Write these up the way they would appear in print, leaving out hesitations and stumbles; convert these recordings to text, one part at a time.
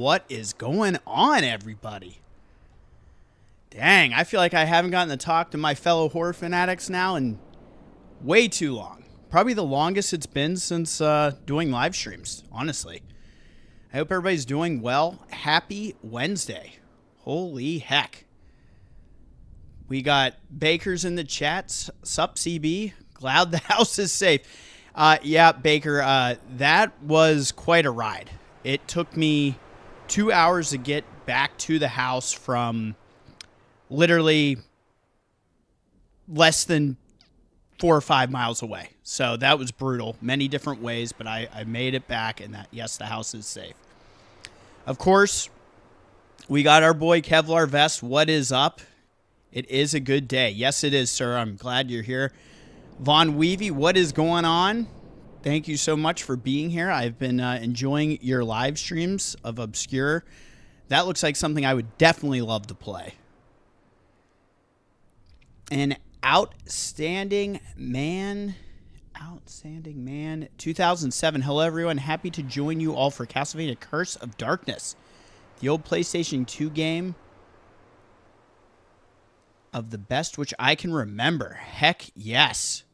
What is going on, everybody? Dang, I feel like I haven't gotten to talk to my fellow horror fanatics now in way too long. Probably the longest it's been since doing live streams, honestly. I hope everybody's doing well. Happy Wednesday. Holy heck. We got Baker's in the chat. Sup, CB? Glad the house is safe. Yeah, Baker, that was quite a ride. It took me 2 hours to get back to the house from literally less than 4 or 5 miles away. So that was brutal. Many different ways, but I made it back, and that, yes, the house is safe. Of course, we got our boy Kevlar Vest. What is up? It is a good day. Yes, it is, sir. I'm glad you're here. Von Weavy, what is going on? Thank you so much for being here. I've been enjoying your live streams of Obscure. That looks like something I would definitely love to play. An outstanding man. 2007. Hello, everyone. Happy to join you all for Castlevania Curse of Darkness. The old PlayStation 2 game of the best which I can remember. Heck yes.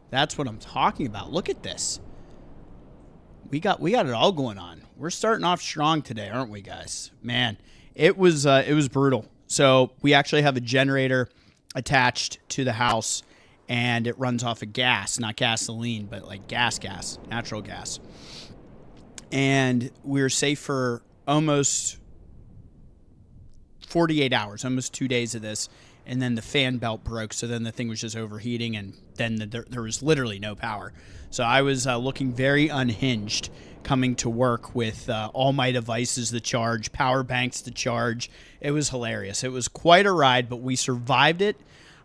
That's what I'm talking about. Look at this. We got it all going on. We're starting off strong today, aren't we, guys? Man, it was brutal. So we actually have a generator attached to the house, and it runs off of gas, not gasoline, but like gas, natural gas. And we were safe for almost 48 hours, almost 2 days of this. And then the fan belt broke, so then the thing was just overheating, and then there was literally no power. So I was looking very unhinged coming to work with all my devices to charge, power banks to charge. It was hilarious. It was quite a ride, but we survived it.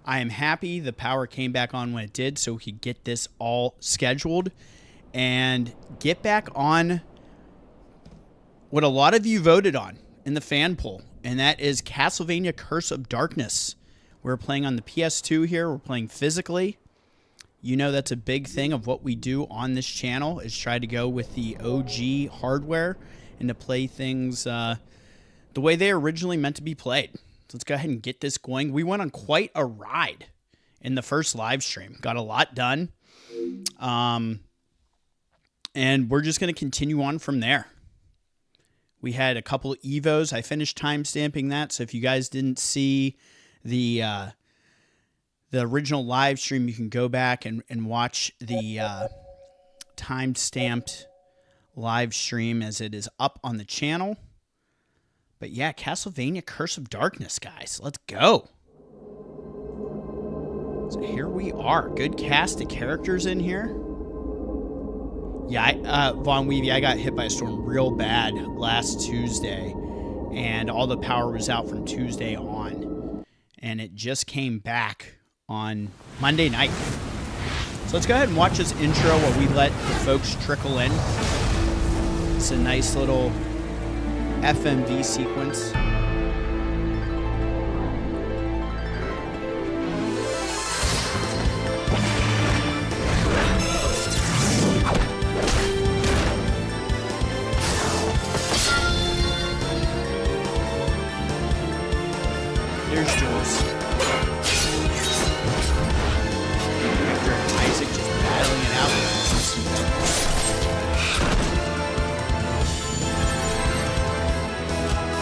I am happy the power came back on when it did, so we could get this all scheduled and get back on what a lot of you voted on in the fan poll, and that is Castlevania Curse of Darkness. We're playing on the PS2 here. We're playing physically. You know that's a big thing of what we do on this channel is try to go with the OG hardware and to play things the way they originally meant to be played. So let's go ahead and get this going. We went on quite a ride in the first live stream. Got a lot done. And we're just going to continue on from there. We had a couple of Evos. I finished time-stamping that, so if you guys didn't see the original live stream, you can go back and watch the time-stamped live stream as it is up on the channel. But yeah, Castlevania Curse of Darkness, guys. Let's go. So here we are. Good cast of characters in here. Yeah, Von Weavy, I got hit by a storm real bad last Tuesday, and all the power was out from Tuesday on. And it just came back on Monday night. So let's go ahead and watch this intro while we let the folks trickle in. It's a nice little FMV sequence. Here's Jules. Hector and Isaac just battling it out.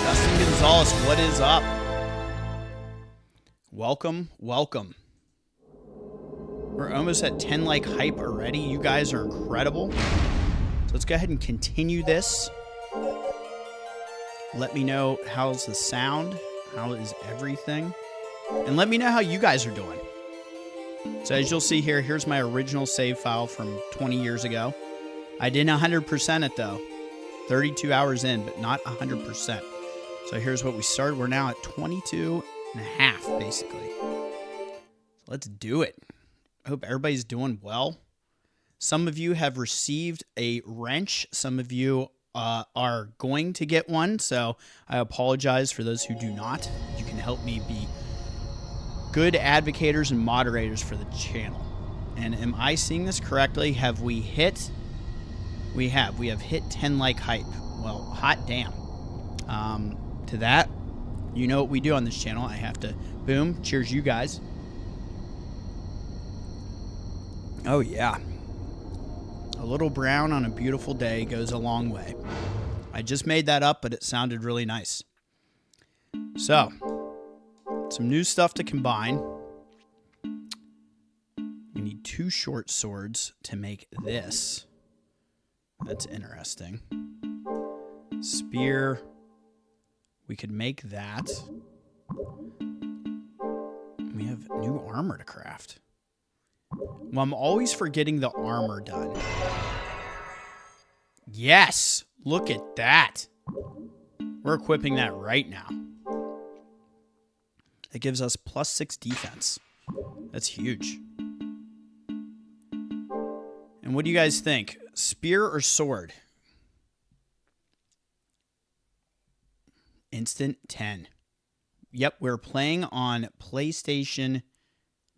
Justin Gonzalez, what is up? Welcome, welcome. We're almost at 10 like hype already. You guys are incredible. So let's go ahead and continue this. Let me know how's the sound. How is everything? And let me know how you guys are doing. So as you'll see here, here's my original save file from 20 years ago. I didn't 100% it though. 32 hours in, but not 100%. So here's what we started. We're now at 22 and a half, basically. Let's do it. I hope everybody's doing well. Some of you have received a wrench. Some of you are going to get one, so I apologize for those who do not. You can help me be good advocators and moderators for the channel. And am I seeing this correctly? Have we hit? We have hit 10 like hype. Well, hot damn. To that, you know what we do on this channel. I have to, boom, cheers you guys. Oh yeah. A little brown on a beautiful day goes a long way. I just made that up, but it sounded really nice. So, some new stuff to combine. We need 2 short swords to make this. That's interesting. Spear. We could make that. We have new armor to craft. Well, I'm always forgetting the armor done. Yes! Look at that! We're equipping that right now. It gives us +6 defense. That's huge. And what do you guys think? Spear or sword? Instant 10. Yep, we're playing on PlayStation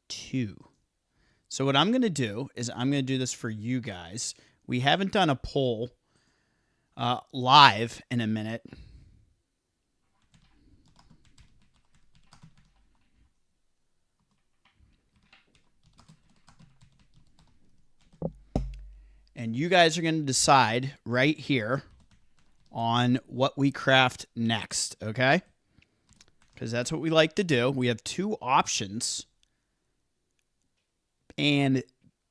2. So what I'm going to do is I'm going to do this for you guys. We haven't done a poll live in a minute. And you guys are going to decide right here on what we craft next, okay? Because that's what we like to do. We have 2 options. And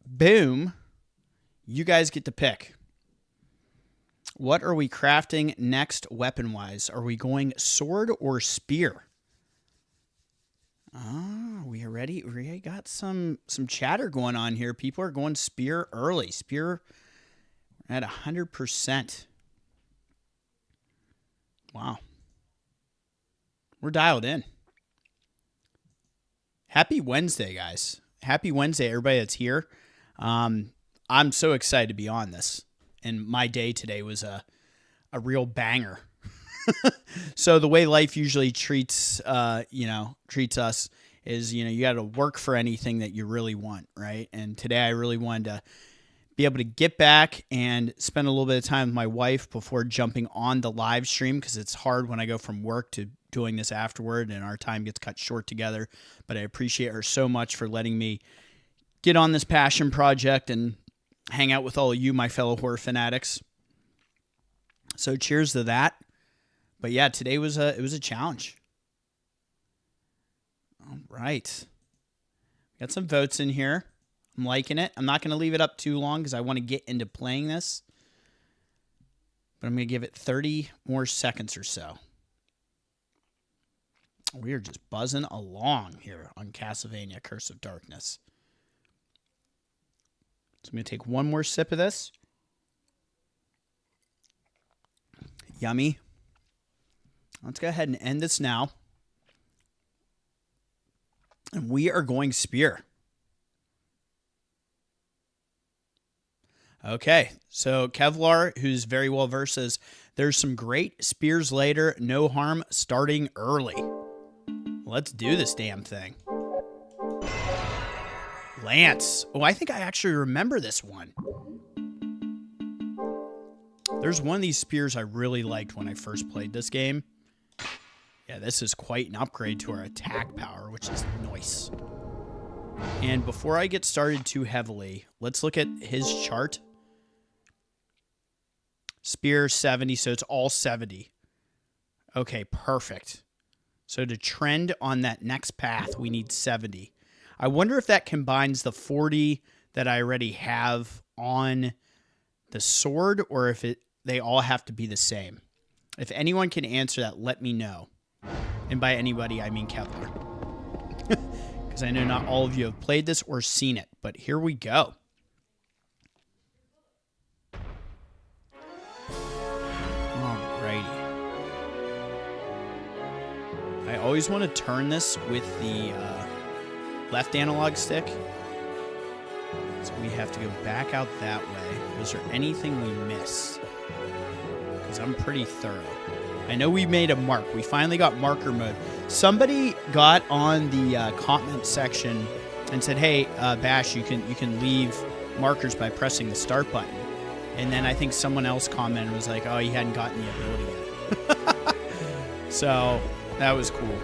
boom, you guys get to pick. What are we crafting next weapon-wise? Are we going sword or spear? Oh, we already got some chatter going on here. People are going spear early. Spear at 100%. Wow. We're dialed in. Happy Wednesday, guys. Happy Wednesday, everybody that's here. I'm so excited to be on this. And my day today was a real banger. So the way life usually treats us is, you got to work for anything that you really want, right? And today I really wanted to be able to get back and spend a little bit of time with my wife before jumping on the live stream, because it's hard when I go from work to doing this afterward and our time gets cut short together. But I appreciate her so much for letting me get on this passion project and hang out with all of you, my fellow horror fanatics. So cheers to that. But yeah, today was it was a challenge. All right. Got some votes in here. I'm liking it. I'm not going to leave it up too long because I want to get into playing this. But I'm going to give it 30 more seconds or so. We are just buzzing along here on Castlevania Curse of Darkness. So I'm going to take one more sip of this. Yummy. Let's go ahead and end this now. And we are going spear. Okay, so Kevlar, who's very well versed, says, there's some great spears later, no harm starting early. Let's do this damn thing. Lance. Oh, I think I actually remember this one. There's one of these spears I really liked when I first played this game. Yeah, this is quite an upgrade to our attack power, which is nice. And before I get started too heavily, let's look at his chart. Spear 70, so it's all 70. Okay, perfect. So to trend on that next path, we need 70. I wonder if that combines the 40 that I already have on the sword, or if they all have to be the same. If anyone can answer that, let me know. And by anybody, I mean Kevlar. Because I know not all of you have played this or seen it, but here we go. Alrighty. I always want to turn this with the left analog stick. So we have to go back out that way. Was there anything we missed? Because I'm pretty thorough. I know we made a mark. We finally got marker mode. Somebody got on the comment section and said, "Hey, Bash, you can leave markers by pressing the start button." And then I think someone else commented and was like, "Oh, you hadn't gotten the ability yet." So that was cool.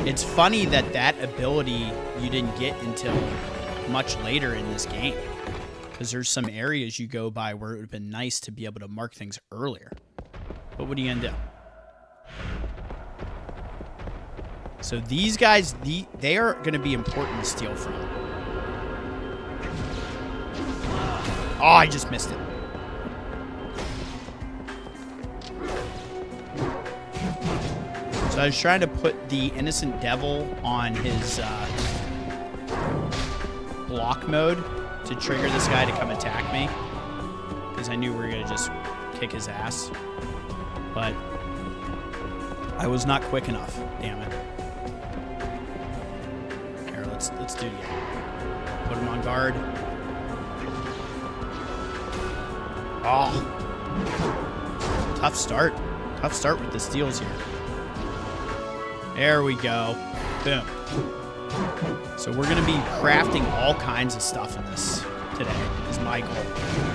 It's funny that that ability you didn't get until much later in this game. Because there's some areas you go by where it would have been nice to be able to mark things earlier. But what are you going to do? So these guys, they are going to be important to steal from. Oh, I just missed it. So I was trying to put the innocent devil on his block mode to trigger this guy to come attack me. Because I knew we were going to just kick his ass. But I was not quick enough. Damn it. Here, let's do it again. Put him on guard. Oh. Tough start. Tough start with the steals here. There we go. Boom. So we're going to be crafting all kinds of stuff in this today, is my goal.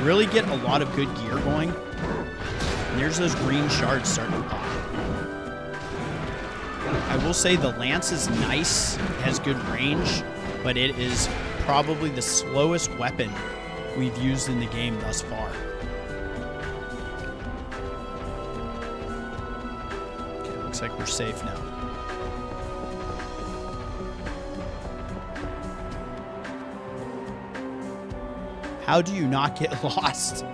Really get a lot of good gear going. And there's those green shards starting to pop. I will say the lance is nice, has good range, but it is probably the slowest weapon we've used in the game thus far. Okay, looks like we're safe now. How do you not get lost?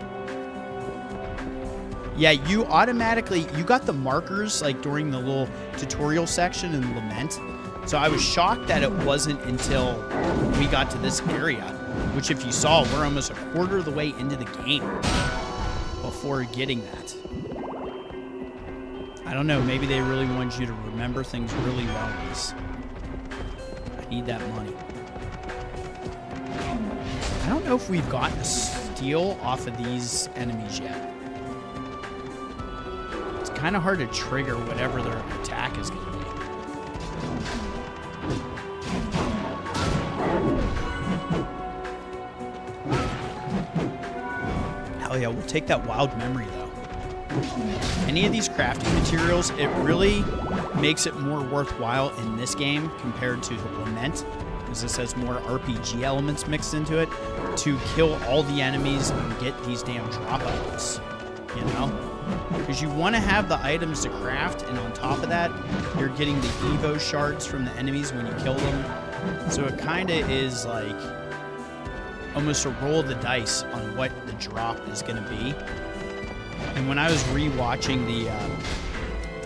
Yeah, you automatically, you got the markers like during the little tutorial section in Lament. So I was shocked that it wasn't until we got to this area, which if you saw, we're almost a quarter of the way into the game before getting that. I don't know, maybe they really wanted you to remember things really well in this. I need that money. I don't know if we've gotten a steal off of these enemies yet. It's kind of hard to trigger whatever their attack is going to be. Hell yeah, we'll take that wild memory though. Any of these crafting materials, it really makes it more worthwhile in this game compared to the Lament. Because this has more RPG elements mixed into it, to kill all the enemies and get these damn drop items, you know? Because you want to have the items to craft, and on top of that, you're getting the Evo shards from the enemies when you kill them. So it kind of is like almost a roll of the dice on what the drop is going to be. And when I was re-watching the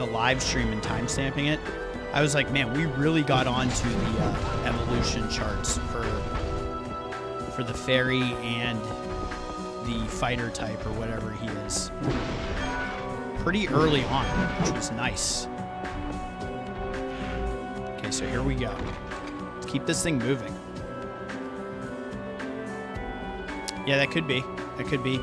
live stream and timestamping it, I was like, man, we really got onto the evolution charts for the fairy and the fighter type or whatever he is. Pretty early on, which was nice. Okay, so here we go. Let's keep this thing moving. Yeah, that could be. That could be.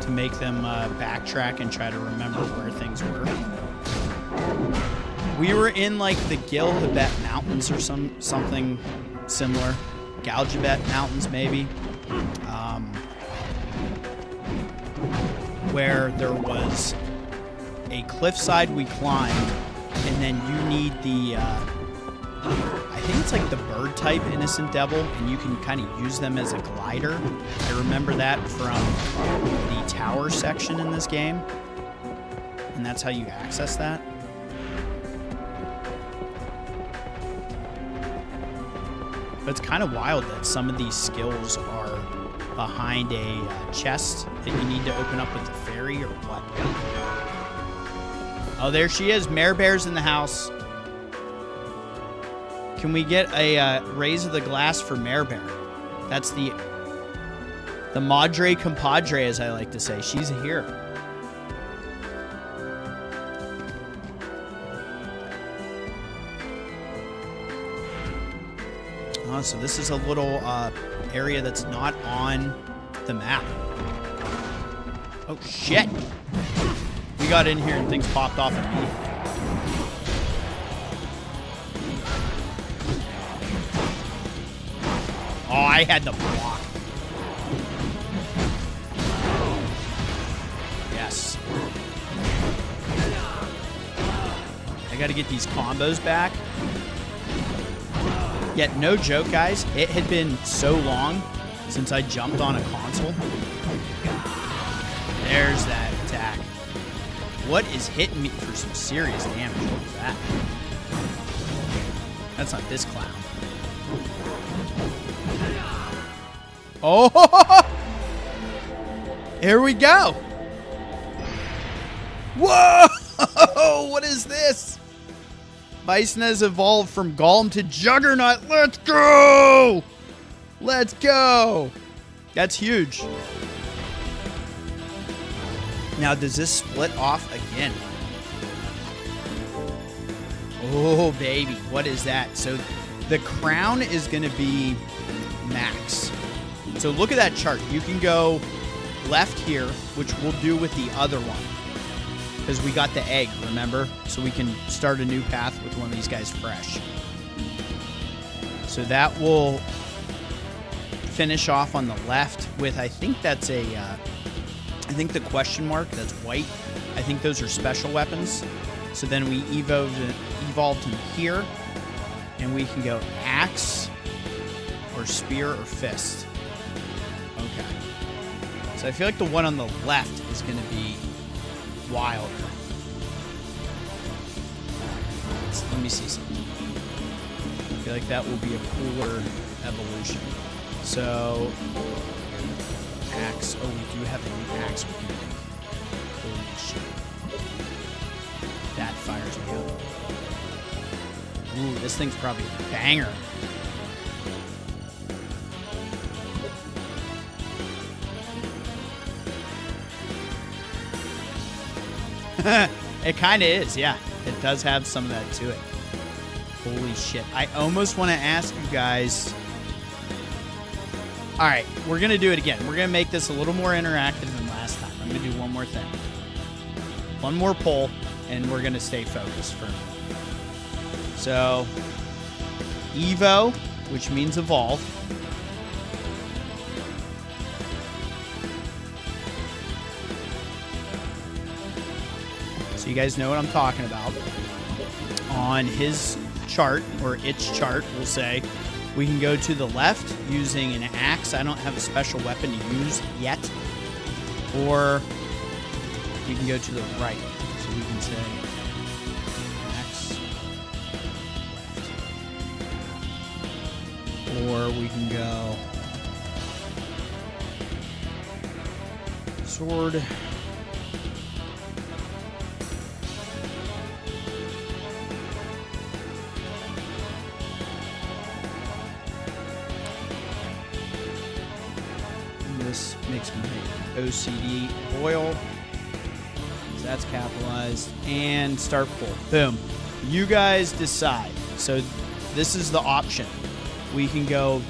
To make them backtrack and try to remember where things were. We were in like the Gilhebet Mountains or something similar. Galgebet Mountains maybe. Where there was a cliffside we climbed, and then you need the I think it's like the bird type innocent devil, and you can kind of use them as a glider. I remember that from the tower section in this game, and that's how you access that. But it's kind of wild that some of these skills are behind a chest that you need to open up with the fairy or what. Oh, there she is. Mare Bear's in the house. Can we get a raise of the glass for Mare Bear? That's the Madre Compadre, as I like to say. She's here. Oh, so this is a little area that's not on the map. Oh, shit. We got in here and things popped off immediately. Oh, I had the block. Yes. I got to get these combos back. Yet, no joke, guys. It had been so long since I jumped on a console. There's that attack. What is hitting me for some serious damage? What was that? That's not this clown. Oh! Here we go. Whoa! What is this? Bison has evolved from Golem to Juggernaut. Let's go! Let's go! That's huge. Now, does this split off again? Oh, baby. What is that? So, the crown is going to be max. So, look at that chart. You can go left here, which we'll do with the other one. Because we got the egg, remember? So we can start a new path with one of these guys fresh. So that will finish off on the left with, I think that's a, I think the question mark, that's white. I think those are special weapons. So then we evolved him here. And we can go axe or spear or fist. Okay. So I feel like the one on the left is going to be wilder. Let me see something. I feel like that will be a cooler evolution. So, axe. Oh, we do have a new axe we can make. Holy shit. That fires me up. Ooh, this thing's probably a banger. It kind of is, yeah. It does have some of that to it. Holy shit. I almost want to ask you guys... Alright, we're going to do it again. We're going to make this a little more interactive than last time. I'm going to do one more thing. One more poll, and we're going to stay focused for a minute. So, Evo, which means evolve. So you guys know what I'm talking about. On his chart, or its chart, we'll say, we can go to the left using an axe. I don't have a special weapon to use yet. Or we can go to the right. So we can say axe left. Or we can go sword. This makes my OCD boil. So that's capitalized. And start pull. Boom. You guys decide. So this is the option. We can go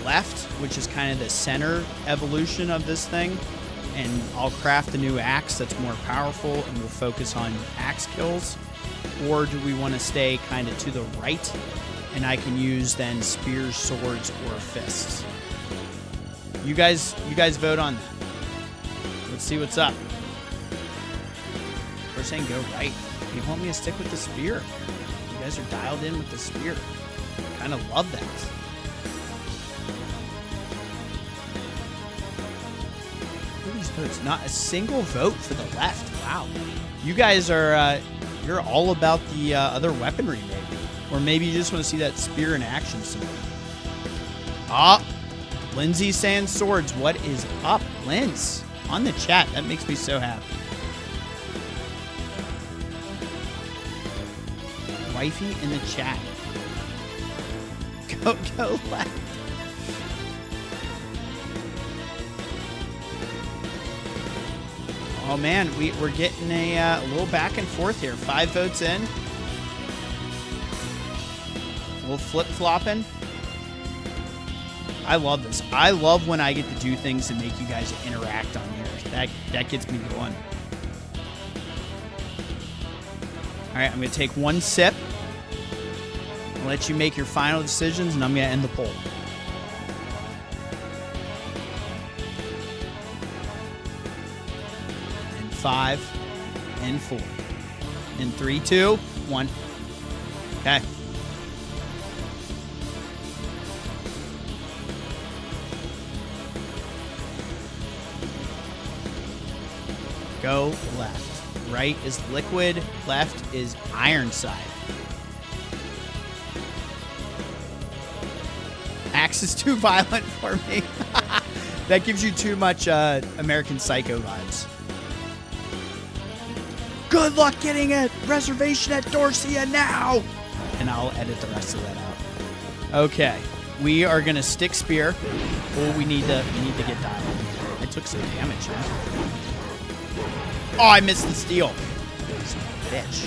left, which is kind of the center evolution of this thing. And I'll craft a new axe that's more powerful and we'll focus on axe kills. Or do we want to stay kind of to the right? And I can use then spears, swords, or fists. You guys vote on that. Let's see what's up. We're saying go right. You want me to stick with the spear? You guys are dialed in with the spear. Kind of love that. Look at these votes. Not a single vote for the left. Wow. You guys are, you're all about the other weaponry, maybe. Or maybe you just want to see that spear in action some more. Ah! Lindsay saying swords. What is up, Linz? On the chat. That makes me so happy. Wifey in the chat. Go left. Oh man, we're getting a little back and forth here. 5 votes in. A little flip-flopping. I love this. I love when I get to do things and make you guys interact on here. That gets me going. All right, I'm going to take one sip. I'll let you make your final decisions, and I'm going to end the poll. And 5, and 4, and 3, 2. 1. Okay. Go left. Right is liquid. Left is Ironside. Axe is too violent for me. That gives you too much American Psycho vibes. Good luck getting a reservation at Dorsia now! And I'll edit the rest of that out. Okay. We are going to stick spear. Oh, we need to get dialed. I took some damage, man. Oh, I missed the steal. Bitch.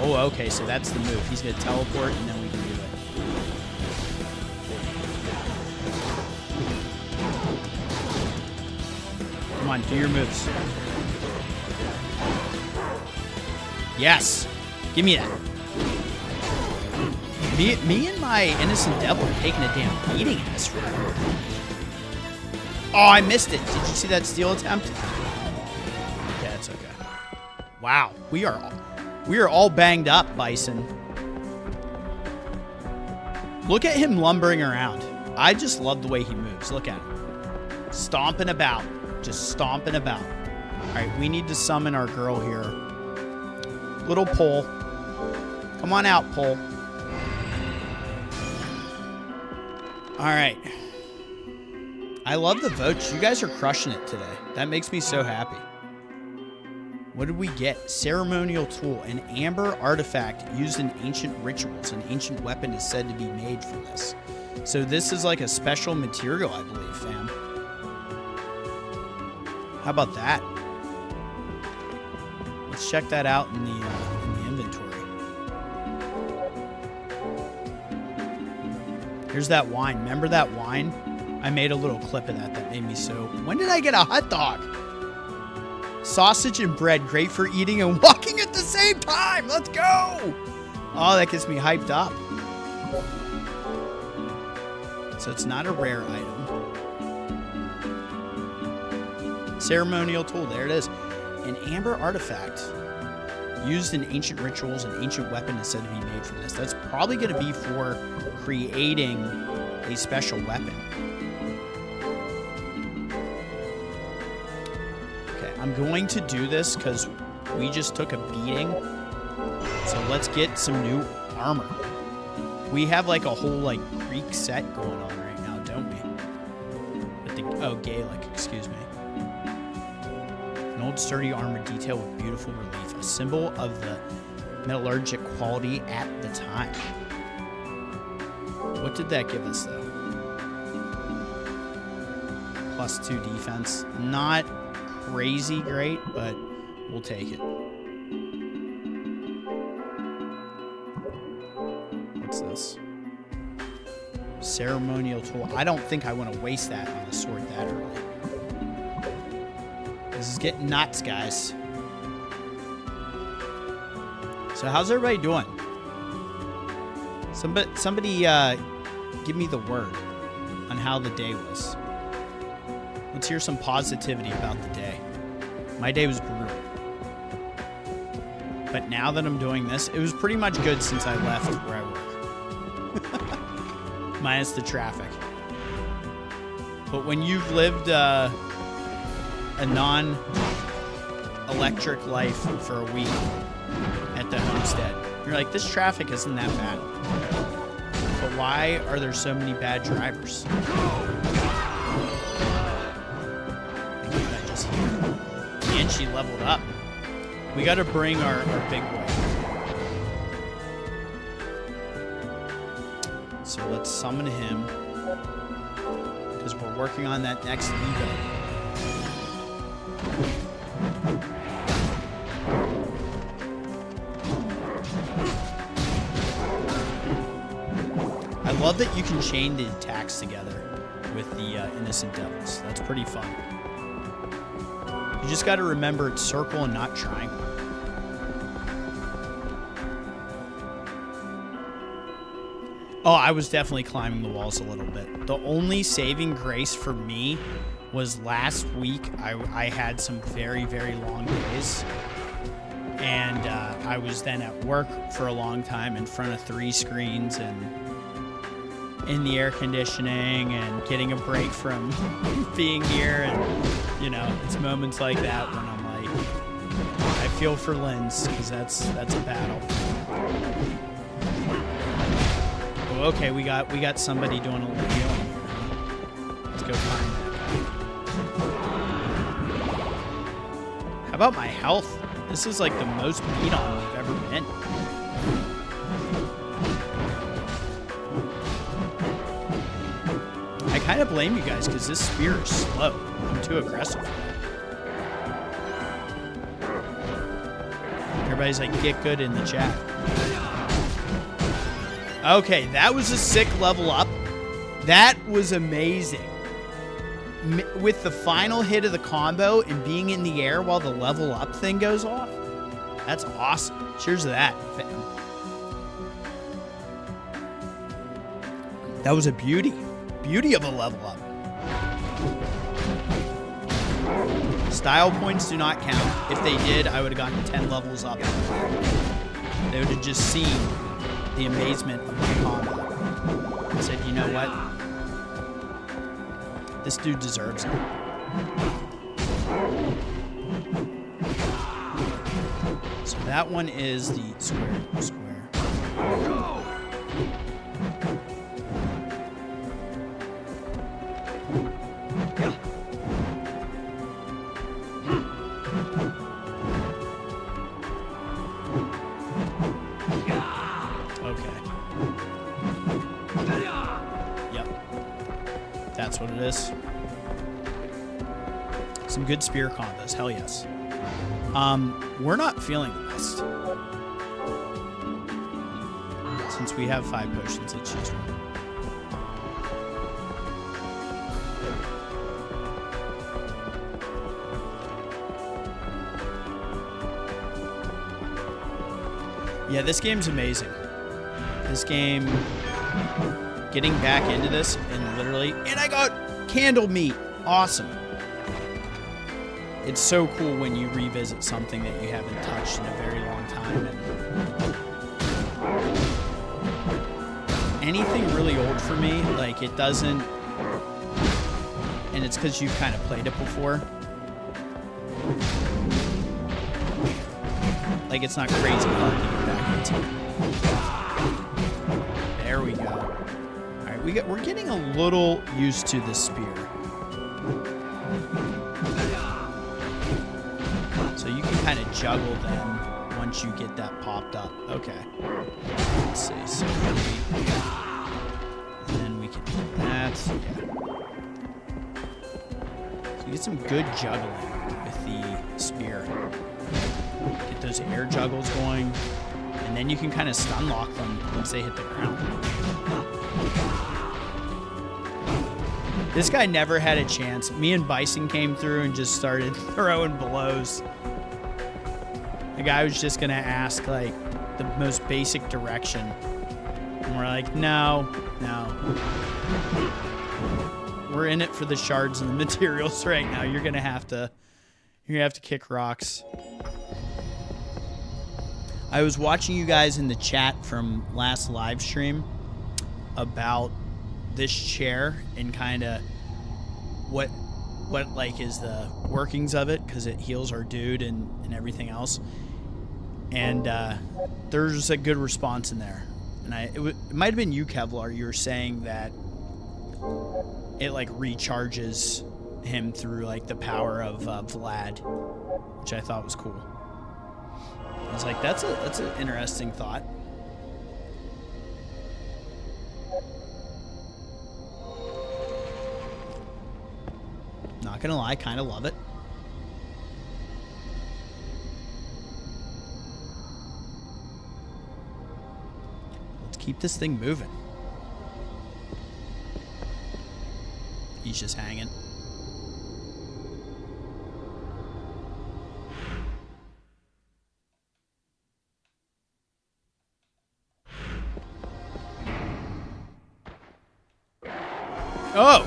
Oh, okay, so that's the move. He's going to teleport, and then we can do it. Come on, do your moves. Yes. Give me that. Me and my innocent devil are taking a damn beating in this room. Oh, I missed it. Did you see that steal attempt? Yeah, it's okay. Wow, we are all banged up, Bison. Look at him lumbering around. I just love the way he moves. Look at him. Stomping about. Just stomping about. All right, we need to summon our girl here. Little Pole. Come on out, Pole. All right. I love the votes. You guys are crushing it today. That makes me so happy. What did we get? Ceremonial tool. An amber artifact used in ancient rituals. An ancient weapon is said to be made from this. So this is like a special material, I believe, fam. How about that? Let's check that out in the inventory. Here's that wine. Remember that wine? I made a little clip of that made me so... When did I get a hot dog? Sausage and bread, great for eating and walking at the same time. Let's go! Oh, that gets me hyped up. So it's not a rare item. Ceremonial tool, there it is. An amber artifact used in ancient rituals. An ancient weapon is said to be made from this. That's probably going to be for creating a special weapon. Okay, I'm going to do this because we just took a beating. So let's get some new armor. We have like a whole like Greek set going on right now, don't we? With the, Gaelic, excuse me. An old sturdy armor detail with beautiful relief, a symbol of the metallurgic quality at the time. What did that give us, though? +2 defense. Not crazy great, but we'll take it. What's this? Ceremonial tool. I don't think I want to waste that on a sword that early. This is getting nuts, guys. So how's everybody doing? Somebody give me the word on how the day was. Let's hear some positivity about the day. My day was brutal. But now that I'm doing this, it was pretty much good since I left where I work. Minus the traffic. But when you've lived a non-electric life for a week at the homestead, you're like, this traffic isn't that bad. But why are there so many bad drivers? And she leveled up. We got to bring our big boy. So let's summon him because we're working on that next Evo. I love that you can chain the attacks together with the innocent devils. That's pretty fun. You just got to remember it's circle and not triangle. Oh, I was definitely climbing the walls a little bit. The only saving grace for me was last week I had some very, very long days. And I was then at work for a long time in front of 3 screens and in the air conditioning and getting a break from being here. And, you know, it's moments like that when I'm like, I feel for Linz, because that's a battle. Oh, okay, we got somebody doing a little healing here. Let's go find that guy. How about my health? This is like the most beat on we've ever been. I kind of blame you guys because this spear is slow. I'm too aggressive. Everybody's like, get good in the chat. Okay, that was a sick level up. That was amazing. With the final hit of the combo and being in the air while the level up thing goes off. That's awesome. Cheers to that, fam. That was a beauty. Beauty of a level up. Style points do not count. If they did, I would have gotten 10 levels up. They would have just seen the amazement of my combo. I said, you know what? This dude deserves it. So that one is the square. That's what it is. Some good spear combos, hell yes. We're not feeling the best. Since we have 5 potions, let's use one. Yeah, this game's amazing. This game, getting back into this and literally, and I got candle meat. Awesome. It's so cool when you revisit something that you haven't touched in a very long time. And anything really old for me, like it doesn't, and it's because you've kind of played it before. Like it's not crazy hard to get back into. There we go. All right, we're getting a little used to the spear. So you can kind of juggle them once you get that popped up. Okay. Let's see. So and then we can do that. Yeah. So you get some good juggling with the spear. Get those air juggles going, and then you can kind of stun lock them once they hit the ground. This guy never had a chance. Me and Bison came through and just started throwing blows. The guy was just gonna ask like the most basic direction, and we're like, no. We're in it for the shards and the materials right now. You're gonna have to kick rocks. I was watching you guys in the chat from last live stream about this chair and kind of what like is the workings of it, because it heals our dude and everything else. And there's a good response in there. And it might have been you, Kevlar. You were saying that it like recharges him through like the power of Vlad, which I thought was cool. I was like, that's an interesting thought. Not gonna lie, kind of love it. Let's keep this thing moving. He's just hanging. Oh!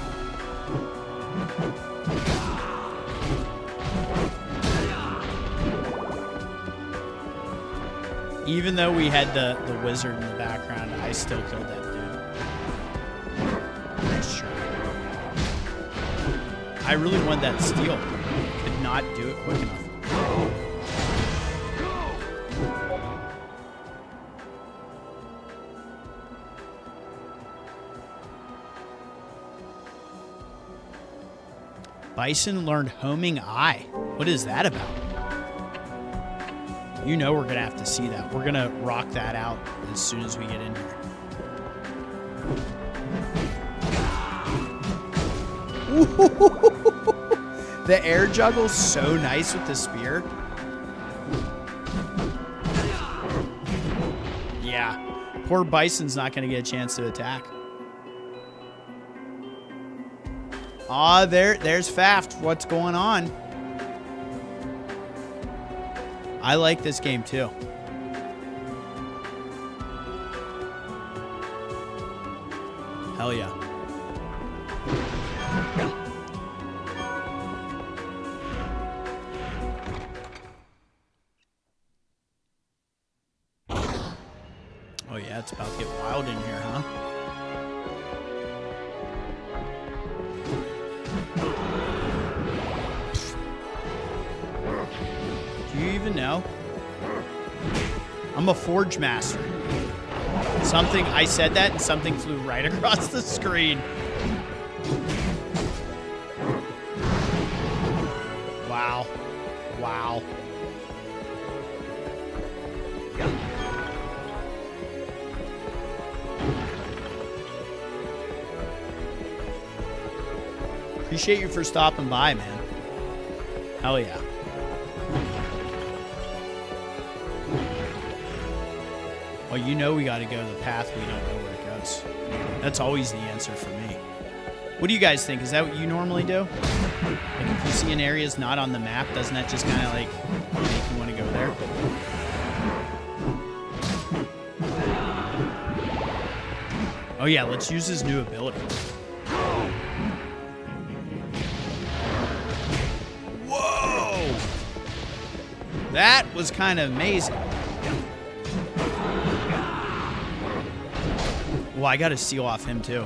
Even though we had the wizard in the background, I still killed that dude. Nice try. I really want that steal. Could not do it quick enough. Bison learned homing eye. What is that about? You know we're going to have to see that. We're going to rock that out as soon as we get in here. The air juggle's so nice with the spear. Yeah. Poor Bison's not going to get a chance to attack. Aw, there's Faft. What's going on? I like this game too. Hell yeah. Oh yeah, it's about to get wild in here, huh? Do you even know? I'm a Forgemaster. Something, I said that and something flew right across the screen. Wow. Wow. Appreciate you for stopping by, man. Hell yeah. Well, you know we got to go the path we don't know where it goes. That's always the answer for me. What do you guys think? Is that what you normally do? Like if you see an area's not on the map, doesn't that just kind of like make you want to go there? Oh yeah, let's use his new ability. Whoa! That was kind of amazing. Well, I got to seal off him too.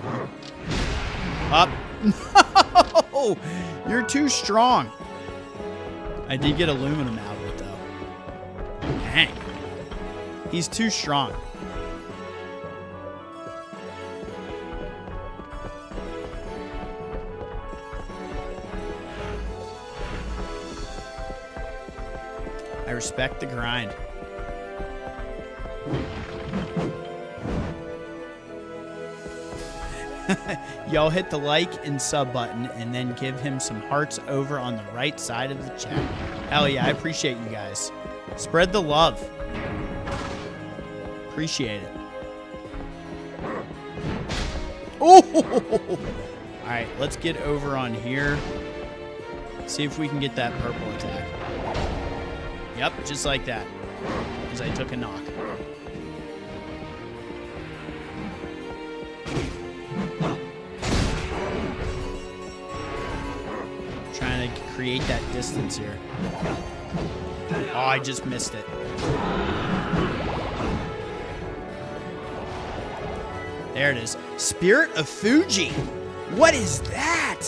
Up. No! You're too strong. I did get aluminum out of it though. Dang. He's too strong. I respect the grind. Y'all hit the like and sub button and then give him some hearts over on the right side of the chat. Hell yeah, I appreciate you guys. Spread the love. Appreciate it. Oh! Alright, let's get over on here. See if we can get that purple attack. Yep, just like that. Because I took a knock. Trying to create that distance here. Oh, I just missed it. There it is. Spirit of Fuji. What is that?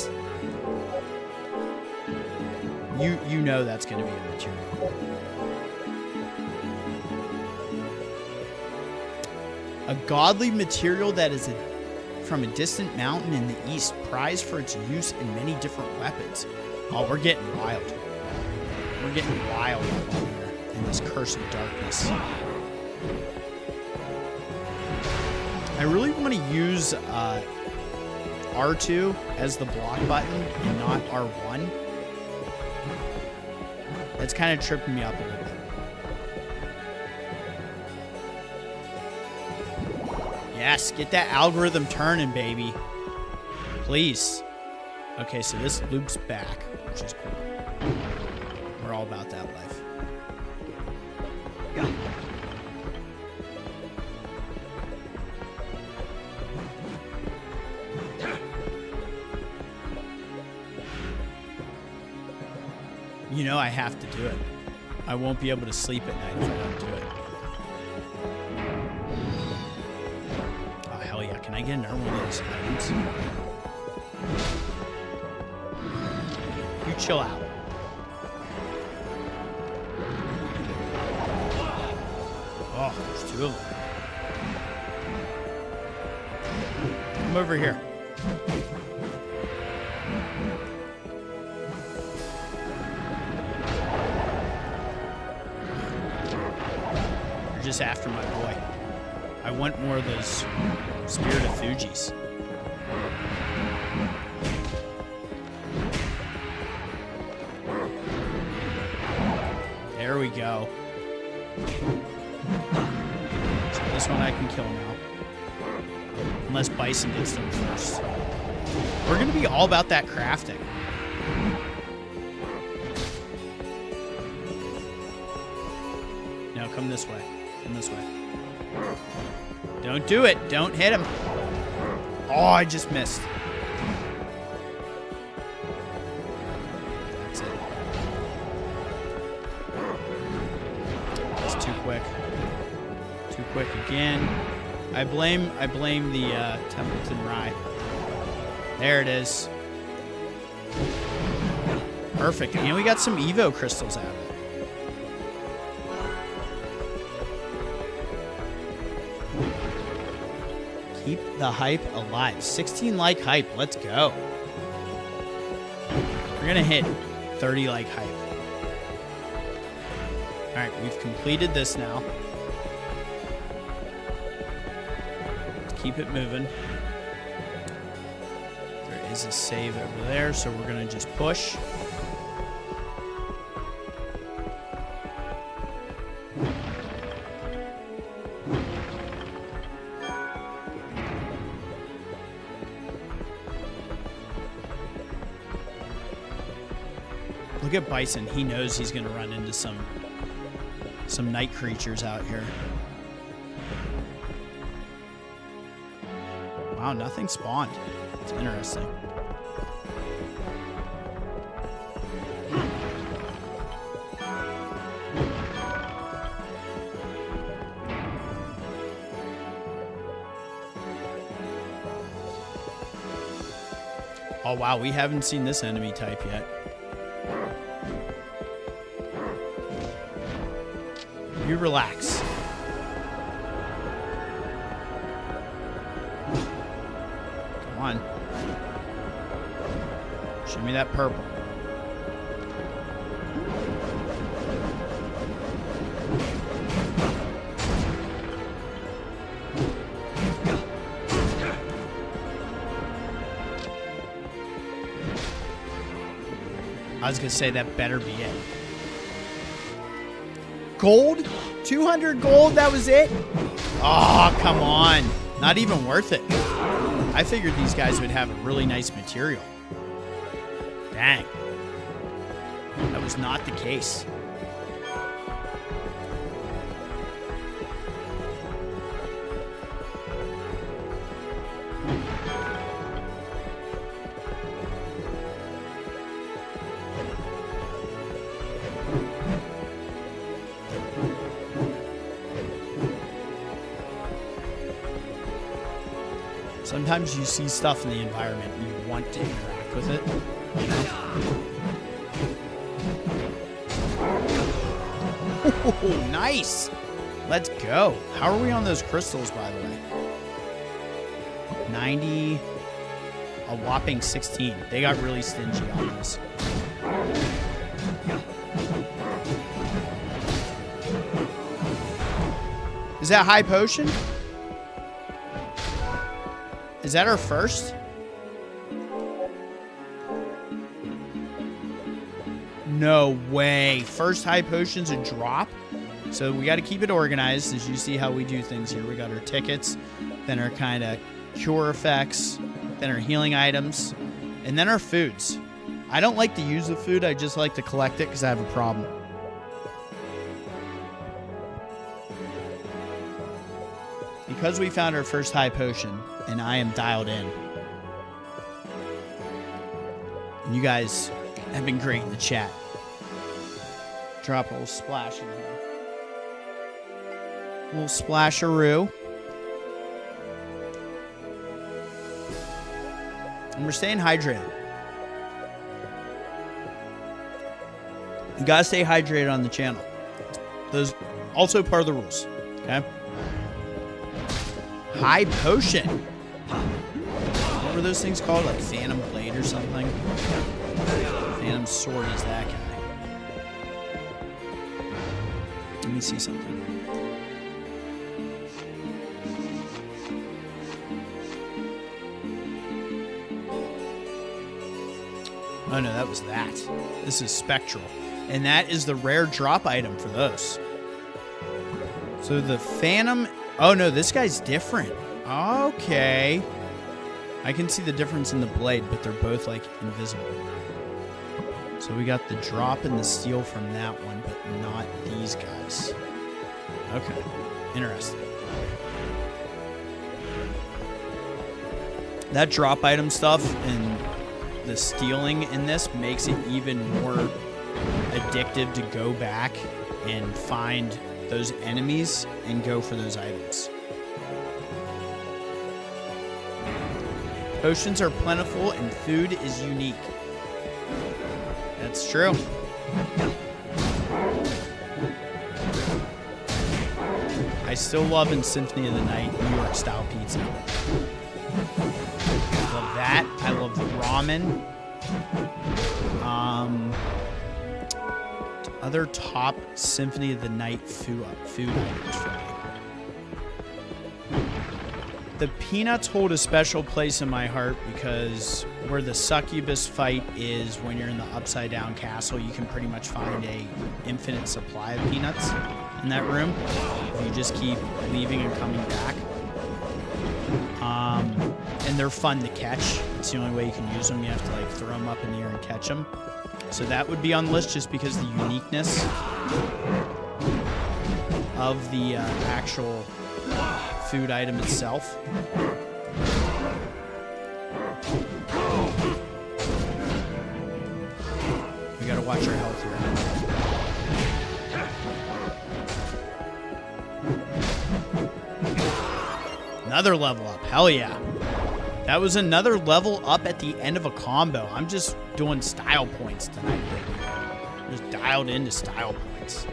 You know that's going to be a material. A godly material that is from a distant mountain in the east, prized for its use in many different weapons. Oh, we're getting wild. We're getting wild up here in this cursed darkness. I really want to use R2 as the block button and not R1. That's kind of tripping me up a little bit. Yes, get that algorithm turning, baby. Please. Okay, so this loops back, which is cool. We're all about that life. Yeah. You know I have to do it. I won't be able to sleep at night if I don't do it. I get another one of those items? You chill out. Oh, there's two of them. Come over here. You're just after my boy. I want more of those Spirit of Fuji's. There we go. So this one I can kill now. Unless Bison gets them first. We're going to be all about that crafting. No, come this way. Come this way. Don't do it. Don't hit him. Oh, I just missed. That's it. That's too quick. Too quick again. I blame the Templeton Rye. There it is. Perfect. And we got some Evo crystals out of it. Keep the hype alive. 16 like hype. Let's go. We're going to hit 30 like hype. All right, we've completed this now. Let's keep it moving. There is a save over there, so we're going to just push. Look at Bison. He knows he's going to run into some night creatures out here. Wow, nothing spawned. It's interesting. Oh, wow. We haven't seen this enemy type yet. You relax. Come on. Show me that purple. I was going to say that better be it. Gold? 200 gold? That was it? Oh, come on. Not even worth it. I figured these guys would have a really nice material. Dang. That was not the case. Sometimes you see stuff in the environment and you want to interact with it. You know? Oh, nice! Let's go. How are we on those crystals, by the way? 90, a whopping 16. They got really stingy on this. Is that high potion? Is that our first? No way. First high potion's a drop. So we got to keep it organized as you see how we do things here. We got our tickets, then our kind of cure effects, then our healing items, and then our foods. I don't like to use the food. I just like to collect it because I have a problem. Because we found our first high potion, and I am dialed in. And you guys have been great in the chat. Drop a little splash in here. A little splasharoo. And we're staying hydrated. You gotta stay hydrated on the channel. Those also part of the rules. Okay. High potion. What were those things called? Like Phantom Blade or something? Phantom Sword is that guy. Let me see something. Oh no, that was that. This is Spectral. And that is the rare drop item for those. So the Phantom... Oh no, this guy's different. Okay. I can see the difference in the blade, but they're both like invisible. So we got the drop and the steal from that one, but not these guys. Okay. Interesting. That drop item stuff and the stealing in this makes it even more addictive to go back and find those enemies and go for those items. Potions are plentiful and food is unique. That's true. I still love in Symphony of the Night New York style pizza. I love that. I love the ramen. Other top Symphony of the Night food items for me. The peanuts hold a special place in my heart because where the succubus fight is when you're in the upside down castle, you can pretty much find a infinite supply of peanuts in that room if you just keep leaving and coming back. And they're fun to catch. It's the only way you can use them. You have to like throw them up in the air and catch them. So that would be on the list just because of the uniqueness of the actual food item itself. We gotta watch our health here. Another level up. Hell yeah. That was another level up at the end of a combo. I'm just doing style points tonight, baby. Just dialed into style points.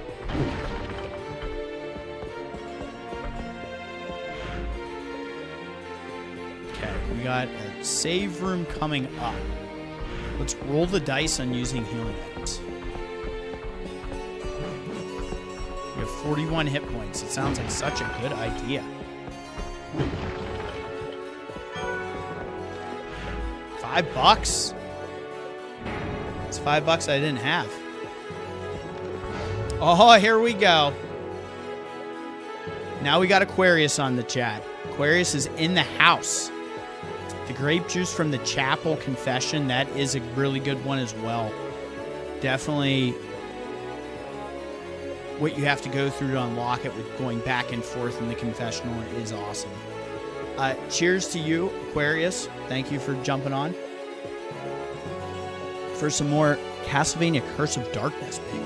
Okay, we got a save room coming up. Let's roll the dice on using healing items. We have 41 hit points. It sounds like such a good idea. $5? It's $5 I didn't have. Oh, here we go. Now we got Aquarius on the chat. Aquarius is in the house. The grape juice from the chapel confession, that is a really good one as well. Definitely what you have to go through to unlock it with going back and forth in the confessional is awesome. Cheers to you, Aquarius. Thank you for jumping on. For some more Castlevania Curse of Darkness, baby.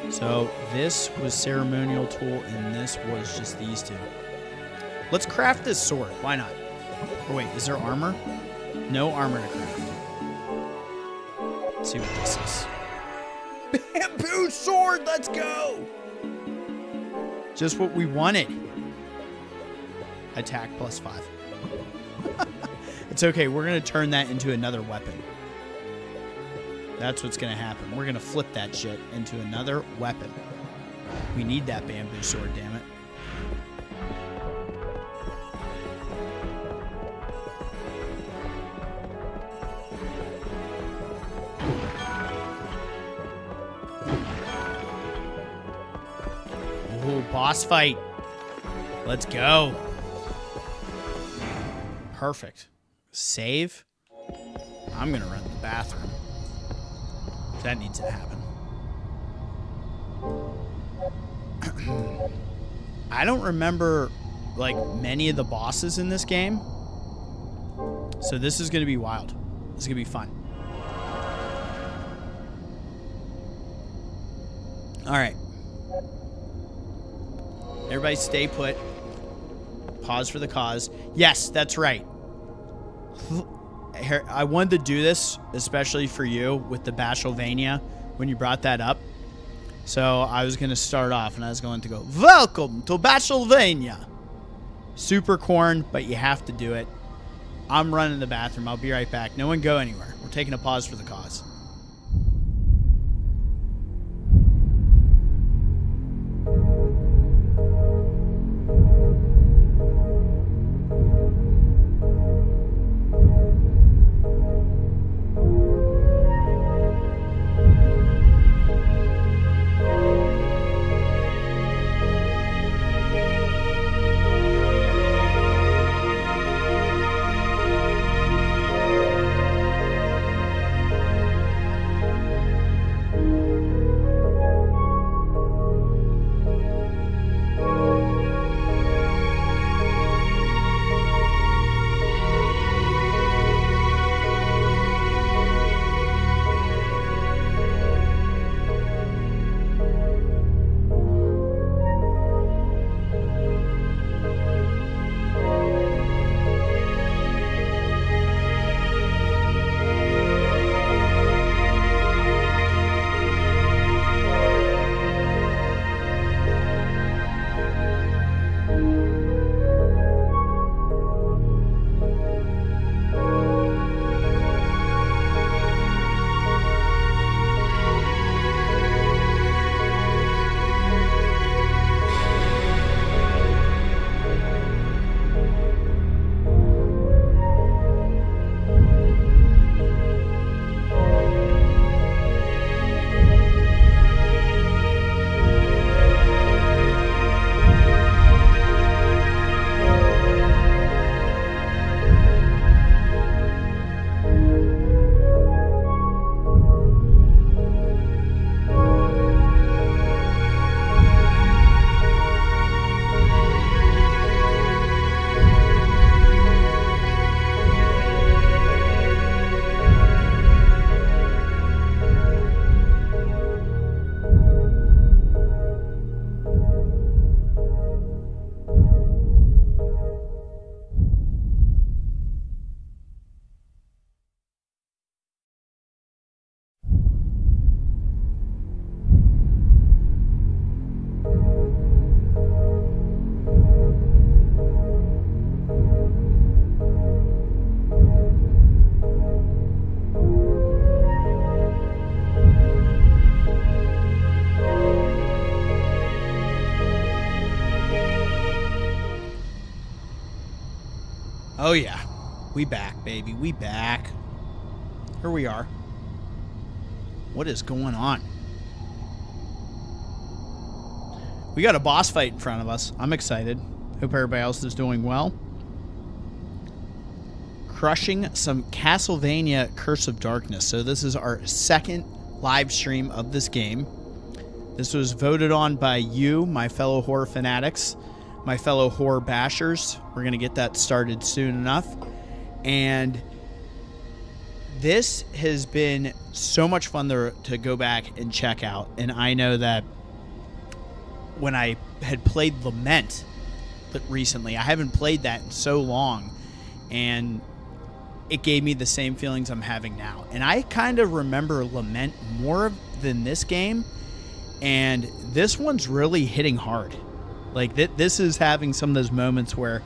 So this was Ceremonial tool, and this was just these two. Let's craft this sword. Why not? Oh, wait, is there armor? No armor to craft. Let's see what this is. Bamboo sword, let's go! Just what we wanted. Attack +5. It's okay, we're going to turn that into another weapon. That's what's going to happen. We're going to flip that shit into another weapon. We need that bamboo sword, damn it. Ooh, boss fight. Let's go. Perfect. Save. I'm going to run to the bathroom. That needs to happen. I don't remember, like, many of the bosses in this game. So this is going to be wild. This is going to be fun. All right. Everybody stay put. pause for the cause. Yes, that's right. I wanted to do this, especially for you, with the Castlevania, when you brought that up. So I was going to start off, and I was going to go, welcome to Castlevania. Super corn, but you have to do it. I'm running the bathroom. I'll be right back. No one go anywhere. We're taking a pause for the cause. Oh, yeah. We back, baby. We back. Here we are. What is going on? We got a boss fight in front of us. I'm excited. Hope everybody else is doing well. Crushing some Castlevania Curse of Darkness. So this is our second live stream of this game. This was voted on by you, my fellow horror fanatics, my fellow horror bashers. We're going to get that started soon enough. And this has been so much fun to go back and check out. And I know that when I had played Lament recently, I haven't played that in so long, and it gave me the same feelings I'm having now. And I kind of remember Lament more than this game, and this one's really hitting hard. Like, this is having some of those moments where,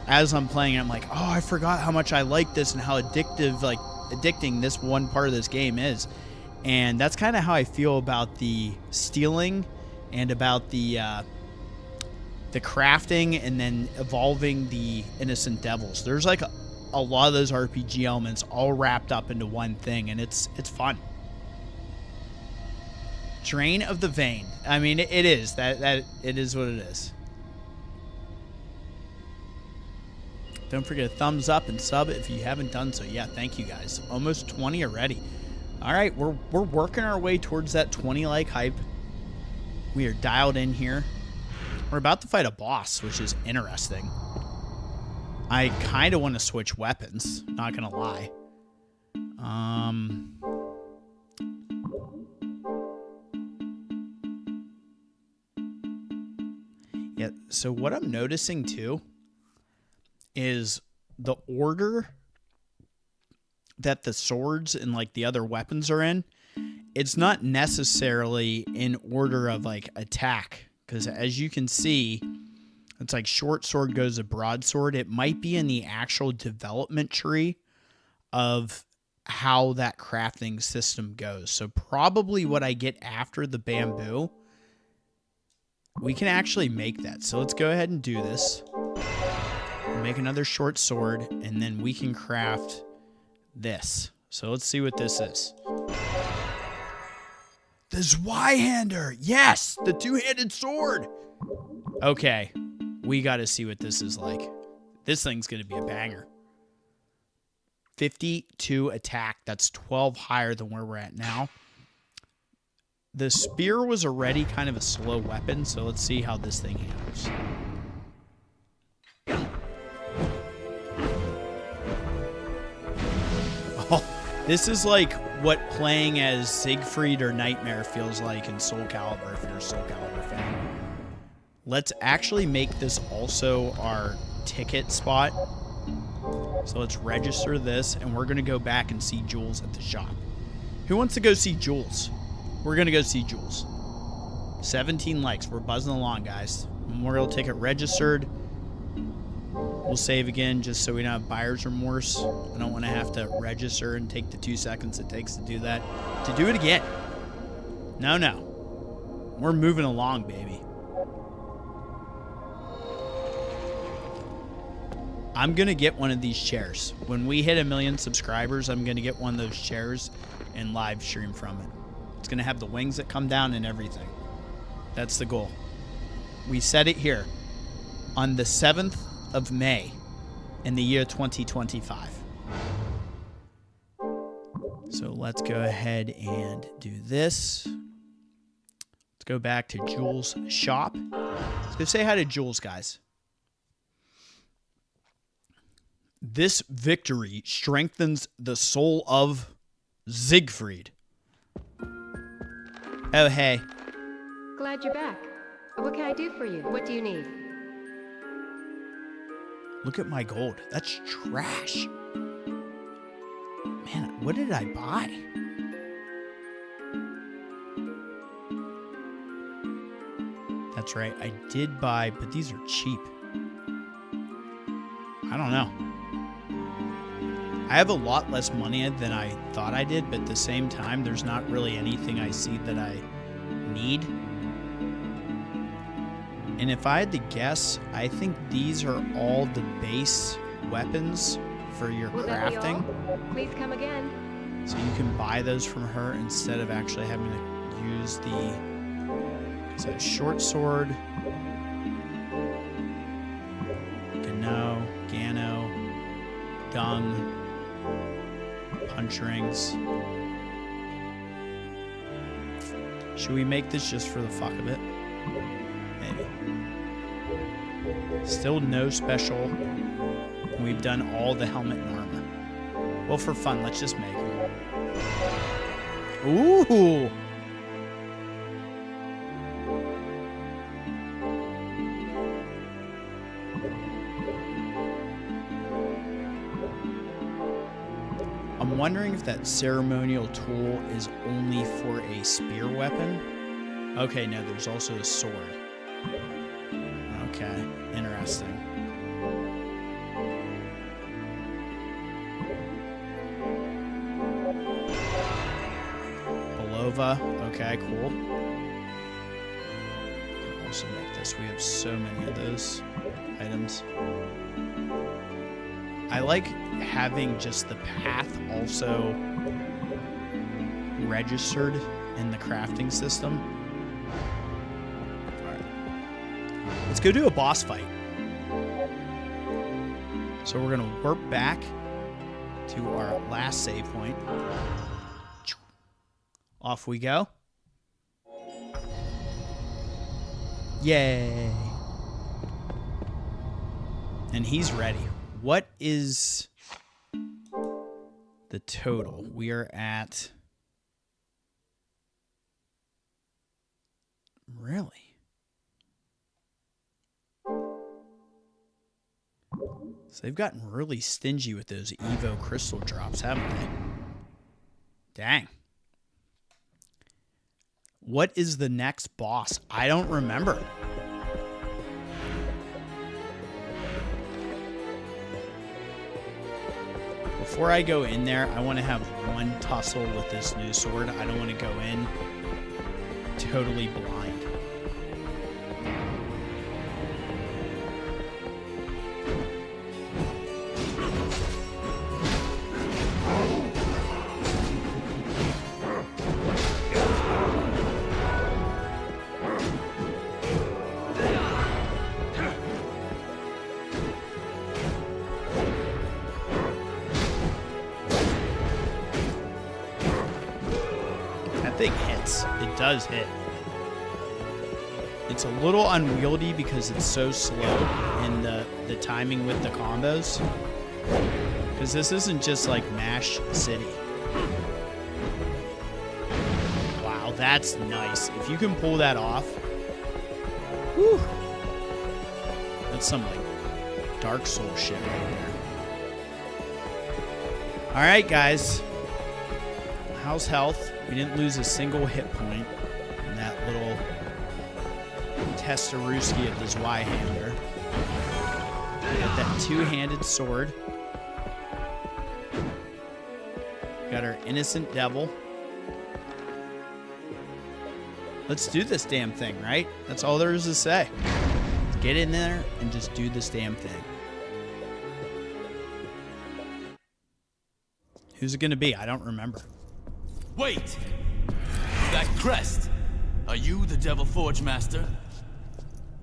as I'm playing, I'm like, oh, I forgot how much I like this and how addicting this one part of this game is. And that's kind of how I feel about the stealing and about the crafting and then evolving the innocent devils. There's like a lot of those RPG elements all wrapped up into one thing, and it's fun. Drain of the Vein. I mean, it is. That it is what it is. Don't forget a thumbs up and sub if you haven't done so. Yeah, thank you guys. Almost 20 already. All right, we're working our way towards that 20 like hype. We are dialed in here. We're about to fight a boss, which is interesting. I kind of want to switch weapons, not gonna lie. Yeah, so what I'm noticing too, is the order that the swords and like the other weapons are in. It's not necessarily in order of like attack, because as you can see, it's like short sword goes to broadsword. It might be in the actual development tree of how that crafting system goes. So probably what I get after the bamboo, we can actually make that. So let's go ahead and do this. We'll make another short sword, and then we can craft this. So let's see what this is. The Zweihander! Yes! The two-handed sword! Okay. We gotta see what this is like. This thing's gonna be a banger. 52 attack. That's 12 higher than where we're at now. The spear was already kind of a slow weapon, so let's see how this thing handles. Oh, this is like what playing as Siegfried or Nightmare feels like in Soul Calibur, if you're a Soul Calibur fan. Let's actually make this also our ticket spot. So let's register this, and we're going to go back and see Jules at the shop. Who wants to go see Jules? We're going to go see Jules. 17 likes. We're buzzing along, guys. Memorial ticket registered. We'll save again just so we don't have buyer's remorse. I don't want to have to register and take the 2 seconds it takes to do that. To do it again. No, no. We're moving along, baby. I'm going to get one of these chairs. When we hit 1 million subscribers, I'm going to get one of those chairs and live stream from it. It's going to have the wings that come down and everything. That's the goal. We set it here on the 7th of May in the year 2025. So let's go ahead and do this. Let's go back to Jules' shop. Let's go say hi to Jules, guys. This victory strengthens the soul of Siegfried. Oh, hey. Glad you're back. What can I do for you? What do you need? Look at my gold. That's trash. Man, what did I buy? That's right. I did buy, but these are cheap. I don't know. I have a lot less money than I thought I did, but at the same time, there's not really anything I see that I need. And if I had to guess, I think these are all the base weapons for your crafting. Please come again. So you can buy those from her instead of actually having to use the short sword. Gano, Dung, punch rings. Should we make this just for the fuck of it? Maybe. Still no special. We've done all the helmet and armor. Well, for fun, let's just make them. Ooh! I'm wondering if that ceremonial tool is only for a spear weapon. Okay, no, there's also a sword. Okay, interesting. Belova, okay, cool. Also make this. We have so many of those items. I like having just the path also registered in the crafting system. All right. Let's go do a boss fight. So we're going to warp back to our last save point. Off we go. Yay. And he's ready. What is the total? We are at... Really? So they've gotten really stingy with those Evo crystal drops, haven't they? Dang. What is the next boss? I don't remember. Before I go in there, I want to have one tussle with this new sword. I don't want to go in totally blind. Thing hits. It does hit. It's a little unwieldy because it's so slow in the timing with the combos. Because this isn't just like Mash City. Wow, that's nice. If you can pull that off, whew, that's some like Dark Soul shit right there. All right, guys. How's health? We didn't lose a single hit point in that little Testaruski of this Y-hander. Got that two-handed sword. Got our innocent devil. Let's do this damn thing, right? That's all there is to say. Let's get in there and just do this damn thing. Who's it going to be? I don't remember. Wait! That crest! Are you the Devil Forgemaster?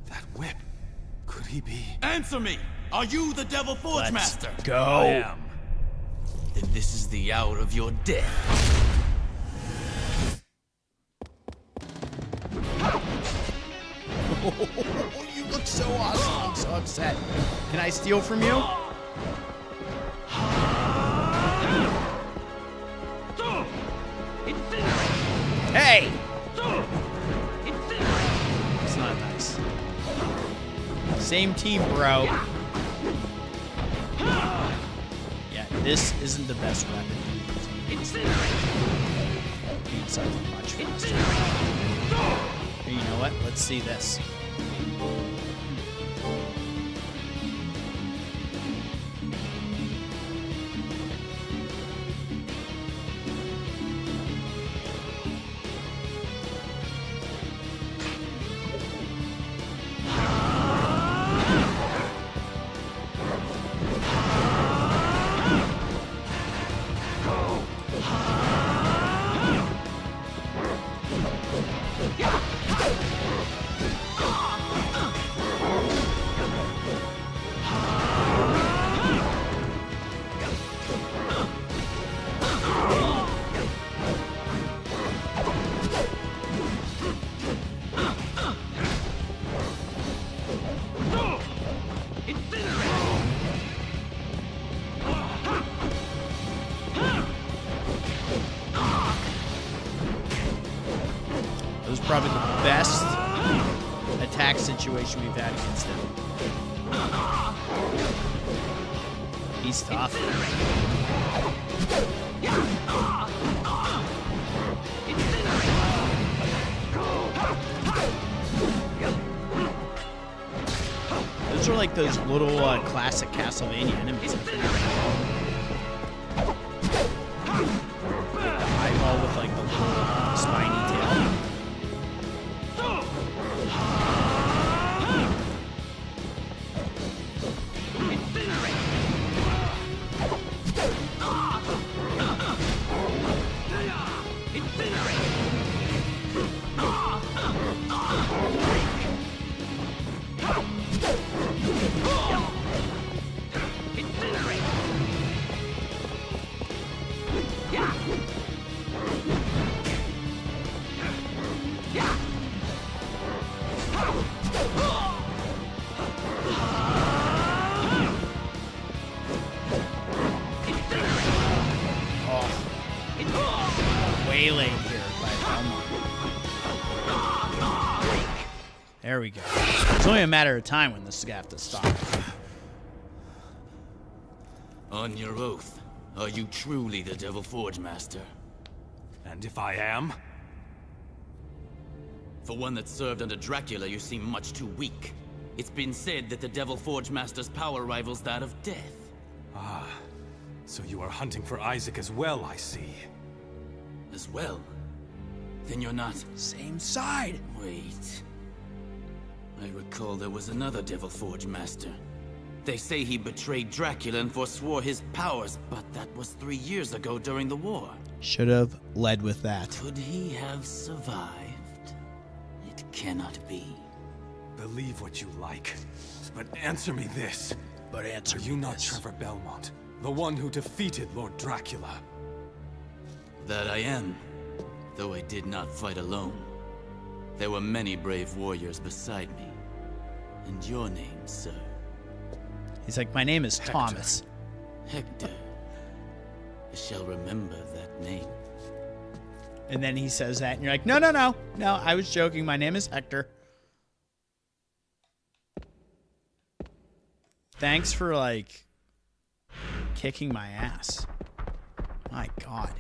That whip. Could he be? Answer me! Are you the Devil Forgemaster? Let's go! I am. Then this is the hour of your death. You look so awesome. I'm so upset. Can I steal from you? Hey! It's not nice. Same team, bro. Yeah, this isn't the best weapon. Need something much faster. Hey, you know what? Let's see this. Probably the best attack situation we've had against him. He's tough. Those are like those little classic Castlevania enemies. Like the eyeball with like the little spiny tail. Waylaid here by Belmont. There we go. It's only a matter of time when this is going to have to stop. On your oath, are you truly the Devil Forgemaster? And if I am? For one that served under Dracula, you seem much too weak. It's been said that the Devil Forgemaster's power rivals that of death. Ah, so you are hunting for Isaac as well, I see. As well? Then you're not... Same side. Wait. I recall there was another Devil Forgemaster. They say he betrayed Dracula and forswore his powers, but that was 3 years ago during the war. Should have led with that. Could he have survived? It cannot be. Believe what you like, but answer me this. But answer Are you not Trevor Belmont, the one who defeated Lord Dracula? That I am, though I did not fight alone. There were many brave warriors beside me. And your name, sir? He's like, my name is Hector. Thomas. Hector. I shall remember that name. And then he says that, and you're like, no, no, no. No, I was joking. My name is Hector. Thanks for, like, kicking my ass. My God.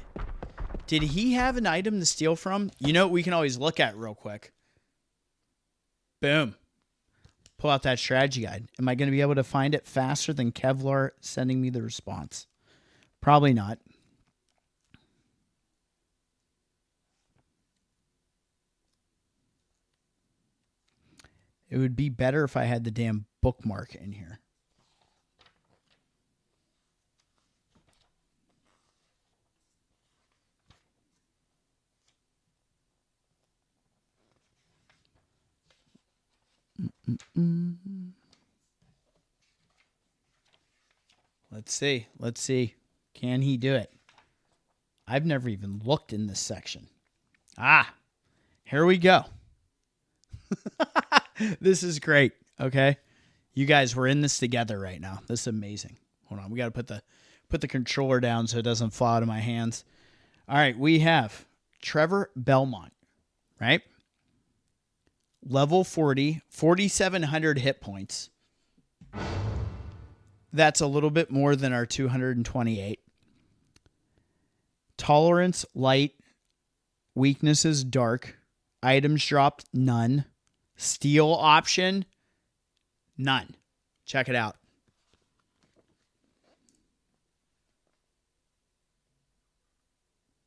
Did he have an item to steal from? You know what we can always look at real quick. Boom. Pull out that strategy guide. Am I going to be able to find it faster than Kevlar sending me the response? Probably not. It would be better if I had the damn bookmark in here. Let's see. Let's see. Can he do it? I've never even looked in this section. Ah, here we go. This is great. Okay. You guys, we're in this together right now. This is amazing. Hold on. We got to put the controller down so it doesn't fall out of my hands. All right. We have Trevor Belmont, right? Level 40, 4,700 hit points. That's a little bit more than our 228. Tolerance, light. Weaknesses, dark. Items dropped, none. Steal option, none. Check it out.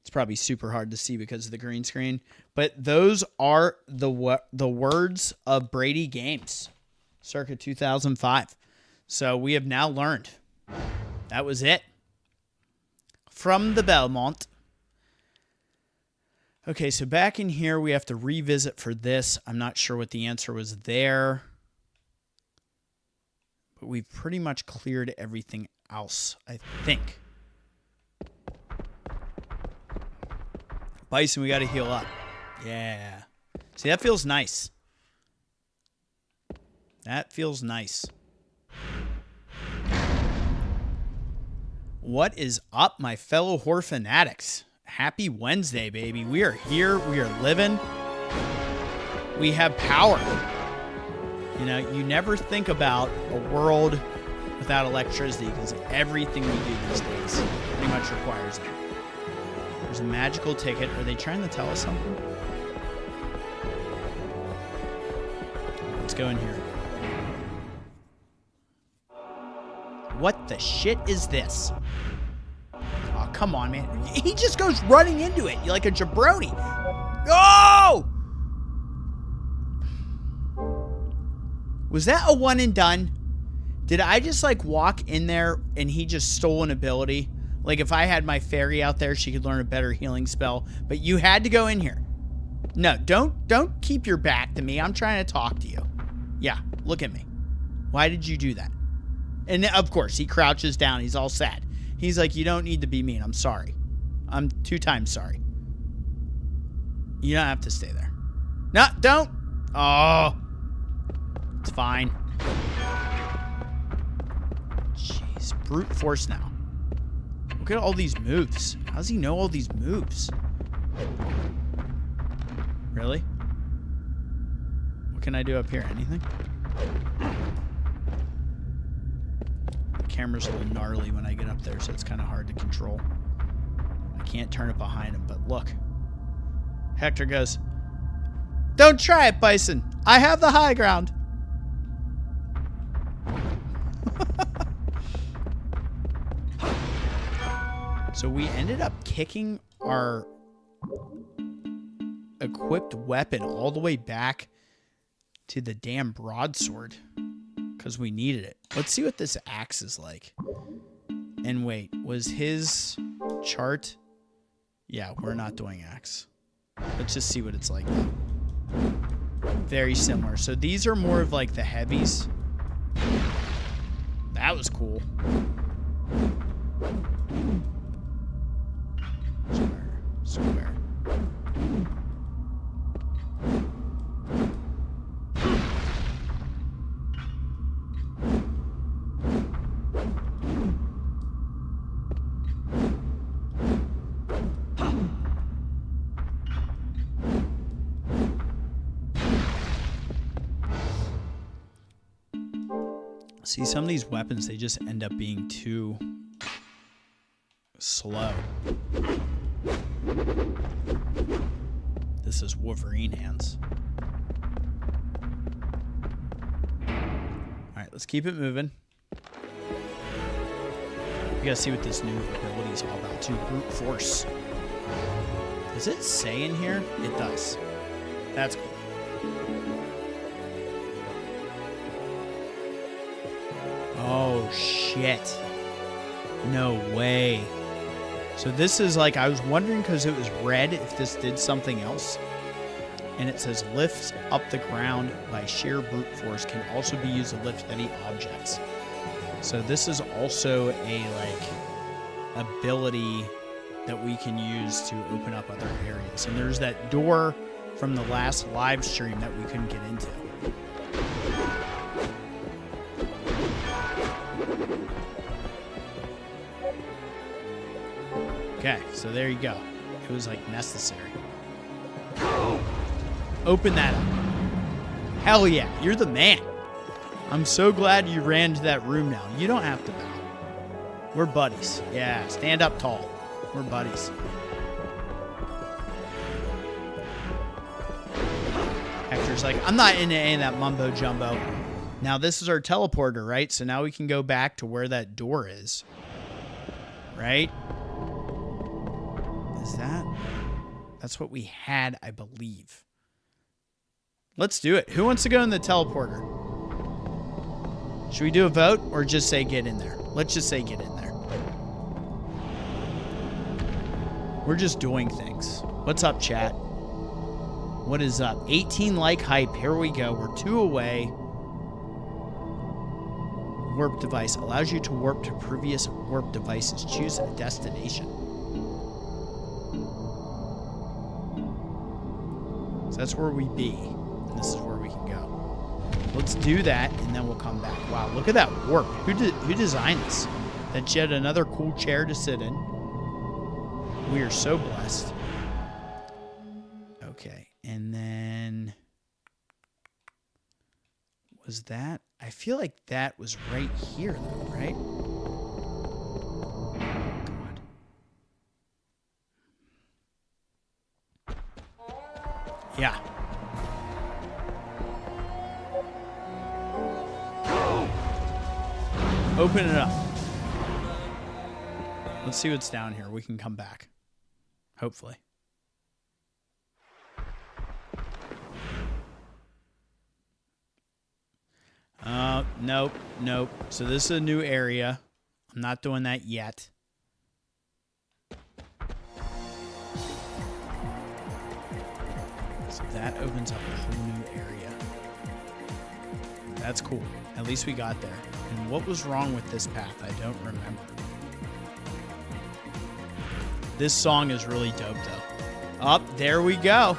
It's probably super hard to see because of the green screen. But those are the words of Brady Games, circa 2005. So we have now learned. That was it. From the Belmont. Okay, so back in here, we have to revisit for this. I'm not sure what the answer was there. But we've pretty much cleared everything else, I think. Bison, we got to heal up. Yeah. See, that feels nice. That feels nice. What is up, my fellow horror fanatics? Happy Wednesday, baby. We are here. We are living. We have power. You know, you never think about a world without electricity because everything we do these days pretty much requires it. There's a magical ticket. Are they trying to tell us something? Let's go in here. What the shit is this? Oh, come on, man. He just goes running into it. You're like a jabroni. No! Was that a one and done? Did I just like walk in there and he just stole an ability? Like if I had my fairy out there, she could learn a better healing spell. But you had to go in here. No, don't keep your back to me. I'm trying to talk to you. Yeah, look at me. Why did you do that? And of course, he crouches down. He's all sad. He's like, you don't need to be mean. I'm sorry. I'm 2 times sorry. You don't have to stay there. No, don't. Oh. It's fine. Jeez. Brute force now. Look at all these moves. How does he know all these moves? Really? What can I do up here? Anything? camera's a little gnarly when I get up there, so it's kind of hard to control. I can't turn it behind him, but look. Hector goes, "Don't try it, Bison. I have the high ground." So we ended up kicking our equipped weapon all the way back to the damn broadsword because we needed it. Let's see what this axe is like. And wait, was his chart? Yeah, we're not doing axe. Let's just see what it's like. Very similar. So these are more of like the heavies. That was cool. Square. See, some of these weapons, they just end up being too slow. This is Wolverine hands. Alright, let's keep it moving. We gotta see what this new ability is all about, too. Brute force. Does it say in here? It does. That's cool. Oh, shit. No way. So this is like, I was wondering because it was red if this did something else. And it says lifts up the ground by sheer brute force can also be used to lift heavy objects. So this is also a like ability that we can use to open up other areas. And there's that door from the last live stream that we couldn't get into. Okay, so there you go. It was like necessary. Open that up. Hell yeah, you're the man. I'm so glad you ran to that room now. You don't have to bow. We're buddies. Yeah, stand up tall. We're buddies. Hector's like, I'm not into any of that mumbo jumbo. Now this is our teleporter, right? So now we can go back to where that door is. Right? Is that? That's what we had, I believe. Let's do it. Who wants to go in the teleporter? Should we do a vote or just say get in there? Let's just say get in there. We're just doing things. What's up, chat? What is up? 18 like hype. Here we go. We're 2 away. Warp device allows you to warp to previous warp devices. Choose a destination. So that's where we be. And this is where we can go. Let's do that, and then we'll come back. Wow, look at that warp. Who designed this? That's yet another cool chair to sit in. We are so blessed. Okay, and then... was that? I feel like that was right here, though, right? God. Yeah. Open it up. Let's see what's down here. We can come back. Hopefully. Nope. So this is a new area. I'm not doing that yet. So that opens up a whole new area. That's cool. At least we got there. And what was wrong with this path? I don't remember. This song is really dope, though. Up, there we go.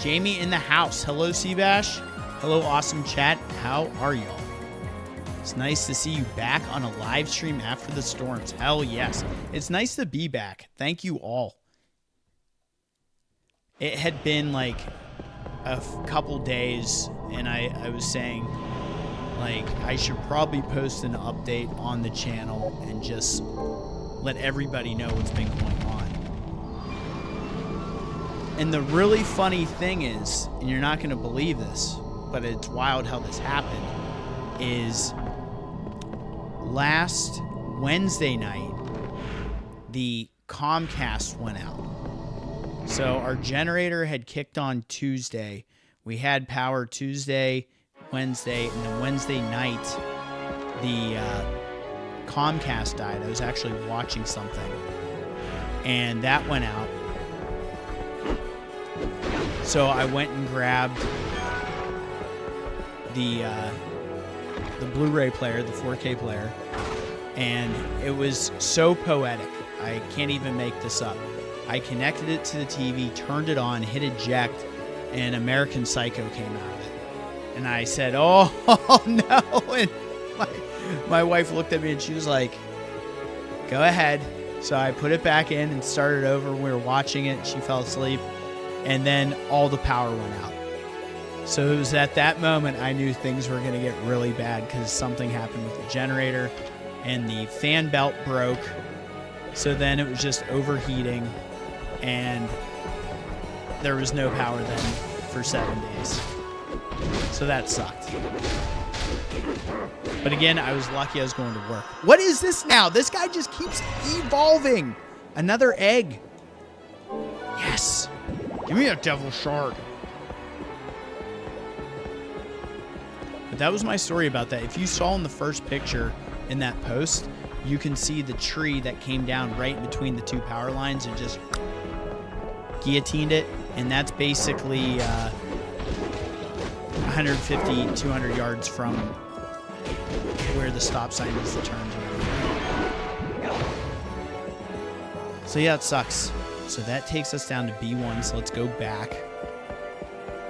Jamie in the house. Hello, Seabash. Hello, awesome chat. How are y'all? It's nice to see you back on a live stream after the storms. Hell yes. It's nice to be back. Thank you all. It had been like a couple days, and I was saying, Like, I should probably post an update on the channel and just let everybody know what's been going on. And the really funny thing is, and you're not going to believe this, but it's wild how this happened, is last Wednesday night, the Comcast went out. So our generator had kicked on Tuesday. We had power Tuesday, Wednesday, and then Wednesday night, the Comcast died. I was actually watching something, and that went out. So I went and grabbed the Blu-ray player, the 4K player, and it was so poetic. I can't even make this up. I connected it to the TV, turned it on, hit eject, and American Psycho came out of it. And I said, oh no. And my wife looked at me and she was like, go ahead. So I put it back in and started over. We were watching it. She fell asleep. And then all the power went out. So it was at that moment I knew things were going to get really bad because something happened with the generator and the fan belt broke. So then it was just overheating and there was no power then for 7 days. So that sucked. But again, I was lucky I was going to work. What is this now? This guy just keeps evolving. Another egg. Yes. Give me a devil shard. But that was my story about that. If you saw in the first picture in that post, you can see the tree that came down right in between the two power lines and just guillotined it. And that's basically 150, 200 yards from where the stop sign is, the turns. So yeah, it sucks. So that takes us down to B1, so let's go back.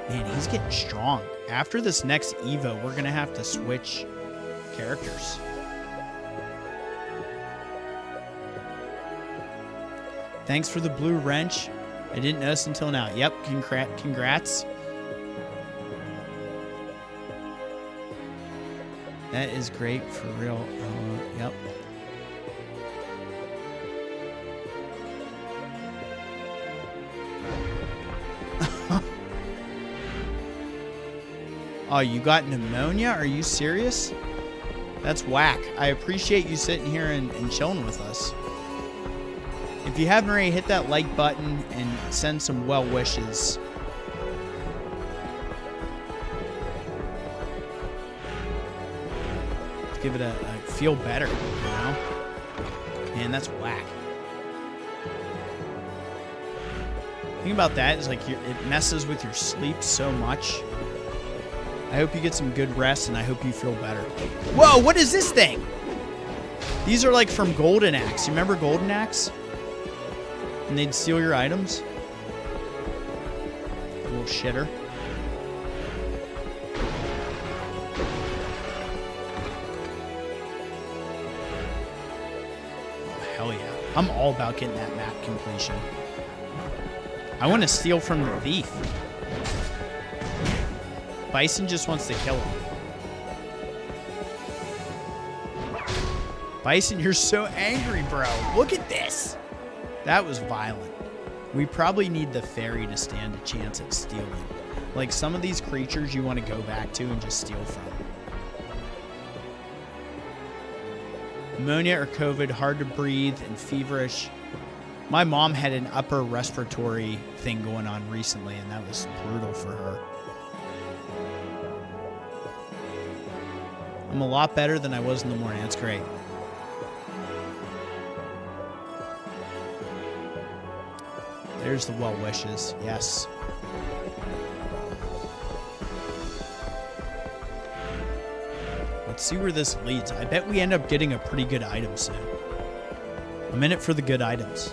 Man, he's getting strong. After this next Evo, we're going to have to switch characters. Thanks for the blue wrench. I didn't notice until now. Yep, congrats. That is great for real. Yep. Oh, you got pneumonia? Are you serious? That's whack. I appreciate you sitting here and chilling with us. If you haven't already, hit that like button and send some well wishes. Give it a feel better, you know? Man, that's whack. The thing about that is like it messes with your sleep so much. I hope you get some good rest and I hope you feel better. Whoa, what is this thing? These are like from Golden Axe. You remember Golden Axe? And they'd steal your items? Little shitter. Oh, hell yeah. I'm all about getting that map completion. I want to steal from the thief. Bison just wants to kill him. Bison, you're so angry, bro. Look at this. That was violent. We probably need the fairy to stand a chance at stealing. Like some of these creatures you want to go back to and just steal from. Pneumonia or COVID, hard to breathe and feverish. My mom had an upper respiratory thing going on recently, and that was brutal for her. I'm a lot better than I was in the morning. That's great. There's the well wishes. Yes. Let's see where this leads. I bet we end up getting a pretty good item soon. I'm in it for the good items.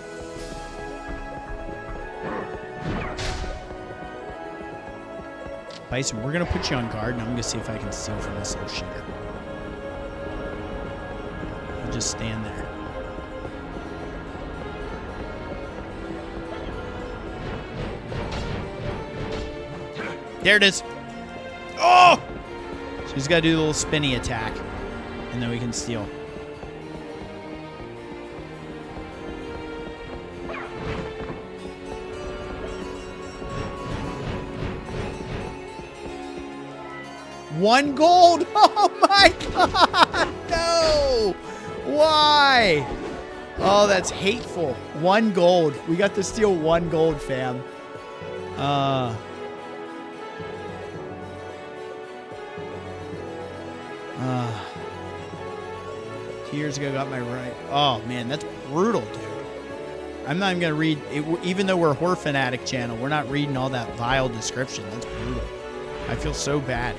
Bison, we're going to put you on guard, and I'm going to see if I can steal from this little shitter. You just stand there. There it is. Oh! He's got to do the little spinny attack, and then we can steal. One gold! Oh my god! No! Why? Oh, that's hateful. 1 gold. We got to steal 1 gold, fam. 2 years ago, got my right. Oh man, that's brutal, dude. I'm not even gonna read it, even though we're a horror fanatic channel. We're not reading all that vile description. That's brutal. I feel so bad.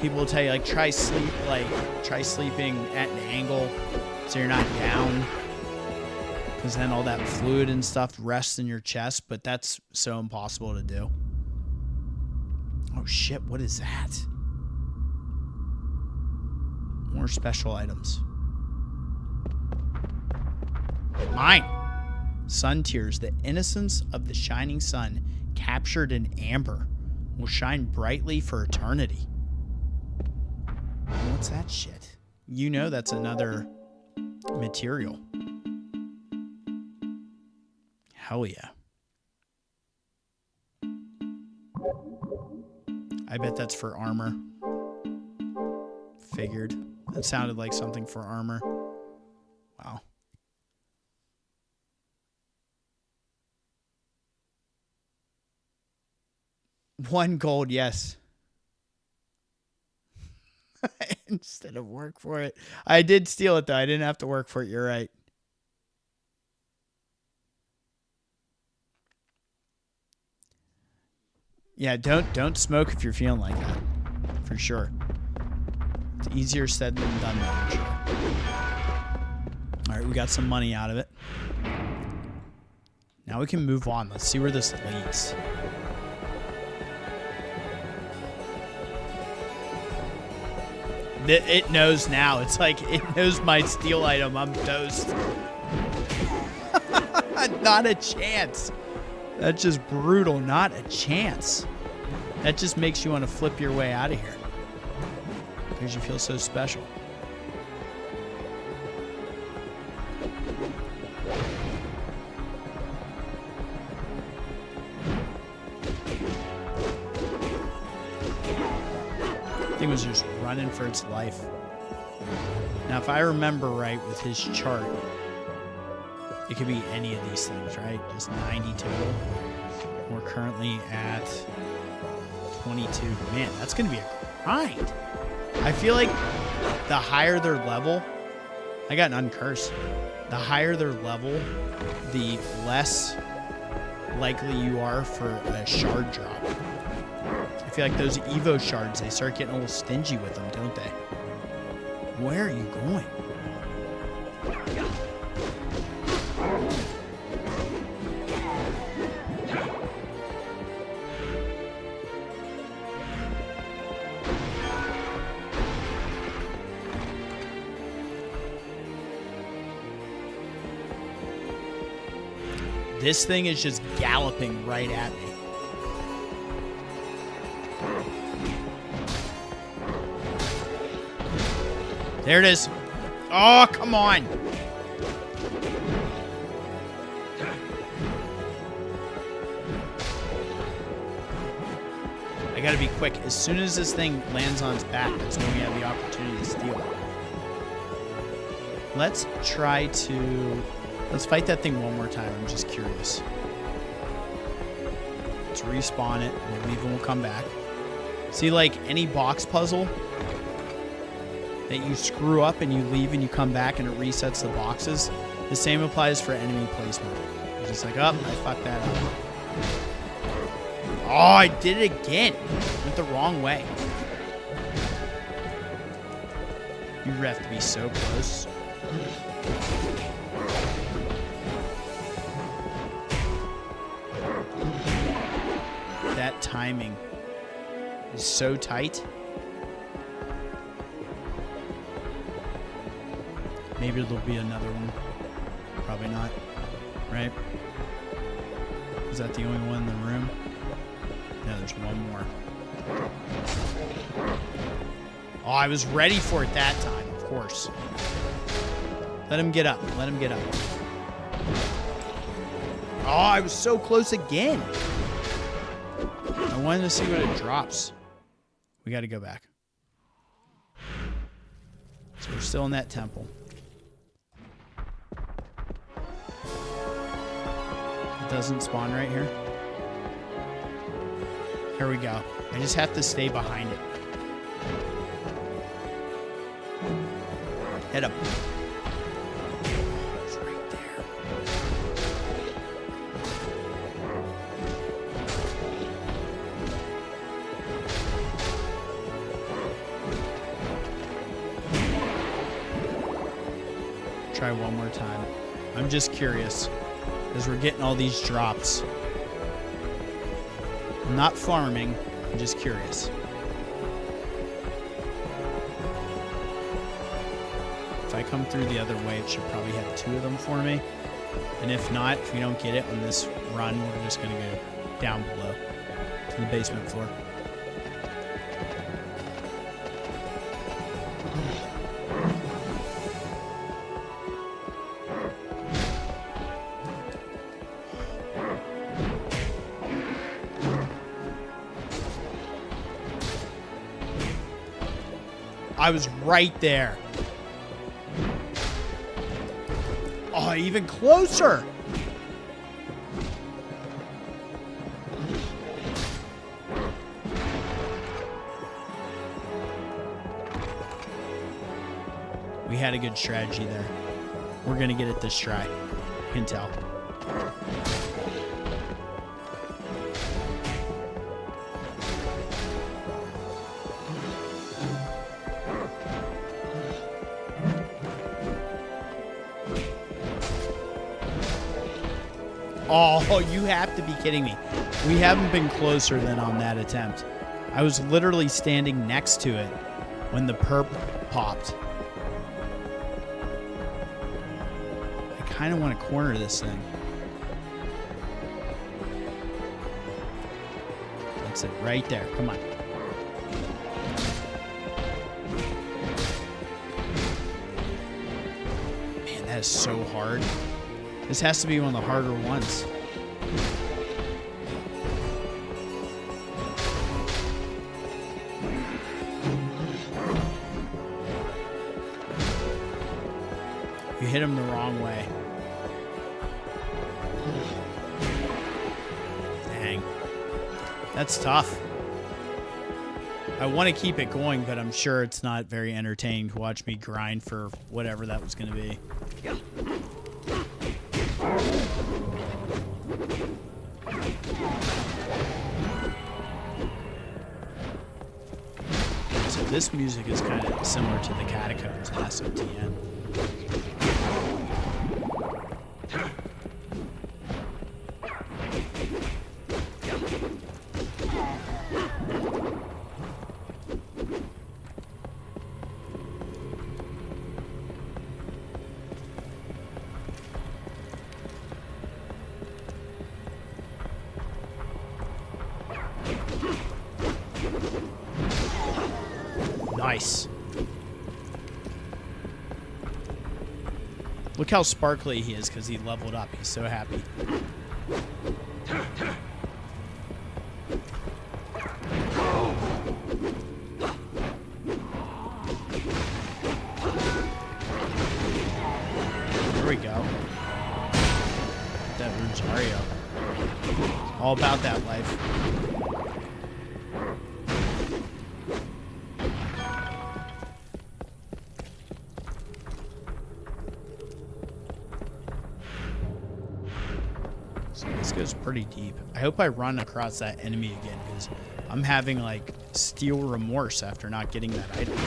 People will tell you like try sleeping at an angle so you're not down, because then all that fluid and stuff rests in your chest. But that's so impossible to do. Oh shit! What is that? More special items. Mine. Sun tears. The innocence of the shining sun, captured in amber, will shine brightly for eternity. What's that shit? You know that's another material. Hell yeah. I bet that's for armor. Figured. That sounded like something for armor. Wow. $1 gold, yes. Instead of work for it. I did steal it though. I didn't have to work for it. You're right. Yeah, don't smoke if you're feeling like that. For sure. It's easier said than done though, I'm sure. Alright, we got some money out of it. Now we can move on. Let's see where this leads. It knows now. It's like it knows my steal item. I'm toast. Not a chance. That's just brutal. Not a chance. That just makes you want to flip your way out of here. Because you feel so special. Thing was just running for its life. Now, if I remember right with his chart, it could be any of these things, right? Just 90 total. We're currently at 22. Man, that's going to be a grind. I feel like the higher their level, I got an uncurse. The higher their level, the less likely you are for a shard drop. I feel like those Evo shards, they start getting a little stingy with them, don't they? Where are you going? This thing is just galloping right at me. There it is. Oh, come on. I gotta be quick. As soon as this thing lands on its back, that's when we have the opportunity to steal. Let's try to... Let's fight that thing one more time. I'm just curious. Let's respawn it. We'll leave and we'll come back. See, like any box puzzle that you screw up and you leave and you come back and it resets the boxes, the same applies for enemy placement. It's just like, oh, I fucked that up. Oh, I did it again. Went the wrong way. You have to be so close. That timing is so tight. Maybe there'll be another one. Probably not. Right? Is that the only one in the room? No, there's one more. Oh, I was ready for it that time, of course. Let him get up. Let him get up. Oh, I was so close again. I wanted to see what it drops. We got to go back. So we're still in that temple. It doesn't spawn right here. Here we go. I just have to stay behind it. Head up. It's right there. Try one more time. I'm just curious, as we're getting all these drops. I'm not farming, I'm just curious. If I come through the other way, it should probably have 2 of them for me. And if not, if we don't get it on this run, we're just going to go down below to the basement floor. I was right there. Oh, even closer. We had a good strategy there. We're going to get it this try. You can tell. Oh, you have to be kidding me. We haven't been closer than on that attempt. I was literally standing next to it when the perp popped. I kind of want to corner this thing. That's it, right there. Come on. Man, that is so hard. This has to be one of the harder ones. You hit him the wrong way. Dang. That's tough. I want to keep it going, but I'm sure it's not very entertaining to watch me grind for whatever that was going to be. So this music is kind of similar to the Catacombs SOTN. Nice. Look how sparkly he is because he leveled up. He's so happy. There we go. That Rosario. All about that life. Goes pretty deep. I hope I run across that enemy again because I'm having like steel remorse after not getting that item.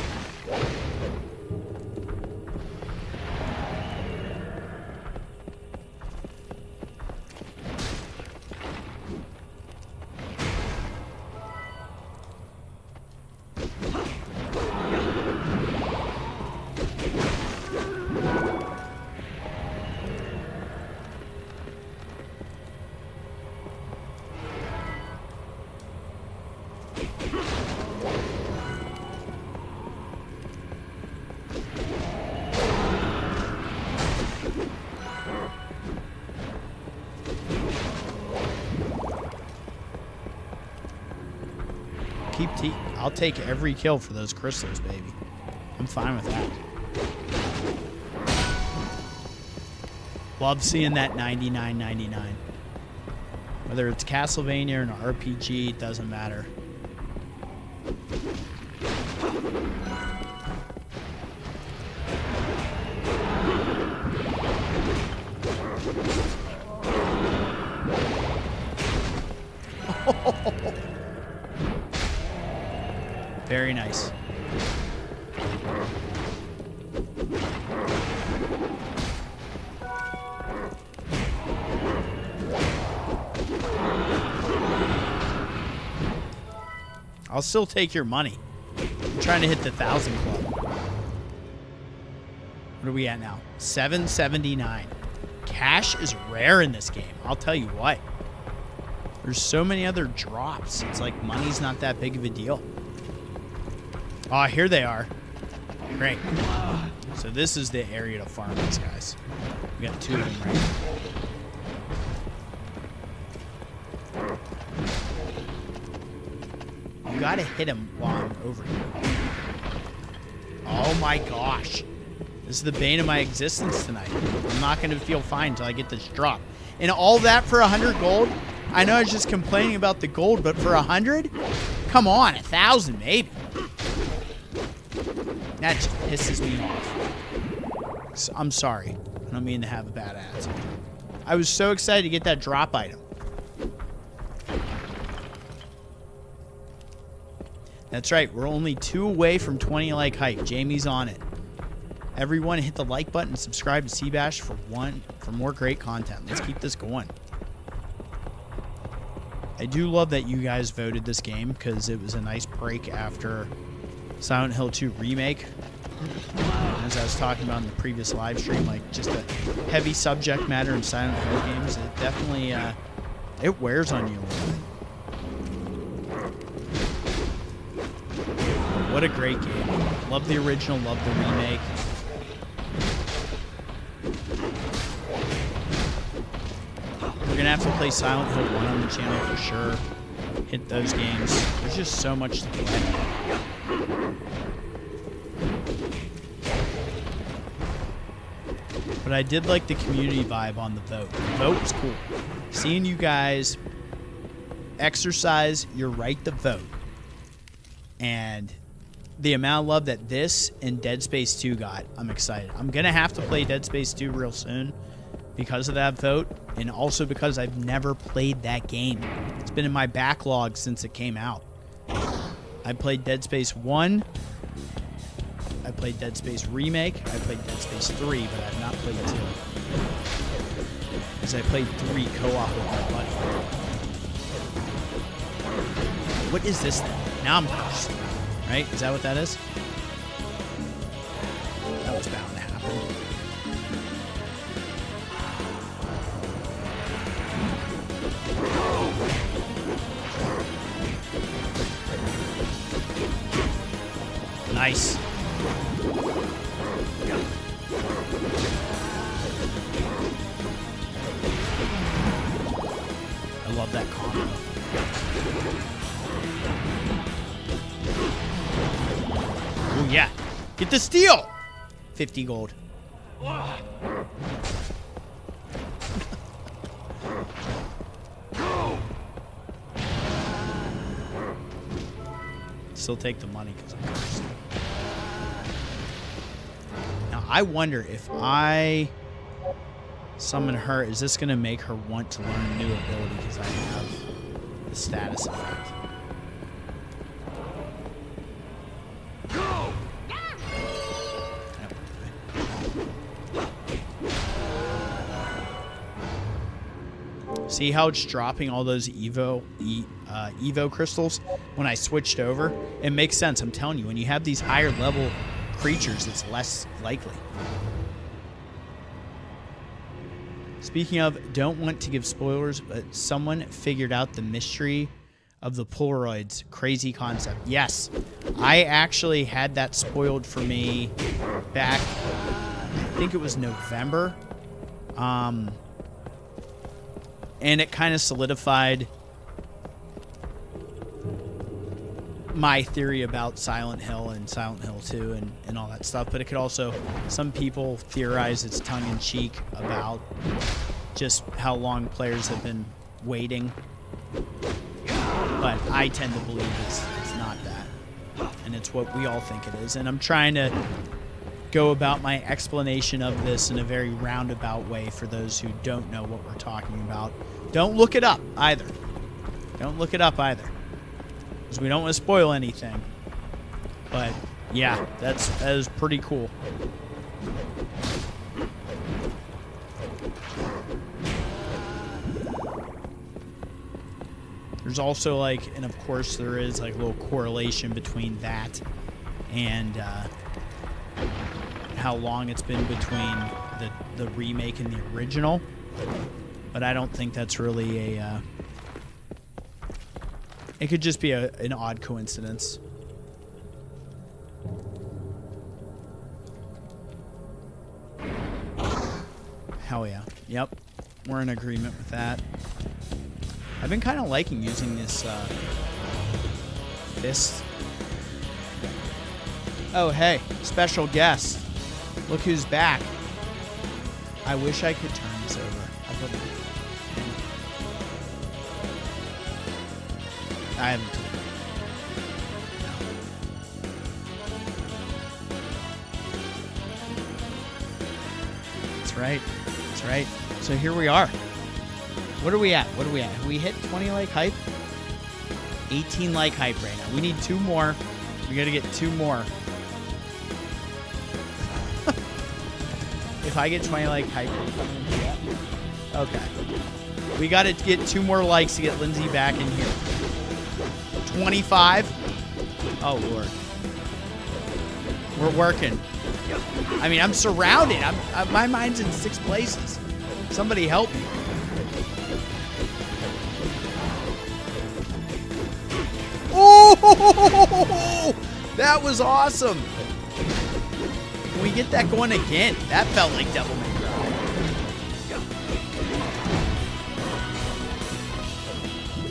I'll take every kill for those crystals, baby. I'm fine with that. Love seeing that 99.99. Whether it's Castlevania or an RPG, it doesn't matter. Very nice. I'll still take your money. I'm trying to hit the 1,000 club. What are we at now? 779. Cash is rare in this game. I'll tell you what. There's so many other drops. It's like money's not that big of a deal. Oh, here they are. Great. So this is the area to farm these guys. We got 2 of them right here. You gotta hit him while I'm over here. Oh my gosh. This is the bane of my existence tonight. I'm not gonna feel fine until I get this drop. And all that for 100 gold? I know I was just complaining about the gold, but for 100? Come on, 1,000 maybe. That just pisses me off. So, I'm sorry. I don't mean to have a bad attitude. I was so excited to get that drop item. That's right. We're only 2 away from 20 like hype. Jamie's on it. Everyone hit the like button and subscribe to Seabash for more great content. Let's keep this going. I do love that you guys voted this game because it was a nice break after Silent Hill 2 Remake. As I was talking about in the previous live stream, like just a heavy subject matter in Silent Hill games, it definitely it wears on you a little bit. What a great game. Love the original, love the remake. We're going to have to play Silent Hill 1 on the channel for sure. Hit those games. There's just so much to play. But I did like the community vibe on the vote. The vote was cool. Seeing you guys exercise your right to vote. And the amount of love that this and Dead Space 2 got, I'm excited. I'm going to have to play Dead Space 2 real soon because of that vote, and also because I've never played that game. It's been in my backlog since it came out. I played Dead Space 1. I played Dead Space Remake. I played Dead Space 3, but I've not played 2. Because I played 3 co-op with my buddy. What is this thing? Now I'm cursed. Right? Is that what that is? That was bound to happen. Nice. I love that combo. Oh, yeah. Get the steal! 50 gold. Still take the money because I'm cursed. Now, I wonder if I summon her, is this going to make her want to learn a new ability because I have the status effect? See how it's dropping all those Evo crystals when I switched over? It makes sense. I'm telling you, when you have these higher level creatures, it's less likely. Speaking of, don't want to give spoilers, but someone figured out the mystery of the Polaroids. Crazy concept. Yes, I actually had that spoiled for me back, I think it was November. And it kind of solidified my theory about Silent Hill and Silent Hill 2 and all that stuff, but it could also, some people theorize it's tongue-in-cheek about just how long players have been waiting. But I tend to believe it's not that. And it's what we all think it is. And I'm trying to go about my explanation of this in a very roundabout way for those who don't know what we're talking about. Don't look it up either. Don't look it up either. Because we don't want to spoil anything. But yeah, that is pretty cool. There's also like, and of course there is like a little correlation between that and how long it's been between the remake and the original. But I don't think that's really a, it could just be an odd coincidence. Hell yeah. Yep. We're in agreement with that. I've been kind of liking using this fist. Oh, hey, special guest. Look who's back. I wish I could turn this over. I haven't. No. That's right. That's right. So here we are. What are we at? What are we at? Have we hit 20 like hype? 18 like hype right now. We need 2 more. We got to get 2 more. If I get 20 like hype, okay. We got to get 2 more likes to get Lindsay back in here. 25. Oh Lord. We're working. I mean, I'm surrounded. My mind's in 6 places. Somebody help me. Oh, that was awesome. Can we get that going again? That felt like Devil May Cry.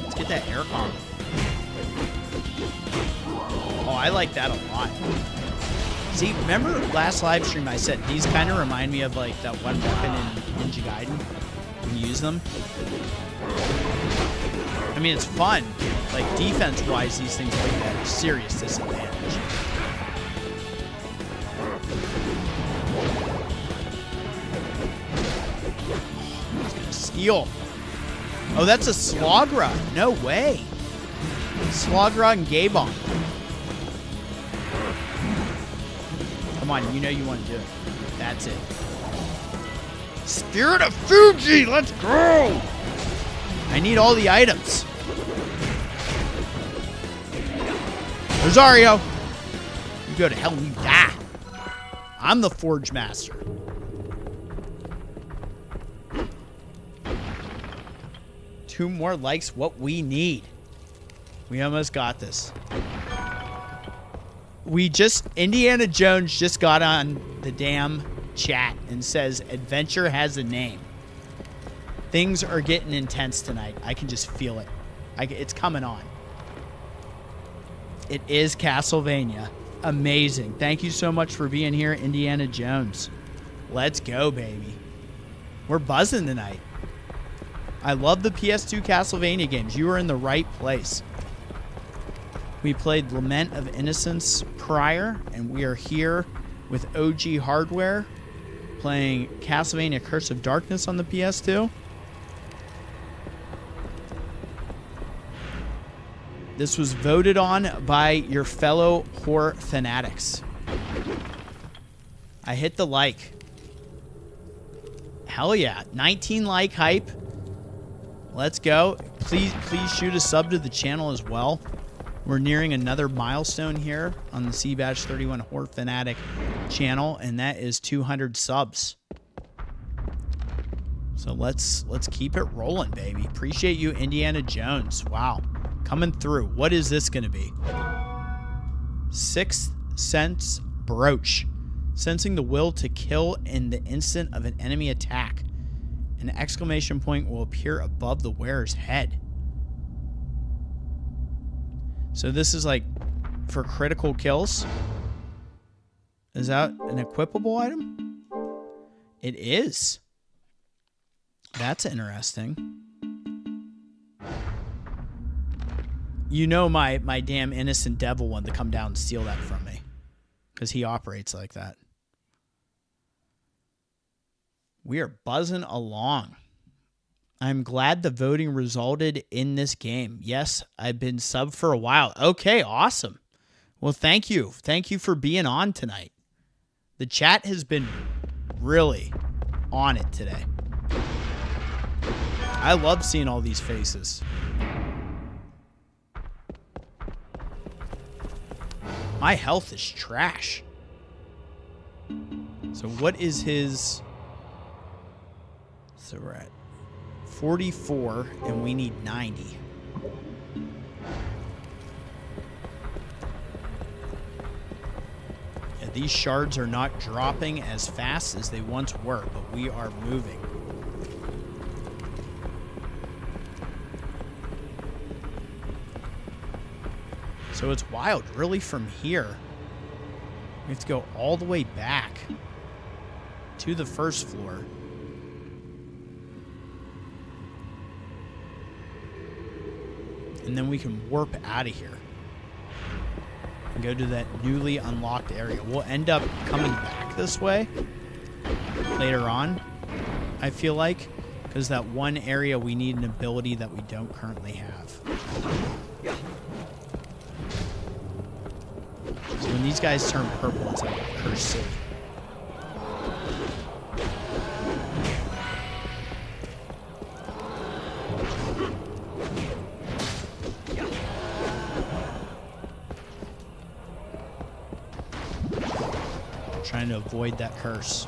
Let's get that air combo. Oh, I like that a lot. See, remember last live stream I said these kind of remind me of like that one weapon in Ninja Gaiden when you use them? I mean, it's fun. Like, defense-wise, these things put you at a serious disadvantage. He's gonna steal. Oh, that's a Slogra. No way. Slogra and Gabon. Come on, you know you want to do it. That's it. Spirit of Fuji, let's go! I need all the items. Rosario, you go to hell and you die. I'm the Forgemaster. Two more likes, what we need. We almost got this. Indiana Jones just got on the damn chat and says, Adventure has a name. Things are getting intense tonight. I can just feel it. It's coming on. It is Castlevania. Amazing. Thank you so much for being here, Indiana Jones. Let's go, baby. We're buzzing tonight. I love the PS2 Castlevania games. You were in the right place. We played Lament of Innocence prior, and we are here with OG hardware playing Castlevania Curse of Darkness on the PS2. This was voted on by your fellow horror fanatics. I hit the like. Hell yeah. 19 like hype. Let's go. Please shoot a sub to the channel as well. We're nearing another milestone here on the CBash31 Horror Fanatic channel, and that is 200 subs. So let's keep it rolling, baby. Appreciate you, Indiana Jones. Wow. Coming through. What is this going to be? Sixth Sense Brooch. Sensing the will to kill in the instant of an enemy attack. An exclamation point will appear above the wearer's head. So this is like for critical kills. Is that an equipable item? It is. That's interesting. You know my damn innocent devil wanted to come down and steal that from me. Because he operates like that. We are buzzing along. I'm glad the voting resulted in this game. Yes, I've been sub for a while. Okay, awesome. Well, thank you. Thank you for being on tonight. The chat has been really on it today. I love seeing all these faces. My health is trash. So what is his... So we're at 44 and we need 90. Yeah, these shards are not dropping as fast as they once were, but we are moving. So it's wild, really, from here. We have to go all the way back to the first floor. And then we can warp out of here and go to that newly unlocked area. We'll end up coming back this way later on, I feel like, because that one area we need an ability that we don't currently have. So when these guys turn purple, it's like a cursed city. Trying to avoid that curse.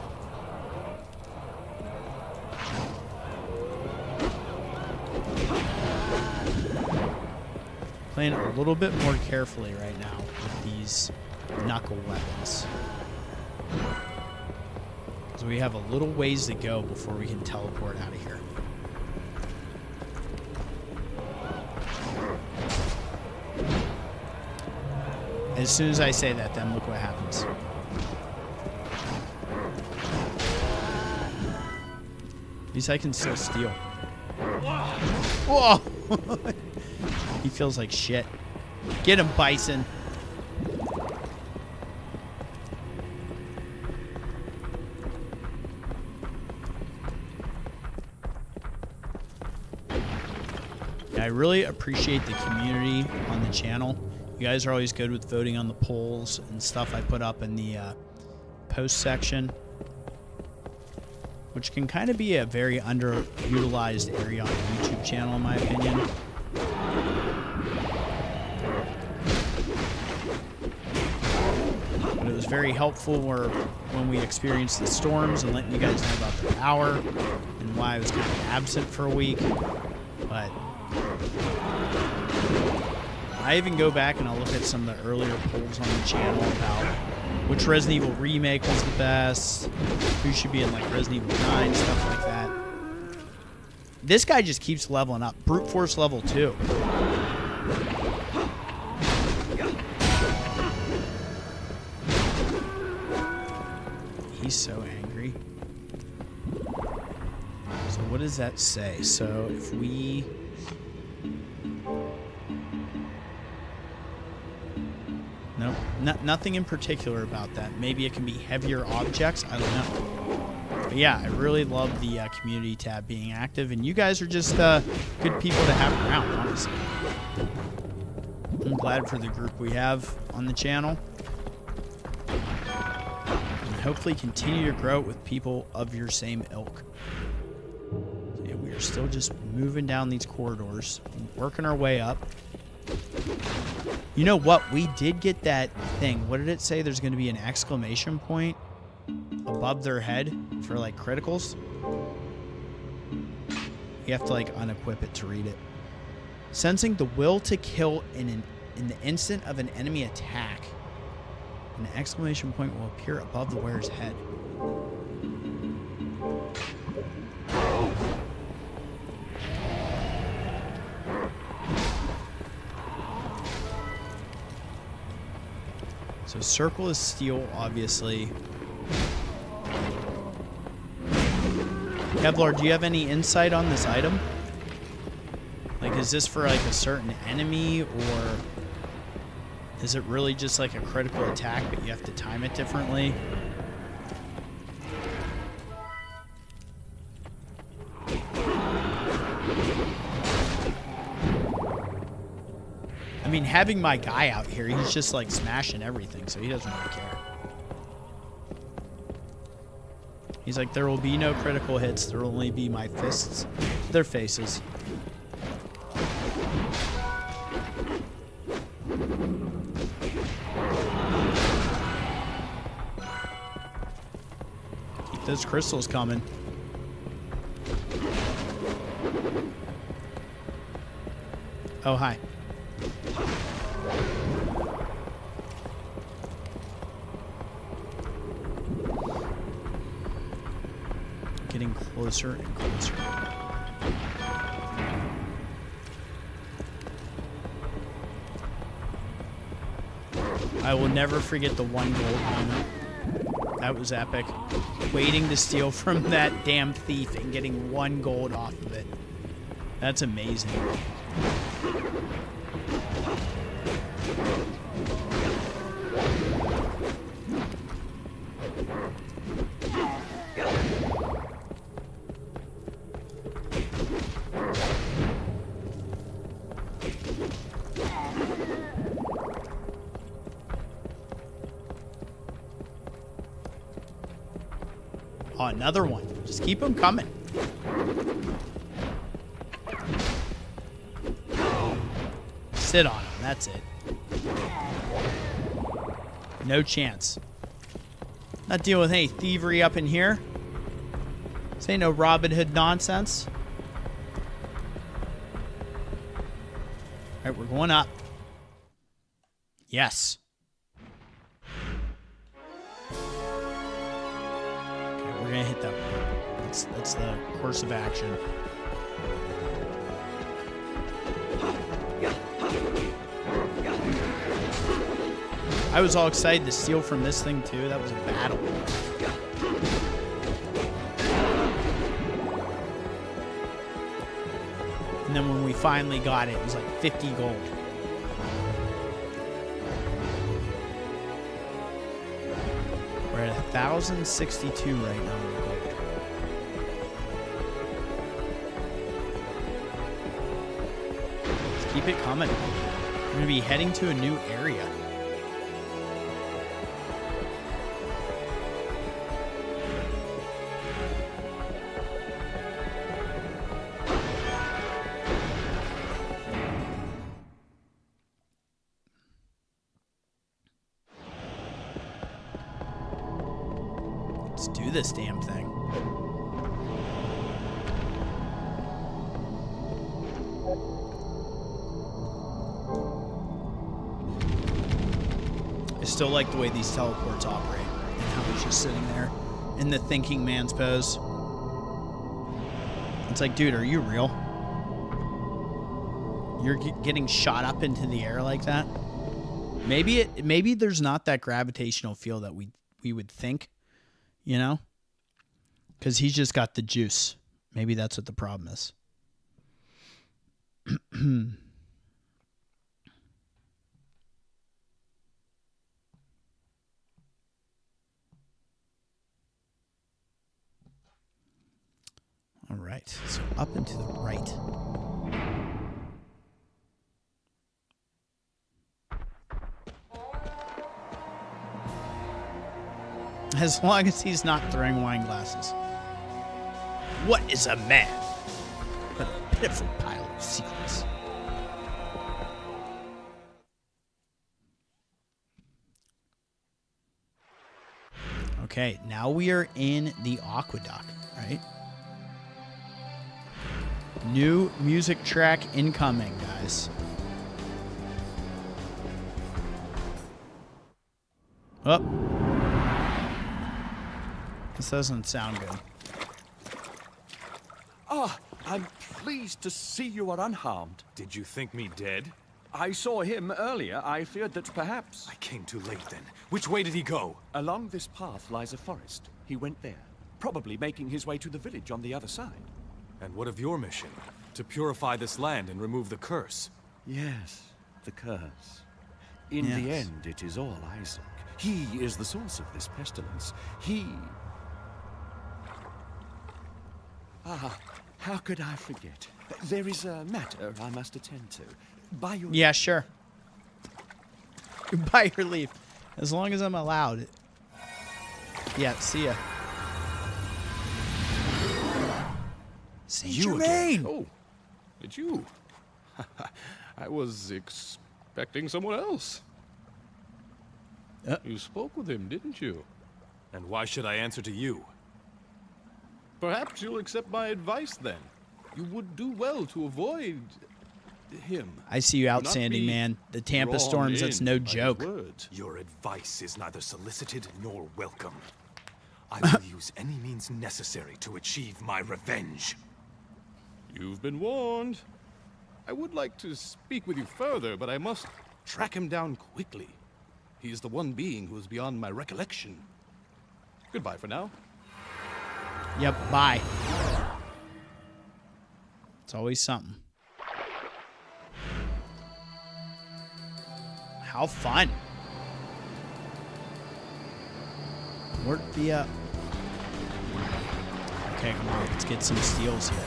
Playing a little bit more carefully right now with these knuckle weapons. Because we have a little ways to go before we can teleport out of here. As soon as I say that, then look what happens. At least I can still steal. Whoa! He feels like shit. Get him, Bison. Yeah, I really appreciate the community on the channel. You guys are always good with voting on the polls and stuff I put up in the post section, which can kind of be a very underutilized area on the YouTube channel, in my opinion. But it was very helpful when we experienced the storms and letting you guys know about the power and why I was kind of absent for a week. But I even go back and I'll look at some of the earlier polls on the channel about which Resident Evil remake was the best, who should be in like Resident Evil 9, stuff like that. This guy just keeps leveling up. Brute Force level 2. He's so angry. So what does that say? So if we... Nope, nothing in particular about that. Maybe it can be heavier objects. I don't know. But yeah, I really love the community tab being active, and you guys are just good people to have around, honestly. I'm glad for the group we have on the channel. And hopefully continue to grow with people of your same ilk. So yeah, we are still just moving down these corridors, working our way up. You know what? We did get that thing. What did it say? There's going to be an exclamation point above their head for like criticals. You have to like unequip it to read it. Sensing the will to kill in the instant of an enemy attack, an exclamation point will appear above the wearer's head. So circle is steel, obviously. Kevlar, do you have any insight on this item? Like, is this for, like, a certain enemy, or is it really just, like, a critical attack, but you have to time it differently? I mean, having my guy out here, he's just, like, smashing everything, so he doesn't really care. He's like, there will be no critical hits. There will only be my fists. Their faces. Keep those crystals coming. Oh, hi. Getting closer and closer. I will never forget the 1 gold moment. That was epic. Waiting to steal from that damn thief and getting 1 gold off of it. That's amazing. Oh, another one. Just keep them coming. Sit on them. That's it. No chance. Not dealing with any thievery up in here. This ain't no Robin Hood nonsense. Alright, we're going up. Yes. We're gonna hit that one. That's the course of action. I was all excited to steal from this thing too. That was a battle. And then when we finally got it, it was like 50 gold. We're at 1,062 right now. Let's keep it coming. We're going to be heading to a new area. Let's do this damn thing. I still like the way these teleports operate and how he's just sitting there in the thinking man's pose. It's like, dude, are you real? You're getting shot up into the air like that? Maybe there's not that gravitational field that we would think. You know? Because he's just got the juice. Maybe that's what the problem is. All right. So up and to the right. As long as he's not throwing wine glasses. What is a man? But a pitiful pile of secrets. Okay, now we are in the Aqueduct, right? New music track incoming, guys. Oh. This doesn't sound good. Ah, I'm pleased to see you are unharmed. Did you think me dead? I saw him earlier. I feared that perhaps... I came too late then. Which way did he go? Along this path lies a forest. He went there, probably making his way to the village on the other side. And what of your mission? To purify this land and remove the curse? Yes, the curse. In the end, it is all Isaac. He is the source of this pestilence. He... Ah, how could I forget? There is a matter I must attend to. By your... Yeah, sure. By your leave. As long as I'm allowed. Yeah, see ya. Saint Germain! Oh, it's you. I was expecting someone else. You spoke with him, didn't you? And why should I answer to you? Perhaps you'll accept my advice then. You would do well to avoid him. I see you outstanding, man. The Tampa Storms, that's no joke. Your advice is neither solicited nor welcome. I will use any means necessary to achieve my revenge. You've been warned. I would like to speak with you further, but I must track him down quickly. He is the one being who is beyond my recollection. Goodbye for now. Yep, bye. It's always something. How fun. Mortvia. Okay, come on, let's get some steals here.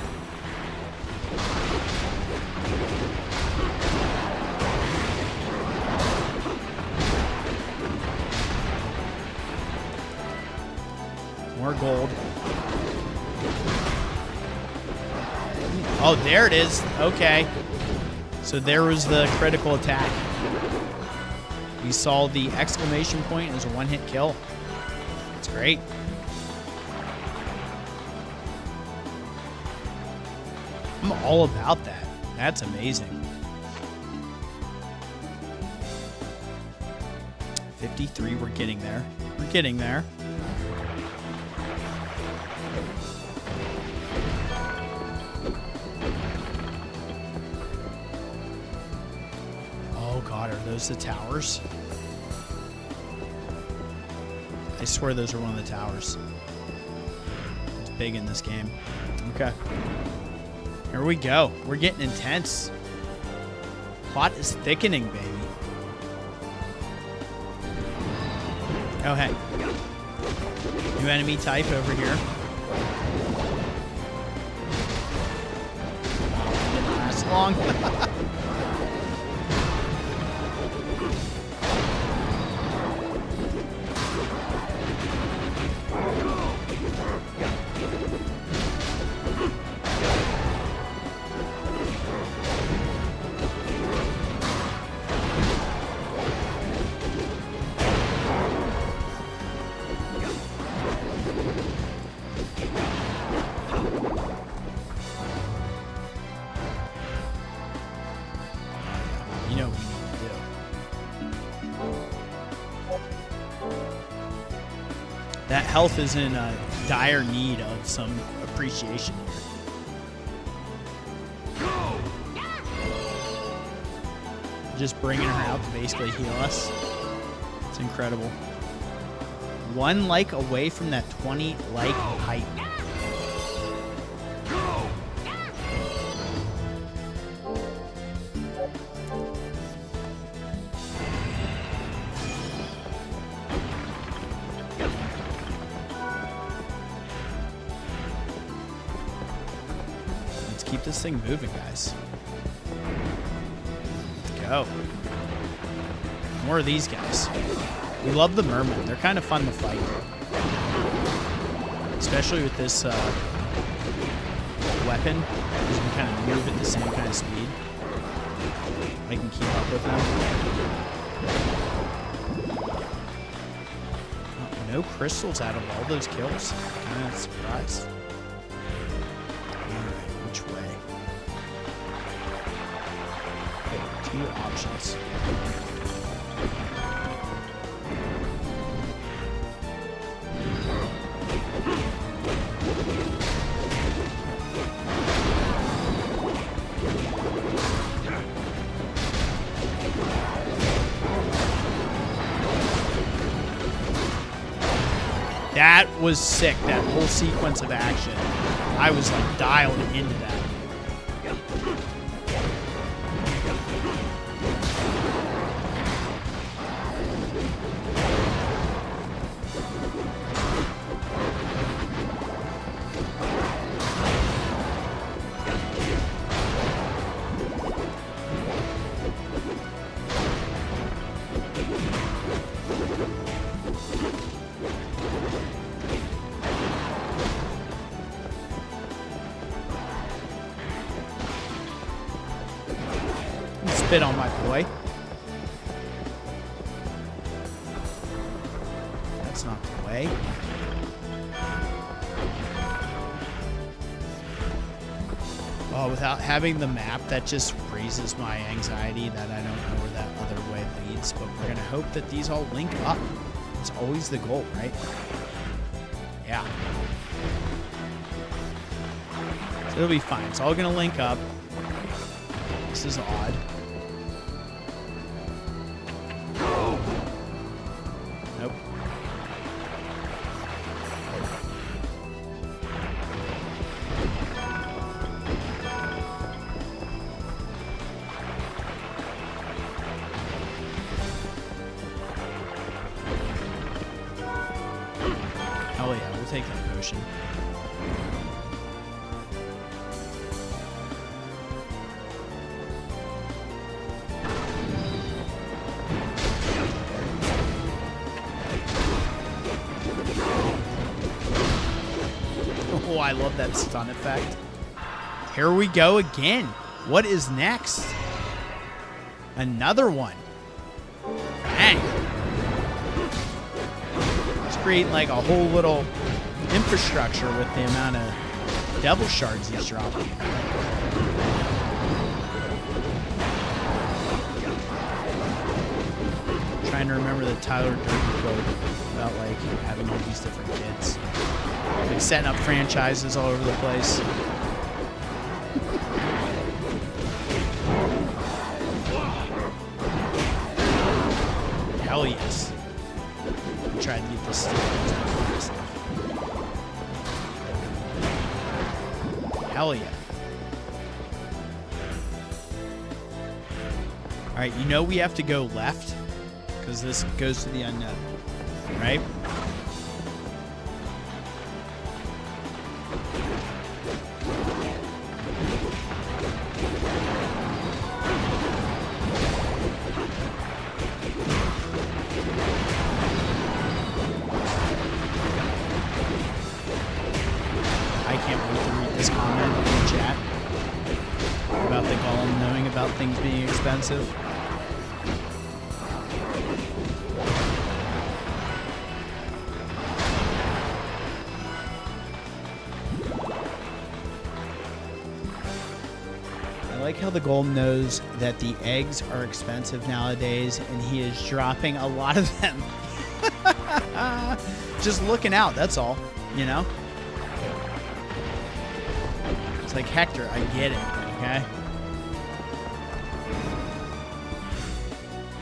More gold. Oh, there it is. Okay. So there was the critical attack. We saw the exclamation point as a one-hit kill. That's great. I'm all about that. That's amazing. 53, we're getting there. We're getting there. Oh god, are those the towers? I swear those are one of the towers. It's big in this game. Okay. Here we go. We're getting intense. Plot is thickening, baby. Oh, hey. New enemy type over here. Didn't last long. That health is in dire need of some appreciation here. Just bringing her out to basically heal us. It's incredible. 1 like away from that 20 like height. Keep this thing moving, guys. Let's go. More of these guys. We love the mermen. They're kind of fun to fight. Especially with this weapon. Because we kind of move at the same kind of speed. I can keep up with them. Oh, no crystals out of all those kills. Kind of surprised. Which way? Two options. That was sick, that whole sequence of action. I was like dialed into that. Spit on my boy. That's not the way. Oh, without having the map, that just raises my anxiety that I don't know where that other way leads. But we're gonna hope that these all link up. It's always the goal, right? Yeah. So it'll be fine. It's all gonna link up. This is odd. Nope. Hell yeah, we'll take that potion. Oh, I love that stun effect. Here we go again. What is next? Another one. Dang. Let's create like a whole little infrastructure with the amount of devil shards he's dropping. Trying to remember the Tyler Durden quote about like having all these different kids. Like setting up franchises all over the place. Hell yes. I'm trying to get this stuff. Hell yeah. Alright, you know we have to go left because this goes to the unknown, right? Things being expensive. I like how the Golem knows that the eggs are expensive nowadays and he is dropping a lot of them. Just looking out, that's all, you know? It's like, Hector, I get it, okay?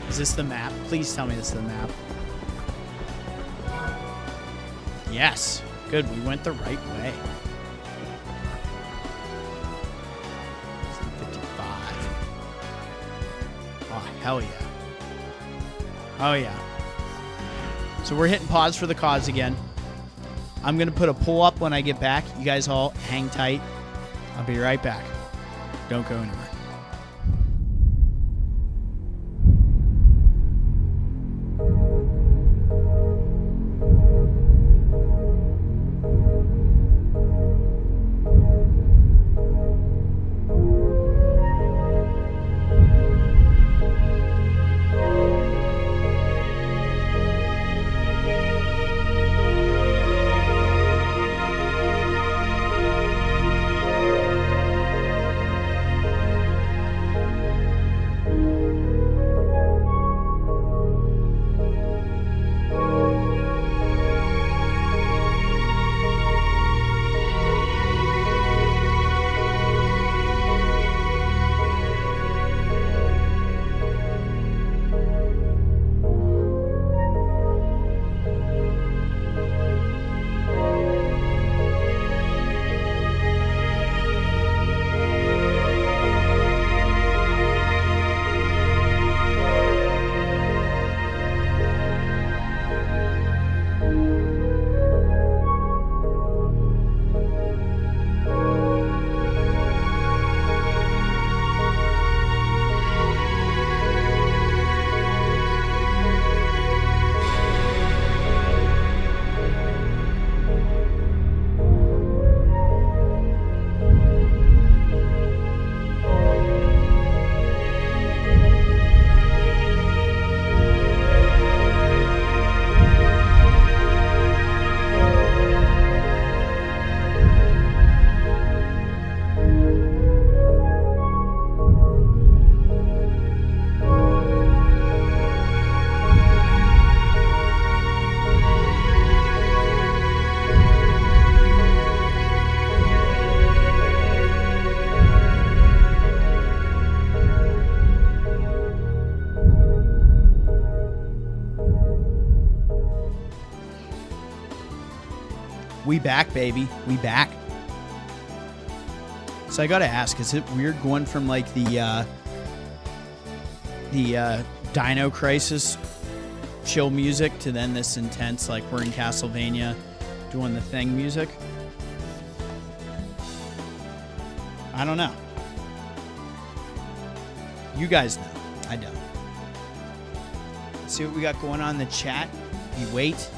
Is this the map? Please tell me this is the map. Yes. Good, we went the right way. 55. Oh, hell yeah. Oh, yeah. So we're hitting pause for the cause again. I'm going to put a pull up when I get back. You guys all hang tight. I'll be right back. Don't go anywhere. We back, baby. We back. So I gotta ask, is it weird going from like the Dino Crisis chill music to then this intense, like we're in Castlevania doing the thing music? I don't know. You guys know. I don't. Let's see what we got going on in the chat. We wait.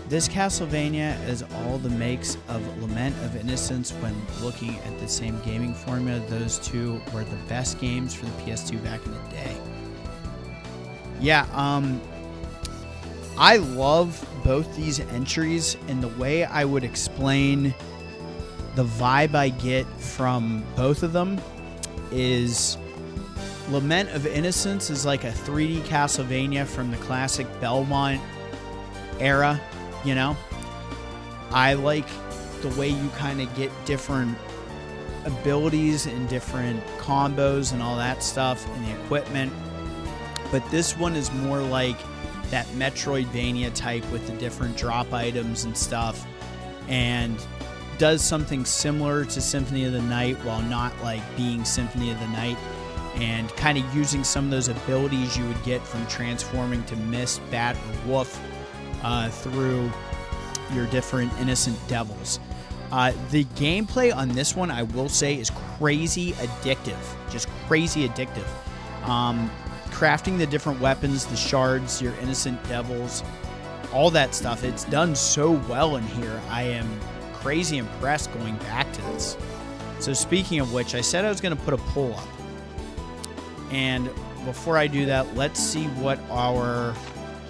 This Castlevania is all the makes of Lament of Innocence when looking at the same gaming formula. Those two were the best games for the PS2 back in the day. Yeah, I love both these entries, and the way I would explain the vibe I get from both of them is Lament of Innocence is like a 3D Castlevania from the classic Belmont era. You know, I like the way you kind of get different abilities and different combos and all that stuff and the equipment. But this one is more like that Metroidvania type with the different drop items and stuff, and does something similar to Symphony of the Night while not like being Symphony of the Night, and kind of using some of those abilities you would get from transforming to Mist, Bat, or Wolf through your different innocent devils. The gameplay on this one, I will say, is crazy addictive. Just crazy addictive. Crafting the different weapons, the shards, your innocent devils, all that stuff. It's done so well in here. I am crazy impressed going back to this. So speaking of which, I said I was going to put a poll up. And before I do that, let's see what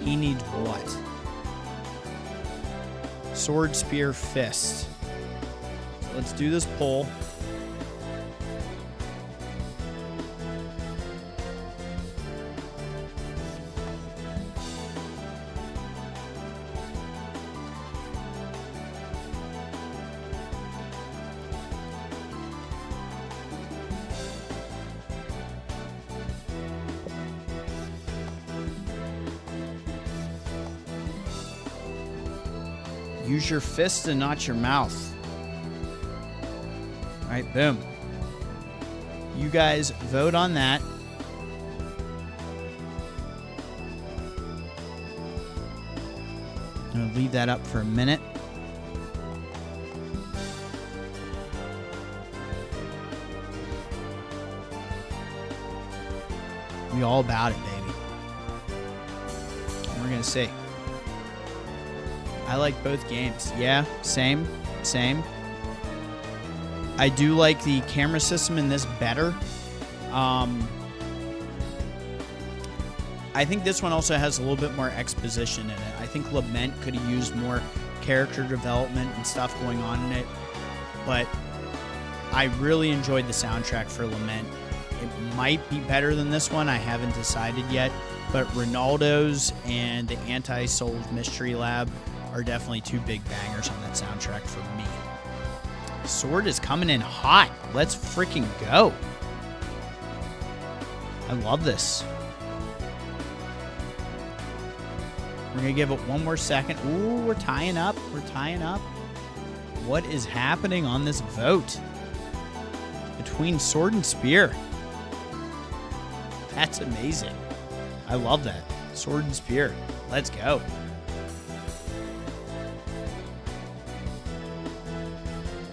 he needs what. Sword, spear, fist. So let's do this poll. Use your fist and not your mouth. All right, boom. You guys vote on that. I'm going to leave that up for a minute. We all about it, baby. We're going to see. I like both games. Yeah, same. I do like the camera system in this better. I think this one also has a little bit more exposition in it. I think Lament could have used more character development and stuff going on in it. But I really enjoyed the soundtrack for Lament. It might be better than this one. I haven't decided yet. But Ronaldo's and the Anti-Soul Mystery Lab are definitely two big bangers on that soundtrack for me. Sword is coming in hot. Let's freaking go. I love this. We're going to give it one more second. Ooh, we're tying up. What is happening on this vote? Between sword and spear. That's amazing. I love that. Sword and spear. Let's go.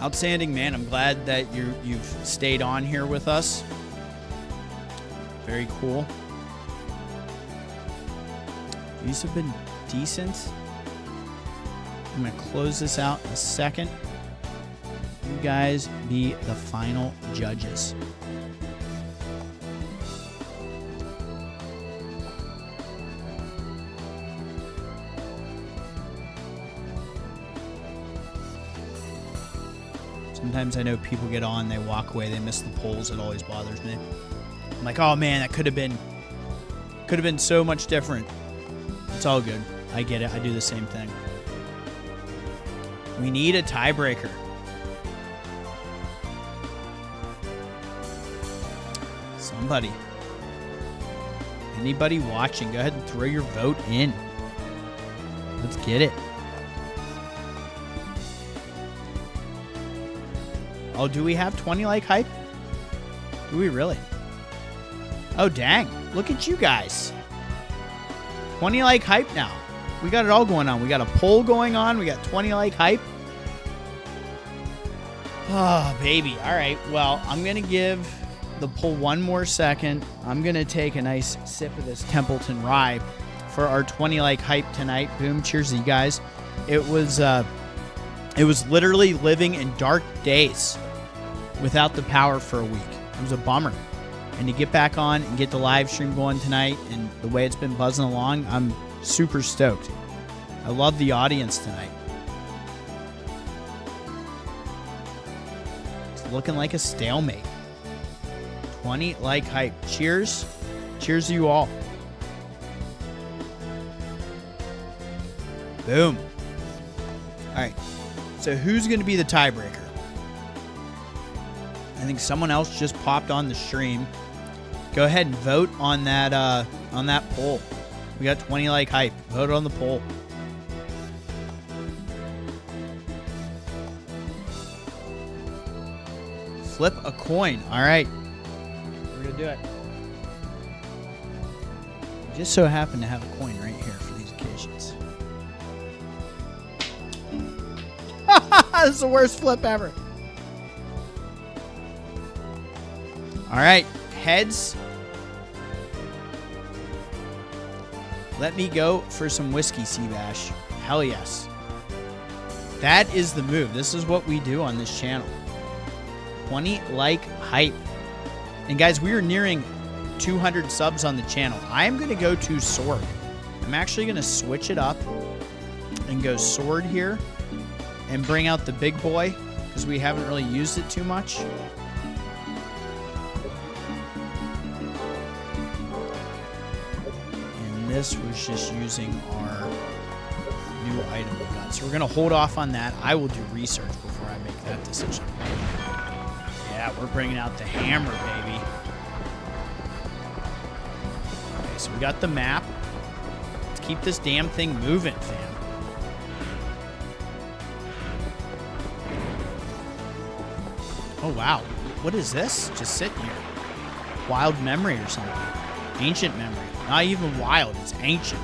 Outstanding, man. I'm glad that you've stayed on here with us. Very cool. These have been decent. I'm going to close this out in a second. You guys be the final judges. Sometimes I know people get on, they walk away, they miss the polls. It always bothers me. I'm like, oh man, that could have been so much different. It's all good. I get it. I do the same thing. We need a tiebreaker. Somebody. Anybody watching, go ahead and throw your vote in. Let's get it. Oh, do we have 20 like hype? Do we really? Oh, dang. Look at you guys. 20 like hype now. We got it all going on. We got a poll going on. We got 20 like hype. Oh, baby. All right. Well, I'm going to give the poll one more second. I'm going to take a nice sip of this Templeton Rye for our 20 like hype tonight. Boom. Cheers to you guys. It was literally living in dark days without the power for a week. It was a bummer. And to get back on and get the live stream going tonight and the way it's been buzzing along, I'm super stoked. I love the audience tonight. It's looking like a stalemate. 20 like hype. Cheers. Cheers to you all. Boom. All right. So who's going to be the tiebreaker? I think someone else just popped on the stream. Go ahead and vote on that poll. We got 20 like hype. Vote on the poll. Flip a coin. All right. We're going to do it. Just so happen to have a coin right here for these occasions. This is the worst flip ever. All right. Heads. Let me go for some whiskey, Seabash. Hell yes. That is the move. This is what we do on this channel. 20 like hype. And guys, we are nearing 200 subs on the channel. I am going to go to sword. I'm actually going to switch it up and go sword here and bring out the big boy because we haven't really used it too much. This was just using our new item we got. So we're going to hold off on that. I will do research before I make that decision. Yeah, we're bringing out the hammer, baby. Okay, so we got the map. Let's keep this damn thing moving, fam. Oh, wow. What is this? Just sitting here. Wild memory or something. Ancient memory. Not even wild, it's ancient.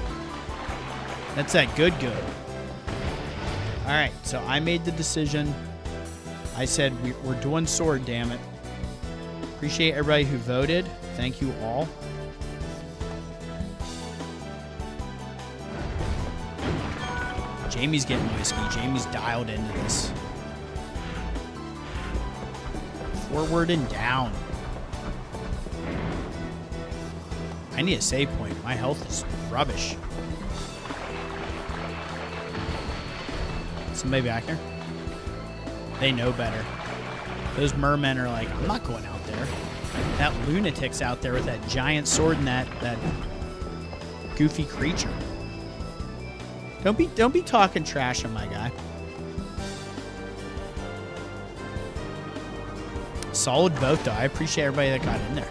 That's that good. Alright, so I made the decision. I said we're doing sword, damn it. Appreciate everybody who voted. Thank you all. Jamie's getting whiskey. Jamie's dialed into this. Forward and down. I need a save point. My health is rubbish. Somebody back there? They know better. Those mermen are like, I'm not going out there. That lunatic's out there with that giant sword and that goofy creature. Don't be talking trash on my guy. Solid vote though. I appreciate everybody that got in there.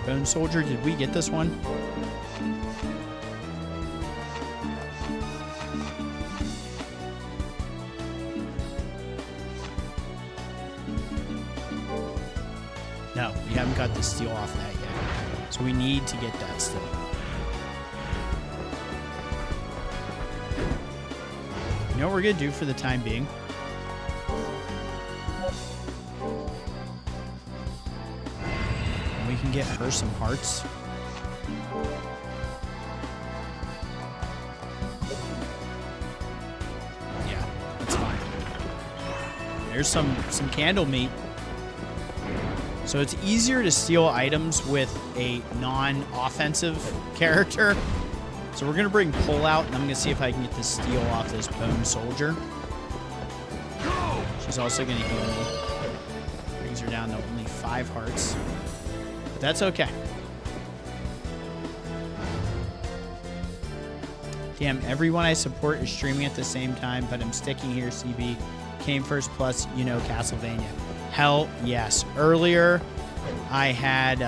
Bone Soldier, did we get this one? No, we haven't got the steel off that yet. So we need to get that still. You know what we're going to do for the time being? We can get her some hearts. Yeah, that's fine. There's some candle meat. So it's easier to steal items with a non-offensive character. So we're going to bring Pull out, and I'm going to see if I can get this steal off this Bone Soldier. She's also going to heal me. Brings her down to only 5 hearts. But that's okay. Damn, everyone I support is streaming at the same time, but I'm sticking here, CB. Came first, plus, you know, Castlevania. Hell yes. Earlier, I had,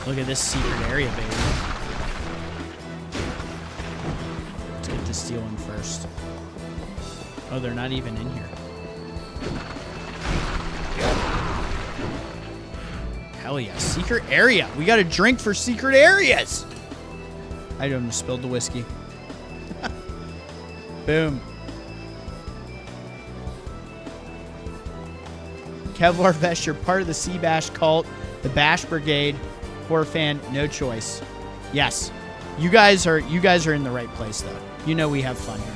look at this secret area, baby. the steel in first. Oh, they're not even in here. Hell yeah. Secret area. We got a drink for secret areas. I almost spilled the whiskey. Boom. Kevlar Vest, you're part of the Sea Bash cult, the Bash Brigade. Horror fan, no choice. Yes. You guys are in the right place though. You know we have fun here.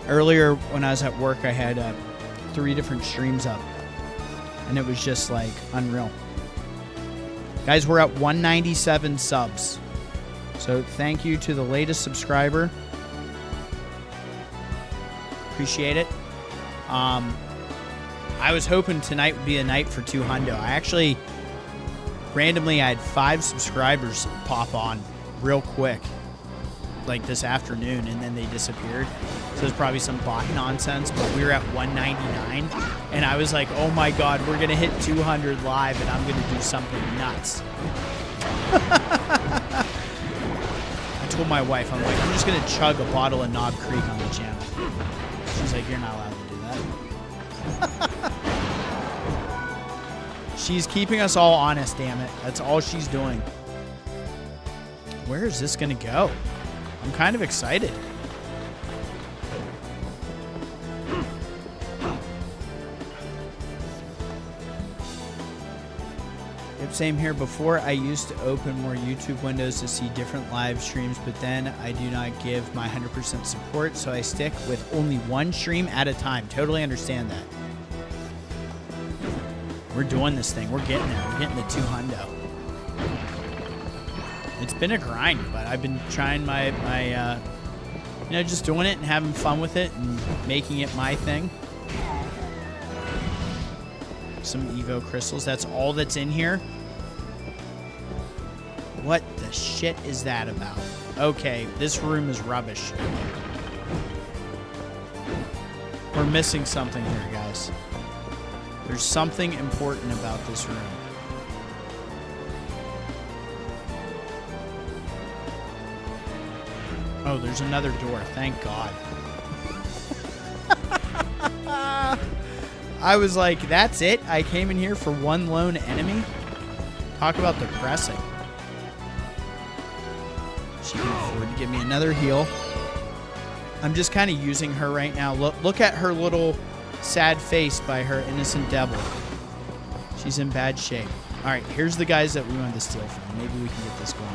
Earlier when I was at work, I had 3 different streams up, and it was just like unreal. Guys, we're at 197 subs. So thank you to the latest subscriber. Appreciate it. I was hoping tonight would be a night for 200. I actually, randomly, I had 5 subscribers pop on real quick, like this afternoon, and then they disappeared. So it's probably some bot nonsense, but we were at 199, and I was like, oh my god, we're going to hit 200 live, and I'm going to do something nuts. I told my wife, I'm like, I'm just going to chug a bottle of Knob Creek on the channel. She's like, you're not allowed to do that. She's keeping us all honest, damn it. That's all she's doing. Where is this going to go? I'm kind of excited. Yep, same here. Before, I used to open more YouTube windows to see different live streams, but then I do not give my 100% support, so I stick with only one stream at a time. Totally understand that. We're doing this thing. We're getting there. We're getting the 200. It's been a grind, but I've been trying my just doing it and having fun with it and making it my thing. Some Evo crystals. That's all that's in here. What the shit is that about? Okay, this room is rubbish. We're missing something here, guys. There's something important about this room. Oh, there's another door. Thank God. I was like, that's it? I came in here for one lone enemy? Talk about depressing. She can afford to give me another heal. I'm just kind of using her right now. Look at her little sad face by her innocent devil. She's in bad shape. All right, here's the guys that we wanted to steal from. Maybe we can get this going.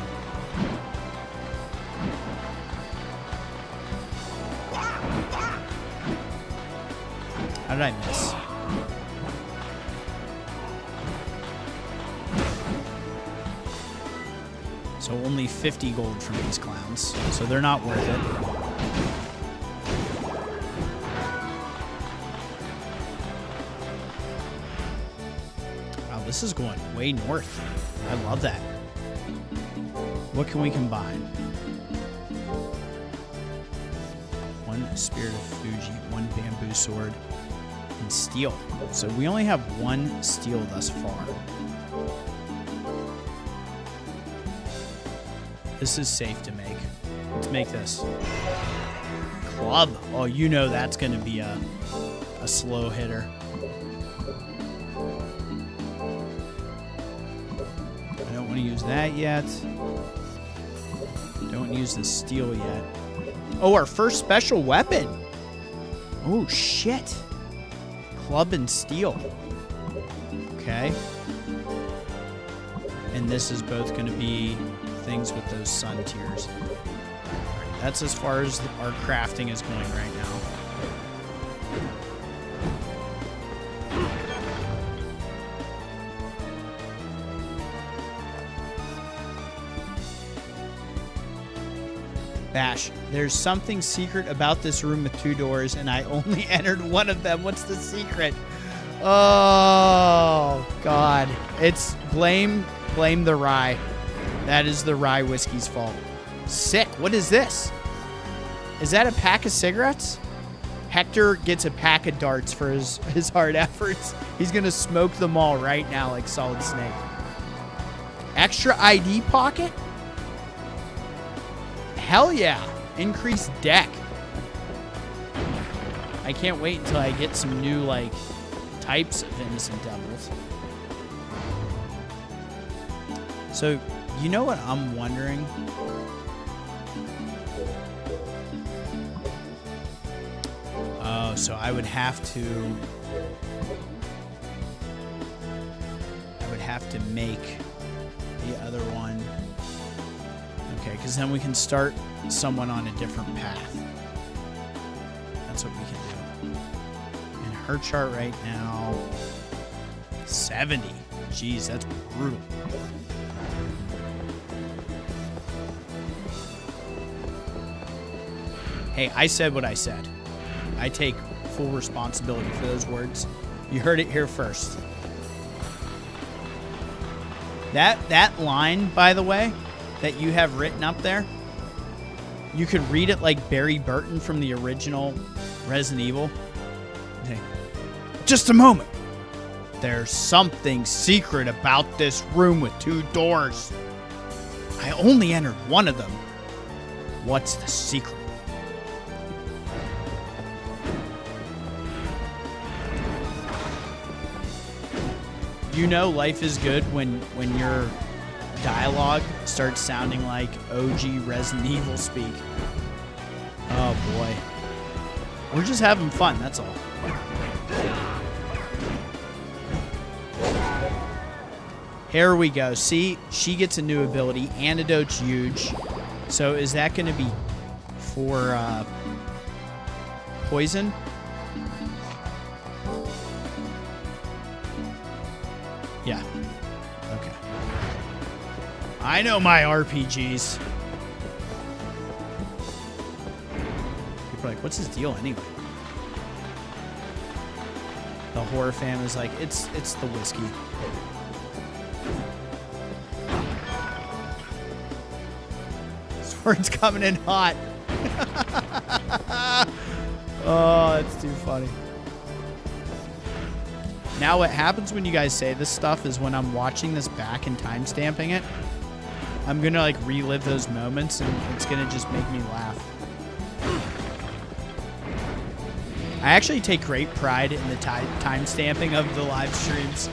How did I miss? So only 50 gold from these clowns. So they're not worth it. Wow, this is going way north. I love that. What can we combine? One Spirit of Fuji, one bamboo sword, and steel. So we only have one steel thus far. This is safe to make. Let's make this. Club. Oh, you know that's going to be a slow hitter. I don't want to use that yet. Don't use the steel yet. Oh, our first special weapon. Oh, shit. Club and steel. Okay. And this is both going to be things with those sun tiers. Right, that's as far as our crafting is going right now. Bash, there's something secret about this room with 2 doors, and I only entered one of them. What's the secret? Oh, God. It's blame the rye. That is the rye whiskey's fault. Sick. What is this? Is that a pack of cigarettes? Hector gets a pack of darts for his hard efforts. He's going to smoke them all right now like Solid Snake. Extra ID pocket? Hell yeah. Increased deck. I can't wait until I get some new, like, types of innocent devils. So, you know what I'm wondering? Oh, so I would have to make the other one. Okay, because then we can start someone on a different path. That's what we can do. And her chart right now, 70. Jeez, that's brutal. Hey, I said what I said. I take full responsibility for those words. You heard it here first. That line, by the way, that you have written up there, you could read it like Barry Burton from the original Resident Evil. Okay. Just a moment. There's something secret about this room with 2 doors. I only entered one of them. What's the secret? You know life is good when your dialogue starts sounding like OG Resident Evil speak. Oh boy. We're just having fun, that's all. Here we go. See, she gets a new ability. Antidote's huge. So is that going to be for poison? Yeah. Okay. I know my RPGs. People are like, what's his deal anyway? The horror fan is like, it's the whiskey. Sword's coming in hot. Oh, it's too funny. Now what happens when you guys say this stuff is when I'm watching this back and timestamping it, I'm going to like relive those moments and it's going to just make me laugh. I actually take great pride in the timestamping of the live streams.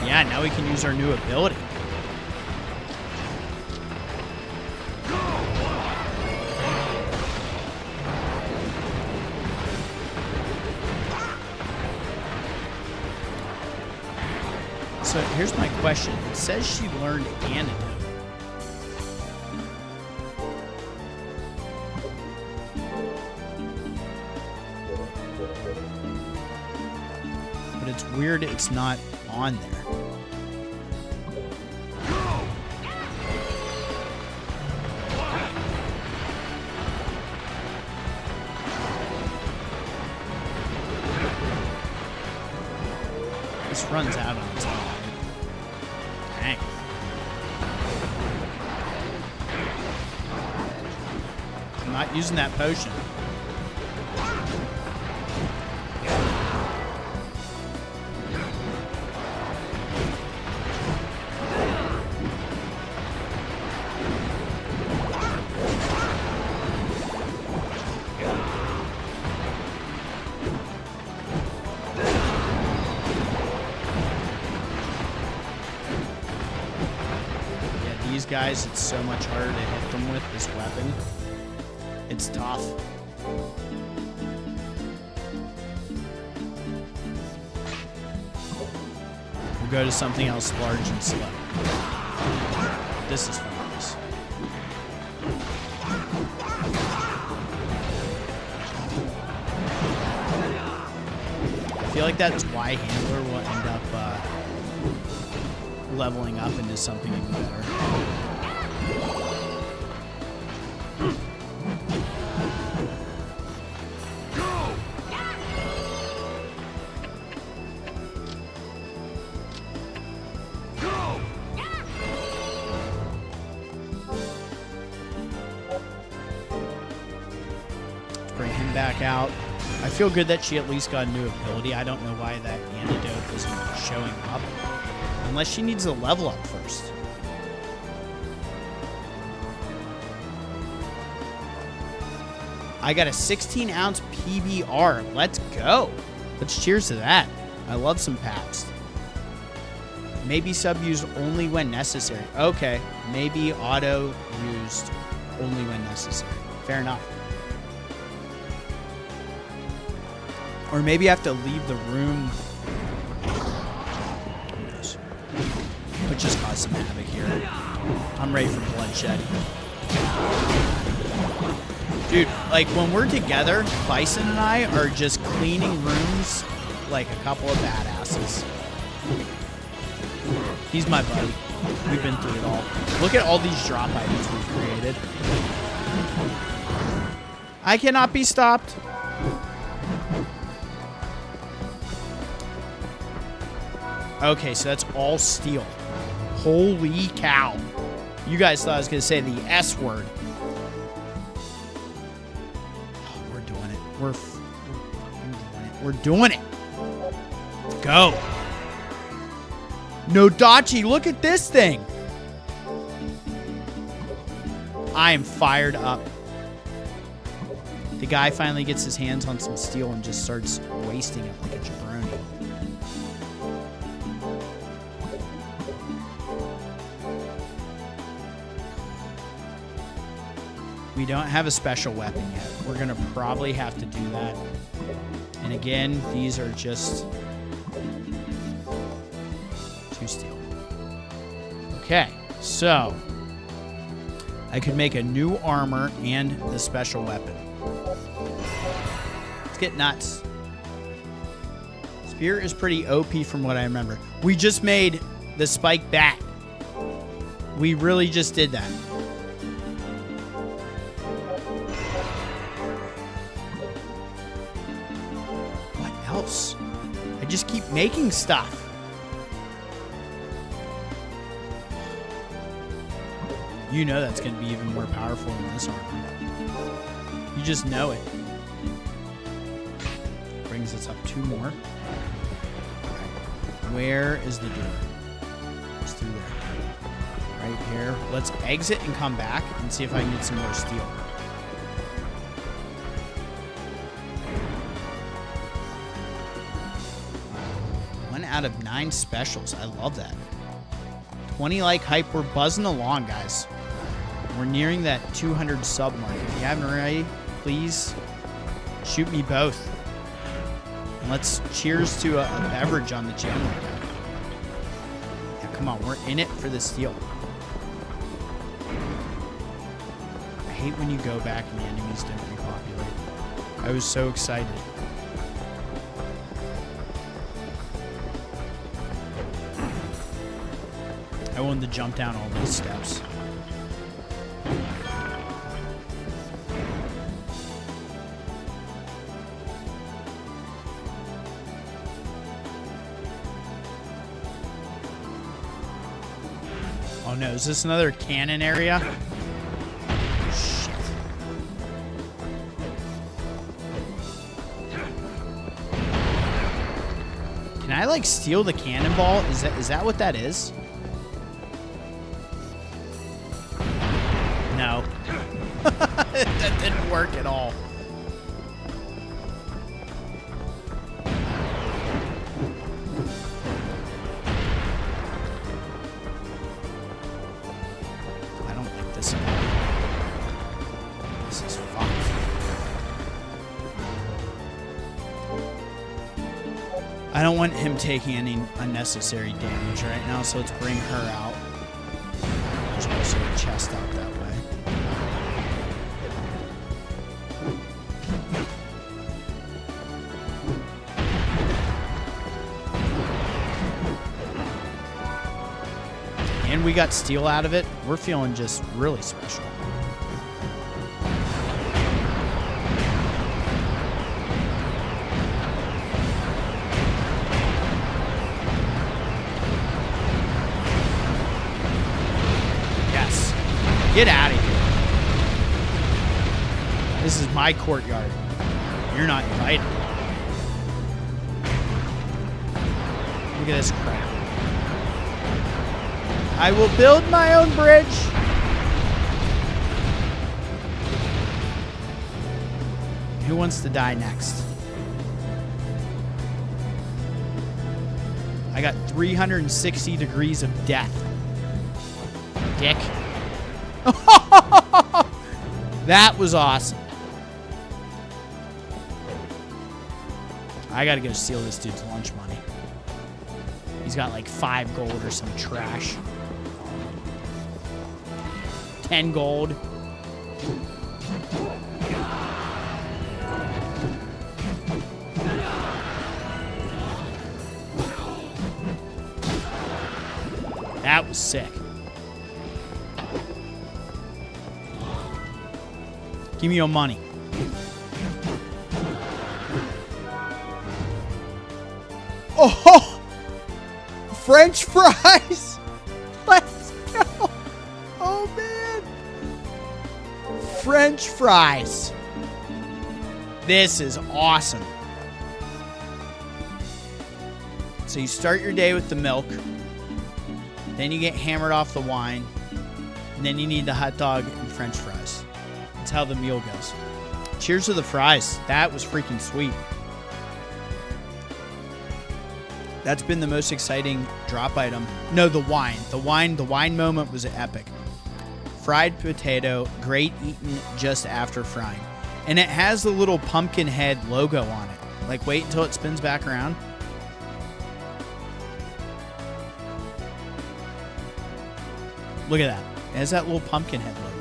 Yeah, now we can use our new ability. So here's my question. It says she learned antidote. But it's weird it's not on there. This runs out on its own. Dang. I'm not using that potion. Guys, it's so much harder to hit them with this weapon. It's tough. We'll go to something else large and slow. This is fun. I feel like that Y handler will end up leveling up into something even better. Bring him back out. I feel good that she at least got a new ability. I don't know why that antidote isn't showing up. Unless she needs a level up first. I got a 16-ounce PBR. Let's go. Let's cheers to that. I love some Pabst. Maybe sub-used only when necessary. Okay. Maybe auto-used only when necessary. Fair enough. Or maybe I have to leave the room. Who knows? But just cause some havoc here. I'm ready for bloodshed. Dude, like when we're together, Bison and I are just cleaning rooms like a couple of badasses. He's my buddy. We've been through it all. Look at all these drop items we've created. I cannot be stopped. Okay, so that's all steel. Holy cow. You guys thought I was going to say the S word. Oh, we're doing it. We're doing it. Let's go. No Dachi, look at this thing. I am fired up. The guy finally gets his hands on some steel and just starts wasting it like a jabroni. We don't have a special weapon yet. We're going to probably have to do that. And again, these are just 2 steel. Okay, so I could make a new armor and the special weapon. Let's get nuts. Spear is pretty OP from what I remember. We just made the spike bat. We really just did that. What else? I just keep making stuff. You know that's going to be even more powerful than this armor. You just know it. Brings us up 2 more. Okay. Where is the door? It's through there. Right here. Let's exit and come back and see if I can get some more steel. 1 out of 9 specials. I love that. 20 like hype. We're buzzing along, guys. We're nearing that 200 sub mark. If you haven't already, please shoot me both. And let's cheers to a beverage on the channel. Yeah, come on. We're in it for the steel. I hate when you go back and the enemies don't repopulate. I was so excited. I wanted to jump down all these steps. Oh no, is this another cannon area? Shit. Can I like steal the cannonball? Is that what that is? No. That didn't work at all. I don't like this at all. This is fucked. I don't want him taking any unnecessary damage right now, so let's bring her out. There's also a chest out that way. And we got steel out of it. We're feeling just really special. Yes. Get out of here. This is my courtyard. You're not invited. Look at this crap. I will build my own bridge. Who wants to die next? I got 360 degrees of death. Dick. That was awesome. I gotta go steal this dude's lunch money. He's got like 5 gold or some trash. 10 gold. That was sick. Give me your money. Oh! French fries! Let's go! Oh, man! French fries. This is awesome. So you start your day with the milk. Then you get hammered off the wine. And then you need the hot dog and French fries. That's how the meal goes. Cheers to the fries. That was freaking sweet. That's been the most exciting drop item. No, the wine. The wine moment was epic. Fried potato, great eaten just after frying. And it has the little pumpkin head logo on it. Like, wait until it spins back around. Look at that. It has that little pumpkin head logo.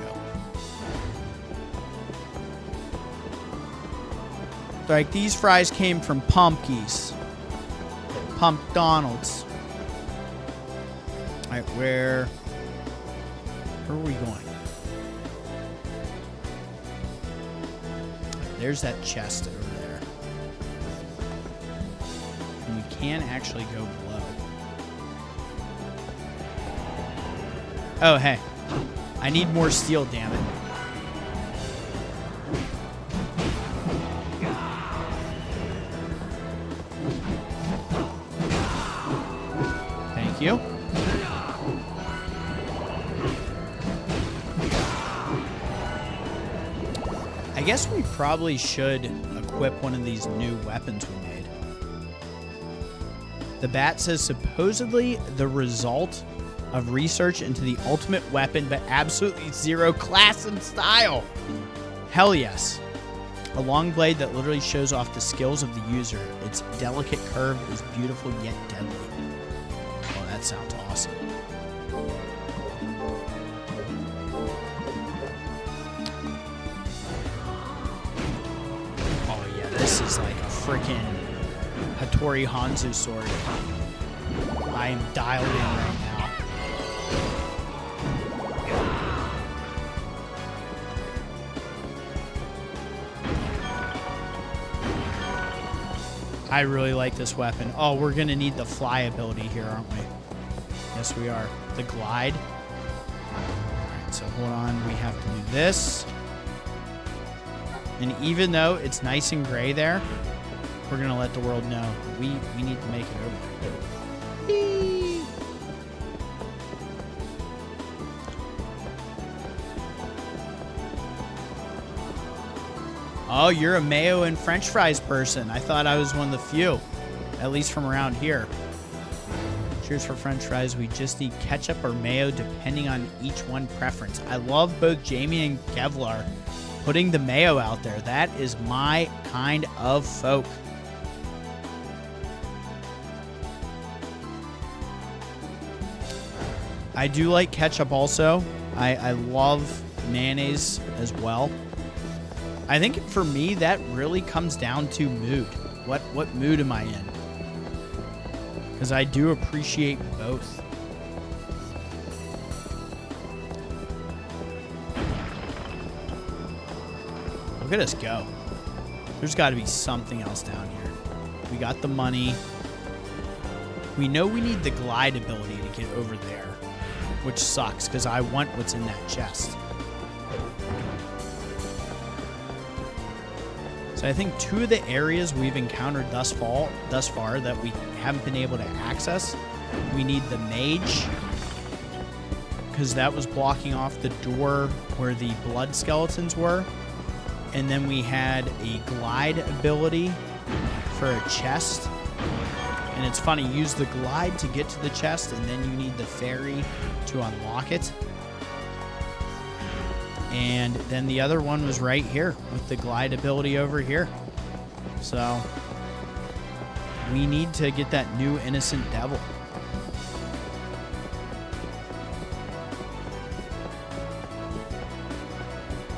Like, these fries came from Pumpkies. Pumpdonald's. Alright, where are we going? There's that chest over there. And we can actually go below. Oh, hey. I need more steel, damn it. Thank you. I guess we probably should equip one of these new weapons we made. The bat says supposedly the result of research into the ultimate weapon, but absolutely zero class and style. Hell yes. A long blade that literally shows off the skills of the user. Its delicate curve is beautiful yet deadly. Oh, that sounds awesome. Oh yeah, this is like a freaking Hattori Hanzo sword. I am dialed in right now. I really like this weapon. Oh, we're going to need the fly ability here, aren't we? Yes, we are. The glide. Alright, so hold on. We have to do this. And even though it's nice and gray there, we're going to let the world know we need to make it over there. Whee! Oh, you're a mayo and French fries person. I thought I was one of the few, at least from around here. Cheers for French fries. We just need ketchup or mayo, depending on each one preference. I love both Jamie and Kevlar putting the mayo out there. That is my kind of folk. I do like ketchup also. I love mayonnaise as well. I think for me, that really comes down to mood. What mood am I in? Because I do appreciate both. Look at us go. There's got to be something else down here. We got the money. We know we need the glide ability to get over there, which sucks because I want what's in that chest. So So I think 2 of the areas we've encountered thus far that we haven't been able to access, we need the mage, because that was blocking off the door where the blood skeletons were. And then we had a glide ability for a chest. And it's funny, use the glide to get to the chest, and then you need the fairy to unlock it. And then the other one was right here with the glide ability over here. So we need to get that new innocent devil.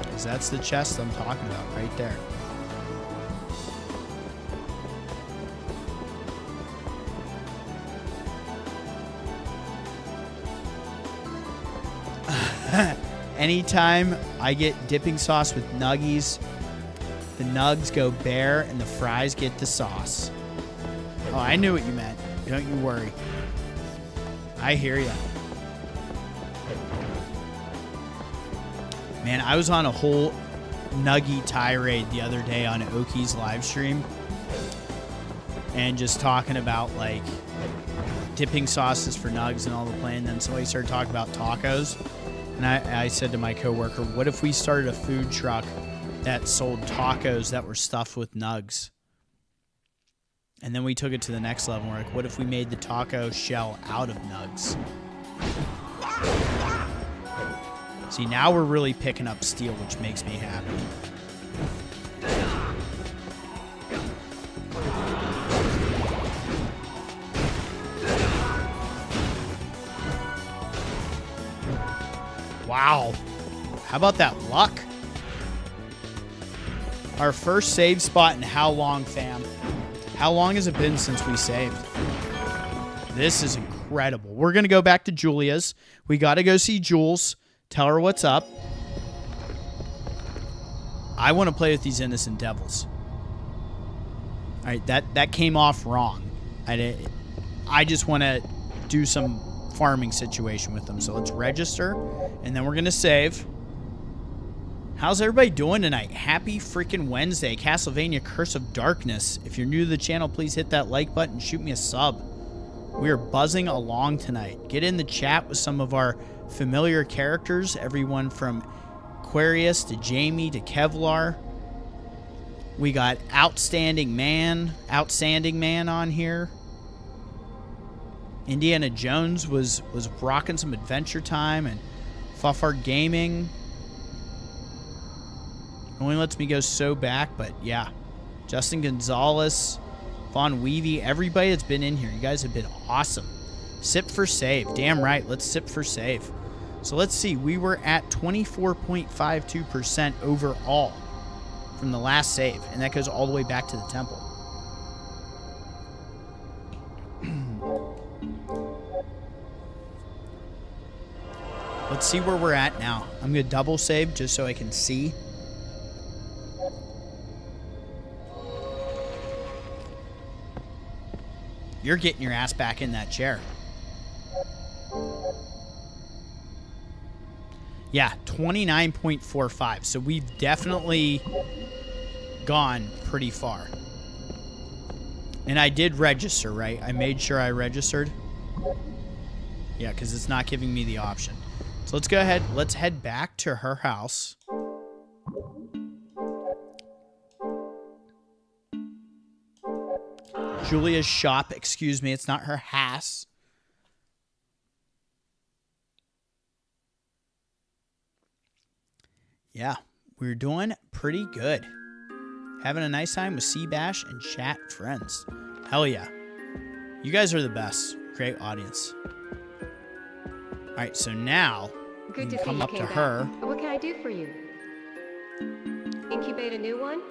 Because that's the chest I'm talking about right there. Anytime I get dipping sauce with nuggies, the nugs go bare and the fries get the sauce. Oh, I knew what you meant. Don't you worry. I hear ya. Man, I was on a whole nuggy tirade the other day on Oki's live stream. And just talking about, like, dipping sauces for nugs and all the plan. Then somebody started talking about tacos. And I said to my coworker, what if we started a food truck that sold tacos that were stuffed with nugs? And then we took it to the next level. We're like, what if we made the taco shell out of nugs? See, now we're really picking up steel, which makes me happy. Wow. How about that luck? Our first save spot in how long, fam? How long has it been since we saved? This is incredible. We're going to go back to Julia's. We got to go see Jules. Tell her what's up. I want to play with these innocent devils. All right, that came off wrong. I just want to do some farming situation with them. So let's register, and then we're going to save. How's everybody doing tonight? Happy freaking Wednesday. Castlevania Curse of Darkness. If you're new to the channel, please hit that like button. Shoot me a sub. We are buzzing along tonight. Get in the chat with some of our familiar characters. Everyone from Aquarius to Jamie to Kevlar. We got Outstanding Man on here. Indiana Jones was rocking some Adventure Time, and Fuffar Gaming. Only lets me go so back, but yeah. Justin Gonzalez, Vaughn Weavy, everybody that's been in here. You guys have been awesome. Sip for save. Damn right. Let's sip for save. So let's see. We were at 24.52% overall from the last save, and that goes all the way back to the temple. Let's see where we're at now. I'm going to double save just so I can see. You're getting your ass back in that chair. Yeah, 29.45. So we've definitely gone pretty far. And I did register, right? I made sure I registered. Yeah, because it's not giving me the option. So let's go ahead. Let's head back to her house. Julia's shop. Excuse me. It's not her house. Yeah, we're doing pretty good. Having a nice time with Seabash and chat friends. Hell yeah. You guys are the best. Great audience. All right, so now we can come up to her. What can I do for you? Incubate a new one?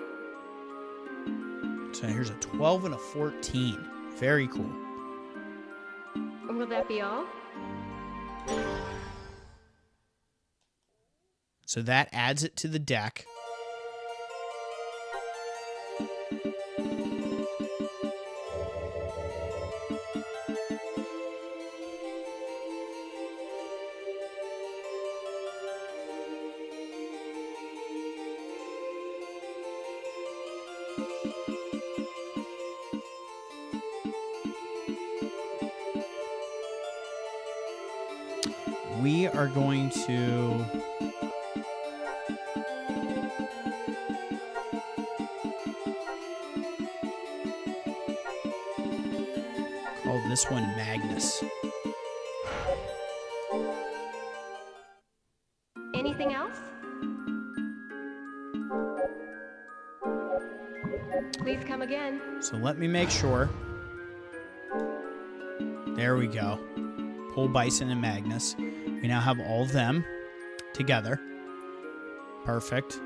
So here's a 12 and a 14. Very cool. Will that be all? So that adds it to the deck. We are going to... call this one Magnus. Anything else? Please come again. So let me make sure. There we go. Pull Bison and Magnus. We now have all of them together. Perfect.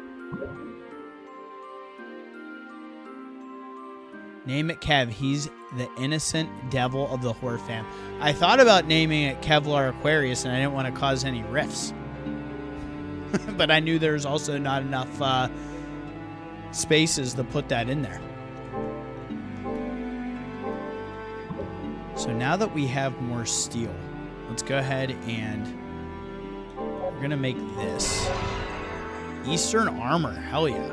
Name it Kev. He's the innocent devil of the Horde fam. I thought about naming it Kevlar Aquarius, and I didn't want to cause any rifts. But I knew there was also not enough spaces to put that in there. So now that we have more steel, let's go ahead and we're going to make this. Eastern armor. Hell yeah.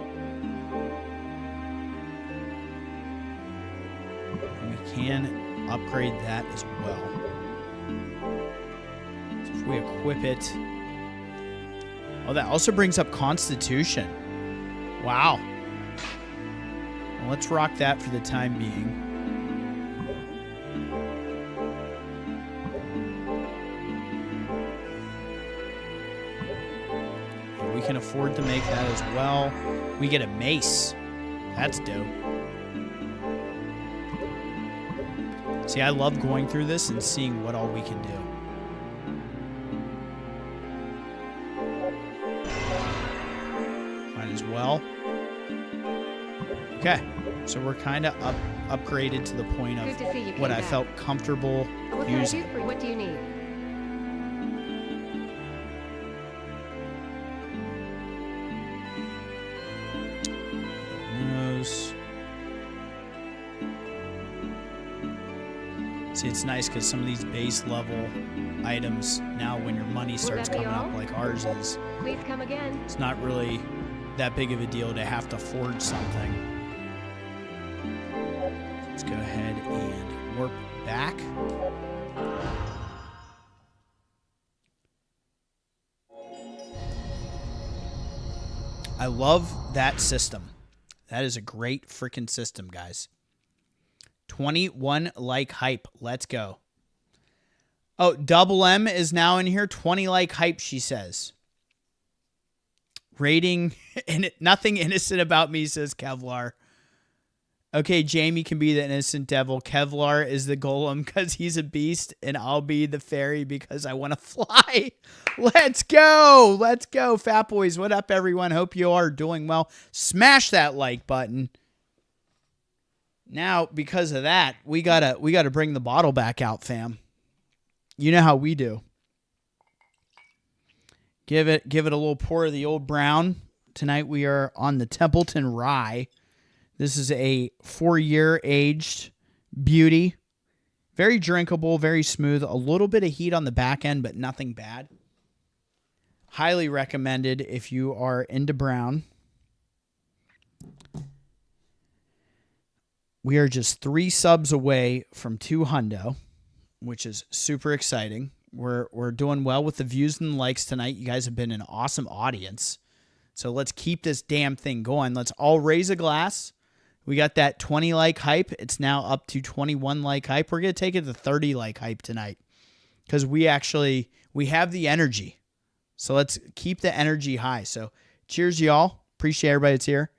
We can upgrade that as well. So if we equip it... Oh, that also brings up Constitution. Wow. Well, let's rock that for the time being. We can afford to make that as well. We get a mace. That's dope. See, I love going through this and seeing what all we can do. Might as well. Okay, so we're kind of upgraded to the point of what I felt comfortable using. What do you need? See, it's nice because some of these base level items, now when your money starts coming up like ours is, please come again. It's not really that big of a deal to have to forge something. Let's go ahead and warp back. I love that system. That is a great freaking system, guys. 21 like hype. Let's go. Oh, Double M is now in here. 20 like hype, she says. Rating, and nothing innocent about me, says Kevlar. Okay, Jamie can be the innocent devil. Kevlar is the golem because he's a beast, and I'll be the fairy because I want to fly. Let's go. Let's go, Fat Boys. What up, everyone? Hope you are doing well. Smash that like button. Now, because of that, we gotta bring the bottle back out, fam. You know how we do. Give it a little pour of the old brown. Tonight we are on the Templeton Rye. This is a 4-year aged beauty. Very drinkable, very smooth. A little bit of heat on the back end, but nothing bad. Highly recommended if you are into brown. We are just 3 subs away from 200, which is super exciting. We're doing well with the views and likes tonight. You guys have been an awesome audience. So let's keep this damn thing going. Let's all raise a glass. We got that 20 like hype. It's now up to 21 like hype. We're going to take it to 30 like hype tonight because we have the energy. So let's keep the energy high. So cheers, y'all. Appreciate everybody that's here.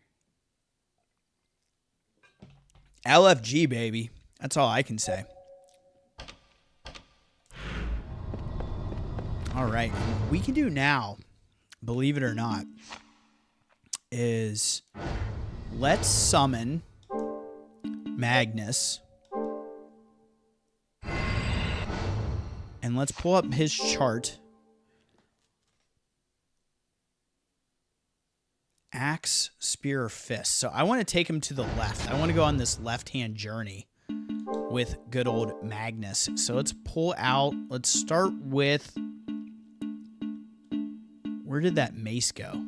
LFG, baby. That's all I can say. All right. What we can do now, believe it or not, is let's summon Magnus. And let's pull up his chart. Axe, spear, or fist. So I want to take him to the left. I want to go on this left-hand journey with good old Magnus. So let's pull out. Let's start with... Where did that mace go?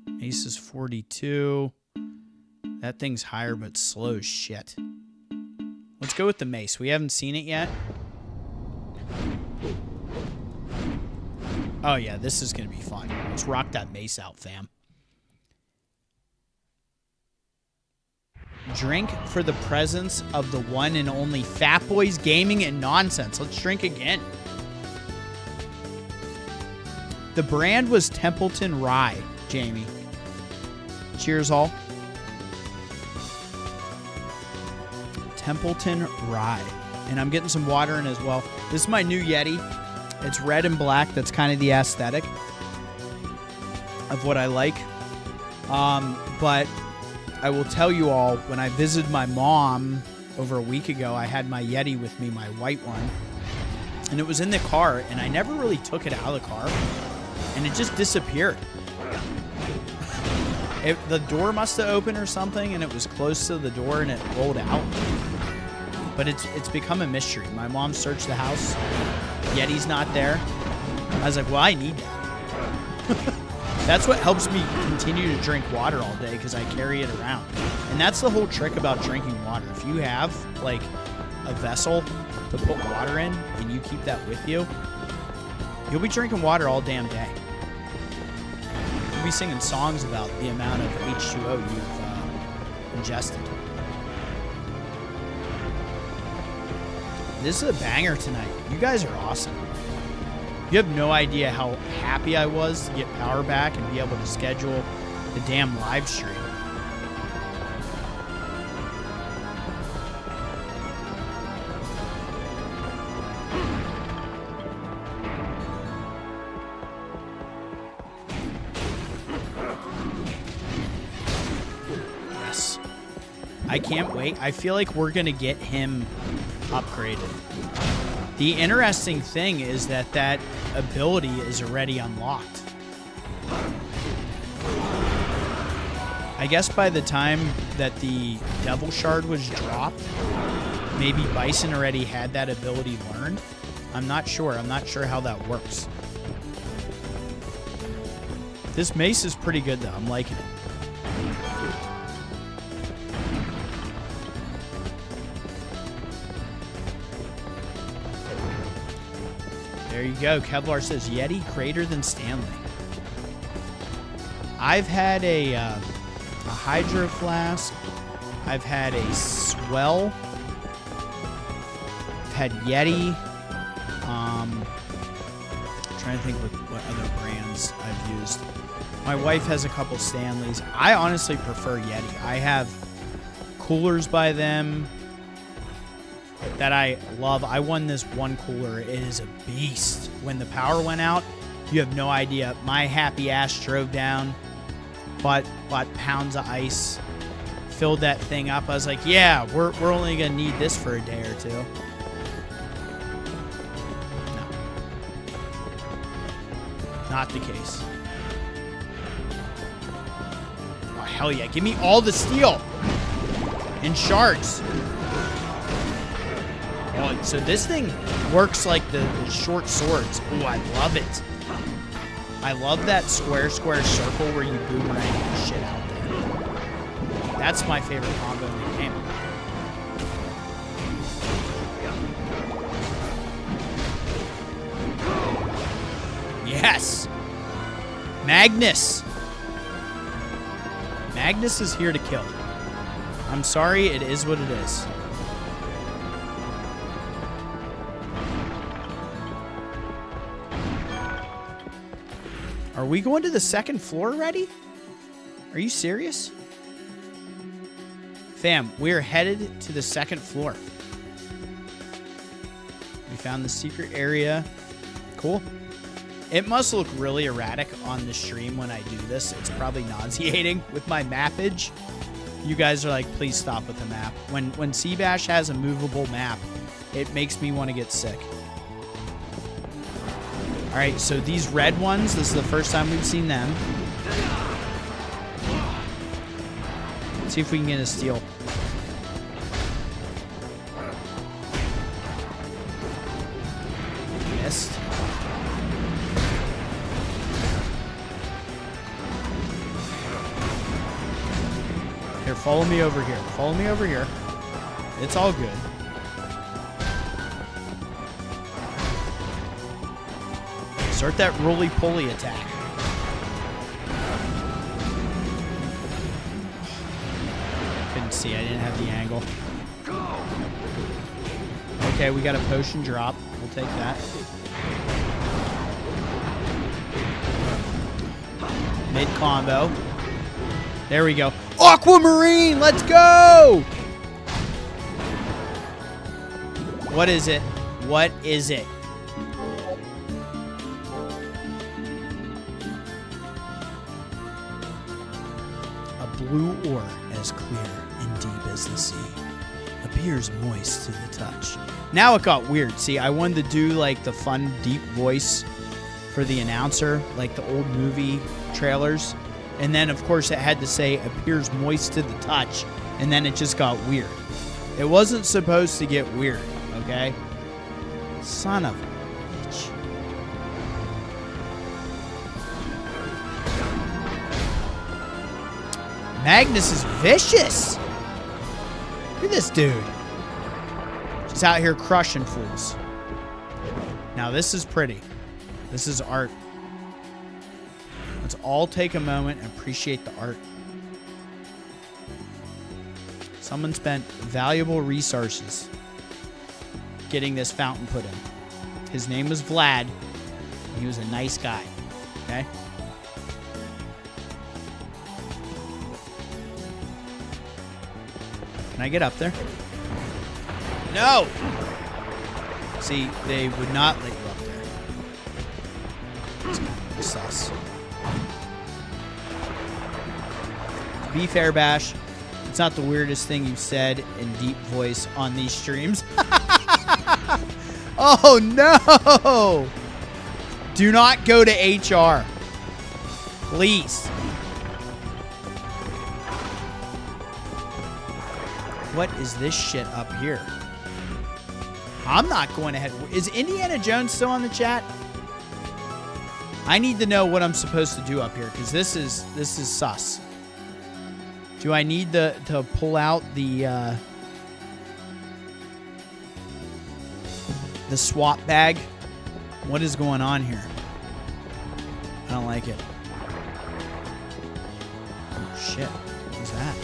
Mace is 42. That thing's higher but slow as shit. Let's go with the mace. We haven't seen it yet. Oh, yeah, this is going to be fun. Let's rock that mace out, fam. Drink for the presence of the one and only Fat Boys Gaming and Nonsense. Let's drink again. The brand was Templeton Rye, Jamie. Cheers, all. Templeton Rye. And I'm getting some water in as well. This is my new Yeti. It's red and black. That's kind of the aesthetic of what I like. But I will tell you all, when I visited my mom over a week ago, I had my Yeti with me, my white one. And it was in the car, and I never really took it out of the car. And it just disappeared. The door must have opened or something, and it was close to the door, and it rolled out. But it's become a mystery. My mom searched the house. Yeti's not there. I was like, well, I need that. That's what helps me continue to drink water all day, because I carry it around. And that's the whole trick about drinking water. If you have, like, a vessel to put water in, and you keep that with you, you'll be drinking water all damn day. You'll be singing songs about the amount of H2O you've ingested. This is a banger tonight. You guys are awesome. You have no idea how happy I was to get power back and be able to schedule the damn live stream. Yes. I can't wait. I feel like we're going to get him upgraded. The interesting thing is that that ability is already unlocked. I guess by the time that the Devil Shard was dropped, maybe Bison already had that ability learned. I'm not sure. I'm not sure how that works. This mace is pretty good, though. I'm liking it. There you go. Kevlar says, Yeti greater than Stanley. I've had a Hydro Flask. I've had a Swell. I've had Yeti. Trying to think what other brands I've used. My wife has a couple Stanleys. I honestly prefer Yeti. I have coolers by them that I love. I won this one cooler. It is a beast. When the power went out, you have no idea. My happy ass drove down, bought pounds of ice, filled that thing up. I was like, yeah, we're only going to need this for a day or two. No. Not the case. Oh, hell yeah. Give me all the steel and shards. Oh, so this thing works like the short swords. Oh, I love it. I love that square circle where you boomerang that shit out there. That's my favorite combo in the game. Yes! Magnus! Magnus is here to kill. I'm sorry, it is what it is. Are we going to the second floor already? Are you serious? Fam, we're headed to the second floor. We found the secret area. Cool. It must look really erratic on the stream when I do this. It's probably nauseating with my mappage. You guys are like, please stop with the map. When Seabash has a movable map, it makes me want to get sick. All right, so these red ones, this is the first time we've seen them. Let's see if we can get a steal. Missed. Here, follow me over here. Follow me over here. It's all good. Start that roly-poly attack. Couldn't see. I didn't have the angle. Okay, we got a potion drop. We'll take that. Mid-combo. There we go. Aquamarine! Let's go! What is it? What is it? A blue ore as clear and deep as the sea. Appears moist to the touch. Now it got weird. See, I wanted to do like the fun, deep voice for the announcer, like the old movie trailers. And then, of course, it had to say, appears moist to the touch. And then it just got weird. It wasn't supposed to get weird, okay? Son of a bitch. Magnus is vicious. Look at this dude. He's out here crushing fools. Now, this is pretty. This is art. Let's all take a moment and appreciate the art. Someone spent valuable resources getting this fountain put in. His name was Vlad. He was a nice guy. Okay? Can I get up there? No! See, they would not let you up there. It's kind of sus. To be fair, Bash, it's not the weirdest thing you've said in deep voice on these streams. Oh, no! Do not go to HR. Please. What is this shit up here? I'm not going ahead. Is Indiana Jones still on the chat? I need to know what I'm supposed to do up here, because this is sus. Do I need to pull out the swap bag? What is going on here? I don't like it. Oh, shit. What was that?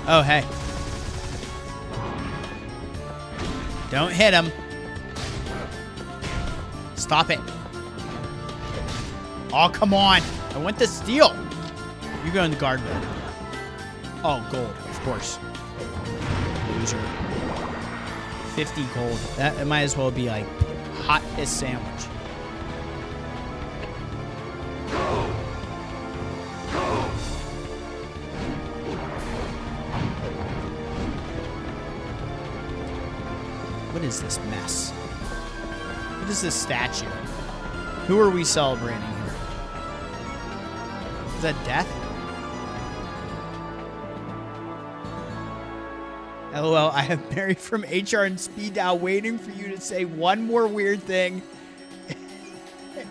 Oh, hey. Don't hit him. Stop it. Oh, come on. I want the steel. You go in the guard mode. Oh, gold, of course. Loser. 50 gold. That might as well be like hot piss sandwich. What is this mess? What is this statue? Who are we celebrating here? Is that death? LOL, I have Mary from HR and Speed Dial waiting for you to say one more weird thing in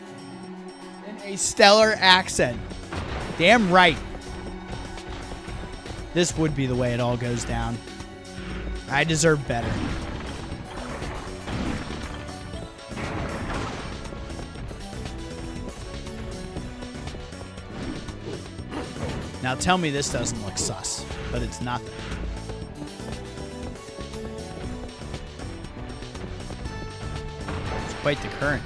a stellar accent. Damn right. This would be the way it all goes down. I deserve better. Now tell me this doesn't look sus, but it's nothing. It's quite the current.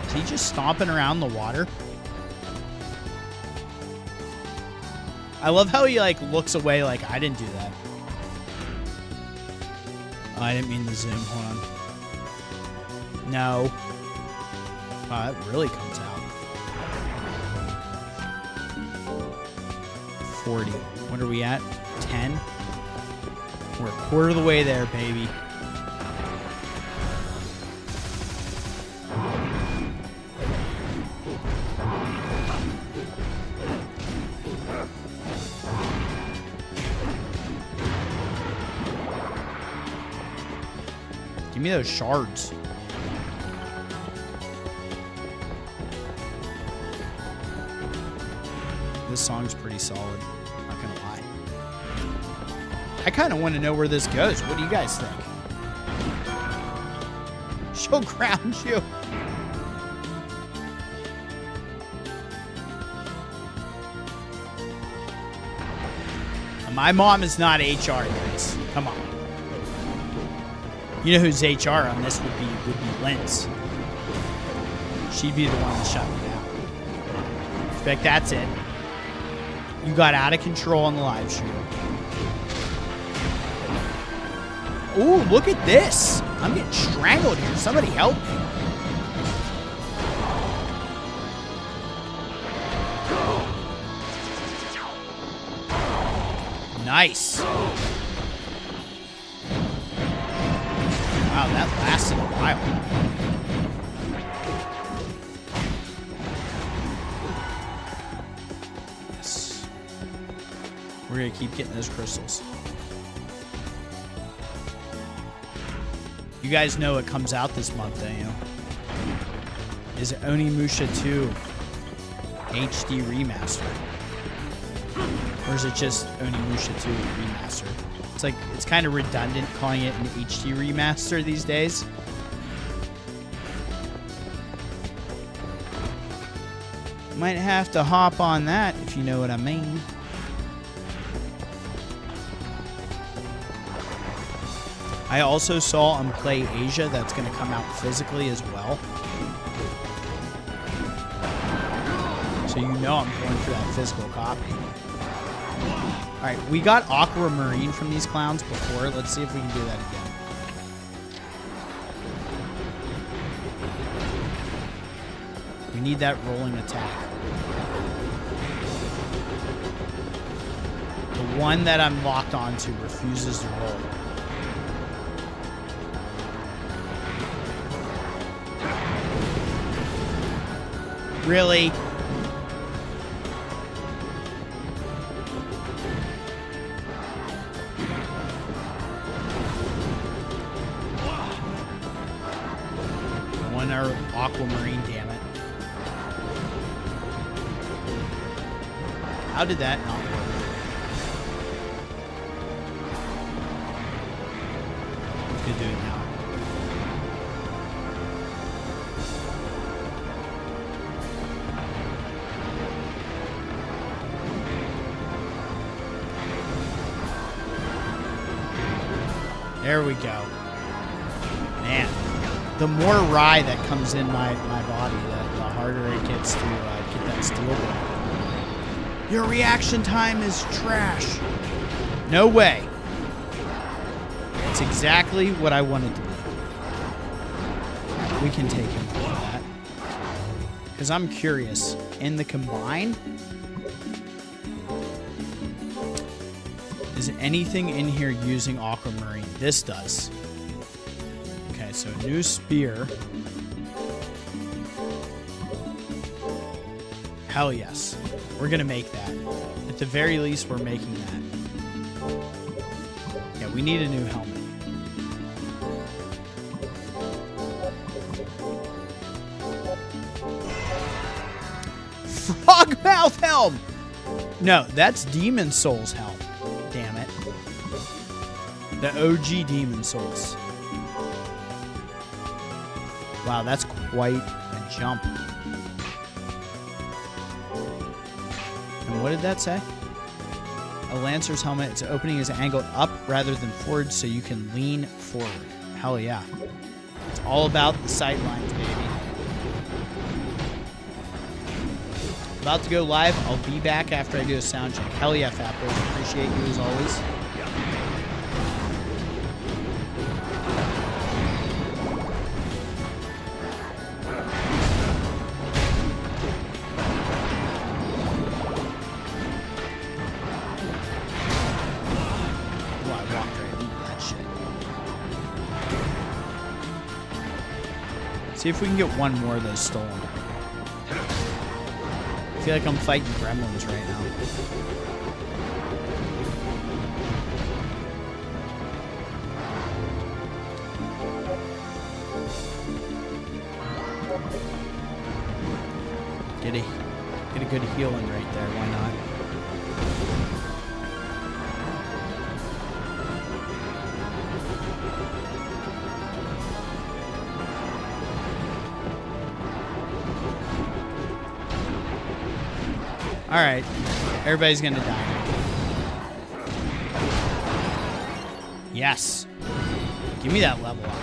Is he just stomping around the water? I love how he like looks away like I didn't do that. Oh, I didn't mean to zoom. Hold on. No. Wow, that really comes out. 40. What are we at? 10? We're a quarter of the way there, baby. Give me those shards. This song's pretty solid. Not gonna lie. I kind of want to know where this goes. What do you guys think? She'll ground you. My mom is not HR, guys. Come on. You know who's HR on this would be Linz. She'd be the one to shut me down. In fact, that's it. You got out of control on the live stream. Ooh, look at this. I'm getting strangled here. Somebody help me. Nice. Wow, that lasted a while. Yes. We're gonna keep getting those crystals. You guys know it comes out this month, don't you? Is Onimusha 2 HD Remaster? Or is it just Onimusha 2 Remaster? It's kind of redundant calling it an HD Remaster these days. Might have to hop on that, if you know what I mean. I also saw on Play Asia that's going to come out physically as well. So you know I'm going for that physical copy. Alright, we got Aquamarine from these clowns before. Let's see if we can do that again. We need that rolling attack. The one that I'm locked onto refuses to roll. Really? Our Aquamarine, damn it. How did that not work? We could do it now. There we go. Man. The more rye that comes in my body, the harder it gets to get that steel blade. Your reaction time is trash. No way. It's exactly what I wanted to be. We can take him for that. Because I'm curious. In the combined, is anything in here using Aquamarine? This does. So new spear. Hell yes. We're going to make that. At the very least, we're making that. Yeah, we need a new helmet. Frogmouth helm! No, that's Demon Souls helm. Damn it. The OG Demon Souls. Wow, that's quite a jump. And what did that say? A Lancer's helmet, its opening is angled up rather than forward so you can lean forward. Hell yeah. It's all about the sight lines, baby. About to go live. I'll be back after I do a sound check. Hell yeah, FatBoy. Appreciate you as always. See if we can get one more of those stolen. I feel like I'm fighting gremlins right now. Get a good healing right there, why not? Alright. Everybody's gonna die. Yes. Give me that level up.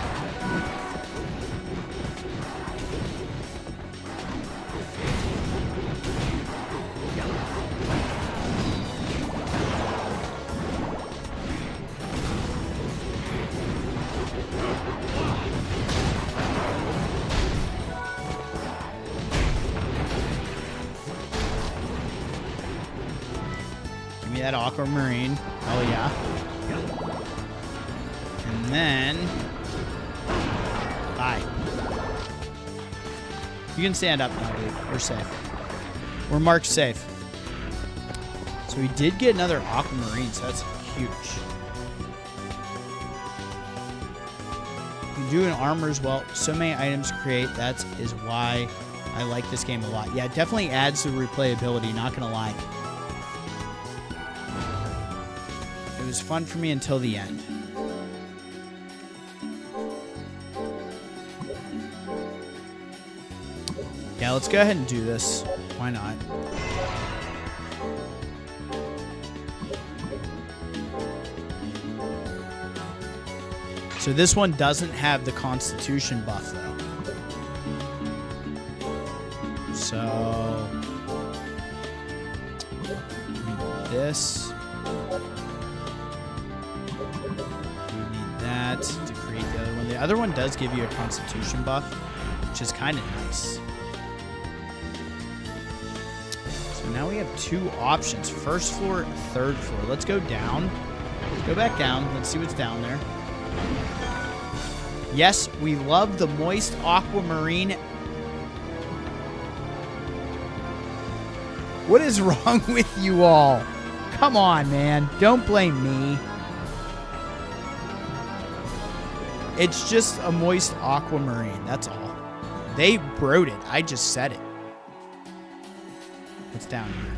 Give me that Aquamarine. Oh yeah. And then... Bye. You can stand up now, dude. We're safe. We're marked safe. So we did get another Aquamarine, so that's huge. You do an armor as well. So many items to create. That is why I like this game a lot. Yeah, it definitely adds to replayability, not gonna lie. It was fun for me until the end. Yeah, let's go ahead and do this. Why not? So this one doesn't have the Constitution buff, though. So... we need this. We need that to create the other one. The other one does give you a Constitution buff, which is kind of nice. So now we have two options. First floor, third floor. Let's go down. Go back down. Let's see what's down there. Yes, we love the moist Aquamarine. What is wrong with you all? Come on, man. Don't blame me. It's just a moist Aquamarine. That's all. They broed it. I just said it. What's down here?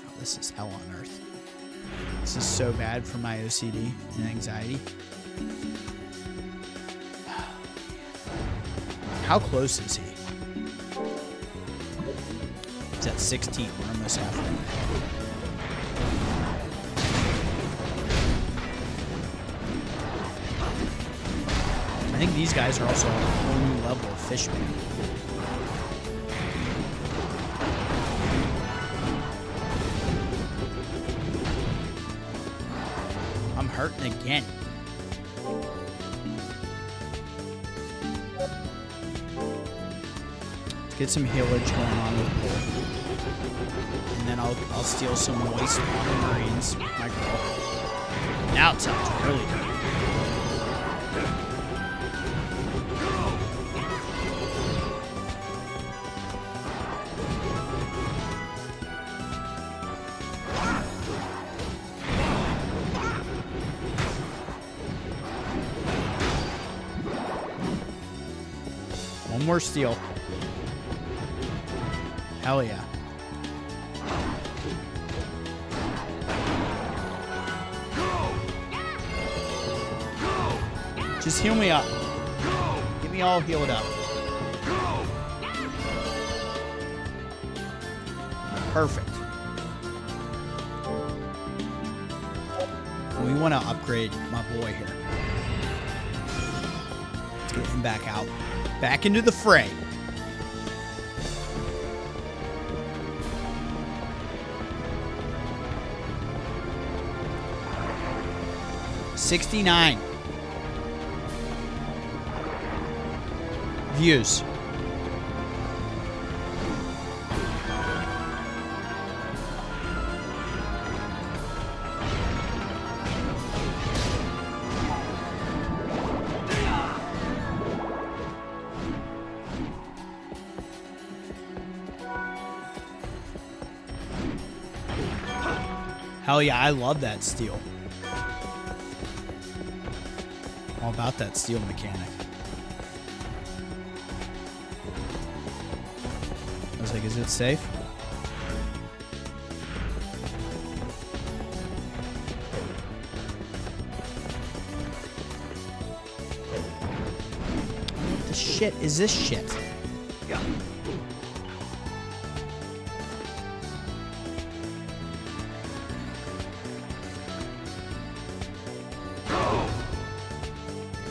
Oh, this is hell on earth. This is so bad for my OCD and anxiety. How close is he? He's at 16. We're almost halfway there. I think these guys are also a whole new level of fishman. I'm hurting again. Get some healage going on with Bull. And then I'll steal some moist Aquamarines with my girl. Now it sounds really good. One more steal. Hell yeah. Just heal me up. Get me all healed up. Perfect. We want to upgrade my boy here. Let's get him back out. Back into the fray. $69 views. Hell yeah, I love that steel. All about that steel mechanic. I was like, is it safe? What the shit is this shit?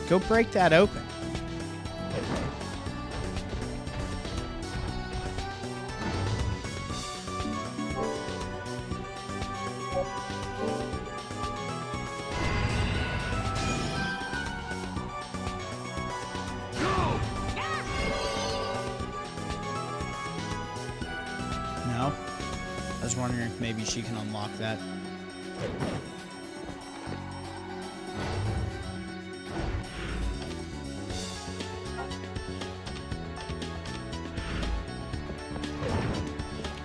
Go break that open. No? I was wondering if maybe she can unlock that.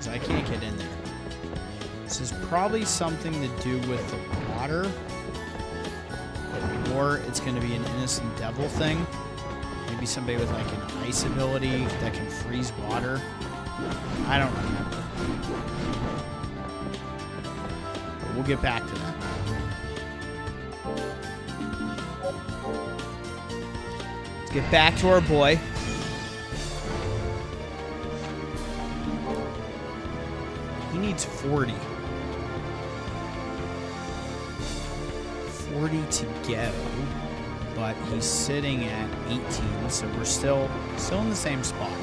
I can't get in there. This is probably something to do with the water. Or it's going to be an innocent devil thing. Maybe somebody with like an ice ability that can freeze water. I don't remember. But we'll get back to that. Let's get back to our boy. He needs 40. 40 to go, but he's sitting at 18, so we're still in the same spot.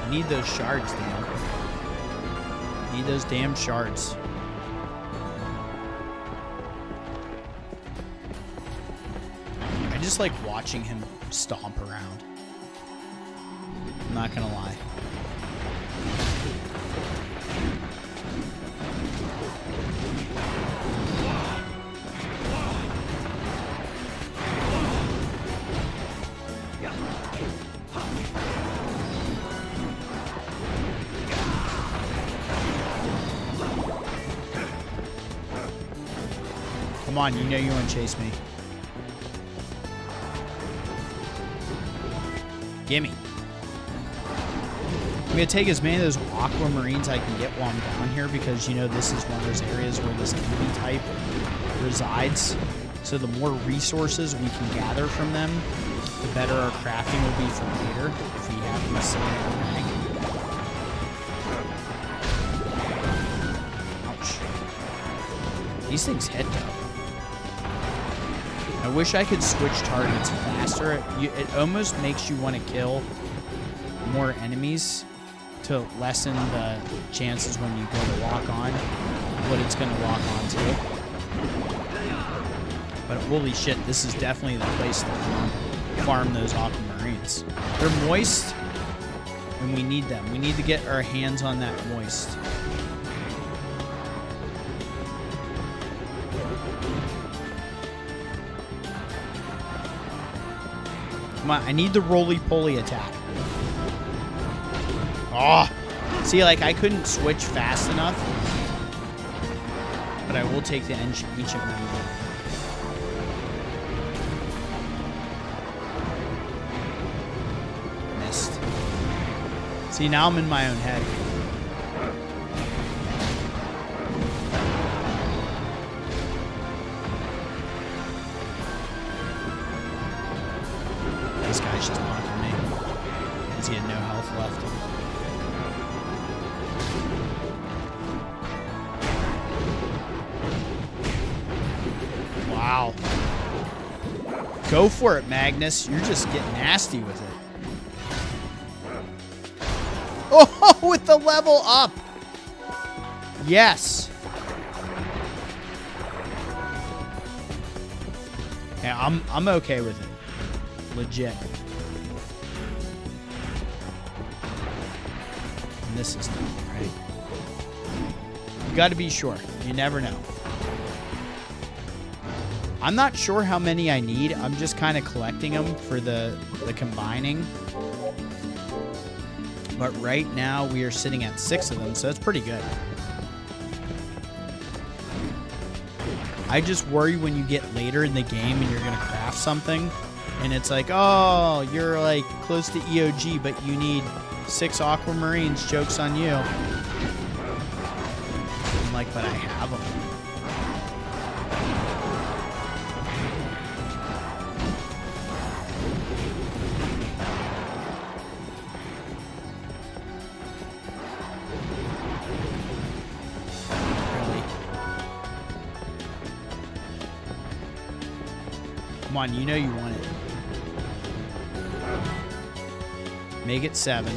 I need those shards, damn. I need those damn shards. I just like watching him stomp around. I'm not gonna lie. Come on, you know you want to chase me. Gimme. I'm going to take as many of those Aquamarines I can get while I'm down here because, you know, this is one of those areas where this enemy type resides. So the more resources we can gather from them, the better our crafting will be for later if we have them sitting in the bag. Ouch. These things hit, though. I wish I could switch targets faster. It almost makes you want to kill more enemies to lessen the chances when you go to lock on what it's going to lock on to. But holy shit, this is definitely the place to farm those Aquamarines. They're moist, and we need them. We need to get our hands on that moist. Come on, I need the roly-poly attack. Oh, see, like, I couldn't switch fast enough. But I will take the ancient memory. Missed. See, now I'm in my own head. This guy's just mocking me. Because he had no health left. Wow. Go for it, Magnus. You're just getting nasty with it. Oh, with the level up. Yes. Yeah, I'm okay with it. Legit. And this is not right. You got to be sure. You never know. I'm not sure how many I need. I'm just kind of collecting them for the combining. But right now we are sitting at 6 of them, so that's pretty good. I just worry when you get later in the game and you're going to craft something and it's like, oh, you're like close to EOG, but you need 6 Aquamarines. Joke's on you. I'm like, but I have them. Come on, you know you want it. Make it 7.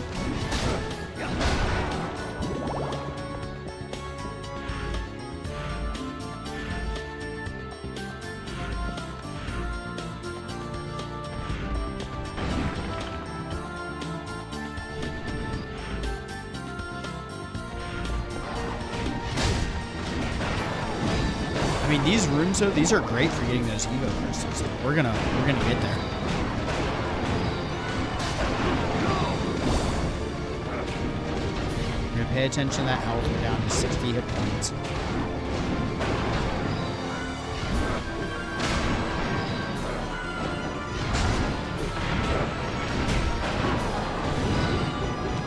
I mean, these rooms though, these are great for getting those Evo crystals. We're gonna get there. We're gonna pay attention to that health. We're down to 60 hit points.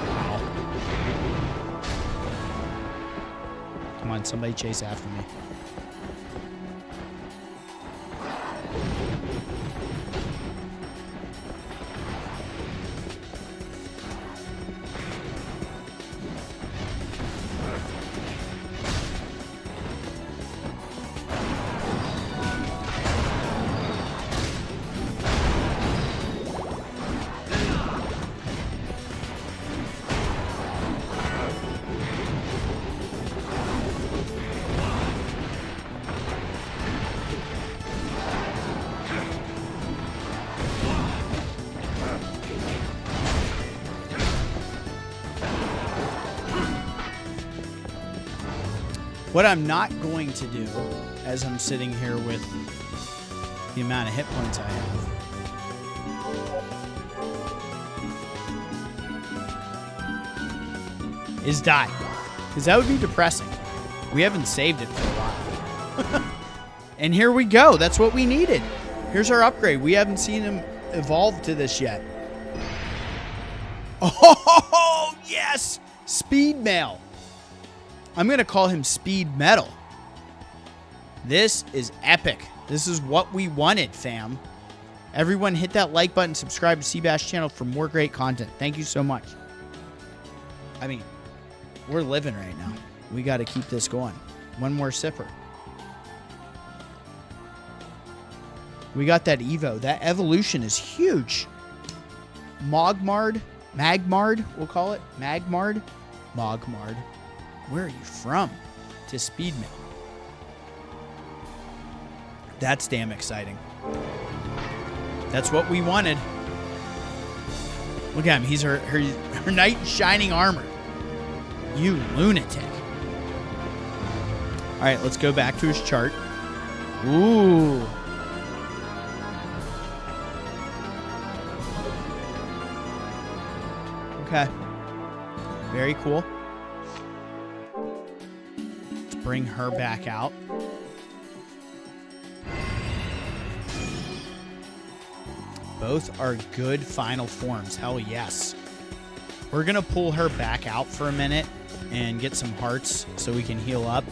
Wow. Come on, somebody chase after me. What I'm not going to do, as I'm sitting here with the amount of hit points I have, is die. Because that would be depressing. We haven't saved it for a while. And here we go. That's what we needed. Here's our upgrade. We haven't seen him evolve to this yet. Oh, yes! Speed mail. I'm going to call him Speed Metal. This is epic. This is what we wanted, fam. Everyone hit that like button, subscribe to Seabass channel for more great content. Thank you so much. I mean, we're living right now. We got to keep this going. One more sipper. We got that Evo. That evolution is huge. Magmard, we'll call it. Magmard. Where are you from? To Speed Mail. That's damn exciting. That's what we wanted. Look at him. He's her knight in shining armor. You lunatic. All right, let's go back to his chart. Ooh. Okay. Very cool. Let's bring her back out. Both are good final forms. Hell yes. We're going to pull her back out for a minute and get some hearts so we can heal up.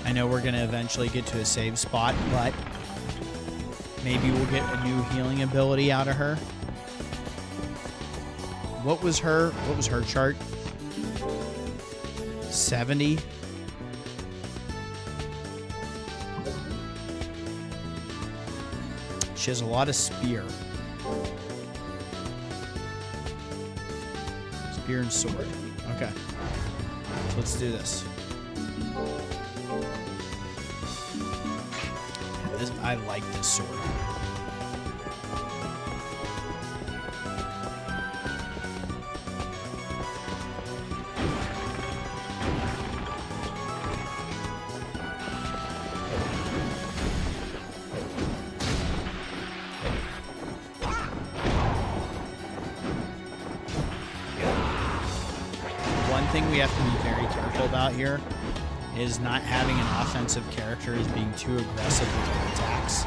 I know we're going to eventually get to a save spot, but maybe we'll get a new healing ability out of her. What was her chart? 70. She has a lot of spear. Spear and sword. Okay. Let's do this. I like this sword. We have to be very careful about here is not having an offensive character as being too aggressive with her attacks.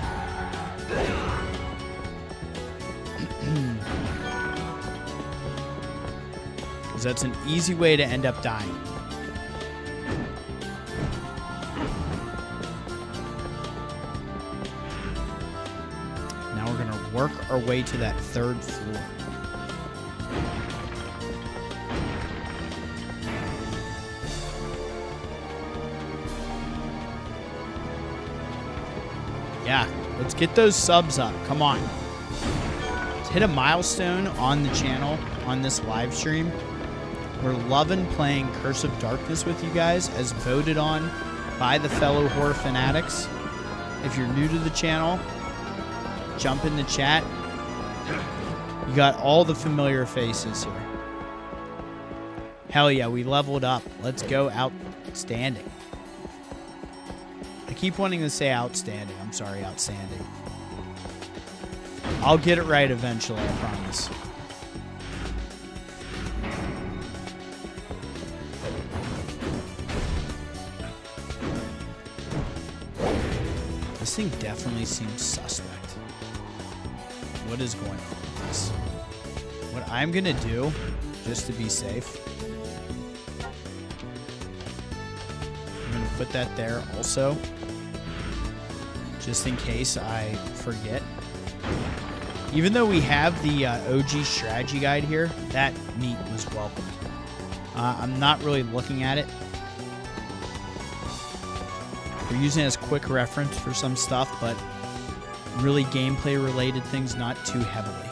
Because that's an easy way to end up dying. Now we're going to work our way to that third floor. Yeah, Let's get those subs up. Come on. Let's hit a milestone on the channel on this live stream. We're loving playing Curse of Darkness with you guys as voted on by the fellow horror fanatics. If you're new to the channel, jump in the chat. You got all the familiar faces here. Hell yeah, we leveled up. Let's go outstanding. I keep wanting to say outstanding. I'm sorry, outstanding. I'll get it right eventually, I promise. This thing definitely seems suspect. What is going on with this? What I'm going to do, just to be safe, I'm going to put that there also, just in case I forget. Even though we have the OG strategy guide here, that meat was welcomed. I'm not really looking at it. We're using it as quick reference for some stuff, but really gameplay related things, not too heavily.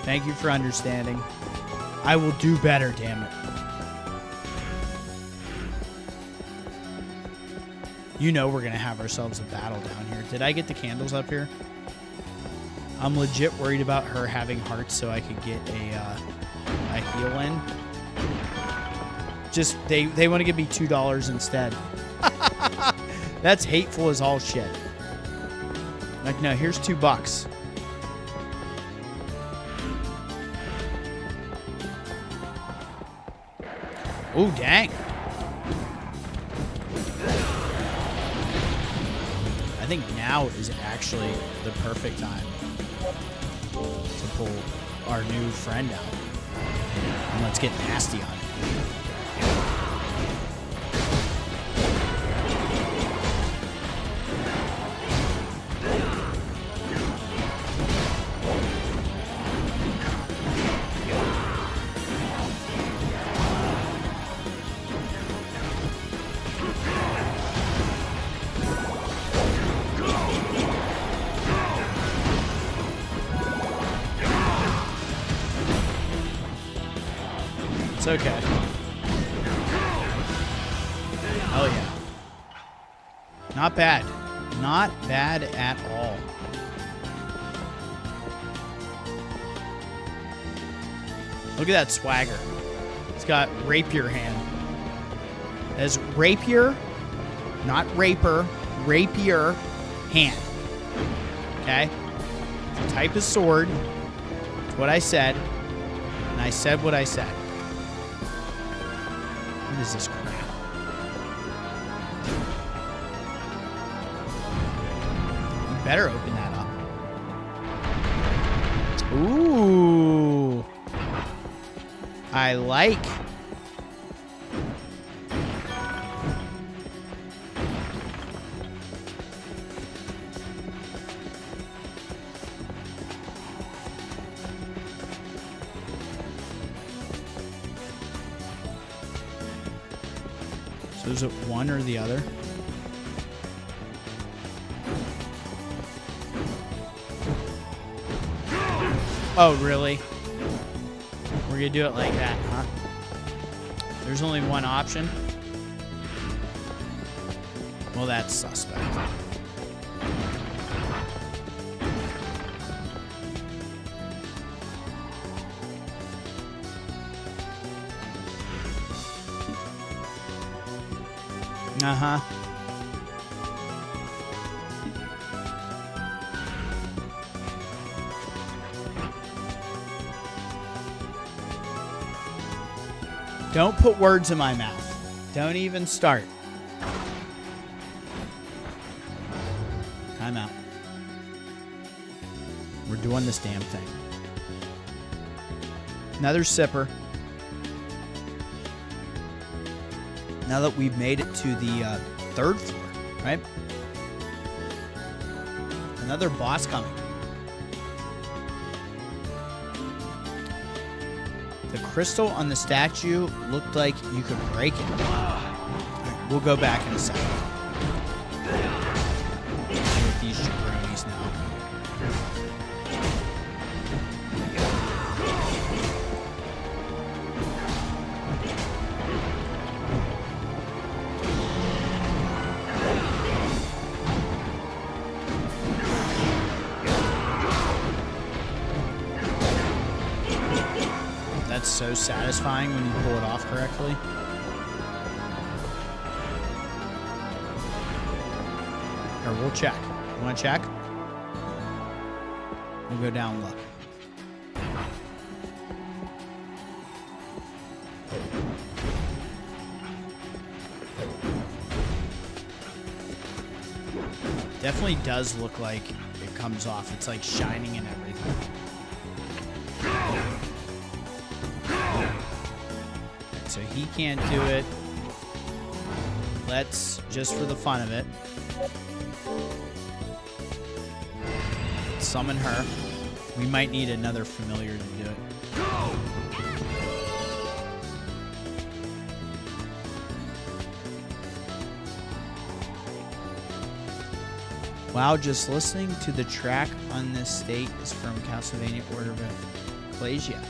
Thank you for understanding. I will do better, damn it. You know we're going to have ourselves a battle down here. Did I get the candles up here? I'm legit worried about her having hearts so I could get a heal in. Just, they want to give me $2 instead. That's hateful as all shit. Like, no, here's $2. Oh, dang. I think now is actually the perfect time to pull our new friend out. And let's get nasty on it. It's okay. Hell yeah. Not bad. Not bad at all. Look at that swagger. It's got rapier hand. As rapier, not raper, rapier hand. Okay? The type of sword. It's what I said. And I said what I said. What is this crap? You better open that up. Ooh. I like. So is it one or the other? Oh, really? We're gonna do it like that, huh? There's only one option? Well, that's suspect. Uh-huh. Don't put words in my mouth. Don't even start. Time out. We're doing this damn thing. Another sipper. Now that we've made it to the third floor, right? Another boss coming. The crystal on the statue looked like you could break it. Right, we'll go back in a second. these jabronis now. That's so satisfying when you pull it off correctly. Or we'll check. You want to check? We'll go down and look. Definitely does look like it comes off. It's like shining and everything. So he can't do it. Let's, just for the fun of it, summon her. We might need another familiar to do it. Wow, just listening to the track on this state is from Castlevania Order of Ecclesia.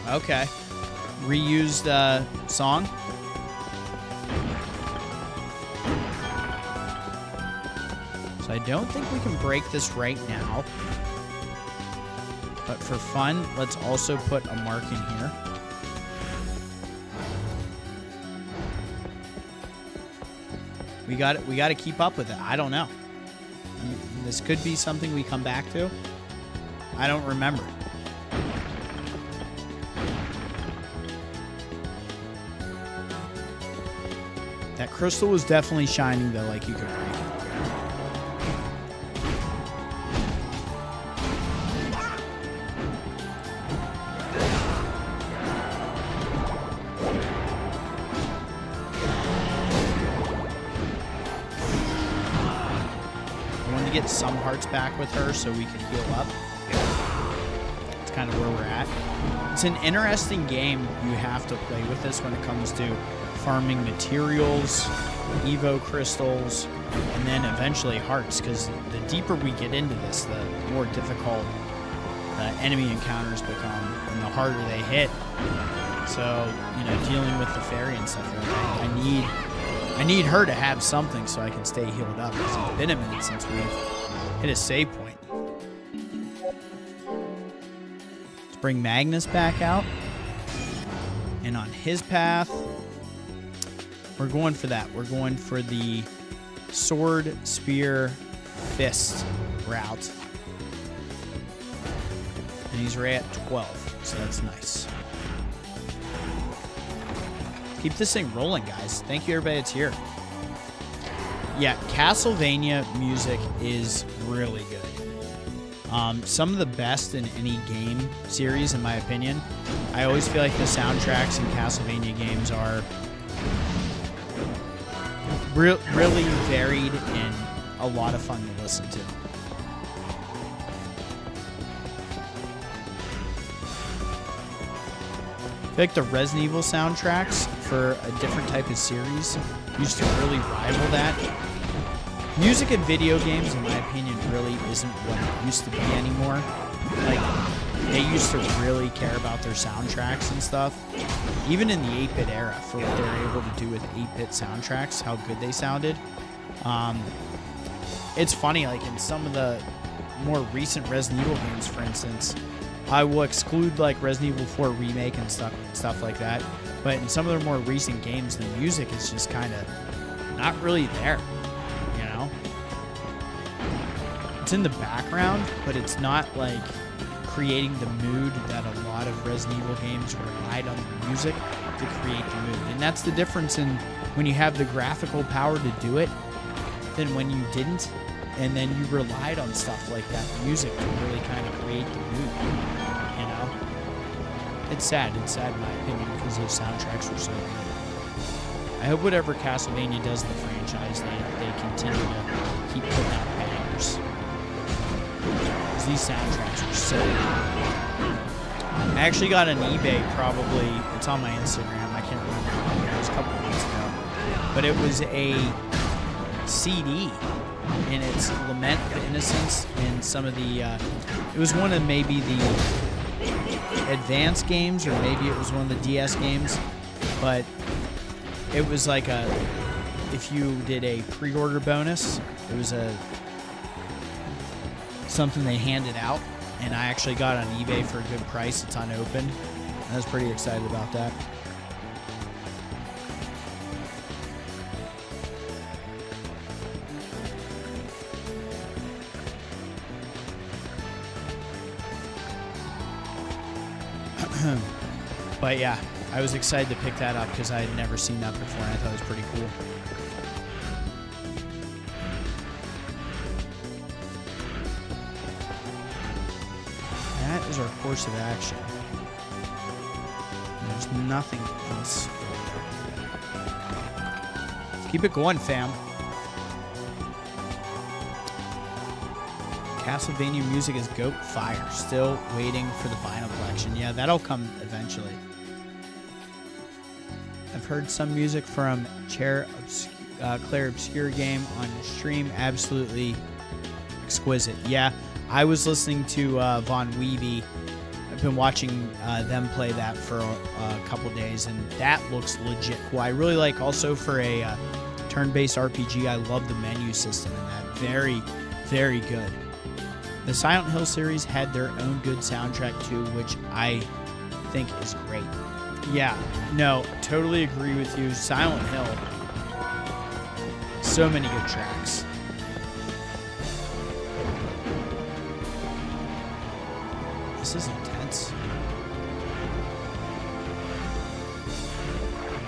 Okay. Reuse the song. So I don't think we can break this right now. But for fun, let's also put a mark in here. We got to keep up with it. I don't know. This could be something we come back to. I don't remember. That crystal was definitely shining though, like you could break it. Get some hearts back with her so we can heal up. It's kind of where we're at. It's an interesting game. You have to play with this when it comes to farming materials, Evo crystals, and then eventually hearts, because the deeper we get into this, the more difficult the enemy encounters become and the harder they hit. So, you know, dealing with the fairy and stuff, I need her to have something so I can stay healed up. It's been a minute since we've hit a save point. Let's bring Magnus back out. And on his path, we're going for that. We're going for the sword, spear, fist route. And he's right at 12, so that's nice. Keep this thing rolling, guys. Thank you, everybody that's here. Yeah, Castlevania music is really good. Some of the best in any game series, in my opinion. I always feel like the soundtracks in Castlevania games are really varied and a lot of fun to listen to. I feel like the Resident Evil soundtracks for a different type of series used to really rival that. Music in video games, in my opinion, really isn't what it used to be anymore. Like, they used to really care about their soundtracks and stuff. Even in the 8-bit era, for what they were able to do with 8-bit soundtracks, how good they sounded. It's funny, like in some of the more recent Resident Evil games, for instance, I will exclude like Resident Evil 4 Remake and stuff like that. But in some of the more recent games, the music is just kind of not really there, you know? It's in the background, but it's not like creating the mood that a lot of Resident Evil games relied on the music to create the mood. And that's the difference in when you have the graphical power to do it than when you didn't. And then you relied on stuff like that music to really kind of create the mood, you know? It's sad in my opinion, because those soundtracks were so good. I hope whatever Castlevania does in the franchise, they continue to keep putting out bangers. Because these soundtracks are so good. I actually got an eBay, probably, it's on my Instagram, I can't remember, it was a couple of months ago. But it was a CD in its Lament of Innocence and some of the, it was one of maybe the advanced games, or maybe it was one of the DS games, but it was like if you did a pre-order bonus, it was something they handed out, and I actually got it on eBay for a good price. It's unopened. I was pretty excited about that. But yeah, I was excited to pick that up because I had never seen that before, and I thought it was pretty cool. That is our course of action. There's nothing else. Let's keep it going, fam. Castlevania music is goat fire. Still waiting for the vinyl collection. Yeah, that'll come eventually. I've heard some music from Claire Obscure Game on stream. Absolutely exquisite. Yeah, I was listening to Von Weavy. I've been watching them play that for a couple days, and that looks legit cool. I really like also for a turn-based RPG, I love the menu system in that. Very, very good. The Silent Hill series had their own good soundtrack too, which I think is great. Yeah, no, totally agree with you. Silent Hill, so many good tracks. This is intense.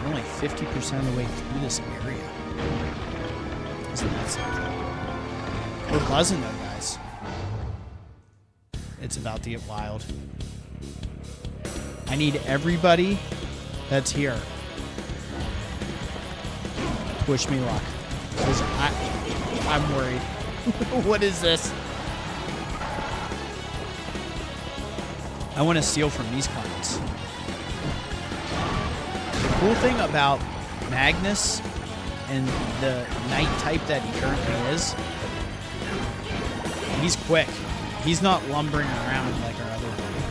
I'm only 50% of the way through this area. Isn't that something? We're buzzing though, guys. It's about to get wild. I need everybody that's here to wish me luck. Because I'm worried. What is this? I want to steal from these clowns. The cool thing about Magnus and the knight type that he currently is, he's quick. He's not lumbering around like our other buddy.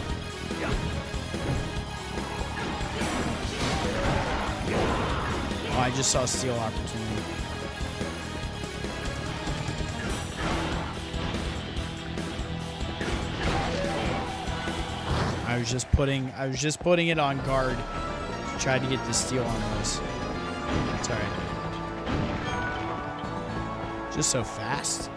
Oh, I just saw a steal opportunity. I was just putting it on guard to try to get the steal on those. It's alright. Just so fast.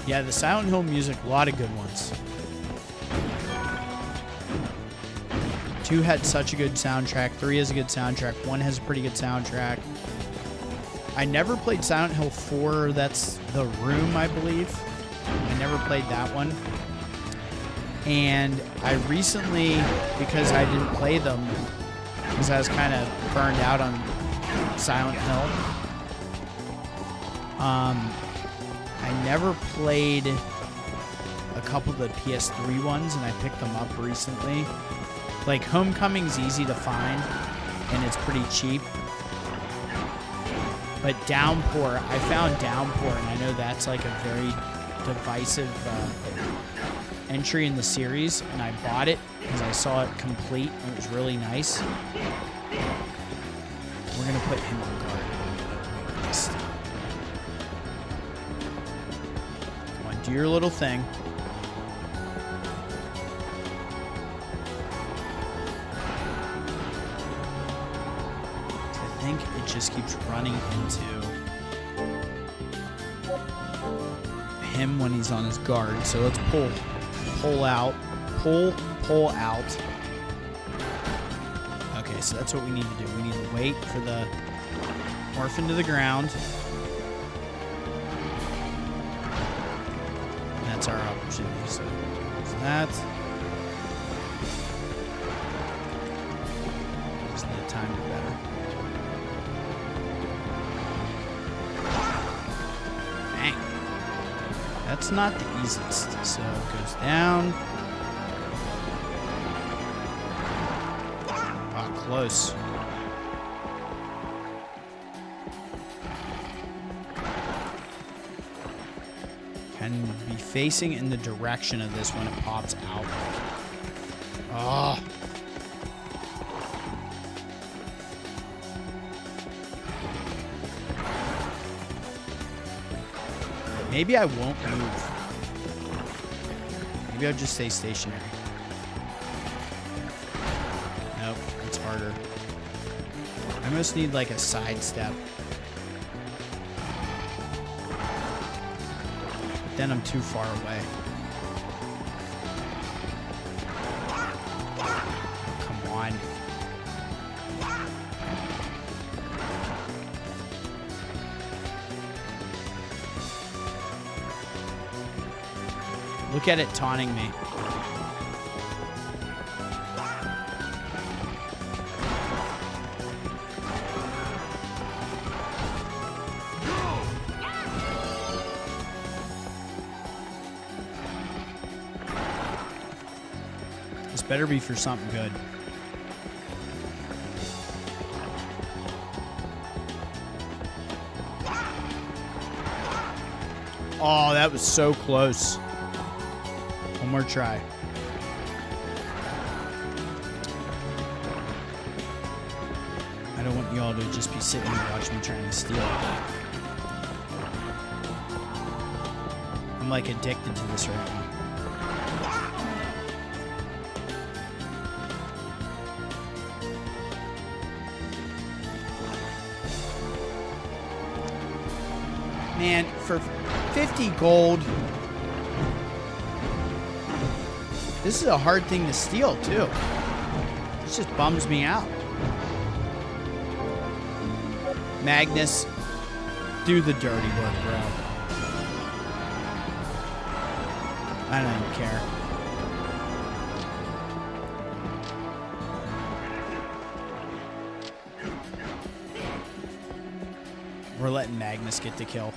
Yeah, the Silent Hill music, a lot of good ones. 2 had such a good soundtrack. 3 has a good soundtrack. 1 has a pretty good soundtrack. I never played Silent Hill 4. That's The Room, I believe. I never played that one. And I recently, because I didn't play them, because I was kind of burned out on Silent Hill, I never played a couple of the PS3 ones, and I picked them up recently. Like, Homecoming's easy to find, and it's pretty cheap. But Downpour, I found Downpour, and I know that's like a very divisive entry in the series, and I bought it because I saw it complete, and it was really nice. We're going to put him on guard. Do your little thing. I think it just keeps running into him when he's on his guard. So let's pull out. Okay, so that's what we need to do. We need to wait for the morph into the ground. That's our opportunity. So that. Just need to time it better. That's not the easiest. So it goes down. Ah, close. Can be facing in the direction of this when it pops out. Oh. Maybe I won't move. Maybe I'll just stay stationary. Nope, it's harder. I almost need like a side step. But then I'm too far away. Come on. Look at it taunting me. This better be for something good. Oh, that was so close. One more try. I don't want y'all to just be sitting here watching me trying to steal it. I'm like addicted to this right now. Man, for 50 gold... This is a hard thing to steal, too. This just bums me out. Magnus, do the dirty work, bro. I don't even care. We're letting Magnus get the kill.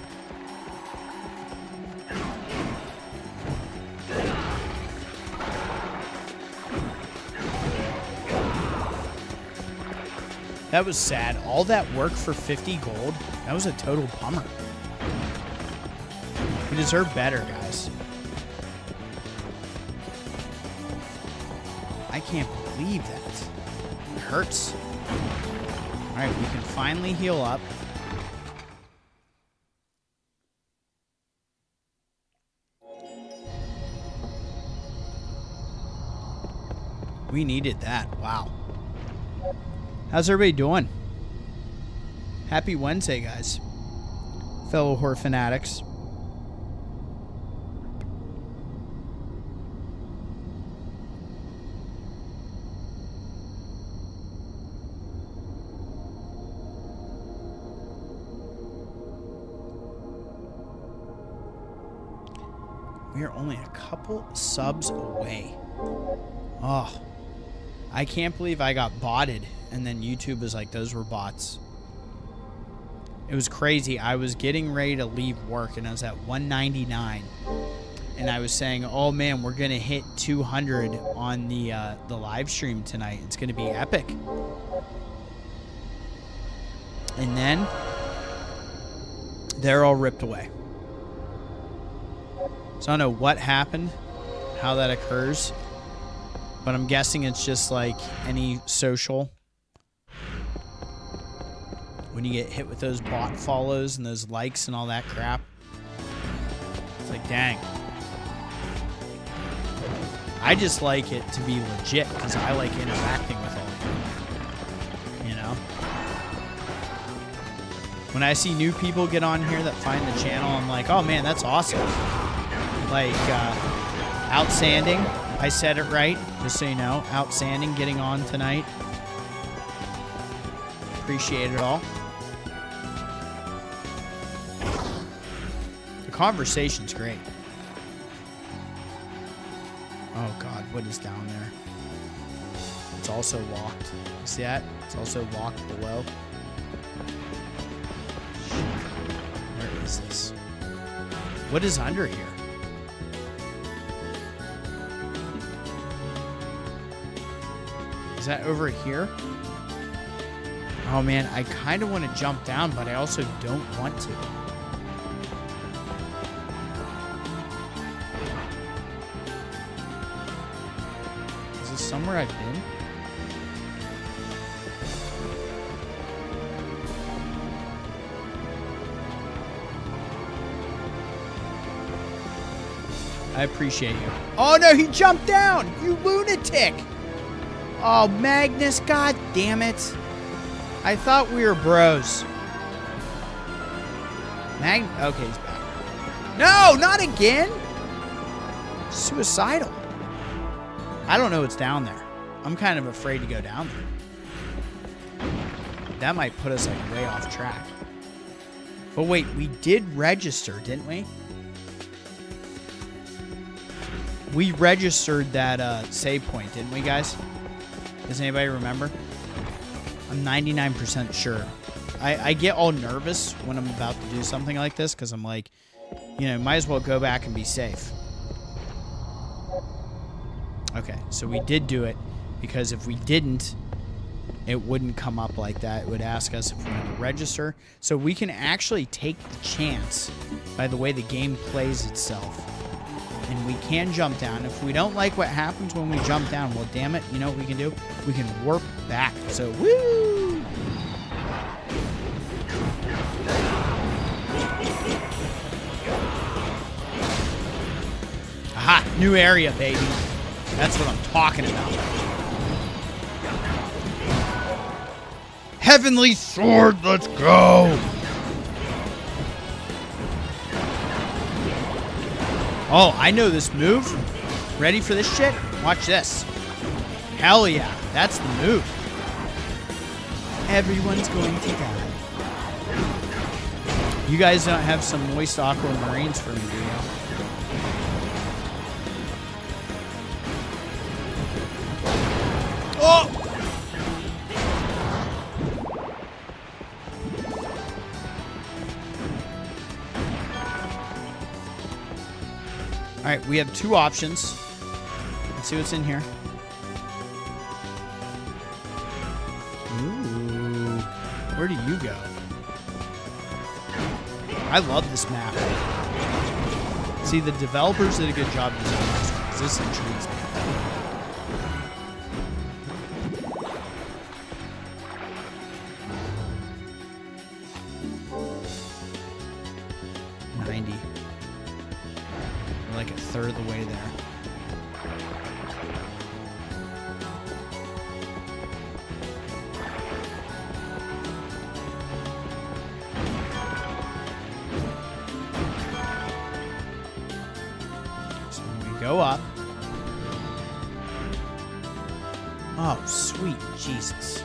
That was sad. All that work for 50 gold? That was a total bummer. We deserve better, guys. I can't believe that. It hurts. Alright, we can finally heal up. We needed that. Wow. How's everybody doing? Happy Wednesday, guys. Fellow horror fanatics. We are only a couple subs away. Oh, I can't believe I got botted. And then YouTube was like, those were bots. It was crazy. I was getting ready to leave work, and I was at 199. And I was saying, oh, man, we're going to hit 200 on the live stream tonight. It's going to be epic. And then they're all ripped away. So I don't know what happened, how that occurs. But I'm guessing it's just like any social. When you get hit with those bot follows and those likes and all that crap. It's like, dang. I just like it to be legit because I like interacting with all of you. You know? When I see new people get on here that find the channel, I'm like, oh man, that's awesome. Like, outstanding. I said it right, just so you know. Outstanding getting on tonight. Appreciate it all. The conversation's great. Oh god, what is down there? It's also locked. See that? It's also locked below. Where is this? What is under here? Is that over here? Oh man, I kind of want to jump down, but I also don't want to. Is this somewhere I've been? I appreciate you. Oh no, he jumped down! You lunatic! Oh, Magnus, god damn it. I thought we were bros. Okay, he's back. No, not again! Suicidal. I don't know what's down there. I'm kind of afraid to go down there. That might put us like way off track. But wait, we did register, didn't we? We registered that save point, didn't we, guys? Does anybody remember? I'm 99% sure. I get all nervous when I'm about to do something like this because I'm like, you know, might as well go back and be safe. Okay, so we did do it because if we didn't, it wouldn't come up like that. It would ask us if we want to register. So we can actually take the chance by the way the game plays itself. And we can jump down. If we don't like what happens when we jump down, well, damn it, you know what we can do? We can warp back. So, woo! Aha! New area, baby. That's what I'm talking about. Heavenly Sword, let's go! Oh, I know this move. Ready for this shit? Watch this. Hell yeah. That's the move. Everyone's going to die. You guys don't have some moist aquamarines for me, do you? Oh! All right, we have two options. Let's see what's in here. Ooh, where do you go? I love this map. See, the developers did a good job designing this one, 'cause this intrigues me. Like a third of the way there. So when we go up. Oh, sweet Jesus.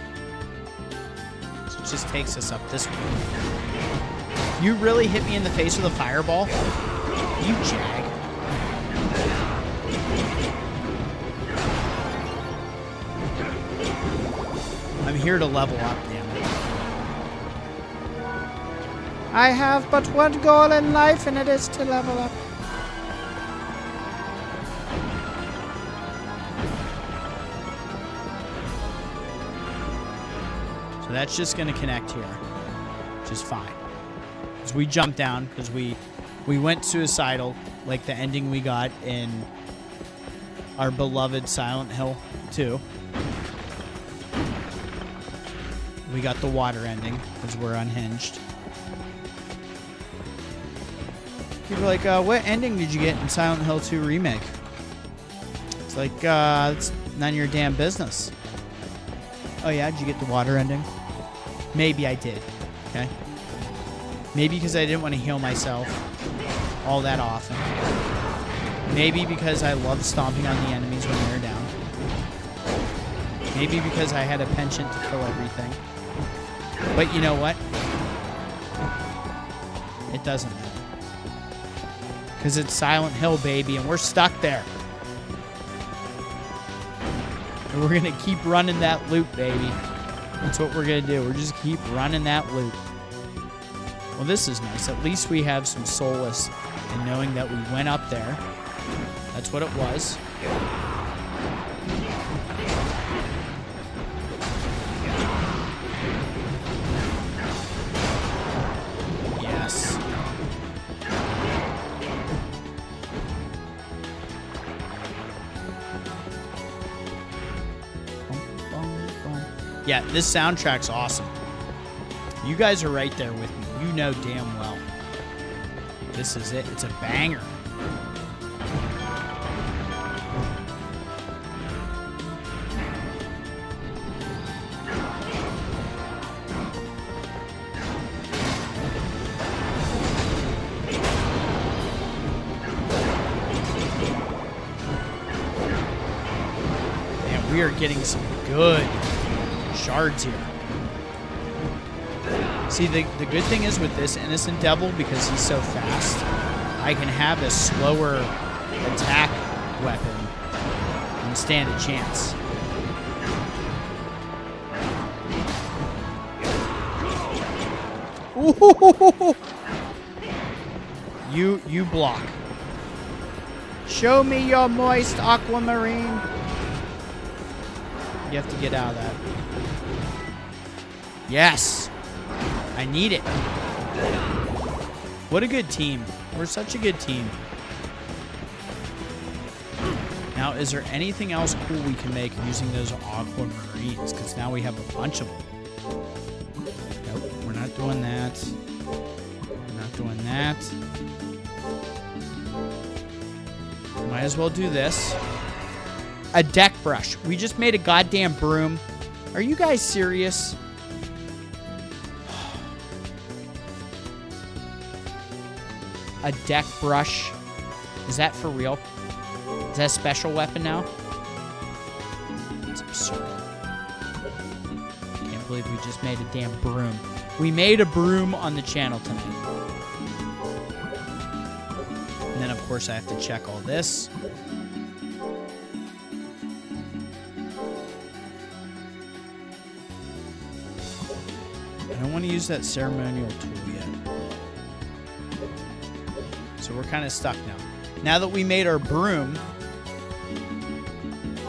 So it just takes us up this way. You really hit me in the face with a fireball? You jag. I'm here to level up, damn it. I have but one goal in life, and it is to level up. So that's just going to connect here, which is fine. Because we jumped down, because we went suicidal, like the ending we got in our beloved Silent Hill 2. We got the water ending because we're unhinged. People are like, what ending did you get in Silent Hill 2 Remake? It's like, it's none of your damn business. Oh yeah, did you get the water ending? Maybe I did, okay? Maybe because I didn't want to heal myself all that often. Maybe because I loved stomping on the enemies when they were down. Maybe because I had a penchant to kill everything. But you know what? It doesn't matter. Because it's Silent Hill, baby, and we're stuck there. And we're going to keep running that loop, baby. That's what we're going to do. We're just keep running that loop. Well, this is nice. At least we have some solace in knowing that we went up there. That's what it was. Yeah, this soundtrack's awesome. You guys are right there with me. You know damn well. This is it. It's a banger. We are getting some good shards here. See, the good thing is with this Innocent Devil, because he's so fast, I can have a slower attack weapon and stand a chance. Ooh. You block. Show me your moist Aquamarine. You have to get out of that. Yes. I need it. What a good team. We're such a good team. Now, is there anything else cool we can make using those Aquamarines? Because now we have a bunch of them. Nope, we're not doing that. We're not doing that. Might as well do this. A deck brush. We just made a goddamn broom. Are you guys serious? A deck brush. Is that for real? Is that a special weapon now? It's absurd. Can't believe we just made a damn broom. We made a broom on the channel tonight. And then, of course, I have to check all this. I don't want to use that ceremonial tool yet. So we're kind of stuck now. Now that we made our broom,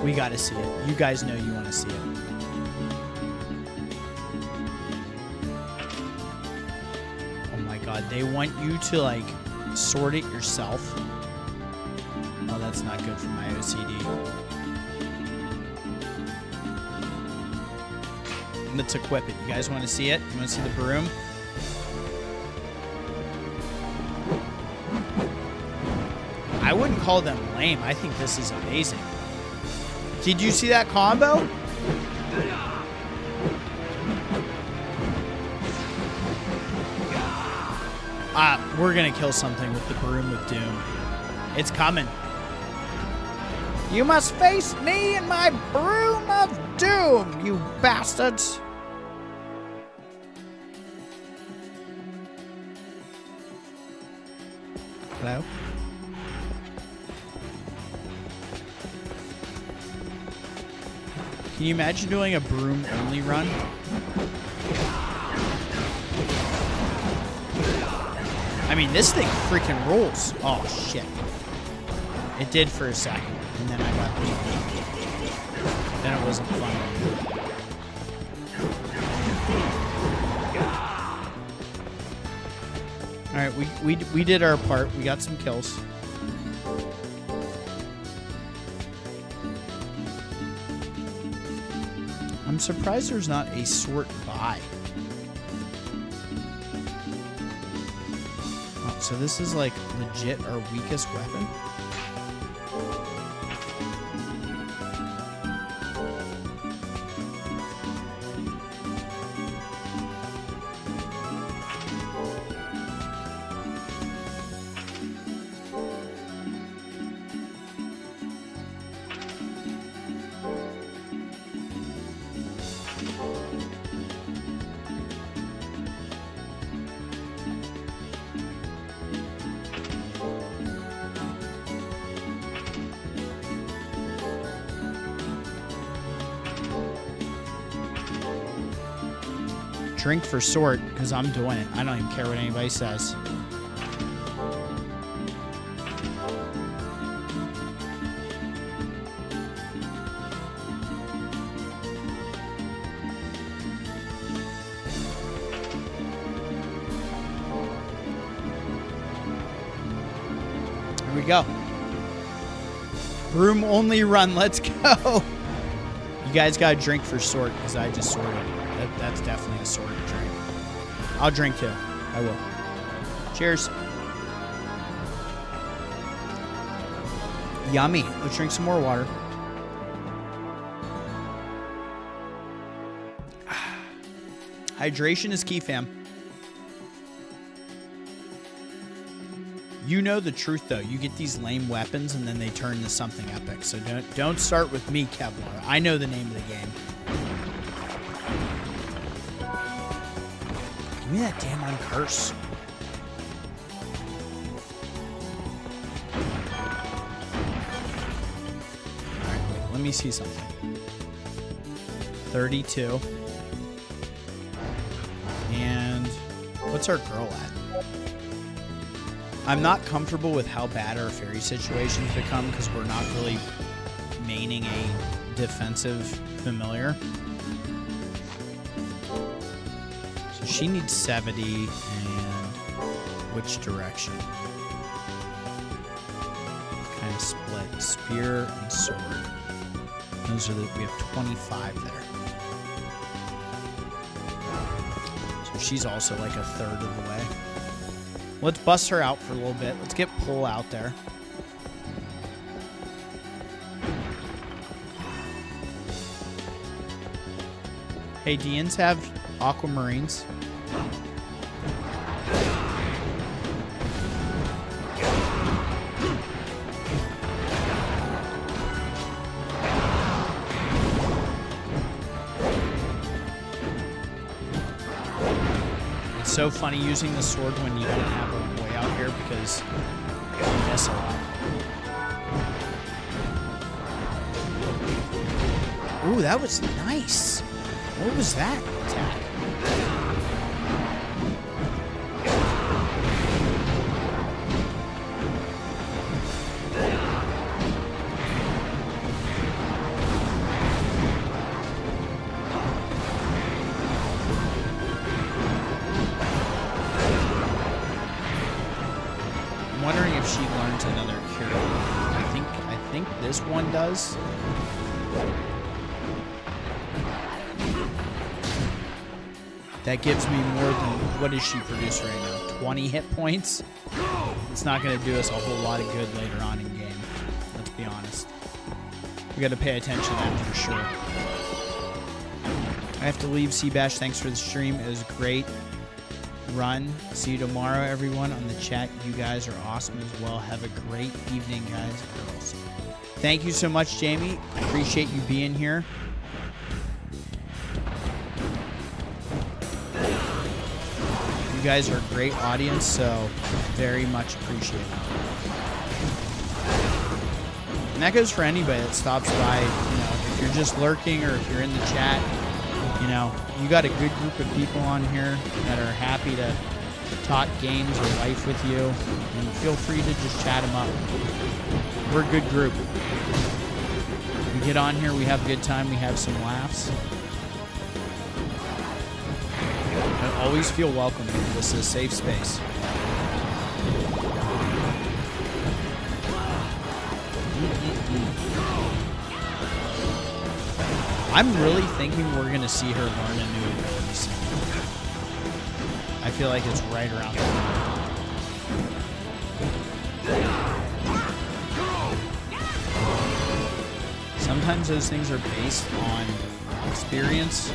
we got to see it. You guys know you want to see it. Oh my god, they want you to like sort it yourself. Oh, that's not good for my OCD. Let's equip it. You guys want to see it? You want to see the broom? I wouldn't call them lame. I think this is amazing. Did you see that combo? We're going to kill something with the broom of doom. It's coming. You must face me and my broom of doom, you bastards. Hello? Can you imagine doing a broom-only run? I mean, this thing freaking rules. Oh, shit. It did for a second, and then I got beat. Then it wasn't fun anymore. Alright, we did our part. We got some kills. I'm surprised there's not a sort by. Oh, so this is like legit our weakest weapon? Drink for sort, because I'm doing it. I don't even care what anybody says. Here we go. Broom only run. Let's go. You guys got to drink for sort because I just sorted. That's definitely a sort drink. I'll drink too. I will. Cheers. Yummy. Let's drink some more water. Hydration is key, fam. You know the truth, though. You get these lame weapons, and then they turn into something epic. So don't start with me, Kevlar. I know the name of the game. Give me that damn uncurse. All right, wait. Let me see something. 32. And what's our girl at? I'm not comfortable with how bad our fairy situations become because we're not really maining a defensive familiar. So she needs 70 and which direction? Kind of split. Spear and sword. Those are we have 25 there. So she's also like a third of the way. Let's bust her out for a little bit. Let's get Pull out there. Hey, Deans have Aquamarines. It's so funny using the sword when you don't have a boy out here because you miss a lot. Ooh, that was nice. What was that attack? I'm wondering if she learns another cure. I think this one does. That gives me more than, what does she produce right now? 20 hit points? It's not going to do us a whole lot of good later on in game. Let's be honest. We got to pay attention to that for sure. I have to leave, Seabash. Thanks for the stream. It was a great run. See you tomorrow, everyone, on the chat. You guys are awesome as well. Have a great evening, guys and girls. Thank you so much, Jamie. I appreciate you being here. You guys are a great audience, so very much appreciate it. And that goes for anybody that stops by. You know, if you're just lurking or if you're in the chat, you know, you got a good group of people on here that are happy to talk games or life with you. And feel free to just chat them up. We're a good group. We get on here, we have a good time, we have some laughs. Always feel welcome. This is a safe space. I'm really thinking we're going to see her learn a new ability soon. I feel like it's right around the corner. Sometimes those things are based on experience.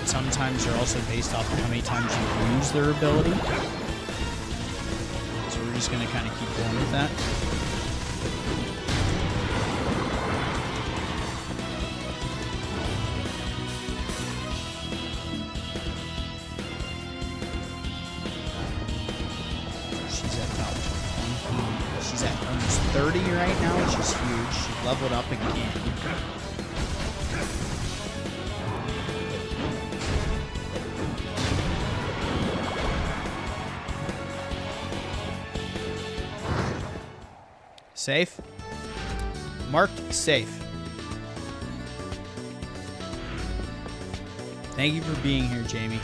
Sometimes they're also based off of how many times you use their ability. So we're just going to kind of keep going with that. She's at about 20. She's at almost 30 right now, which is huge. She leveled up again. Safe. Marked safe. Thank you for being here, Jamie.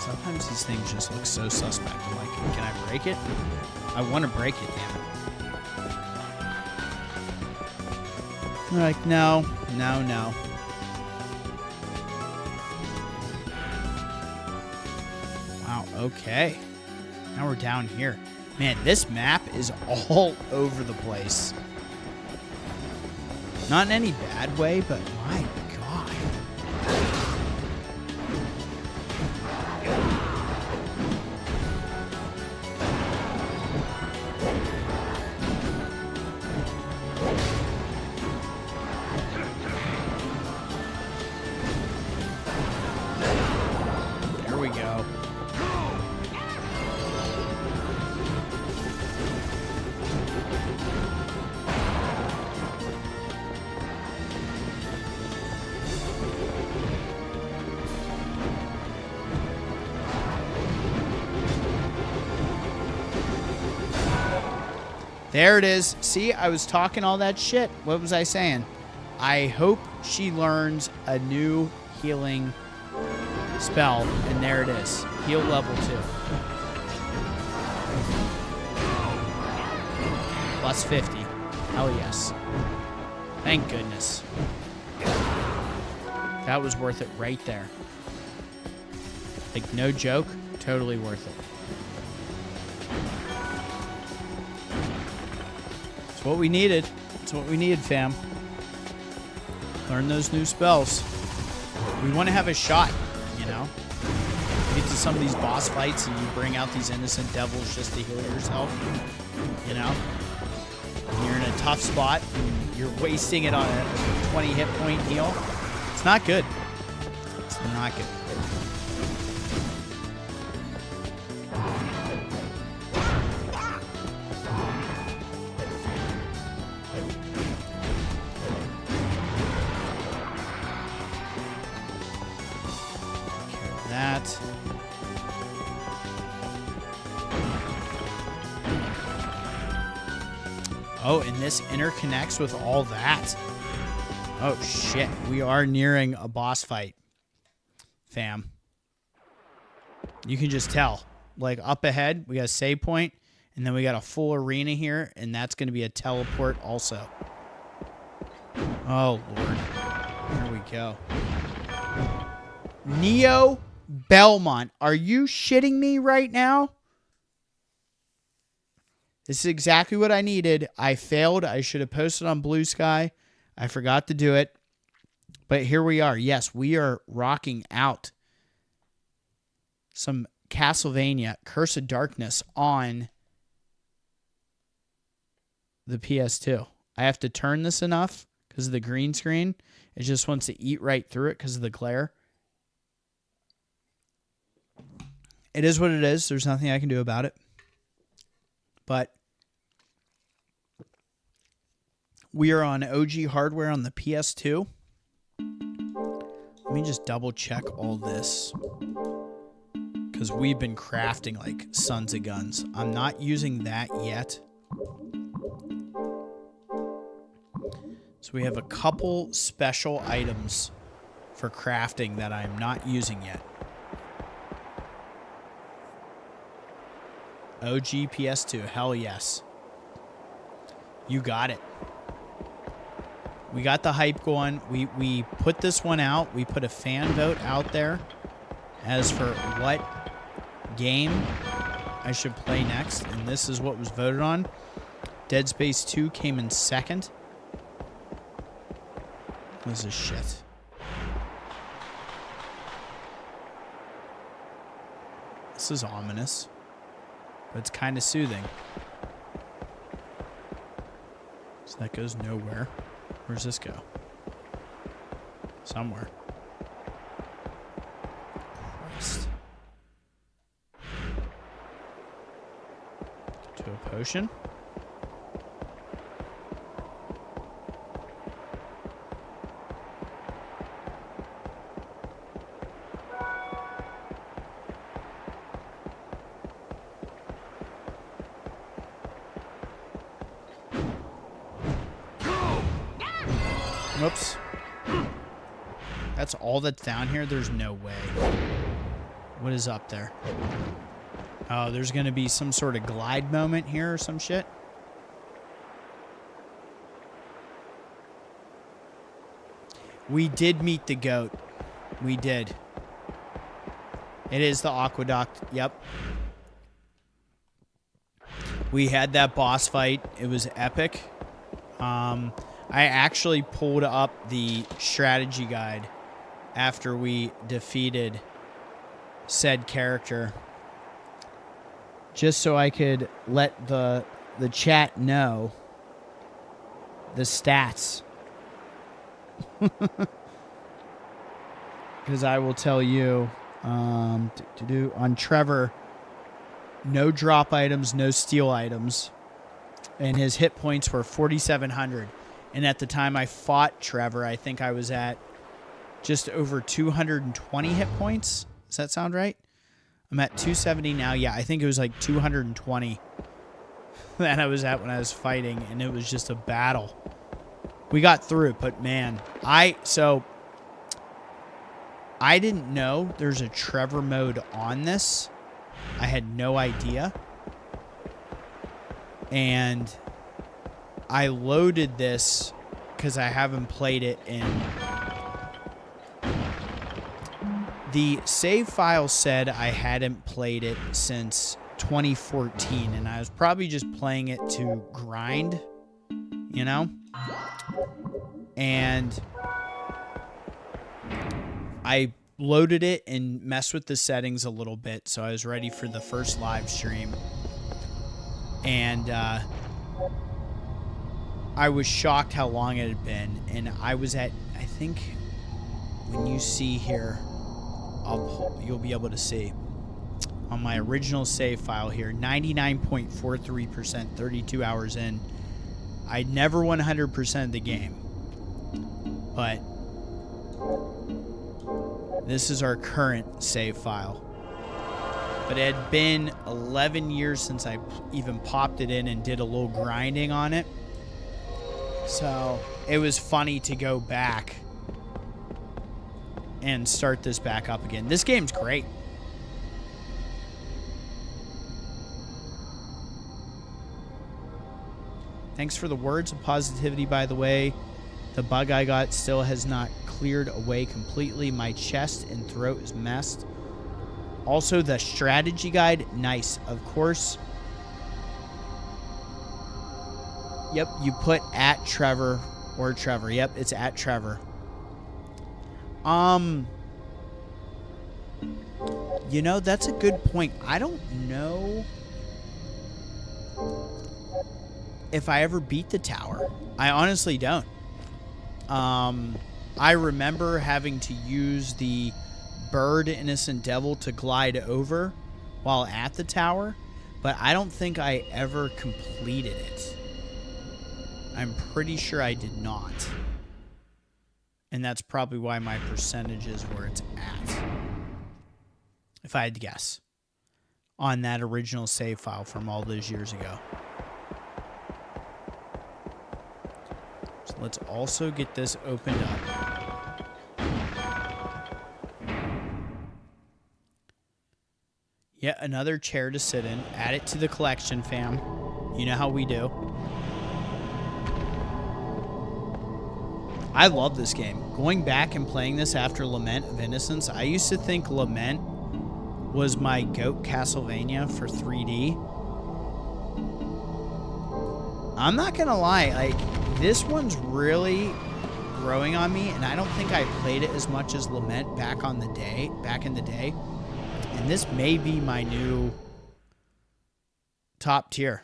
Sometimes sometimes these things just look so suspect. I'm like, can I break it? I want to break it, damn it. They're like, no. Wow, okay. Now we're down here. Man, this map is all over the place. Not in any bad way, but my God. There we go. There it is. See, I was talking all that shit. What was I saying? I hope she learns a new healing spell. And there it is. Heal level 2. Plus 50. Hell yes. Thank goodness. That was worth it right there. Like, no joke. Totally worth it. It's what we needed. It's what we needed, fam. Learn those new spells. We want to have a shot, you know? You get to some of these boss fights and you bring out these innocent devils just to heal yourself, you know? And you're in a tough spot and you're wasting it on a 20 hit point heal. It's not good. It's not good. Oh, and this interconnects with all that. Oh, shit. We are nearing a boss fight, fam. You can just tell. Like, up ahead, we got a save point, and then we got a full arena here, and that's going to be a teleport also. Oh, Lord. There we go. Neo Belmont. Are you shitting me right now? This is exactly what I needed. I failed. I should have posted on Blue Sky. I forgot to do it. But here we are. Yes, we are rocking out some Castlevania Curse of Darkness on the PS2. I have to turn this enough because of the green screen. It just wants to eat right through it because of the glare. It is what it is. There's nothing I can do about it. But we are on OG hardware on the PS2. Let me just double check all this. Because we've been crafting like sons of guns. I'm not using that yet. So we have a couple special items for crafting that I'm not using yet. OG PS2, hell yes. You got it. We got the hype going. We put this one out. We put a fan vote out there as for what game I should play next. And this is what was voted on. Dead Space 2 came in second. This is shit. This is ominous. But it's kind of soothing. So that goes nowhere. Where's this go? Somewhere. Christ. To a potion. Whoops. That's all that's down here? There's no way. What is up there? Oh, there's going to be some sort of glide moment here or some shit. We did meet the goat. We did. It is the Aqueduct. Yep. We had that boss fight. It was epic. I actually pulled up the strategy guide after we defeated said character, just so I could let the chat know the stats. Because I will tell you, on Trevor, no drop items, no steal items, and his hit points were 4,700. And at the time I fought Trevor, I think I was at just over 220 hit points. Does that sound right? I'm at 270 now. Yeah, I think it was like 220 that I was at when I was fighting, and it was just a battle. We got through it, but man, I didn't know there's a Trevor mode on this. I had no idea. And I loaded this because I haven't played it in... The save file said I hadn't played it since 2014, and I was probably just playing it to grind, you know? And I loaded it and messed with the settings a little bit, so I was ready for the first live stream. And I was shocked how long it had been, and I was at, I think, when you see here, you'll be able to see on my original save file here, 99.43%, 32 hours in. I never 100% the game, but this is our current save file. But it had been 11 years since I even popped it in and did a little grinding on it. So it was funny to go back and start this back up again. This game's great. Thanks for the words of positivity, by the way. The bug I got still has not cleared away completely. My chest and throat is messed. Also, the strategy guide, nice. Of course. Yep, you put at Trevor or Trevor. Yep, it's at Trevor. You know, that's a good point. I don't know if I ever beat the tower. I honestly don't. I remember having to use the bird innocent devil to glide over while at the tower, but I don't think I ever completed it. I'm pretty sure I did not. And that's probably why my percentage is where it's at. If I had to guess. On that original save file from all those years ago. So let's also get this opened up. Yet another chair to sit in. Add it to the collection, fam. You know how we do. I love this game. Going back and playing this after Lament of Innocence, I used to think Lament was my GOAT Castlevania for 3D. I'm not gonna lie, like, this one's really growing on me, and I don't think I played it as much as Lament back in the day. And this may be my new top tier.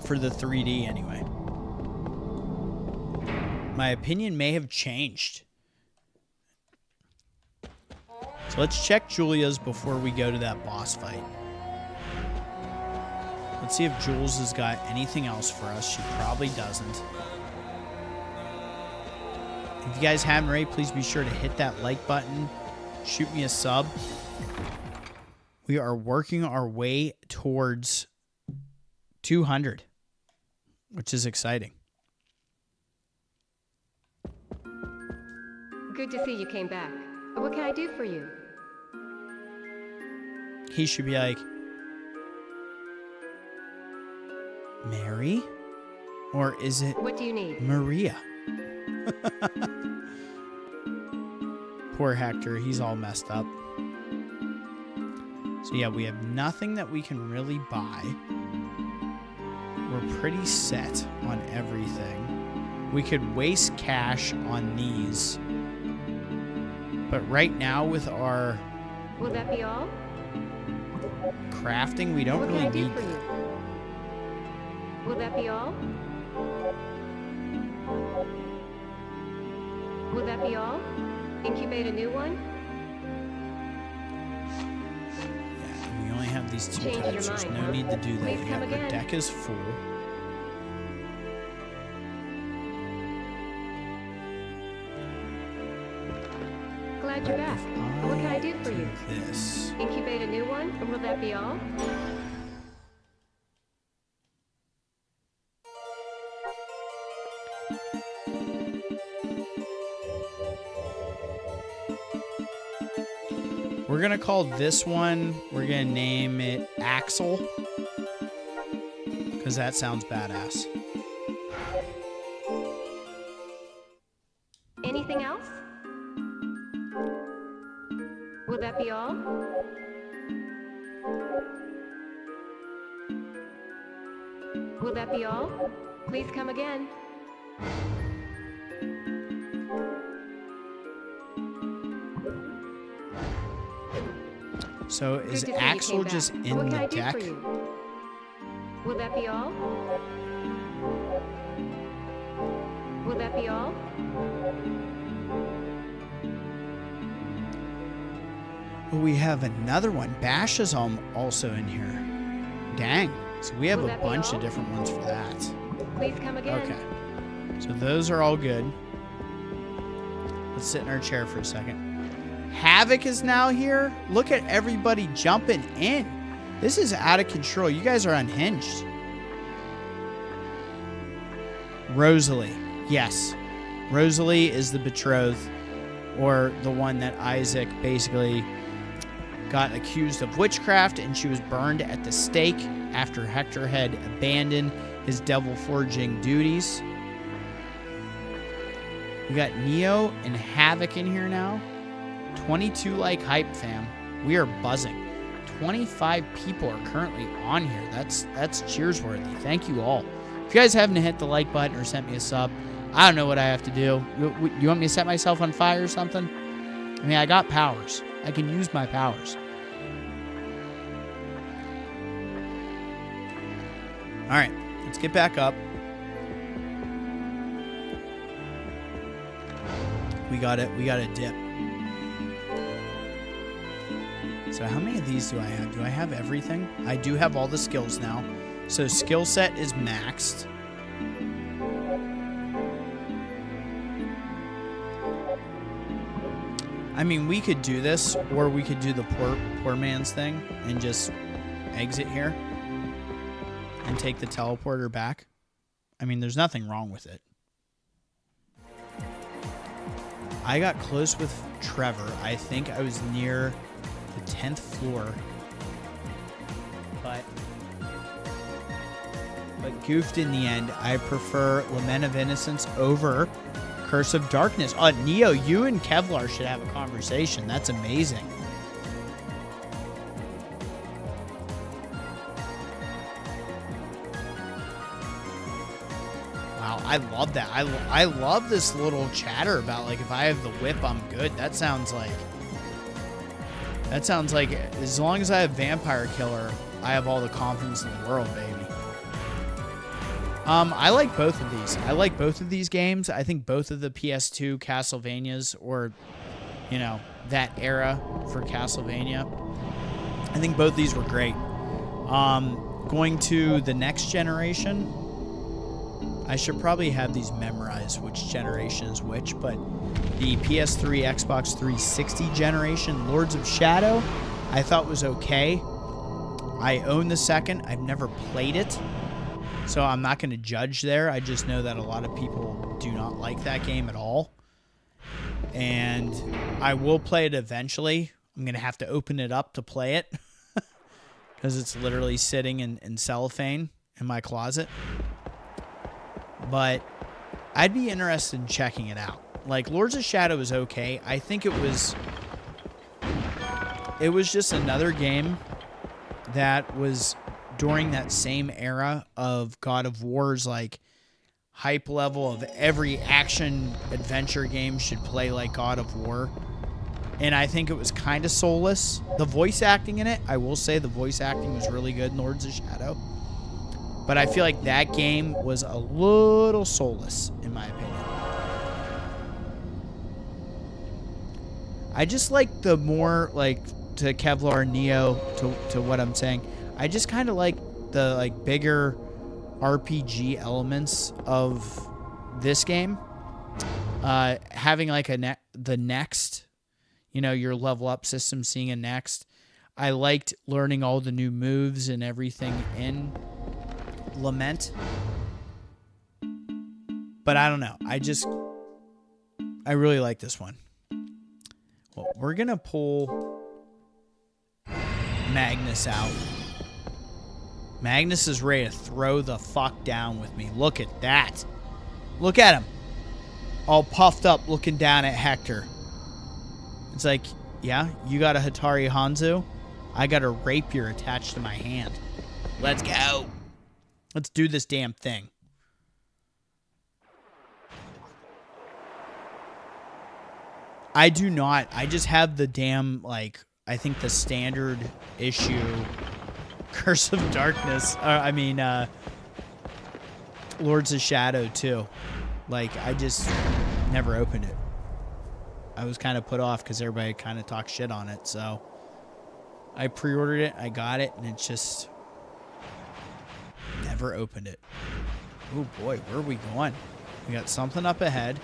For the 3D, anyway. My opinion may have changed. So let's check Julia's before we go to that boss fight. Let's see if Jules has got anything else for us. She probably doesn't. If you guys haven't already, please be sure to hit that like button. Shoot me a sub. We are working our way towards 200, which is exciting. Good to see you came back. What can I do for you? he should be like, Mary? Or is it What do you need? Maria? Poor Hector, he's all messed up. So yeah, we have nothing that we can really buy. We're pretty set on everything. We could waste cash on these. But right now with our Will that be all? crafting, we don't What can really I do need for that. you? Will that be all? Will that be all? Incubate a new one? Yeah, and we only have these two Change your types. There's mind, no huh? need to do that Please yet. come Our again. deck is full. Glad you're back. If What can I do for you? This. Incubate a new one, or will that be all? We're gonna call this one, we're gonna name it Axel. Because that sounds badass. Anything else? Will that be all? Will that be all? Please come again. So Good is to see you Axel came just back. in What can the I do deck? for you? Will that be all? Will that be all? Oh, we have another one. Bash is also in here. Dang. So we have Will a that be bunch all? of different ones for that. Please come again. Okay. So those are all good. Let's sit in our chair for a second. Havoc is now here. Look at everybody jumping in. This is out of control. You guys are unhinged. Rosaly. Yes. Rosaly is the betrothed, or the one that Isaac basically got accused of witchcraft, and she was burned at the stake after Hector had abandoned his devil forging duties. We got Neo and Havoc in here now. 22 like hype, fam. We are buzzing. 25 people are currently on here. That's cheers worthy. Thank you all. If you guys haven't hit the like button or sent me a sub, I don't know what I have to do. You want me to set myself on fire or something? I mean, I got powers. I can use my powers. All right, let's get back up. We got it. We got a dip. So how many of these do I have? Do I have everything? I do have all the skills now. So skill set is maxed. I mean, we could do this, or we could do the poor man's thing and just exit here and take the teleporter back. I mean, there's nothing wrong with it. I got close with Trevor. I think I was near the 10th floor, but goofed in the end. I prefer Lament of Innocence over Curse of Darkness. Neo, you and Kevlar should have a conversation. That's amazing. Wow, I love that. I love this little chatter about, like, if I have the whip, I'm good. That sounds like as long as I have Vampire Killer, I have all the confidence in the world, baby. I like both of these. I like both of these games. I think both of the PS2 Castlevanias, or, you know, that era for Castlevania, I think both these were great. Going to the next generation, I should probably have these memorized, which generation is which, but the PS3, Xbox 360 generation, Lords of Shadow, I thought was okay. I own the second. I've never played it, so I'm not going to judge there. I just know that a lot of people do not like that game at all. And I will play it eventually. I'm going to have to open it up to play it. because it's literally sitting in cellophane in my closet. But I'd be interested in checking it out. Like, Lords of Shadow is okay. I think it was just another game that was during that same era of God of War's, like, hype level of every action adventure game should play like God of War. And I think it was kind of soulless. The voice acting in it, I will say the voice acting was really good in Lords of Shadow. But I feel like that game was a little soulless, in my opinion. I just like the more, like, to Kevlar Neo, to what I'm saying, I just kind of like the, like, bigger RPG elements of this game. Having, like, the next, you know, your level up system, seeing a next. I liked learning all the new moves and everything in Lament. But I don't know. I really like this one. Well, we're going to pull Magnus out. Magnus is ready to throw the fuck down with me. Look at that. Look at him. All puffed up looking down at Hector. It's like, yeah, you got a Hatari Hanzo. I got a rapier attached to my hand. Let's go. Let's do this damn thing. I do not. I just have the damn, like, I think the standard issue Curse of Darkness. Lords of Shadow, too. Like, I just never opened it. I was kind of put off because everybody kind of talked shit on it, so I pre-ordered it, I got it, and it's just never opened it. Oh boy, where are we going? We got something up ahead.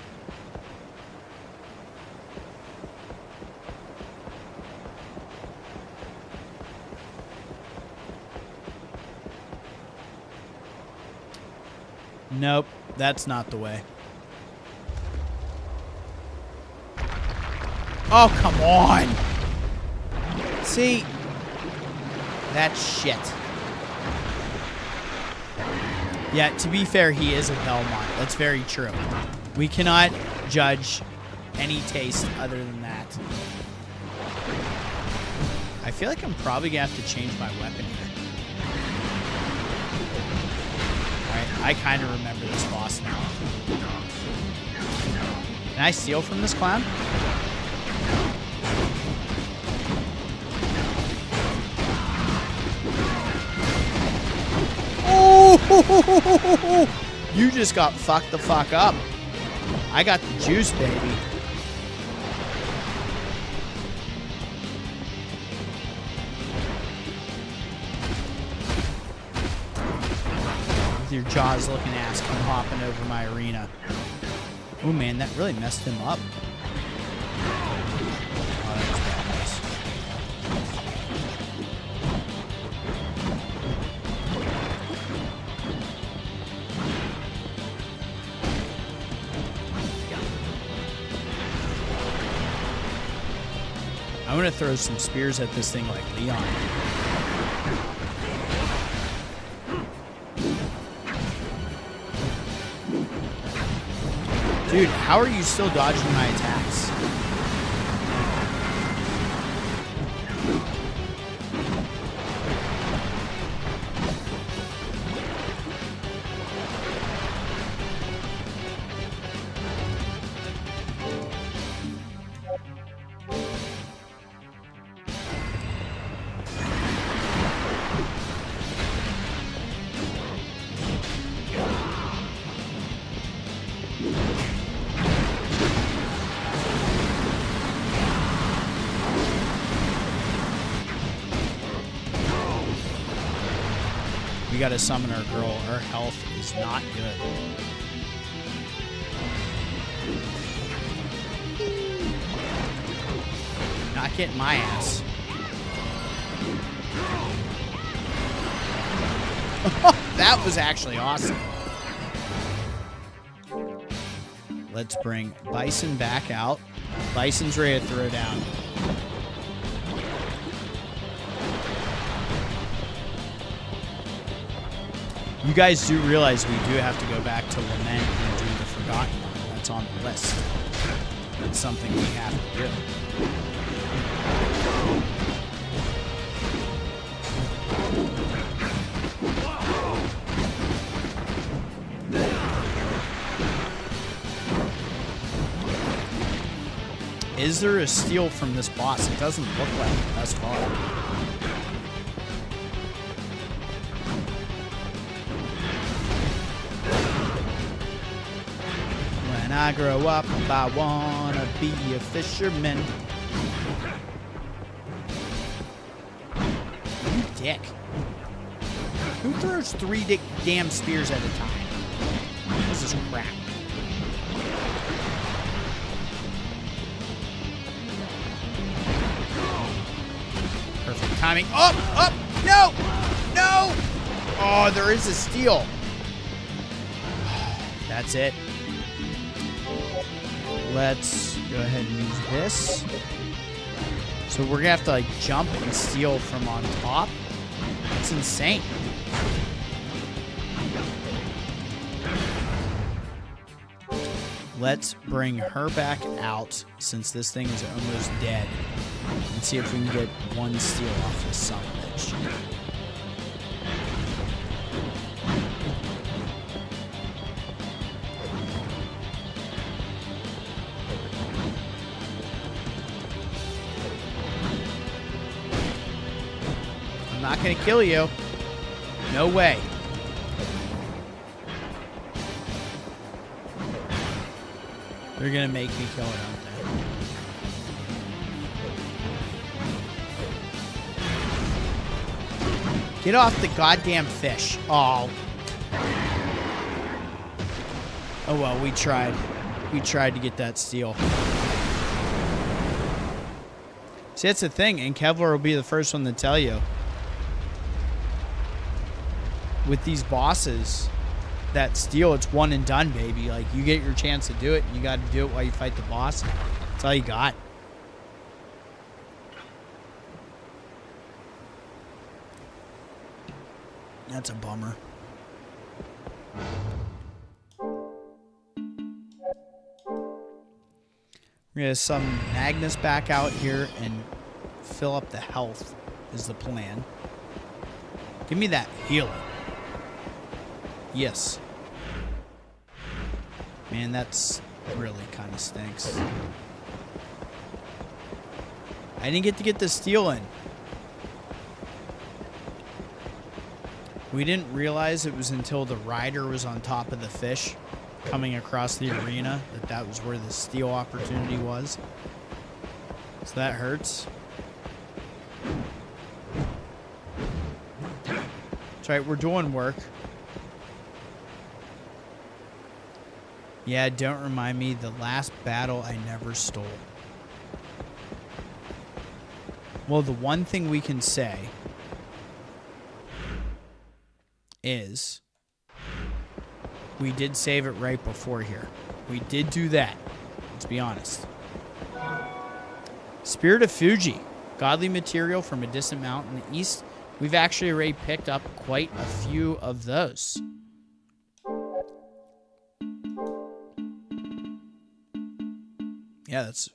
Nope, that's not the way. Oh, come on! See? That's shit. Yeah, to be fair, he is a Belmont. That's very true. We cannot judge any taste other than that. I feel like I'm probably going to have to change my weapon here. Alright, I kind of remember this boss now. Can I steal from this clown? Oh! You just got fucked the fuck up. I got the juice, baby. With your jaws looking ass come hopping over my arena. Oh man, that really messed him up. Oh, that was bad. I'm going to throw some spears at this thing like Leon. Dude, how are you still dodging my attacks? We gotta summon our girl. Her health is not good. Not getting my ass. That was actually awesome. Let's bring Bison back out. Bison's ready to throw down. You guys do realize we do have to go back to Lament and do the Forgotten One. That's on the list. It's something we have to do. Is there a steal from this boss? It doesn't look like it thus far. When I grow up, I wanna be a fisherman. You dick. Who throws 3 damn spears at a time? This is crap. Perfect timing. Up! Up! No! No! Oh, there is a steal. That's it. Let's go ahead and use this. So we're gonna have to like jump and steal from on top. That's insane. Let's bring her back out since this thing is almost dead. And see if we can get one steal off this son of a bitch. I'm not gonna kill you. No way. They're gonna make me kill it, aren't they? Get off the goddamn fish. Oh. Oh well, we tried. We tried to get that steal. See, that's the thing, and Kevlar will be the first one to tell you. With these bosses, that steal, it's one and done, baby. Like, you get your chance to do it, and you got to do it while you fight the boss. That's all you got. That's a bummer. We're going to summon Magnus back out here and fill up the health is the plan. Give me that healing. Yes. Man, that's really kind of stinks. I didn't get to get the steal in. We didn't realize it was until the rider was on top of the fish coming across the arena that was where the steal opportunity was. So that hurts. That's right, we're doing work. Yeah, don't remind me. The last battle I never stole. Well, the one thing we can say is we did save it right before here. We did do that. Let's be honest. Spirit of Fuji. Godly material from a distant mountain in the east. We've actually already picked up quite a few of those. Yeah, that's...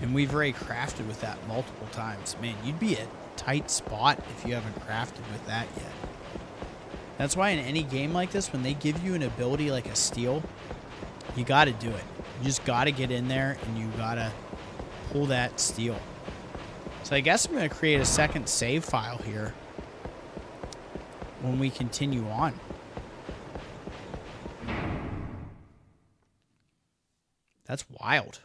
And we've already crafted with that multiple times. Man, you'd be a tight spot if you haven't crafted with that yet. That's why in any game like this, when they give you an ability like a steal, you got to do it. You just got to get in there and you got to pull that steal. So I guess I'm going to create a second save file here when we continue on. That's wild.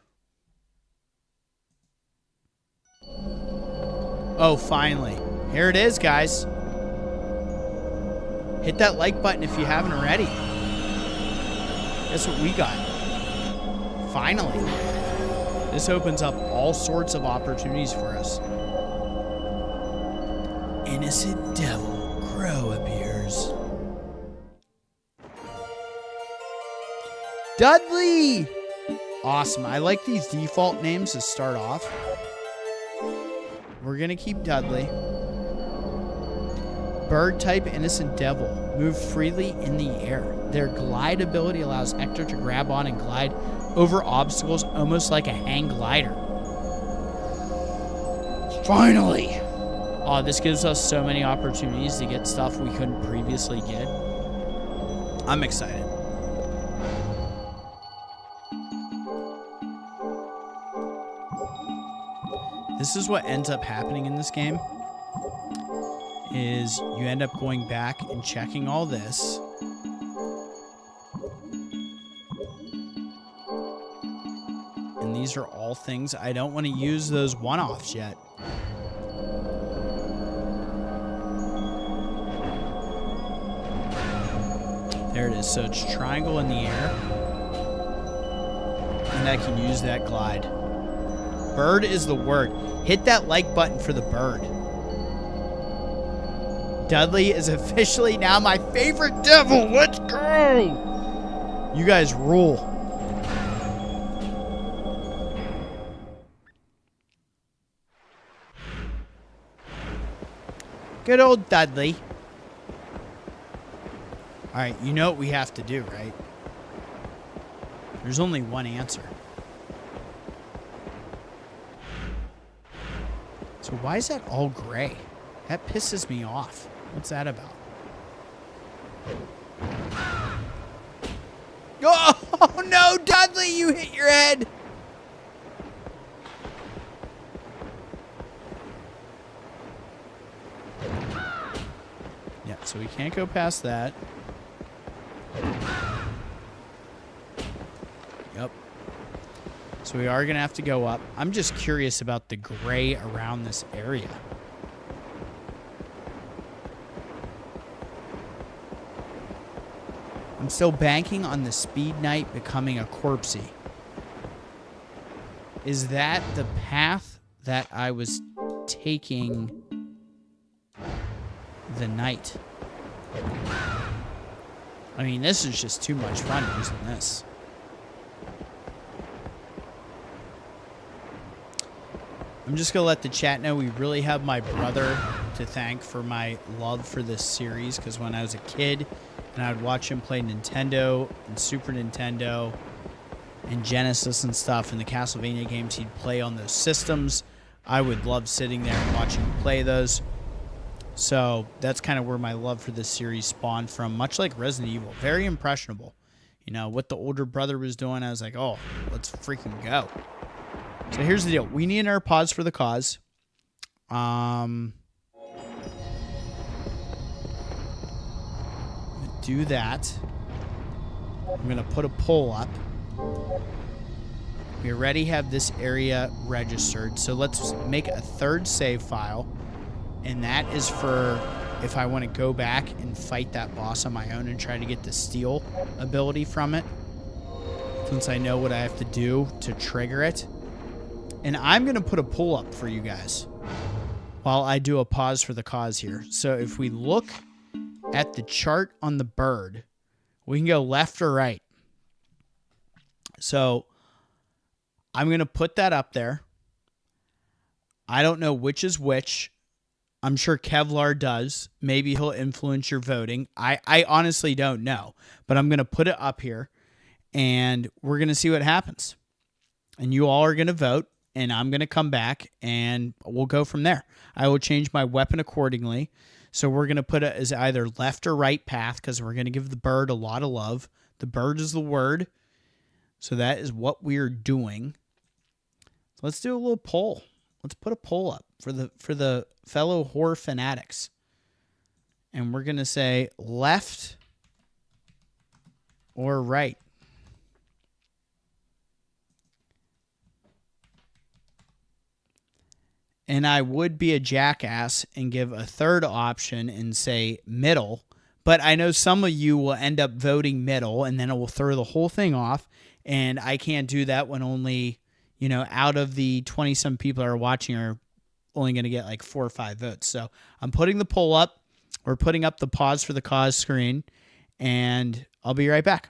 Oh, finally. Here it is, guys. Hit that like button if you haven't already. Guess what we got? Finally. This opens up all sorts of opportunities for us. Innocent Devil Crow appears. Dudley! Awesome. I like these default names to start off. We're going to keep Dudley. bird-type innocent devil. Move freely in the air. Their glide ability allows Hector to grab on and glide over obstacles almost like a hang glider. Finally! Oh, this gives us so many opportunities to get stuff we couldn't previously get. I'm excited. This is what ends up happening in this game, is you end up going back and checking all this. And these are all things I don't want to use those one-offs yet. There it is. So it's triangle in the air. And I can use that glide. Bird is the word. Hit that like button for the bird. Dudley is officially now my favorite devil. Let's go! You guys rule. Good old Dudley. Alright, you know what we have to do, right? There's only one answer. So why is that all gray? That pisses me off. What's that about? Oh no, Dudley, you hit your head! Yeah, so we can't go past that. Yep. So we are going to have to go up. I'm just curious about the gray around this area. I'm still banking on the Speed Knight becoming a Corpsey. Is that the path that I was taking the night? I mean, this is just too much fun using this. I'm just going to let the chat know we really have my brother to thank for my love for this series, because when I was a kid and I would watch him play Nintendo and Super Nintendo and Genesis and stuff, and the Castlevania games he'd play on those systems, I would love sitting there and watching him play those. So that's kind of where my love for this series spawned from, much like Resident Evil. Very impressionable. You know, what the older brother was doing, I was like, oh, let's freaking go. So here's the deal. We need our pause for the cause. Do that. I'm going to put a poll up. We already have this area registered. So let's make a third save file. And that is for if I want to go back and fight that boss on my own and try to get the steal ability from it. Since I know what I have to do to trigger it. And I'm going to put a pull up for you guys while I do a pause for the cause here. So if we look at the chart on the bird, we can go left or right. So I'm going to put that up there. I don't know which is which. I'm sure Kevlar does. Maybe he'll influence your voting. I honestly don't know. But I'm going to put it up here. And we're going to see what happens. And you all are going to vote. And I'm going to come back. And we'll go from there. I will change my weapon accordingly. So we're going to put it as either left or right path. Because we're going to give the bird a lot of love. The bird is the word. So that is what we're doing. So let's do a little poll. Let's put a poll up for the fellow horror fanatics. And we're going to say left or right. And I would be a jackass and give a third option and say middle. But I know some of you will end up voting middle, and then it will throw the whole thing off. And I can't do that when only, you know, out of the 20-some people that are watching are only going to get like 4 or 5 votes. So I'm putting the poll up. We're putting up the pause for the cause screen. And I'll be right back.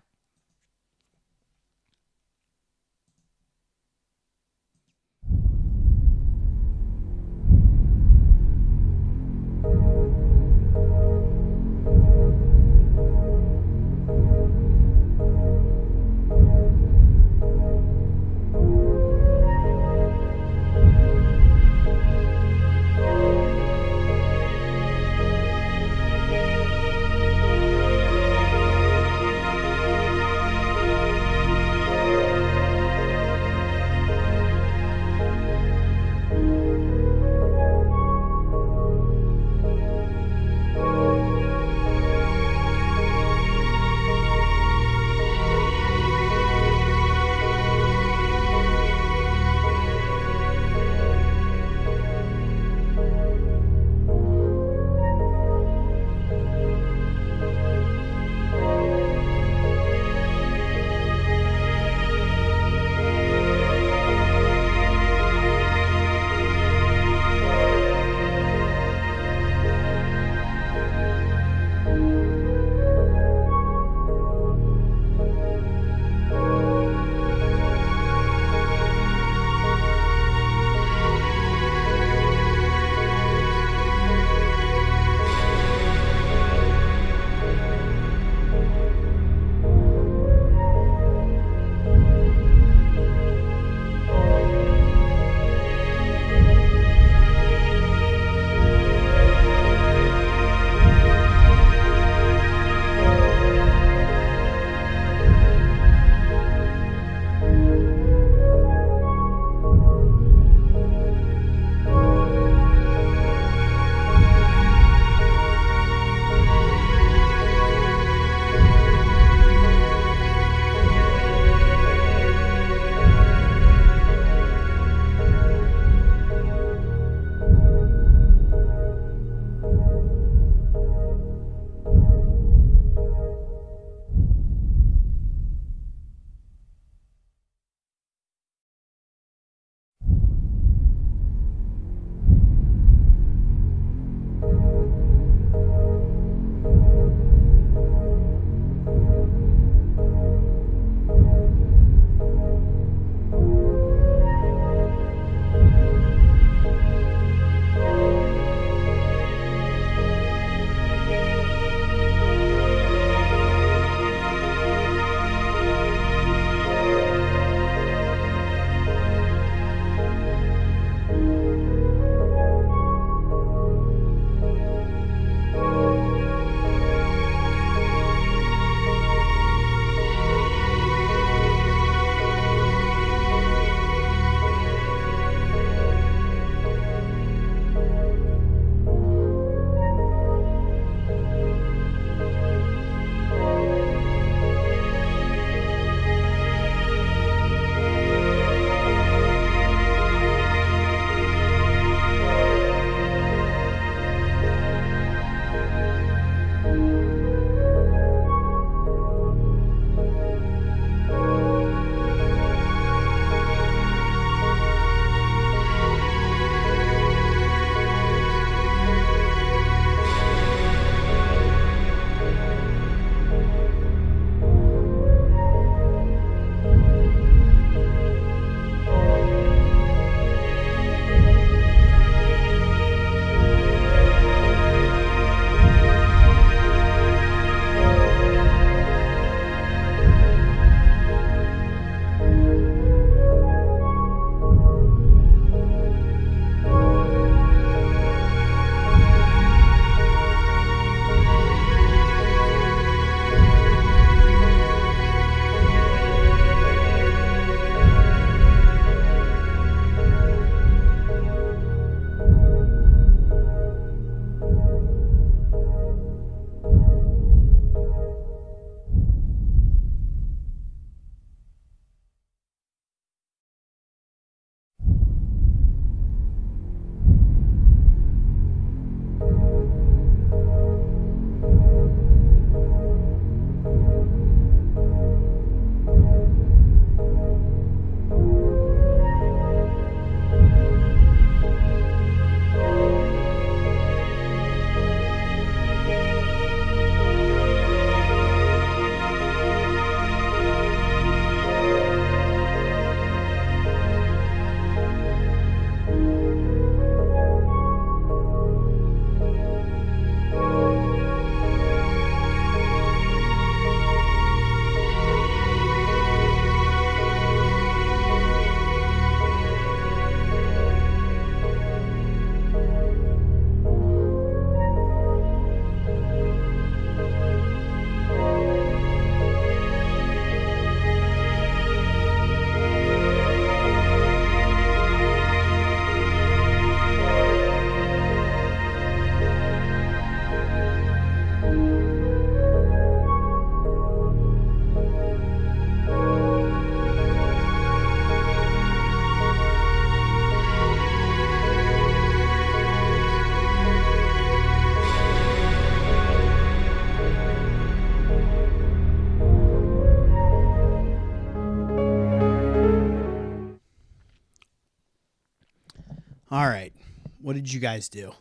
What did you guys do?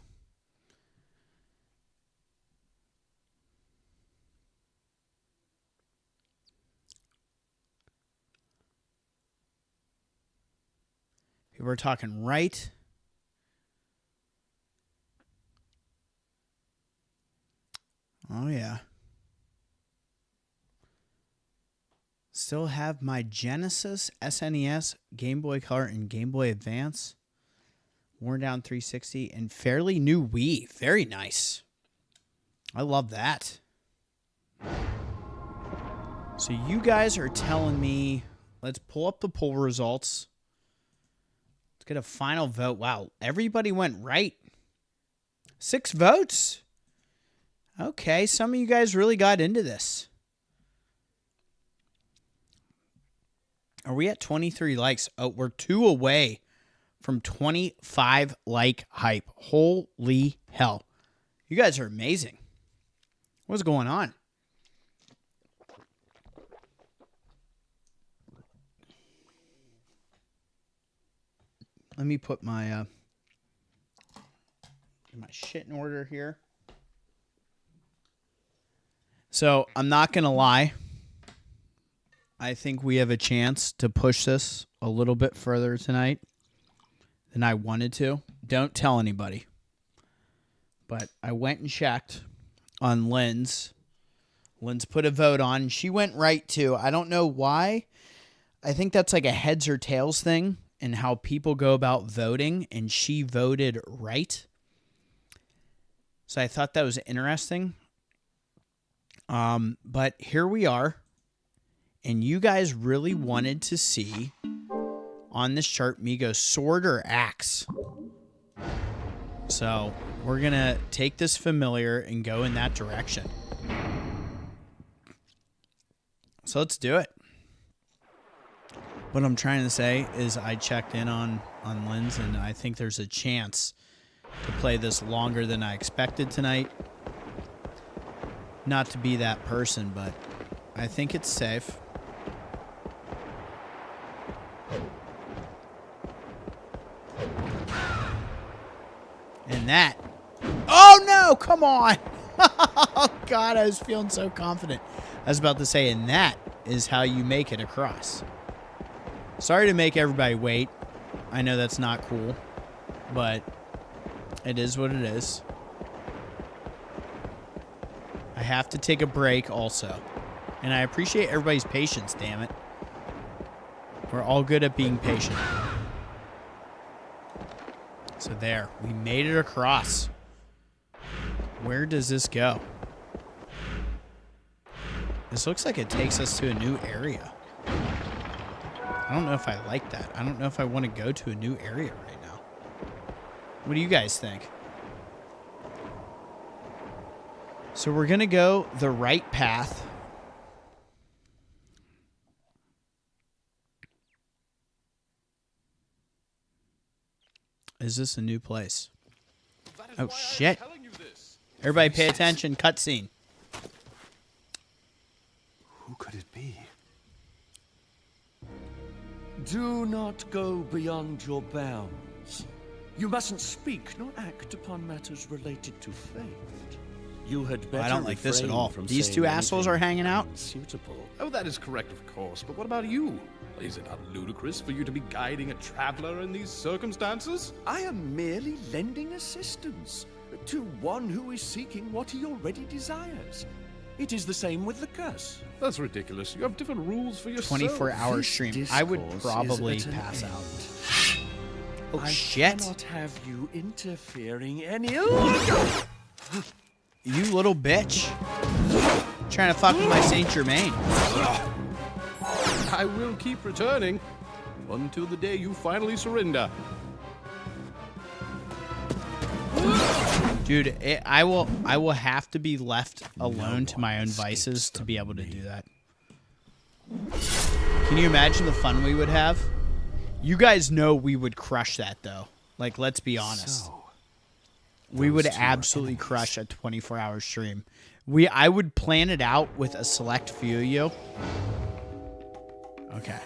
We're talking right. Oh, yeah. Still have my Genesis, SNES, Game Boy Color, and Game Boy Advance. Worn down 360 and fairly new Wii. Very nice. I love that. So you guys are telling me, let's pull up the poll results. Let's get a final vote. Wow, everybody went right. 6 votes. Okay, some of you guys really got into this. Are we at 23 likes? Oh, we're 2 away from 25 like hype. Holy hell. You guys are amazing. What's going on? Let me put my shit in order here. So, I'm not going to lie. I think we have a chance to push this a little bit further tonight than I wanted to. Don't tell anybody. But I went and checked on Lynn's. Lynn's put a vote on. She went right too. I don't know why. I think that's like a heads or tails thing and how people go about voting. And she voted right. So I thought that was interesting. But here we are. And you guys really wanted to see on this chart me go sword or axe. So we're going to take this familiar and go in that direction. So let's do it. What I'm trying to say is I checked in on Lynn's and I think there's a chance to play this longer than I expected tonight. Not to be that person, but I think it's safe. And that. Oh no, come on. Oh God, I was feeling so confident. I was about to say, and that is how you make it across. Sorry to make everybody wait. I know that's not cool, but it is what it is. I have to take a break also. And I appreciate everybody's patience, damn it. We're all good at being patient. So there, we made it across. Where does this go? This looks like it takes us to a new area. I don't know if I like that. I don't know if I want to go to a new area right now. What do you guys think? So we're going to go the right path. Is this a new place? Oh, shit. Everybody pay attention. Cutscene. Who could it be? Do not go beyond your bounds. You mustn't speak nor act upon matters related to fate. You had better I don't like this at all. from These saying two assholes are hanging out. Suitable. Oh, that is correct, of course. But what about you? Is it not ludicrous for you to be guiding a traveler in these circumstances? I am merely lending assistance to one who is seeking what he already desires. It is the same with the curse. That's ridiculous. You have different rules for yourself. 24-hour This stream. I would discourse probably is at an pass end. out. Oh, I shit. cannot have you interfering any. You little bitch. Trying to fuck with my Saint Germain. I will keep returning until the day you finally surrender. Dude, I will have to be left alone to my own vices to be able to do that. Can you imagine the fun we would have? You guys know we would crush that, though. Like, let's be honest. So, We would those two are absolutely enemies. crush a 24-hour stream. I would plan it out with a select few of you. Okay.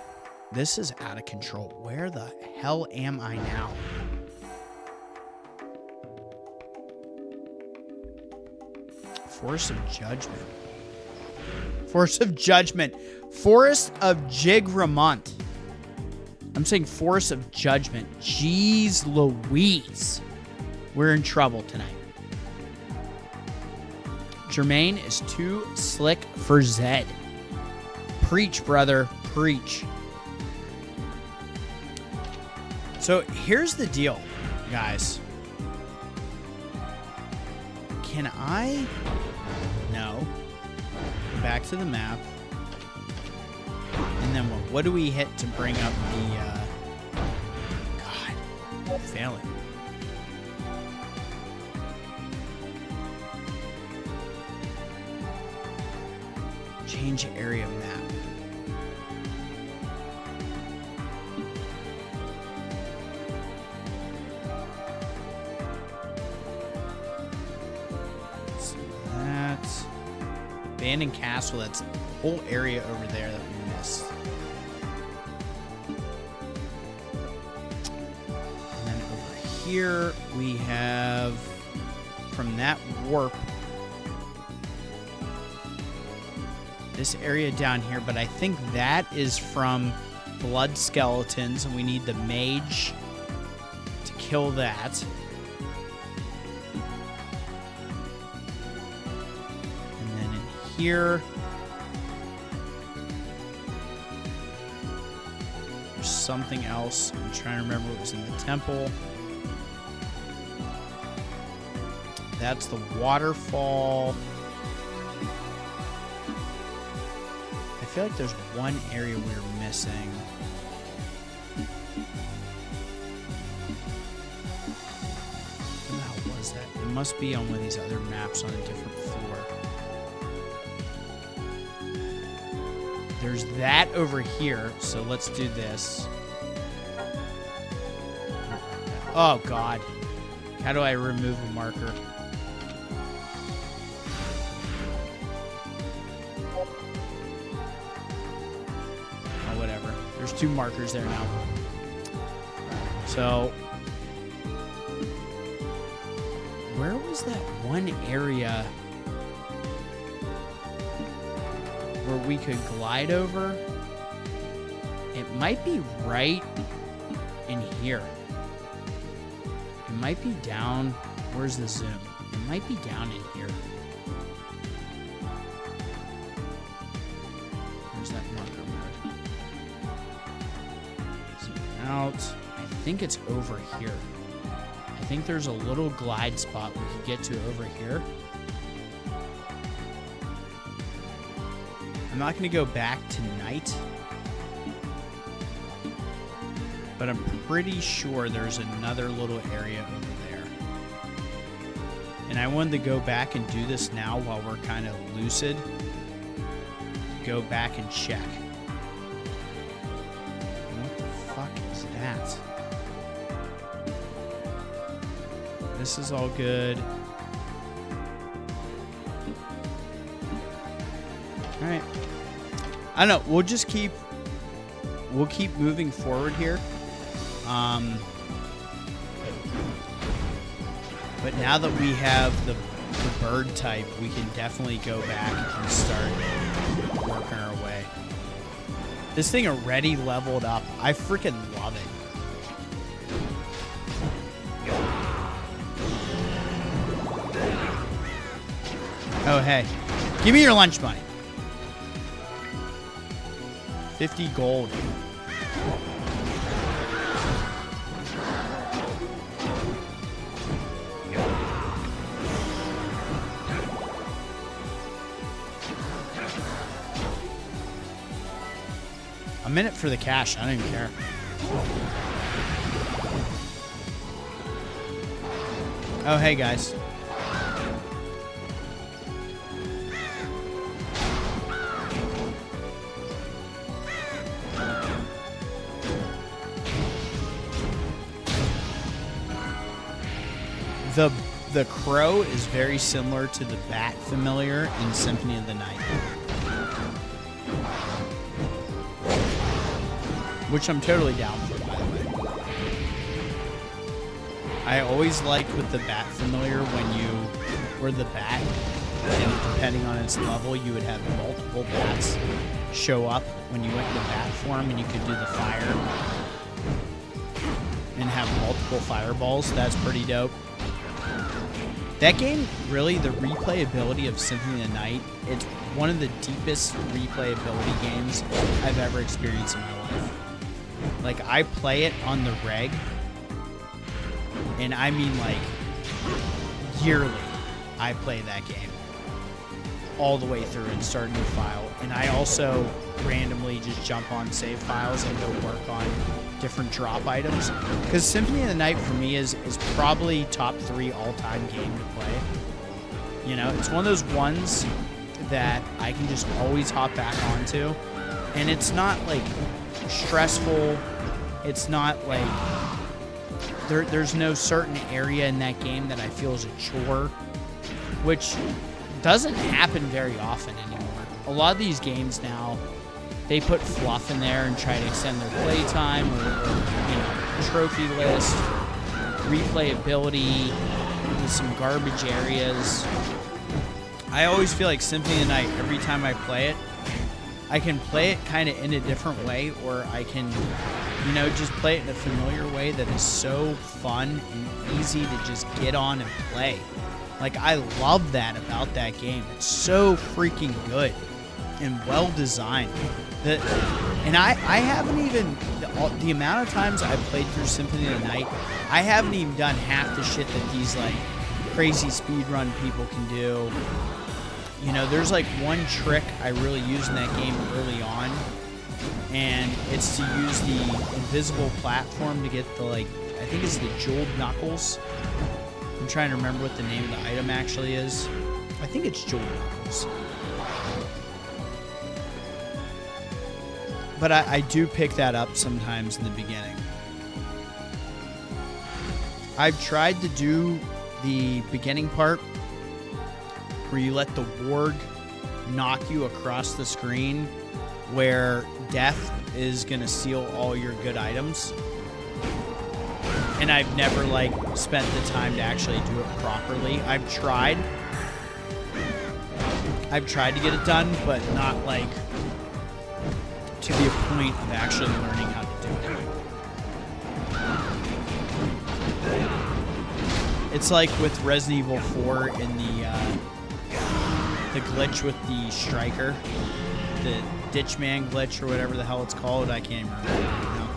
This is out of control. Where the hell am I now? Forest of Judgment. Forest of Judgment. Forest of Jigramunt. I'm saying Forest of Judgment. Jeez Louise. We're in trouble tonight. Jermaine is too slick for Zed. Preach, brother. Preach. So here's the deal, guys. Can I? No. Go back to the map. And then what do we hit to bring up the... God. I'm failing. Change area map. So that's abandoned castle. That's a whole area over there that we missed. And then over here we have from that warp. This area down here, but I think that is from blood skeletons, and we need the mage to kill that. And then in here, there's something else. I'm trying to remember what was in the temple. That's the waterfall. I feel like there's one area we're missing. What the hell was that? It must be on one of these other maps on a different floor. There's that over here, so let's do this. Oh, God. How do I remove a marker? There's 2 markers there now. So, where was that one area where we could glide over? It might be right in here. It might be down. Where's the zoom? It might be down in here. Where's that marker mode? Out. I think it's over here. I think there's a little glide spot we could get to over here. I'm not going to go back tonight, but I'm pretty sure there's another little area over there. And I wanted to go back and do this now while we're kind of lucid. Go back and check. That. This is all good. All right. I don't know. We'll keep moving forward here. But now that we have the bird type, we can definitely go back and start working our way. This thing already leveled up. I freaking love it. Oh, hey. Give me your lunch money. 50 gold. I'm in it for the cash. I don't even care. Oh, hey, guys. The crow is very similar to the bat familiar in Symphony of the Night. Which I'm totally down for, by the way. I always liked with the bat familiar when you were the bat, and depending on its level, you would have multiple bats show up when you went into bat form, and you could do the fire and have multiple fireballs. That's pretty dope. That game, really, the replayability of Symphony of the Night, it's one of the deepest replayability games I've ever experienced in my life. Like, I play it on the reg, and I mean, like, yearly, I play that game all the way through and start a new file. And I also randomly just jump on save files and go work on different drop items. Because Symphony of the Night for me is probably top 3 all-time game to play. You know, it's one of those ones that I can just always hop back onto. And it's not, like, stressful. It's not, like... There's no certain area in that game that I feel is a chore, which doesn't happen very often anymore. A lot of these games now, they put fluff in there and try to extend their playtime, or you know, trophy list, replayability with some garbage areas. I always feel like Symphony of the Night, every time I play it, I can play it kind of in a different way, or I can, you know, just play it in a familiar way that is so fun and easy to just get on and play. Like, I love that about that game. It's so freaking good and well designed. And I haven't even, the amount of times I've played through Symphony of the Night, I haven't even done half the shit that these, like, crazy speedrun people can do. You know, there's, like, one trick I really use in that game early on, and it's to use the invisible platform to get the, like, I think it's the jeweled knuckles. I'm trying to remember what the name of the item actually is. I think it's jeweled knuckles. But I do pick that up sometimes in the beginning. I've tried to do the beginning part where you let the warg knock you across the screen, where death is going to steal all your good items. And I've never, like, spent the time to actually do it properly. I've tried to get it done, but not, like, to the point of actually learning how to do it. It's like with Resident Evil 4 in the glitch with the striker, the Ditchman glitch or whatever the hell it's called. I can't remember. You know,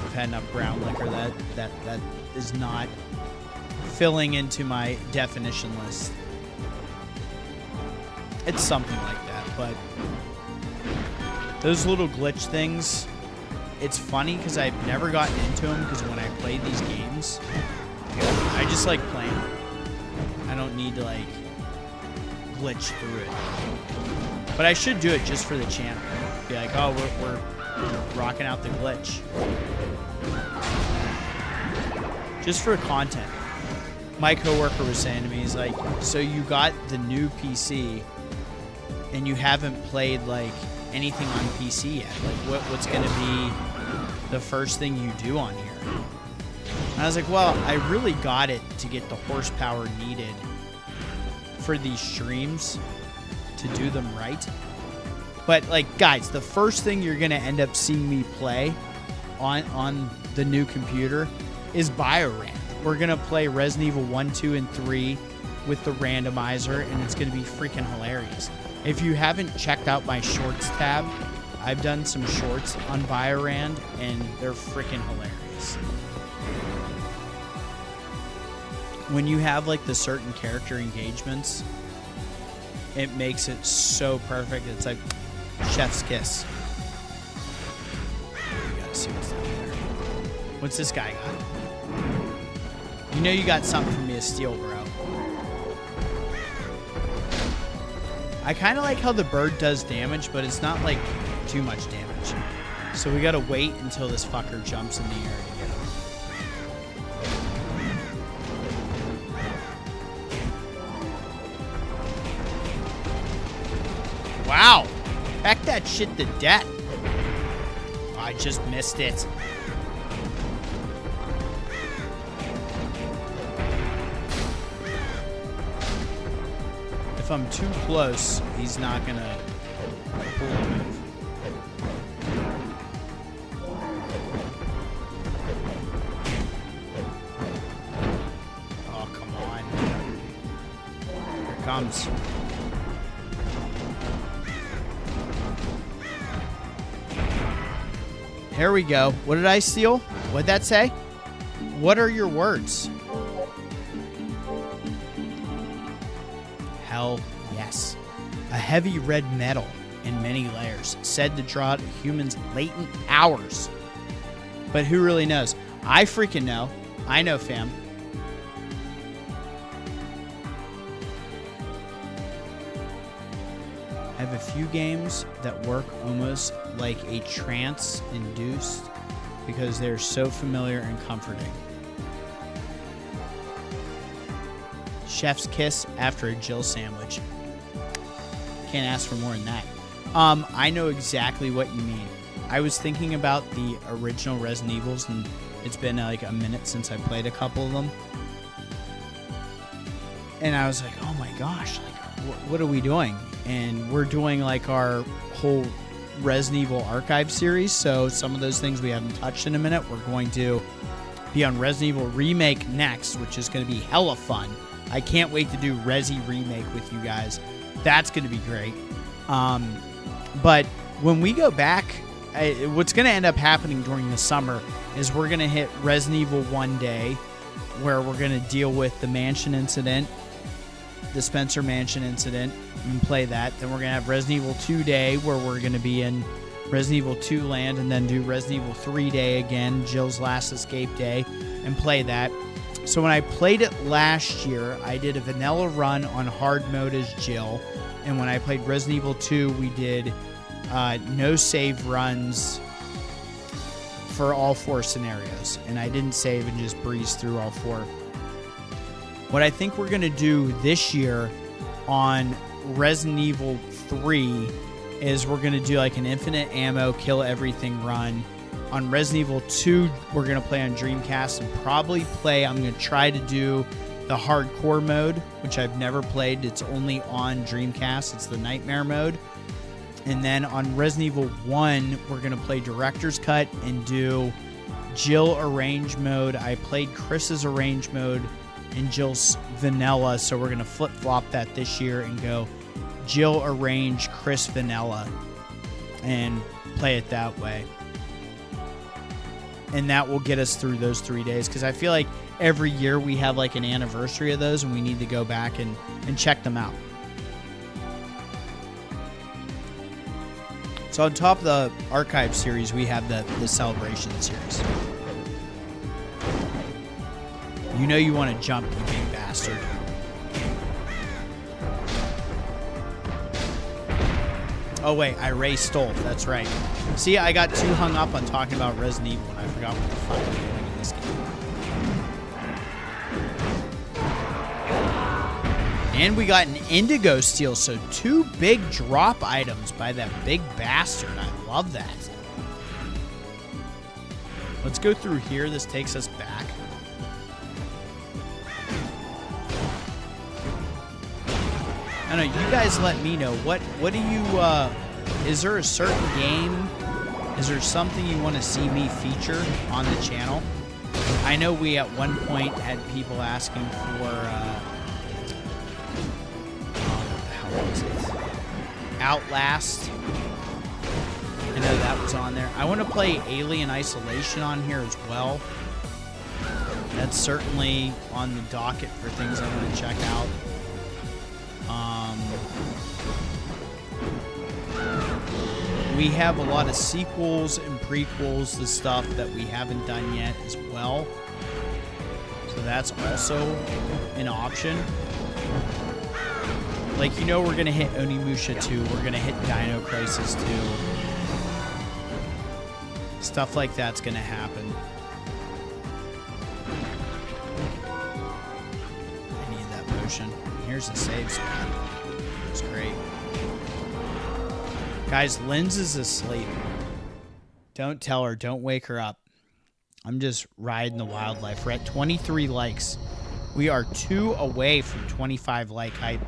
I've had enough brown liquor that is not filling into my definition list. It's something like that, but those little glitch things, it's funny because I've never gotten into them, because when I played these games, I just like playing them. I don't need to, like, glitch through it. But I should do it just for the channel. Be like, oh, we're rocking out the glitch. Just for content. My coworker was saying to me, he's like, so you got the new PC and you haven't played, like, anything on PC yet. Like, what's going to be the first thing you do on here? And I was like, well, I really got it to get the horsepower needed for these streams to do them right. But, like, guys, the first thing you're going to end up seeing me play on the new computer is BioRand. We're going to play Resident Evil 1, 2, and 3 with the randomizer, and it's going to be freaking hilarious. If you haven't checked out my shorts tab, I've done some shorts on BioRand, and they're freaking hilarious. When you have, like, the certain character engagements, it makes it so perfect. It's like chef's kiss. You gotta see what's down there. What's this guy got? You know you got something for me to steal, bro. I kind of like how the bird does damage, but it's not, like, too much damage. So we gotta wait until this fucker jumps in the air to get him. Wow! Heck that shit to death. Oh, I just missed it. If if I'm too close, he's not gonna pull a move. Oh, come on. Here it comes. Here we go. What did I steal? What'd that say? What are your words? Hell yes. A heavy red metal in many layers, said to draw out humans' latent powers. But who really knows? I freaking know. I know, fam. I have a few games that work almost like a trance-induced because they're so familiar and comforting. Chef's kiss after a Jill sandwich. Can't ask for more than that. I know exactly what you mean. I was thinking about the original Resident Evils, and it's been like a minute since I played a couple of them. And I was like, oh my gosh, like, what are we doing? And we're doing like our whole Resident Evil Archive series, so some of those things we haven't touched in a minute. We're going to be on Resident Evil Remake next, which is going to be hella fun. I can't wait to do Resi Remake with you guys. That's going to be great. But when we go back, what's going to end up happening during the summer is we're going to hit Resident Evil 1 day, where we're going to deal with the mansion incident, the Spencer Mansion incident, and play that. Then we're going to have Resident Evil 2 day, where we're going to be in Resident Evil 2 land, and then do Resident Evil 3 day again, Jill's Last Escape day, and play that. So when I played it last year, I did a vanilla run on hard mode as Jill, and when I played Resident Evil 2, we did no save runs for all 4 scenarios, and I didn't save and just breezed through all 4. What I think we're going to do this year on Resident Evil 3 is we're going to do like an infinite ammo, kill everything run. On Resident Evil 2, we're going to play on Dreamcast and probably play, I'm going to try to do the hardcore mode, which I've never played. It's only on Dreamcast. It's the Nightmare mode. And then on Resident Evil 1, we're going to play Director's Cut and do Jill Arrange mode. I played Chris's Arrange mode and Jill's Vanilla, so we're going to flip-flop that this year and go Jill Arrange, Chris Vanilla, and play it that way. And that will get us through those 3 days, because I feel like every year we have like an anniversary of those, and we need to go back and check them out. So on top of the Archive series, we have the Celebration series. You know you want to jump, you big bastard. Oh wait, I erased Stool. That's right. See, I got too hung up on talking about Resident Evil, and I forgot what the fuck I'm doing in this game. And we got an Indigo Steel, so 2 big drop items by that big bastard. I love that. Let's go through here. This takes us back. I don't know, you guys let me know. What do you, is there a certain game? Is there something you want to see me feature on the channel? I know we at one point had people asking for, how was it? Outlast. I know that was on there. I want to play Alien Isolation on here as well. That's certainly on the docket for things I want to check out. We have a lot of sequels and prequels, the stuff that we haven't done yet as well. So that's also an option. Like, you know, we're going to hit Onimusha 2. We're going to hit Dino Crisis 2. Stuff like that's going to happen. I need that potion. Here's the save spot. It's great. Guys, Linz is asleep. Don't tell her. Don't wake her up. I'm just riding the wildlife. We're at 23 likes. We are 2 away from 25 like hype.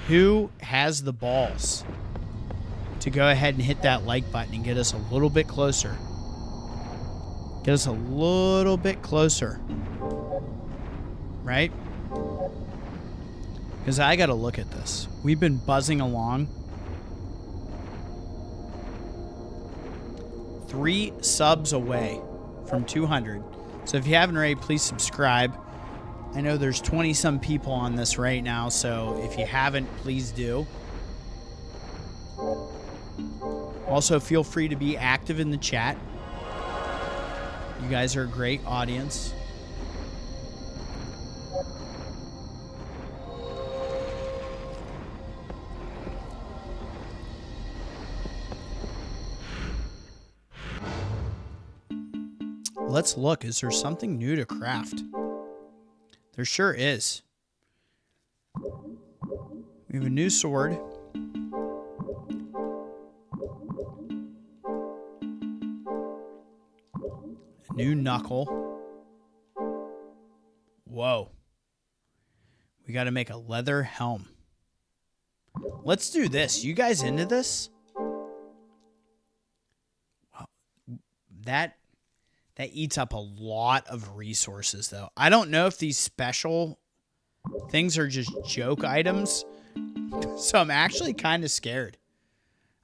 Who has the balls to go ahead and hit that like button and get us a little bit closer? Get us a little bit closer. Right? Because I got to look at this. We've been buzzing along. 3 subs away from 200. So if you haven't already, please subscribe. I know there's 20-some people on this right now, so if you haven't, please do. Also, feel free to be active in the chat. You guys are a great audience. Let's look. Is there something new to craft? There sure is. We have a new sword. A new knuckle. Whoa. We got to make a leather helm. Let's do this. You guys into this? Wow. That eats up a lot of resources, though. I don't know if these special things are just joke items. So I'm actually kind of scared.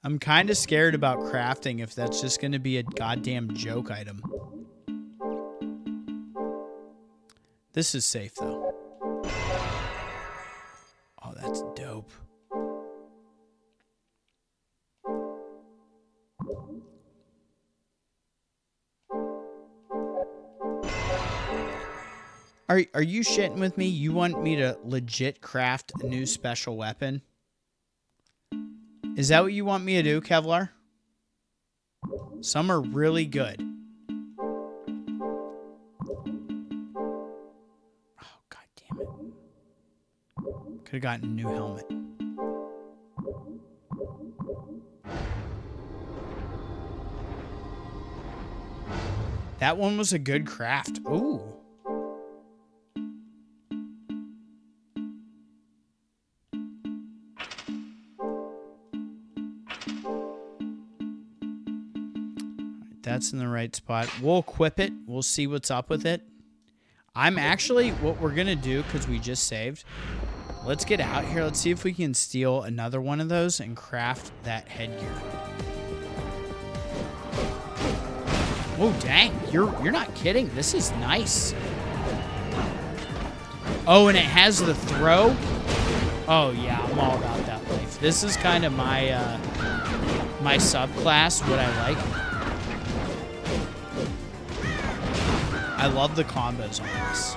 I'm kind of scared about crafting if that's just going to be a goddamn joke item. This is safe, though. Oh, that's dope. Are you shitting with me? You want me to legit craft a new special weapon? Is that what you want me to do, Kevlar? Some are really good. Oh, god damn it. Could have gotten a new helmet. That one was a good craft. Ooh. That's in the right spot. We'll equip it. We'll see what's up with it. I'm actually, what we're going to do, because we just saved, let's get out here. Let's see if we can steal another one of those and craft that headgear. Oh, dang. You're not kidding. This is nice. Oh, and it has the throw? Oh, yeah. I'm all about that life. This is kind of my, my subclass, what I like. I love the combos on this.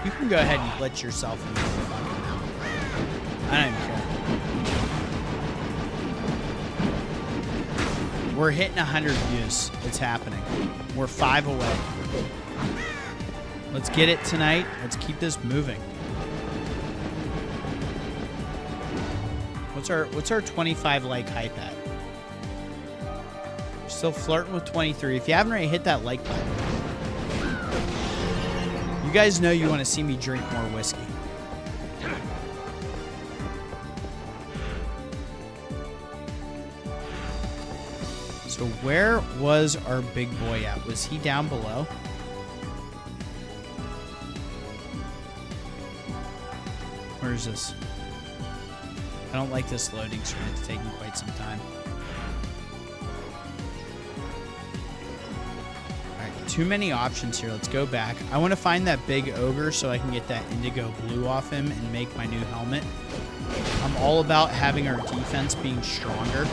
You can go ahead and glitch yourself into the fucking mountain. I don't even care. We're hitting 100 views. It's happening. We're 5 away. Let's get it tonight. Let's keep this moving. What's our 25 like hype at? Still flirting with 23. If you haven't already, hit that like button. You guys know you want to see me drink more whiskey. So where was our big boy at? Was he down below? Where is this? I don't like this loading screen. It's taking quite some time. Too many options here. Let's go back. I want to find that big ogre so I can get that indigo blue off him and make my new helmet. I'm all about having our defense being stronger.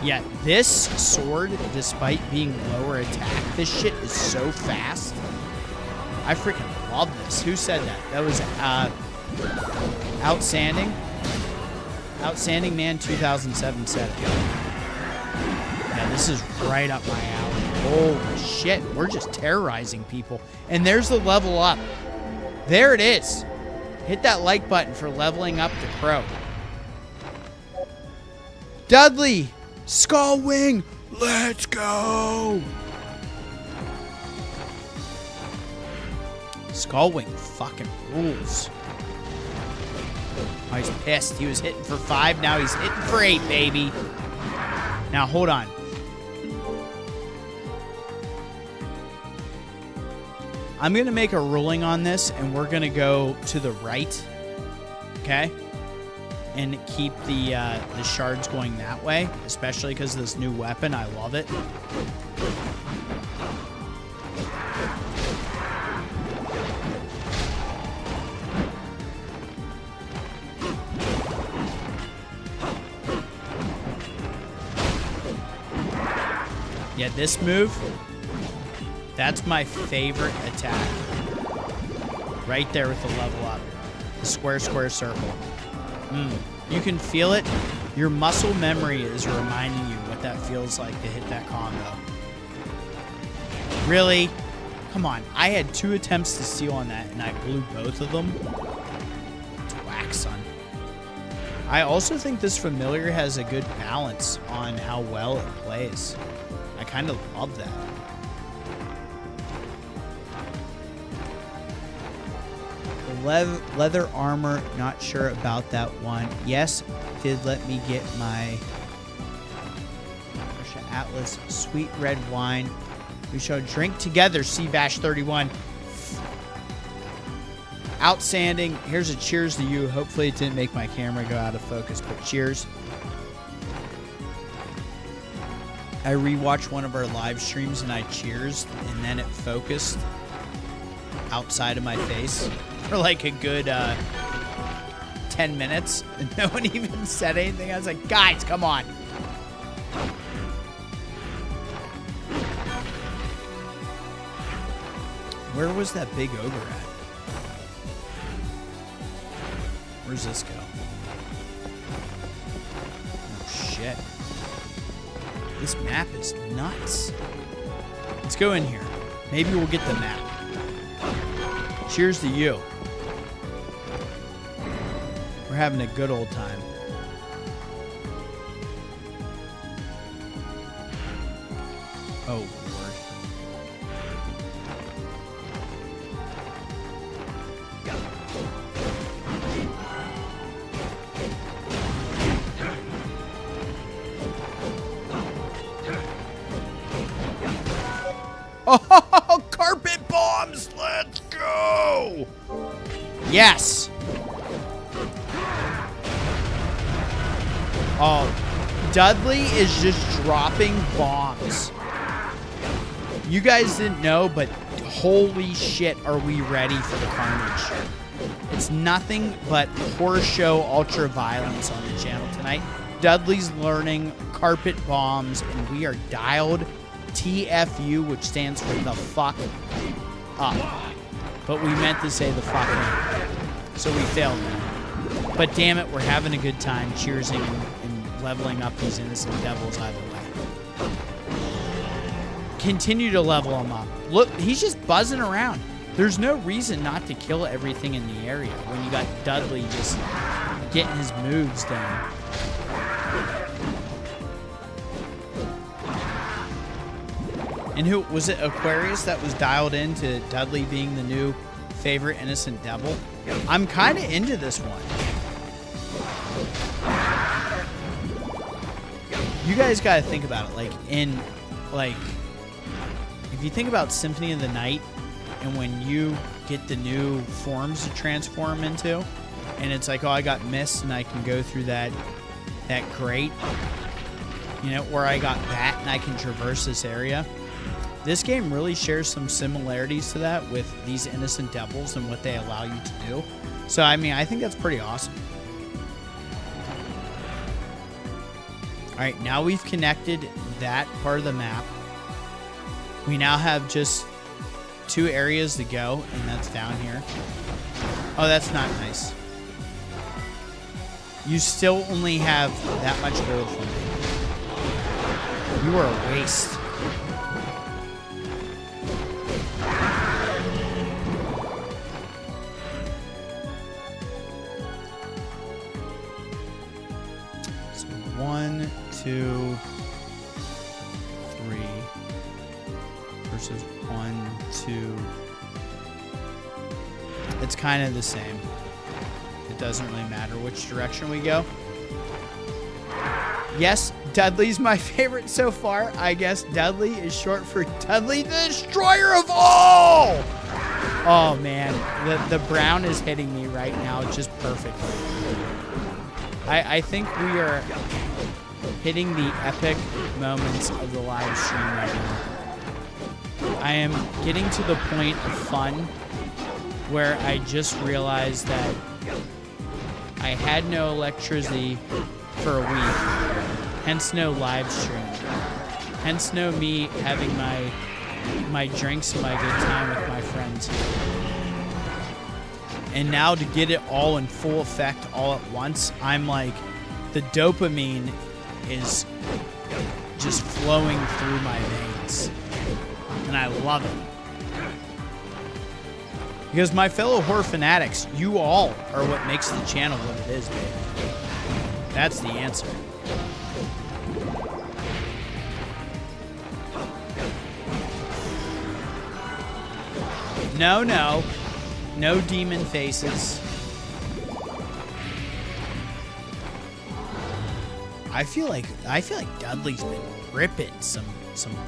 Yeah, this sword, despite being lower attack, this shit is so fast. I freaking love this. Who said that? That was Outstanding. Outstanding Man 2007 said it. Yeah, this is right up my alley. Holy shit, we're just terrorizing people. And there's the level up. There it is. Hit that like button for leveling up the crow. Dudley, Skull Wing, let's go. Skull Wing fucking rules. Oh, he's pissed. He was hitting for 5. Now he's hitting for 8, baby. Now, hold on. I'm going to make a ruling on this, and we're going to go to the right. Okay? And keep the shards going that way, especially because of this new weapon. I love it. Yeah, this move, that's my favorite attack. Right there with the level up. The square, square, circle. You can feel it. Your muscle memory is reminding you what that feels like to hit that combo. Really? Come on. I had 2 attempts to steal on that, and I blew both of them. It's whack, son. I also think this familiar has a good balance on how well it plays. I kind of love that. Leather armor, not sure about that one. Yes, did let me get my Russia Atlas sweet red wine. We shall drink together, Seabash31. Outstanding. Here's a cheers to you. Hopefully it didn't make my camera go out of focus, but cheers. I rewatched one of our live streams and I cheersed, and then it focused outside of my face for like a good 10 minutes, and no one even said anything. I was like, guys, come on. Where was that big ogre at? Where's this go? Oh, shit. This map is nuts. Let's go in here. Maybe we'll get the map. Cheers to you. We're having a good old time. Oh, Lord. Oh, carpet bombs! Let's go! Yes! Oh, Dudley is just dropping bombs. You guys didn't know, but holy shit, are we ready for the carnage. It's nothing but horror show ultra violence on the channel tonight. Dudley's learning carpet bombs, and we are dialed TFU, which stands for the fuck up. But we meant to say the fuck up. So we failed. But damn it, we're having a good time cheersing and leveling up these innocent devils either way. Continue to level them up. Look, he's just buzzing around. There's no reason not to kill everything in the area when you got Dudley just getting his moves done. And who was it? Aquarius that was dialed into Dudley being the new favorite innocent devil? I'm kind of into this one. You guys got to think about it. If you think about Symphony of the Night, and when you get the new forms to transform into, and it's like, oh, I got mist, and I can go through that grate, where I got bat, and I can traverse this area. This game really shares some similarities to that with these innocent devils and what they allow you to do. So, I mean, I think that's pretty awesome. All right, now we've connected that part of the map. We now have just 2 areas to go, and that's down here. Oh, that's not nice. You still only have that much gold for me. You are a waste. So 1, 2, 3 versus 1, 2. It's kind of the same. It doesn't really matter which direction we go. Yes, Dudley's my favorite so far. I guess Dudley is short for Dudley, the Destroyer of All! Oh, man. The brown is hitting me right now just perfectly. I think we are hitting the epic moments of the live stream right now. I am getting to the point of fun where I just realized that I had no electricity for a week, hence no live stream, hence no me having my drinks and my good time with my friends. And now to get it all in full effect all at once, I'm like, the dopamine is just flowing through my veins. And I love it. Because my fellow horror fanatics, you all are what makes the channel what it is, baby. That's the answer. No, no. No demon faces. I feel like Dudley's been ripping some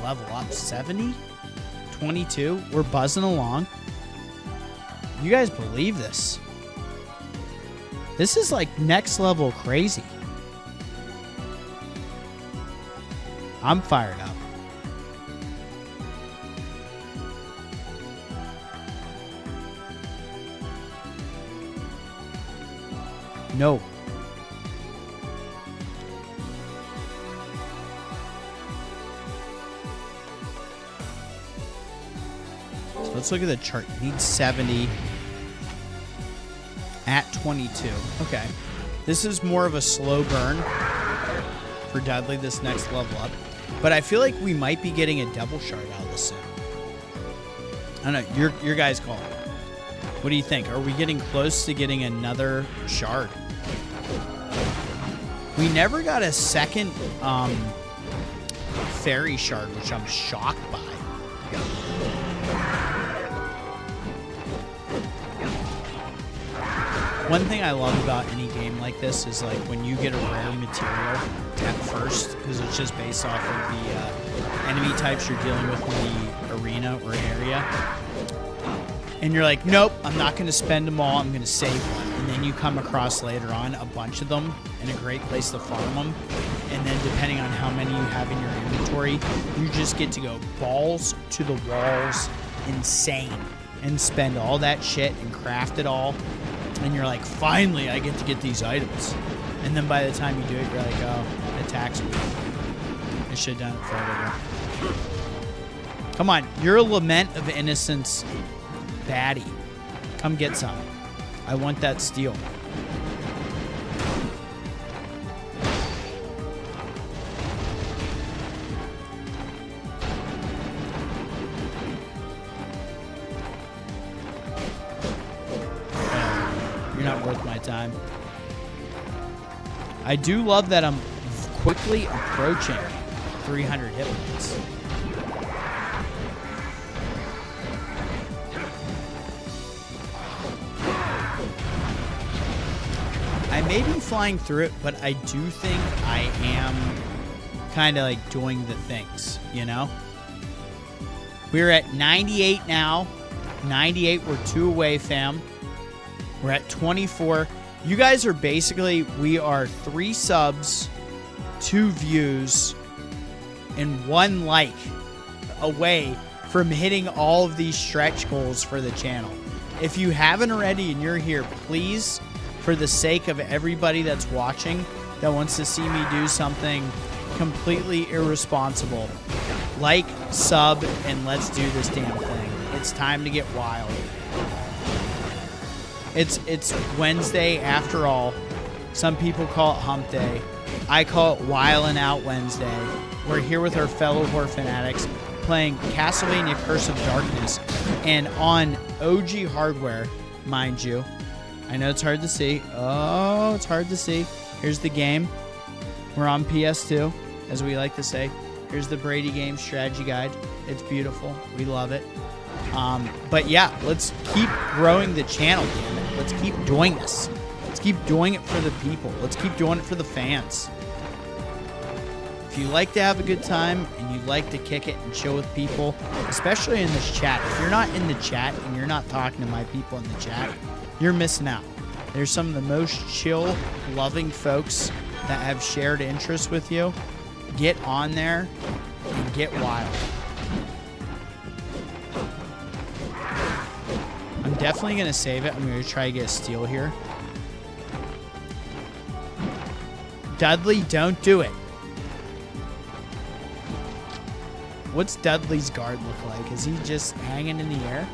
level up. 70? 22? We're buzzing along. You guys believe this? This is like next level crazy. I'm fired up. No. So let's look at the chart. Need 70 at 22. Okay. This is more of a slow burn for Dudley, this next level up. But I feel like we might be getting a double shard out of this soon. I don't know. Your guys' call. What do you think? Are we getting close to getting another shard? We never got a second fairy shard, which I'm shocked by. One thing I love about any game like this is like when you get a rare material at first, because it's just based off of the enemy types you're dealing with in the arena or area. And you're like, nope, I'm not going to spend them all. I'm going to save one. And then you come across later on a bunch of them and a great place to farm them. And then depending on how many you have in your inventory, you just get to go balls to the walls insane and spend all that shit and craft it all. And you're like, finally, I get to get these items. And then by the time you do it, you're like, oh, attack speed. I should have done it forever ago. Come on, you're a Lament of Innocence baddie. Come get some. I want that steel. You're not worth my time. I do love that I'm quickly approaching 300 hit points. I may be flying through it, but I do think I am kind of like doing the things, you know? We're at 98 now. 98, we're 2 away, fam. We're at 24. You guys are basically, we are 3 subs, 2 views, and 1 like away from hitting all of these stretch goals for the channel. If you haven't already and you're here, please, for the sake of everybody that's watching that wants to see me do something completely irresponsible, like, sub, and let's do this damn thing. It's time to get wild. It's Wednesday after all. Some people call it hump day. I call it Wildin' Out Wednesday. We're here with our fellow horror fanatics playing Castlevania Curse of Darkness, and on OG hardware, mind you. I know it's hard to see. Oh, it's hard to see. Here's the game. We're on PS2, as we like to say. Here's the Brady Game strategy guide. It's beautiful. We love it. But yeah, let's keep growing the channel, damn it. Let's keep doing this. Let's keep doing it for the people. Let's keep doing it for the fans. If you like to have a good time and you like to kick it and chill with people, especially in this chat, if you're not in the chat and you're not talking to my people in the chat, you're missing out. There's some of the most chill, loving folks that have shared interests with you. Get on there and get wild. I'm definitely going to save it. I'm going to try to get a steal here. Dudley, don't do it. What's Dudley's guard look like? Is he just hanging in the air?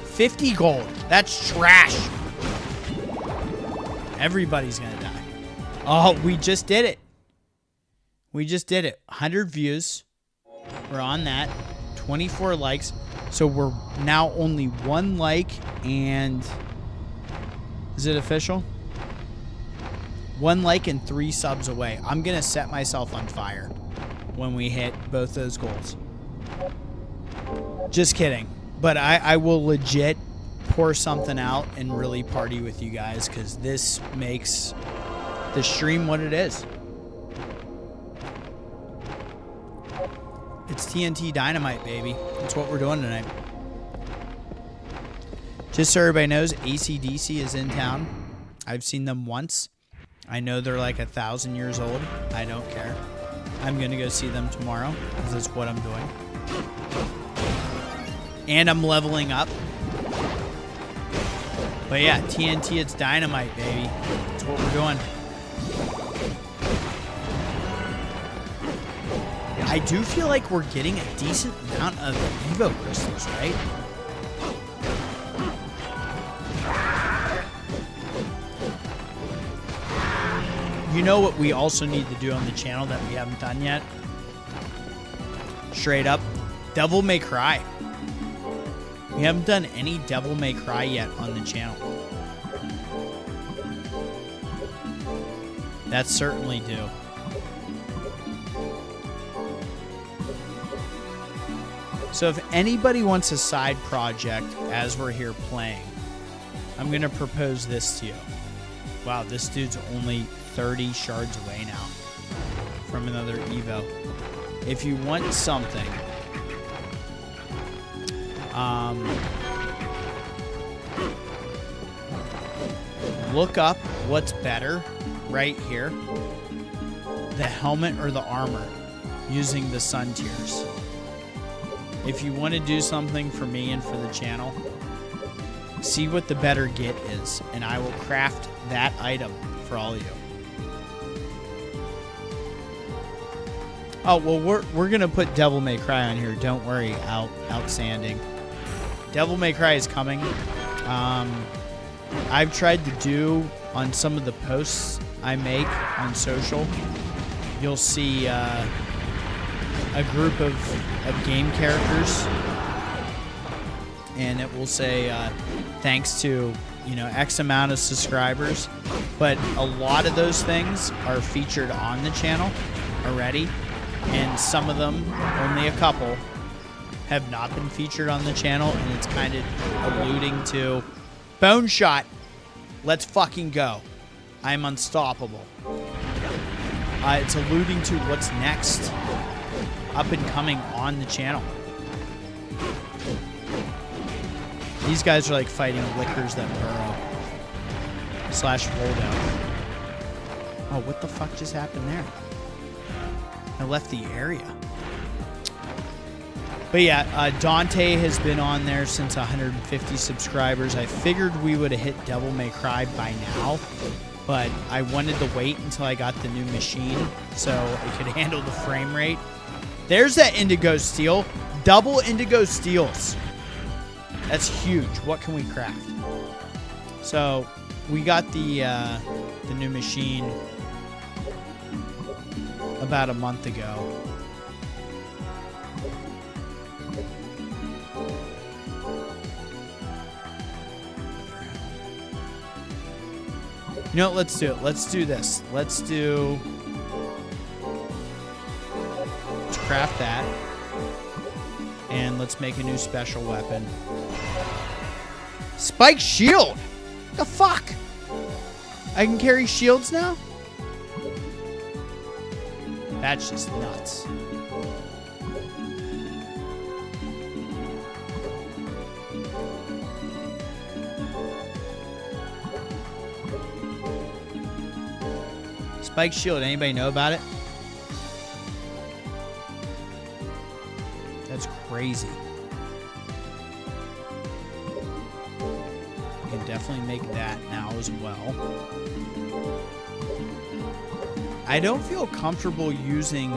50 gold. That's trash. Everybody's going to die. Oh, we just did it. We just did it. 100 views. We're on that. 24 likes. So we're now only 1 like and... Is it official? 1 like and 3 subs away. I'm going to set myself on fire when we hit both those goals. Just kidding. But I will legit pour something out and really party with you guys because this makes the stream what it is. It's TNT Dynamite, baby. That's what we're doing tonight. Just so everybody knows, AC/DC is in town. I've seen them once. I know they're like 1,000 years old. I don't care. I'm going to go see them tomorrow because that's what I'm doing. And I'm leveling up. But yeah, TNT, it's dynamite, baby. That's what we're doing. I do feel like we're getting a decent amount of Evo crystals, right? You know what we also need to do on the channel that we haven't done yet? Straight up, Devil May Cry. We haven't done any Devil May Cry yet on the channel. That's certainly due. So if anybody wants a side project as we're here playing, I'm going to propose this to you. Wow, this dude's only 30 shards away now from another Evo. If you want something, look up what's better right here, the helmet or the armor, using the sun tiers. If you want to do something for me and for the channel, see what the better get is, and I will craft that item for all of you. Oh, well, we're going to put Devil May Cry on here. Don't worry. Outstanding. Devil May Cry is coming. I've tried to do on some of the posts I make on social. You'll see a group of game characters, and it will say thanks to, you know, X amount of subscribers. But a lot of those things are featured on the channel already. And some of them, only a couple, have not been featured on the channel, and it's kind of alluding to Bone Shot. Let's fucking go. I'm unstoppable. It's alluding to what's next up and coming on the channel. These guys are like fighting lickers that burrow. / Voldo. Oh, what the fuck just happened there? I left the area. But yeah, Dante has been on there since 150 subscribers. I figured we would have hit Devil May Cry by now, but I wanted to wait until I got the new machine so I could handle the frame rate. There's that Indigo Steel. Double Indigo Steels. That's huge. What can we craft? So we got the new machine about a month ago. You know what? Let's do it. Let's do this. Let's craft that. And let's make a new special weapon. Spike shield. The fuck? I can carry shields now? That's just nuts. Spike shield, anybody know about it? That's crazy. We can definitely make that now as well. I don't feel comfortable using...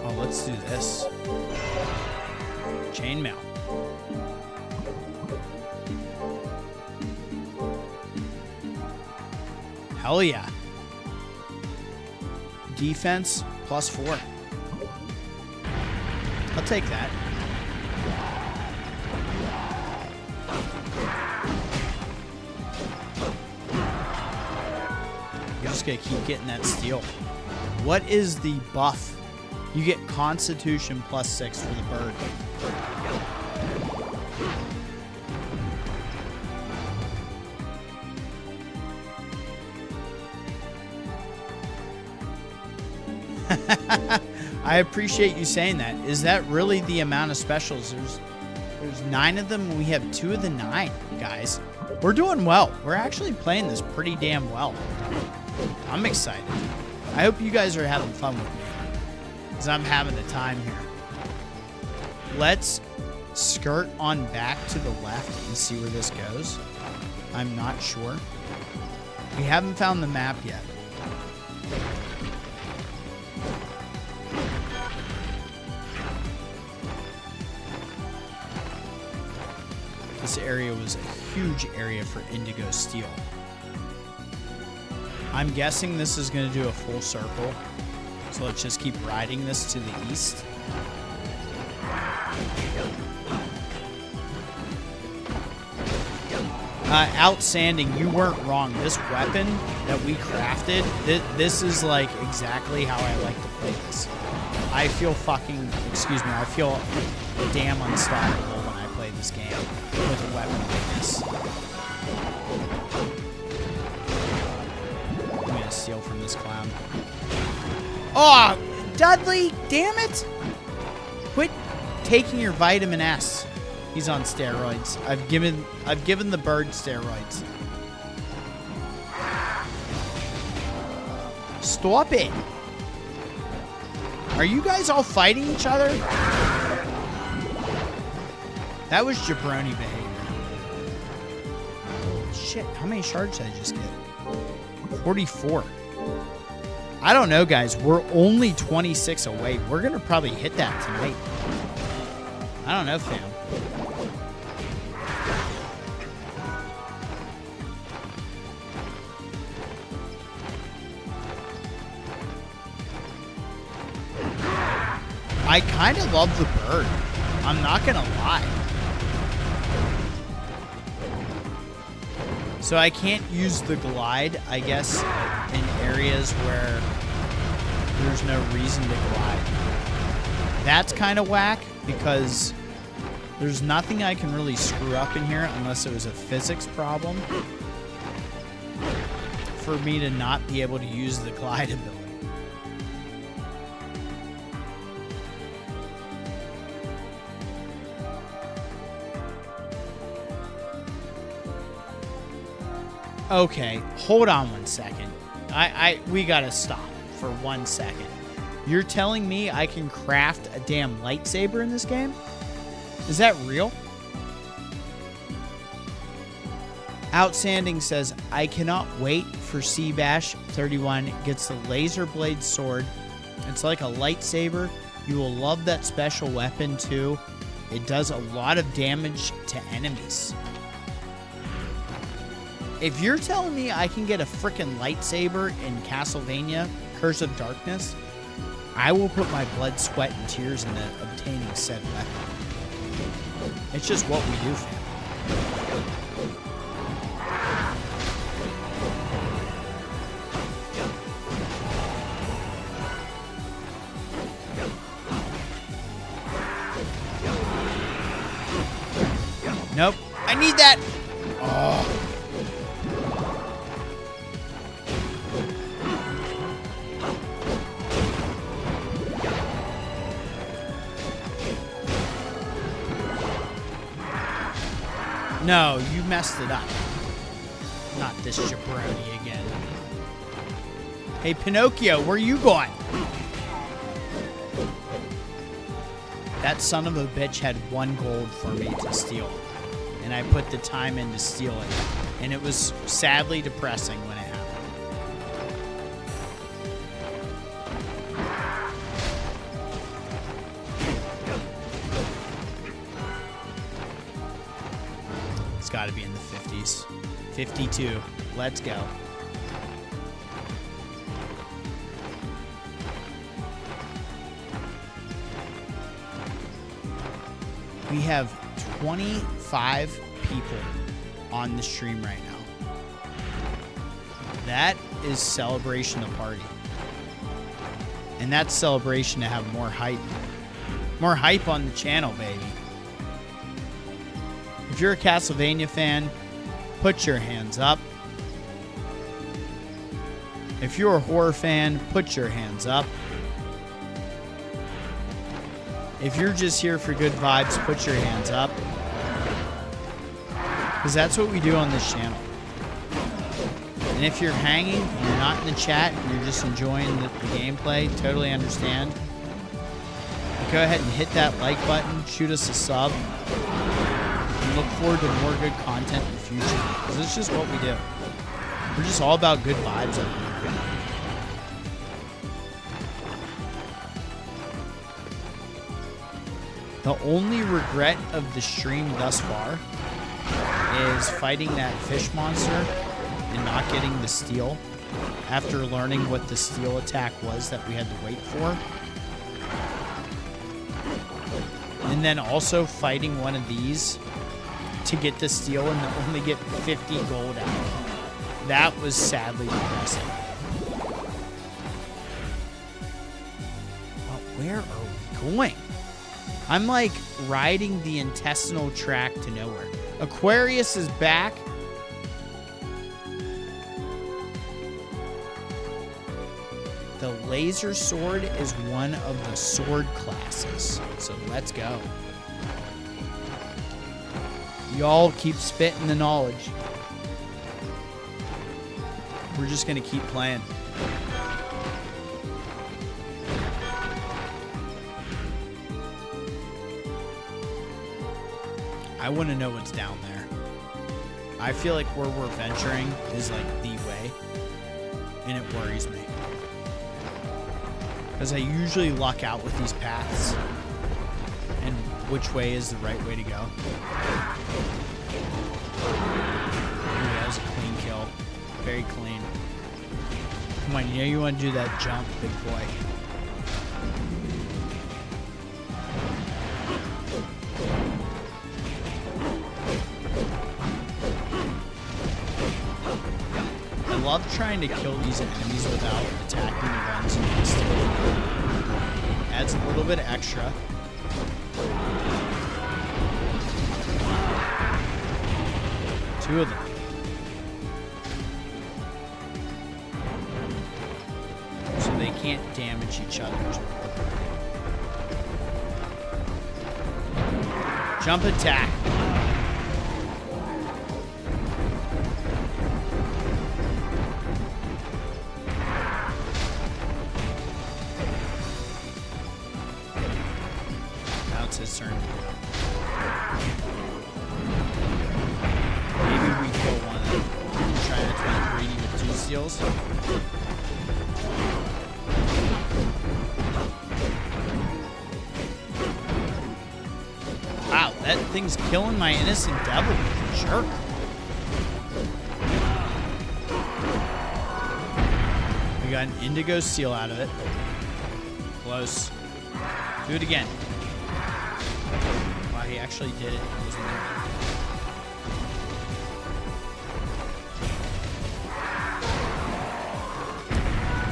Oh, let's do this. Chainmail. Hell yeah. Defense +4. I'll take that. You're just gonna keep getting that steel. What is the buff? You get Constitution +6 for the bird. I appreciate you saying that. Is that really the amount of specials? There's 9 of them, and we have 2 of the 9, guys. We're doing well. We're actually playing this pretty damn well. I'm excited. I hope you guys are having fun with me, because I'm having the time here. Let's skirt on back to the left and see where this goes. I'm not sure. We haven't found the map yet. This area was a huge area for indigo steel. I'm guessing this is going to do a full circle. So let's just keep riding this to the east. Outstanding. You weren't wrong. This weapon that we crafted, this is like exactly how I like to play this. I feel I feel damn unstoppable when I play this game with a weapon like this. I'm gonna steal from this clown. Oh, Dudley, damn it! Quit taking your vitamin S. He's on steroids. I've given the bird steroids. Stop it. Are you guys all fighting each other? That was jabroni behavior. Shit, how many shards did I just get? 44. I don't know, guys. We're only 26 away. We're going to probably hit that tonight. I don't know, fam. I kind of love the bird. I'm not going to lie. So I can't use the glide, I guess, in areas where there's no reason to glide. That's kind of whack because there's nothing I can really screw up in here unless it was a physics problem for me to not be able to use the glide ability. Okay, hold on 1 second. We gotta stop for 1 second. You're telling me I can craft a damn lightsaber in this game? Is that real? Outstanding says, I cannot wait for Seabash 31 gets the laser blade sword. It's like a lightsaber. You will love that special weapon too. It does a lot of damage to enemies. If you're telling me I can get a frickin' lightsaber in Castlevania Curse of Darkness, I will put my blood, sweat, and tears into obtaining said weapon. It's just what we do, fam. Nope. I need that. Oh. No, you messed it up. Not this jabroni again. Hey, Pinocchio, where you going? That son of a bitch had 1 gold for me to steal. And I put the time in to steal it. And it was sadly depressing when it happened. It's got to be in the 50s. 52. Let's go. We have 25 people on the stream right now. That is celebration of party. And that's celebration to have more hype. More hype on the channel, baby. If you're a Castlevania fan, put your hands up. If you're a horror fan, put your hands up. If you're just here for good vibes, put your hands up. Because that's what we do on this channel. And if you're hanging, and you're not in the chat, and you're just enjoying the gameplay, totally understand. Go ahead and hit that like button, shoot us a sub, and look forward to more good content in the future. Because it's just what we do. We're just all about good vibes over here. The only regret of the stream thus far is fighting that fish monster and not getting the steel after learning what the steel attack was that we had to wait for. And then also fighting one of these to get the steel and only get 50 gold out of it. That was sadly depressing. But where are we going? I'm like riding the intestinal track to nowhere. Aquarius is back. The laser sword is one of the sword classes. So let's go. Y'all keep spitting the knowledge. We're just going to keep playing. I want to know what's down there. I feel like where we're venturing is like the way, and it worries me. Because I usually luck out with these paths, and which way is the right way to go. Ooh, that was a clean kill. Very clean. Come on, you know you want to do that jump, big boy. I love trying to kill these enemies without attacking the ones next to them. Adds a little bit extra. Two of them. So they can't damage each other. Jump attack. His turn. Maybe we kill one of them. Try not to be greedy with 2 steals. Wow, that thing's killing my innocent devil. Jerk. We got an indigo seal out of it. Close. Do it again. He actually did it. Wasn't there?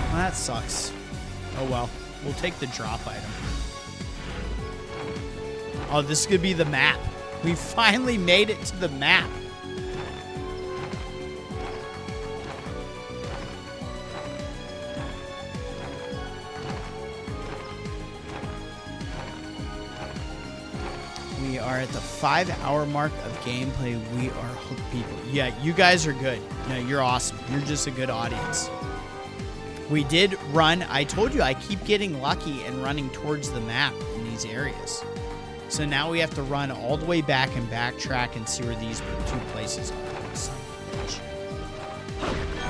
Well, that sucks. Oh well. We'll take the drop item. Oh, this could be the map. We finally made it to the map. We are at the 5-hour mark of gameplay. We are hooked people. Yeah, you guys are good. No, you're awesome. You're just a good audience. We did run. I told you I keep getting lucky and running towards the map in these areas. So now we have to run all the way back and backtrack and see where these two places are. Son of a bitch.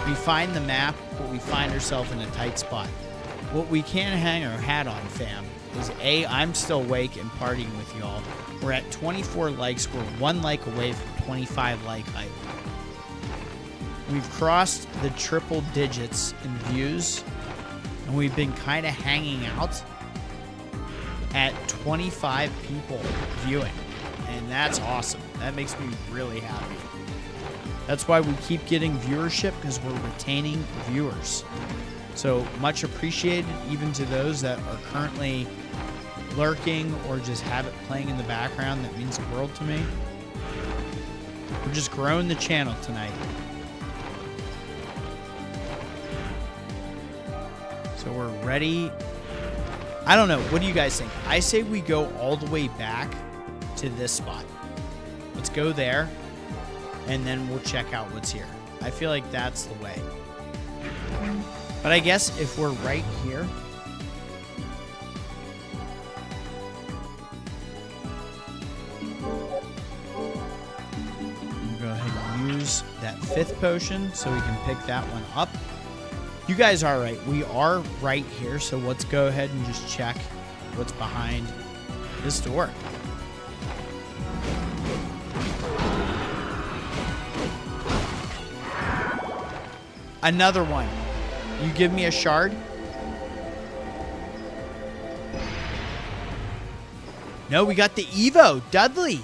We find the map, but we find ourselves in a tight spot. What we can't hang our hat on, fam, is A, I'm still awake and partying with y'all. We're at 24 likes. We're 1 like away from 25 like height. We've crossed the triple digits in views, and we've been kind of hanging out at 25 people viewing, and that's awesome. That makes me really happy. That's why we keep getting viewership, because we're retaining viewers. So much appreciated, even to those that are currently lurking or just have it playing in the background. That means the world to me. We're just growing the channel tonight. So we're ready. I don't know. What do you guys think? I say we go all the way back to this spot. Let's go there, and then we'll check out what's here. I feel like that's the way. But I guess if we're right here, we'll go ahead and use that 5th potion so we can pick that one up. You guys are right. We are right here, so let's go ahead and just check what's behind this door. Another one. You give me a shard? No, we got the Evo. Dudley.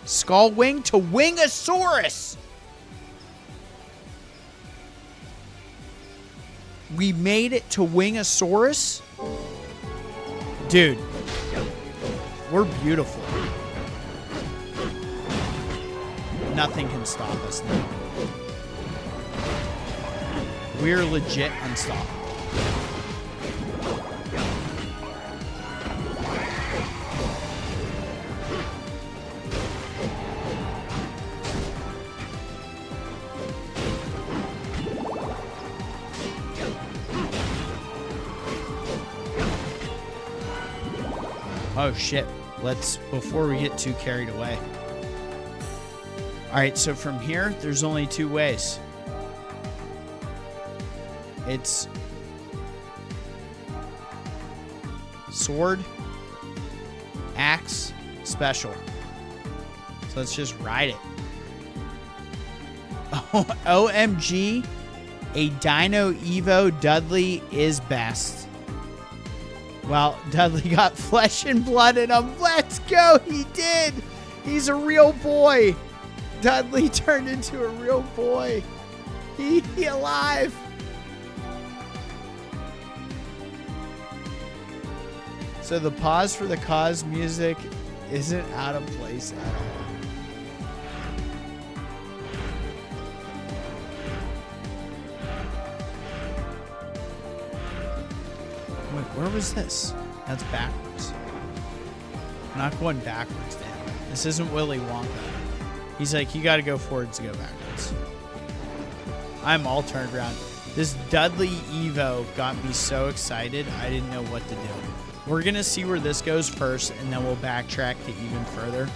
Skull Wing to Wingosaurus. We made it to Wingosaurus? Dude. We're beautiful. Nothing can stop us now. We're legit unstoppable. Oh shit. Before we get too carried away. Alright, so from here, there's only 2 ways. It's sword, axe, special. So let's just ride it. Oh, OMG, a Dino Evo Dudley is best. Well, Dudley got flesh and blood in him. Let's go. He did. He's a real boy. Dudley turned into a real boy. He alive. So the pause for the cause music isn't out of place at all. Wait, where was this? That's backwards. I'm not going backwards, damn. This isn't Willy Wonka. He's like, you gotta go forwards to go backwards. I'm all turned around. This Dudley Evo got me so excited, I didn't know what to do. We're going to see where this goes first, and then we'll backtrack to even further.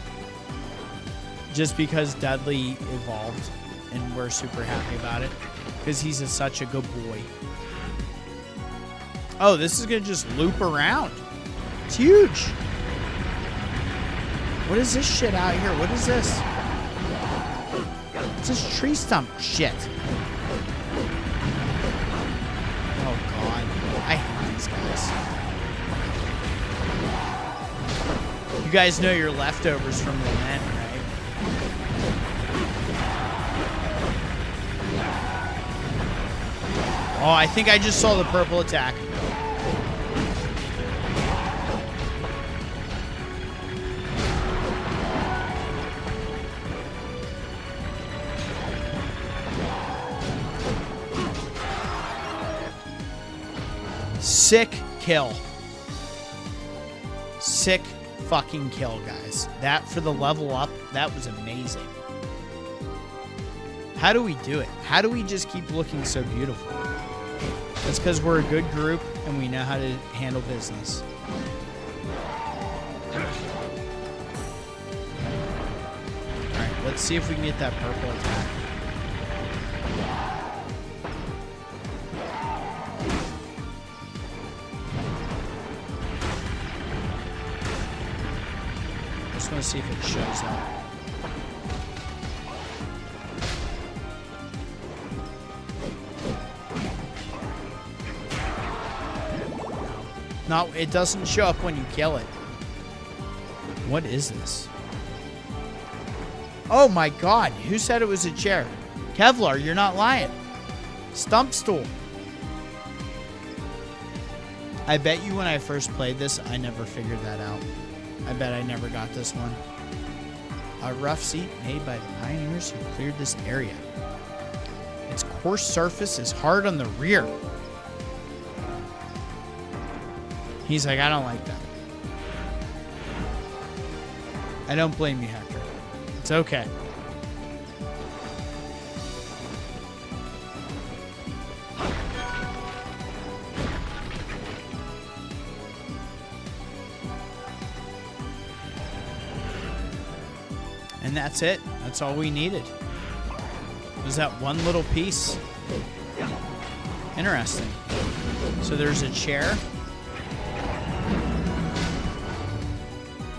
Just because Dudley evolved, and we're super happy about it. Because he's such a good boy. Oh, this is going to just loop around. It's huge. What is this shit out here? What is this? What's this tree stump shit? Oh, God. I hate these guys. You guys know your leftovers from the event, right? Oh, I think I just saw the purple attack. Sick kill. Sick fucking kill, guys. That for the level up, that was amazing. How do we do it? How do we just keep looking so beautiful? It's because we're a good group and we know how to handle business. Alright, let's see if we can get that purple attack. Just want to see if it shows up. No, it doesn't show up when you kill it. What is this? Oh my god, who said it was a chair? Kevlar, you're not lying. Stump Stool. I bet you when I first played this, I never figured that out. I bet I never got this one. A rough seat made by the pioneers who cleared this area. Its coarse surface is hard on the rear. He's like, I don't like that. I don't blame you, Hector. It's okay. And that's it. That's all we needed. Was that one little piece? Interesting. So there's a chair.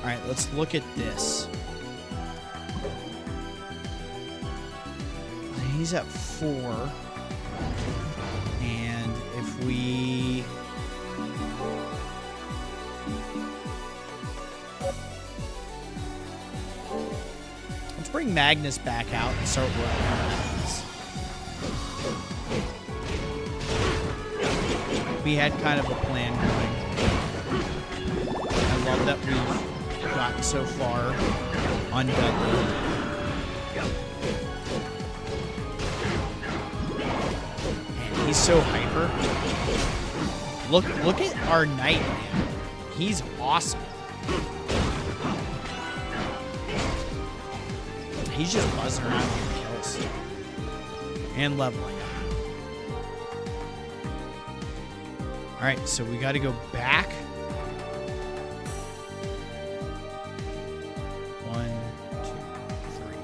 All right, let's look at this. He's at 4. And if we... Let's bring Magnus back out and start working on Magnus. We had kind of a plan going. I love that we've gotten so far on Dudley. And he's so hyper. Look at our knight, man. He's awesome. He's just buzzing around getting kills. And leveling up. Alright, so we gotta go back. 1, 2, 3,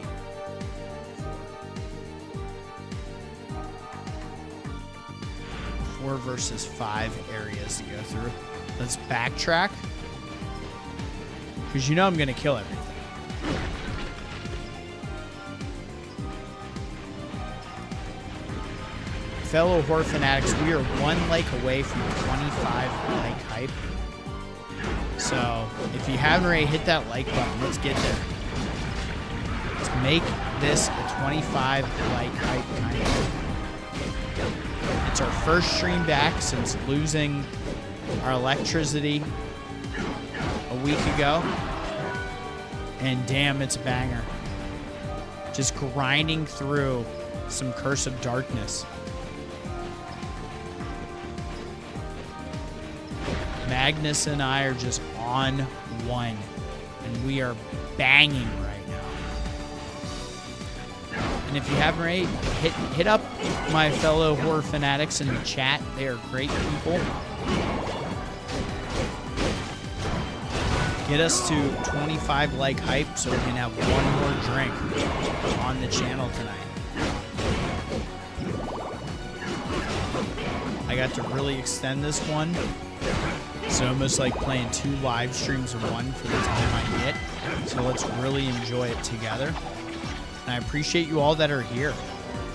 4. 4 versus 5 areas to go through. Let's backtrack. Because you know I'm gonna kill everything. Fellow horror fanatics, we are 1 like away from 25 like hype. So, if you haven't already hit that like button, let's get there. Let's make this a 25 like hype kind of. It's our first stream back since losing our electricity a week ago. And damn, it's a banger. Just grinding through some Curse of Darkness. Magnus and I are just on one, and we are banging right now. And if you haven't already, hit up my fellow horror fanatics in the chat. They are great people. Get us to 25 like hype so we can have one more drink on the channel tonight. I got to really extend this one. It's almost like playing 2 live streams in one for the time I get. So let's really enjoy it together. And I appreciate you all that are here.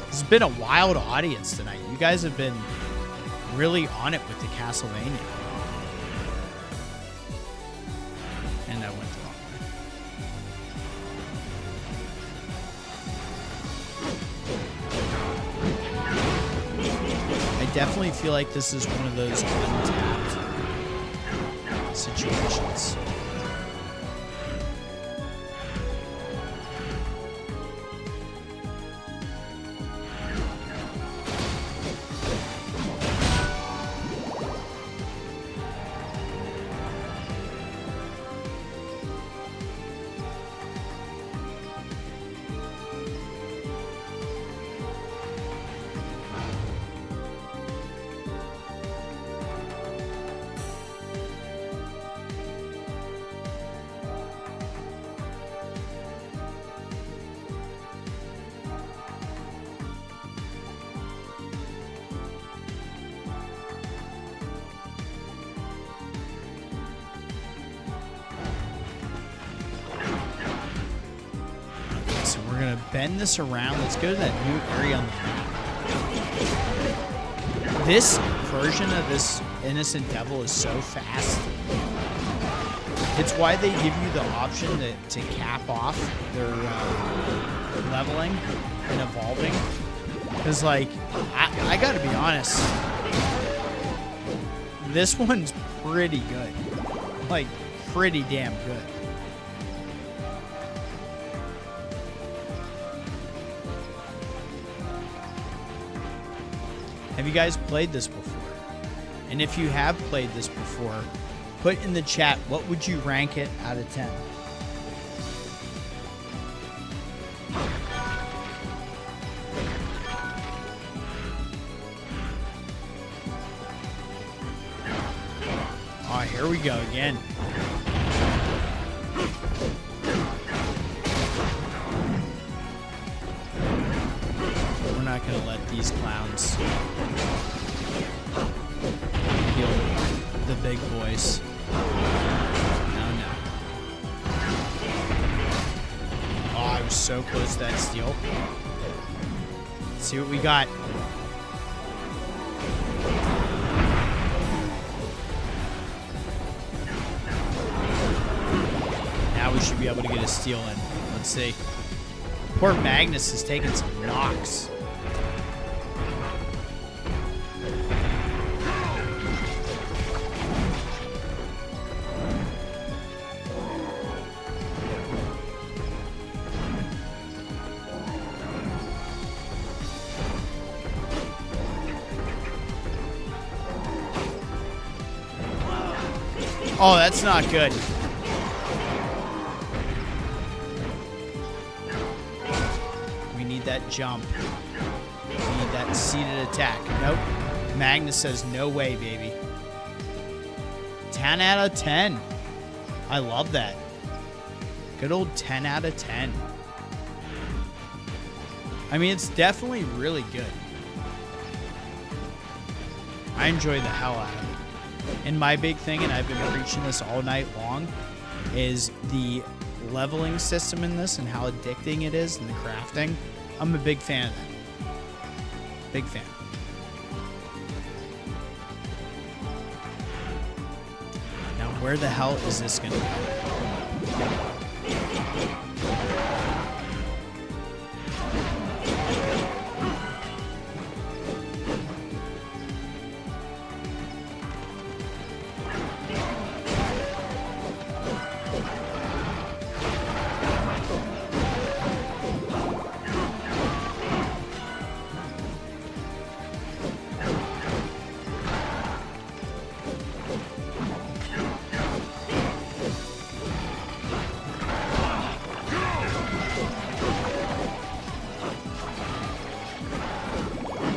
This has been a wild audience tonight. You guys have been really on it with the Castlevania. And I went the wrong way. I definitely feel like this is one of those untapped situations. We're going to bend this around. Let's go to that new area on the map. This version of this Innocent Devil is so fast. It's why they give you the option to cap off their leveling and evolving. Because, like, I gotta be honest, this one's pretty good. Like, pretty damn good. Have you guys played this before? And if you have played this before, put in the chat, what would you rank it out of 10? Oh, here we go again. We're not going to let these clowns kill the big boys. No. Oh, I was so close to that steal. Let's see what we got. Now we should be able to get a steal in. Let's see. Poor Magnus is taking some knocks. Oh, that's not good. We need that jump. We need that seated attack. Nope. Magnus says no way, baby. 10 out of 10. I love that. Good old 10 out of 10. I mean, it's definitely really good. I enjoy the hell out of it. And my big thing, and I've been preaching this all night long, is the leveling system in this and how addicting it is and the crafting. I'm a big fan of that. Big fan. Now, where the hell is this going to go?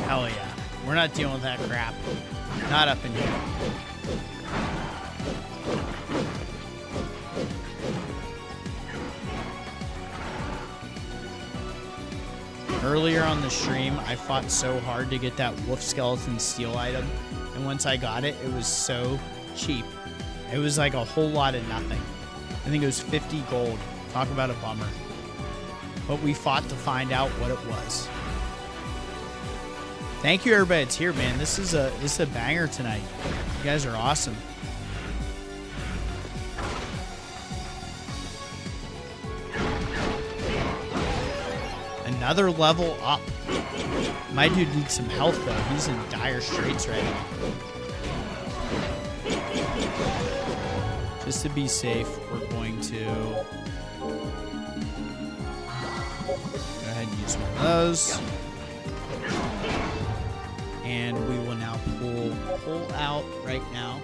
Hell yeah. We're not dealing with that crap. Not up in here. Earlier on the stream, I fought so hard to get that wolf skeleton steel item. And once I got it, it was so cheap. It was like a whole lot of nothing. I think it was 50 gold. Talk about a bummer. But we fought to find out what it was. Thank you, everybody. It's here, man. This is a banger tonight. You guys are awesome. Another level up. My dude needs some health, though. He's in dire straits right now. Just to be safe, we're going to go ahead and use one of those. And we will now pull out right now.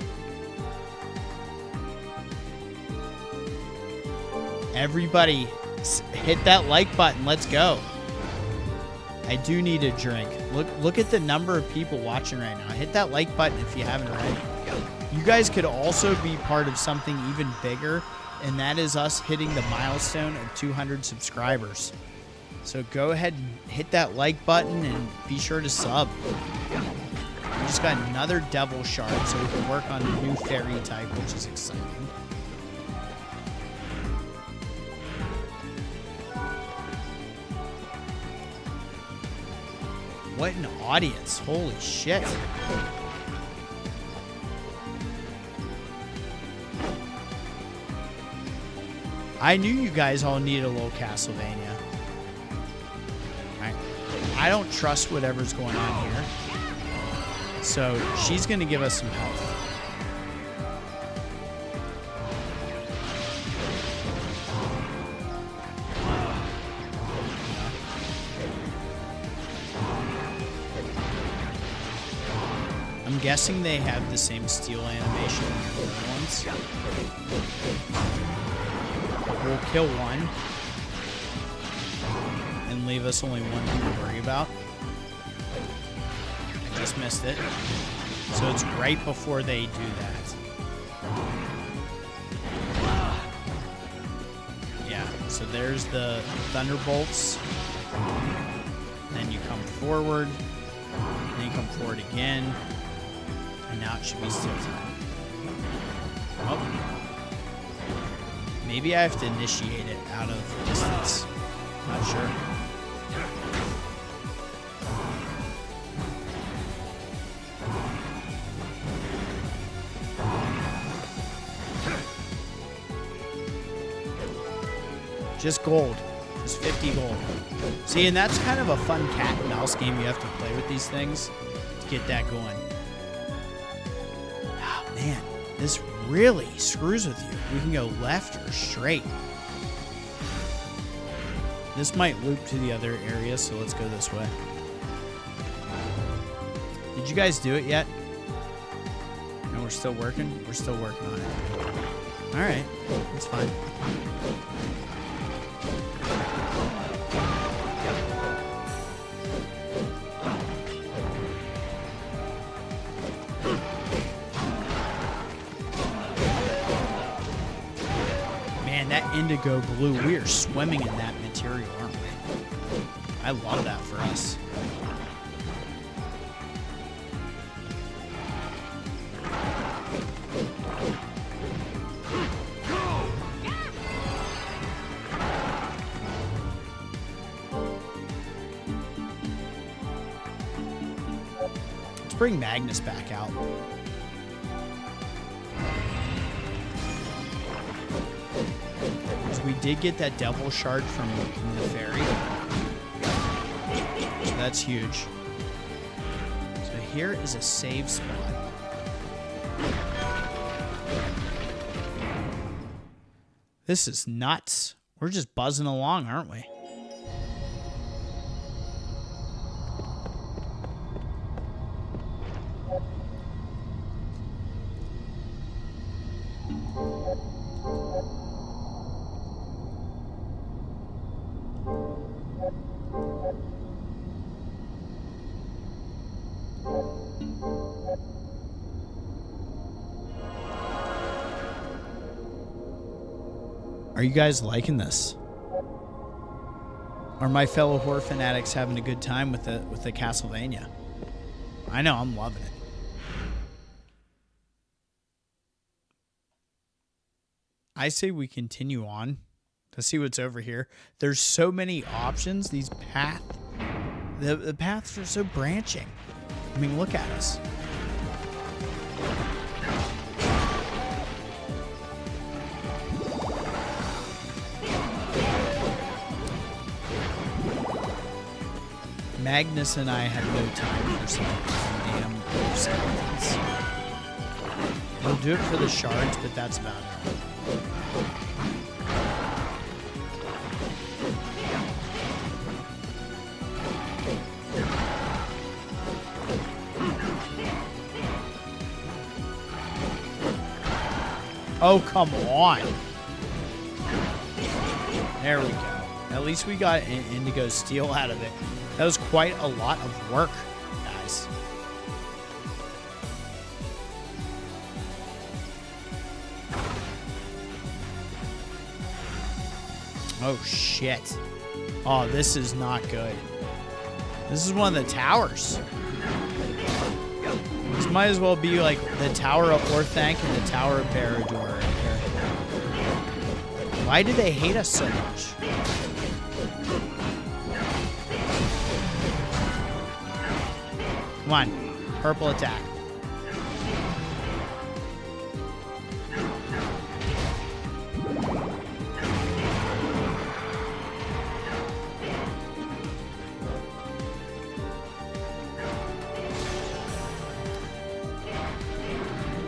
Everybody, hit that like button. Let's go. I do need a drink. Look at the number of people watching right now. Hit that like button if you haven't already. You guys could also be part of something even bigger, and that is us hitting the milestone of 200 subscribers. So go ahead and hit that like button and be sure to sub. We just got another devil shard, so we can work on a new fairy type, which is exciting. what an audience. Holy shit. I knew you guys all needed a little Castlevania. Alright. I don't trust whatever's going on here. So she's going to give us some health. I'm guessing they have the same steel animation in the other ones. We'll kill one and leave us only one to worry about. I just missed it. So it's right before they do that. Yeah, so there's the thunderbolts. Then you come forward. Then you come forward again. And now it should be still time. Oh. Maybe I have to initiate it out of distance. Not sure. Just gold. Just 50 gold. See, and that's kind of a fun cat and mouse game you have to play with these things to get that going. Oh, man. This really screws with you. We can go left or straight. This might loop to the other area, so let's go this way. Did you guys do it yet? No, we're still working? We're still working on it. Alright, that's fine. Indigo blue. We are swimming in that material, aren't we? I love that for us. Let's bring Magnus back out. We did get that devil shard from the ferry. So that's huge. So here is a save spot. This is nuts. We're just buzzing along, aren't we? Are you guys liking this? Are my fellow horror fanatics having a good time with the Castlevania? I know I'm loving it. I say we continue on to see what's over here. There's so many options. These the paths are so branching. I mean, look at us. Magnus and I had no time for some damn skeletons. We'll do it for the shards, but that's about it. Oh, come on. There we go. At least we got an indigo steel out of it. That was quite a lot of work, guys. Oh, shit. Oh, this is not good. This is one of the towers. This might as well be like the Tower of Orthanc and the Tower of Barad-dûr right here. Why do they hate us so much? on. Purple attack.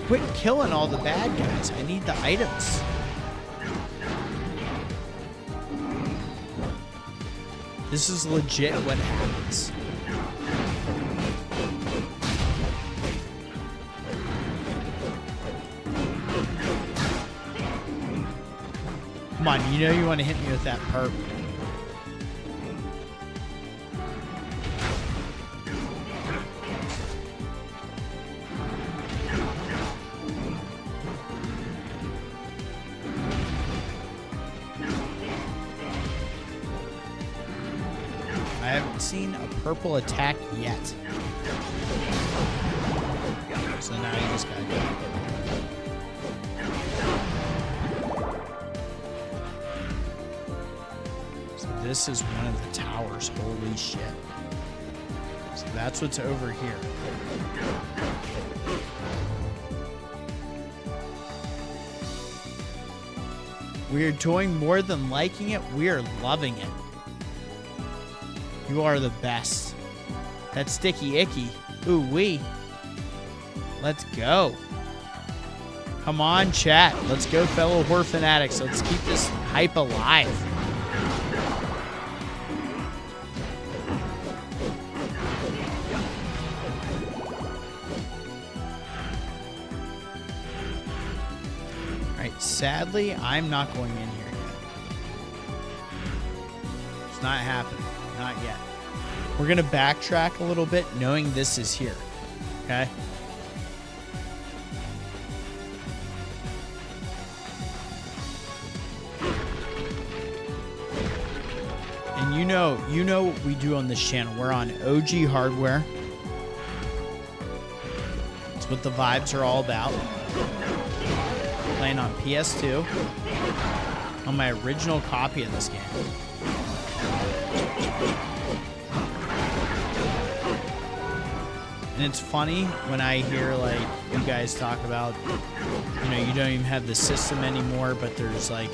Quit killing all the bad guys. I need the items. This is legit what happens. Come on, you know you want to hit me with that perp. I haven't seen a purple attack yet. So now you just gotta go. So this is one of the towers. Holy shit. So that's what's over here. We're doing more than liking it. We're loving it. You are the best. That sticky icky. Ooh wee. Let's go. Come on, chat. Let's go, fellow horror fanatics. Let's keep this hype alive. Alright, sadly, I'm not going in here yet. It's not happening. Not yet. We're going to backtrack a little bit knowing this is here. Okay? And you know what we do on this channel. We're on OG hardware. It's what the vibes are all about. Playing on PS2. On my original copy of this game. And it's funny when I hear, like, you guys talk about, you know, you don't even have the system anymore, but there's, like,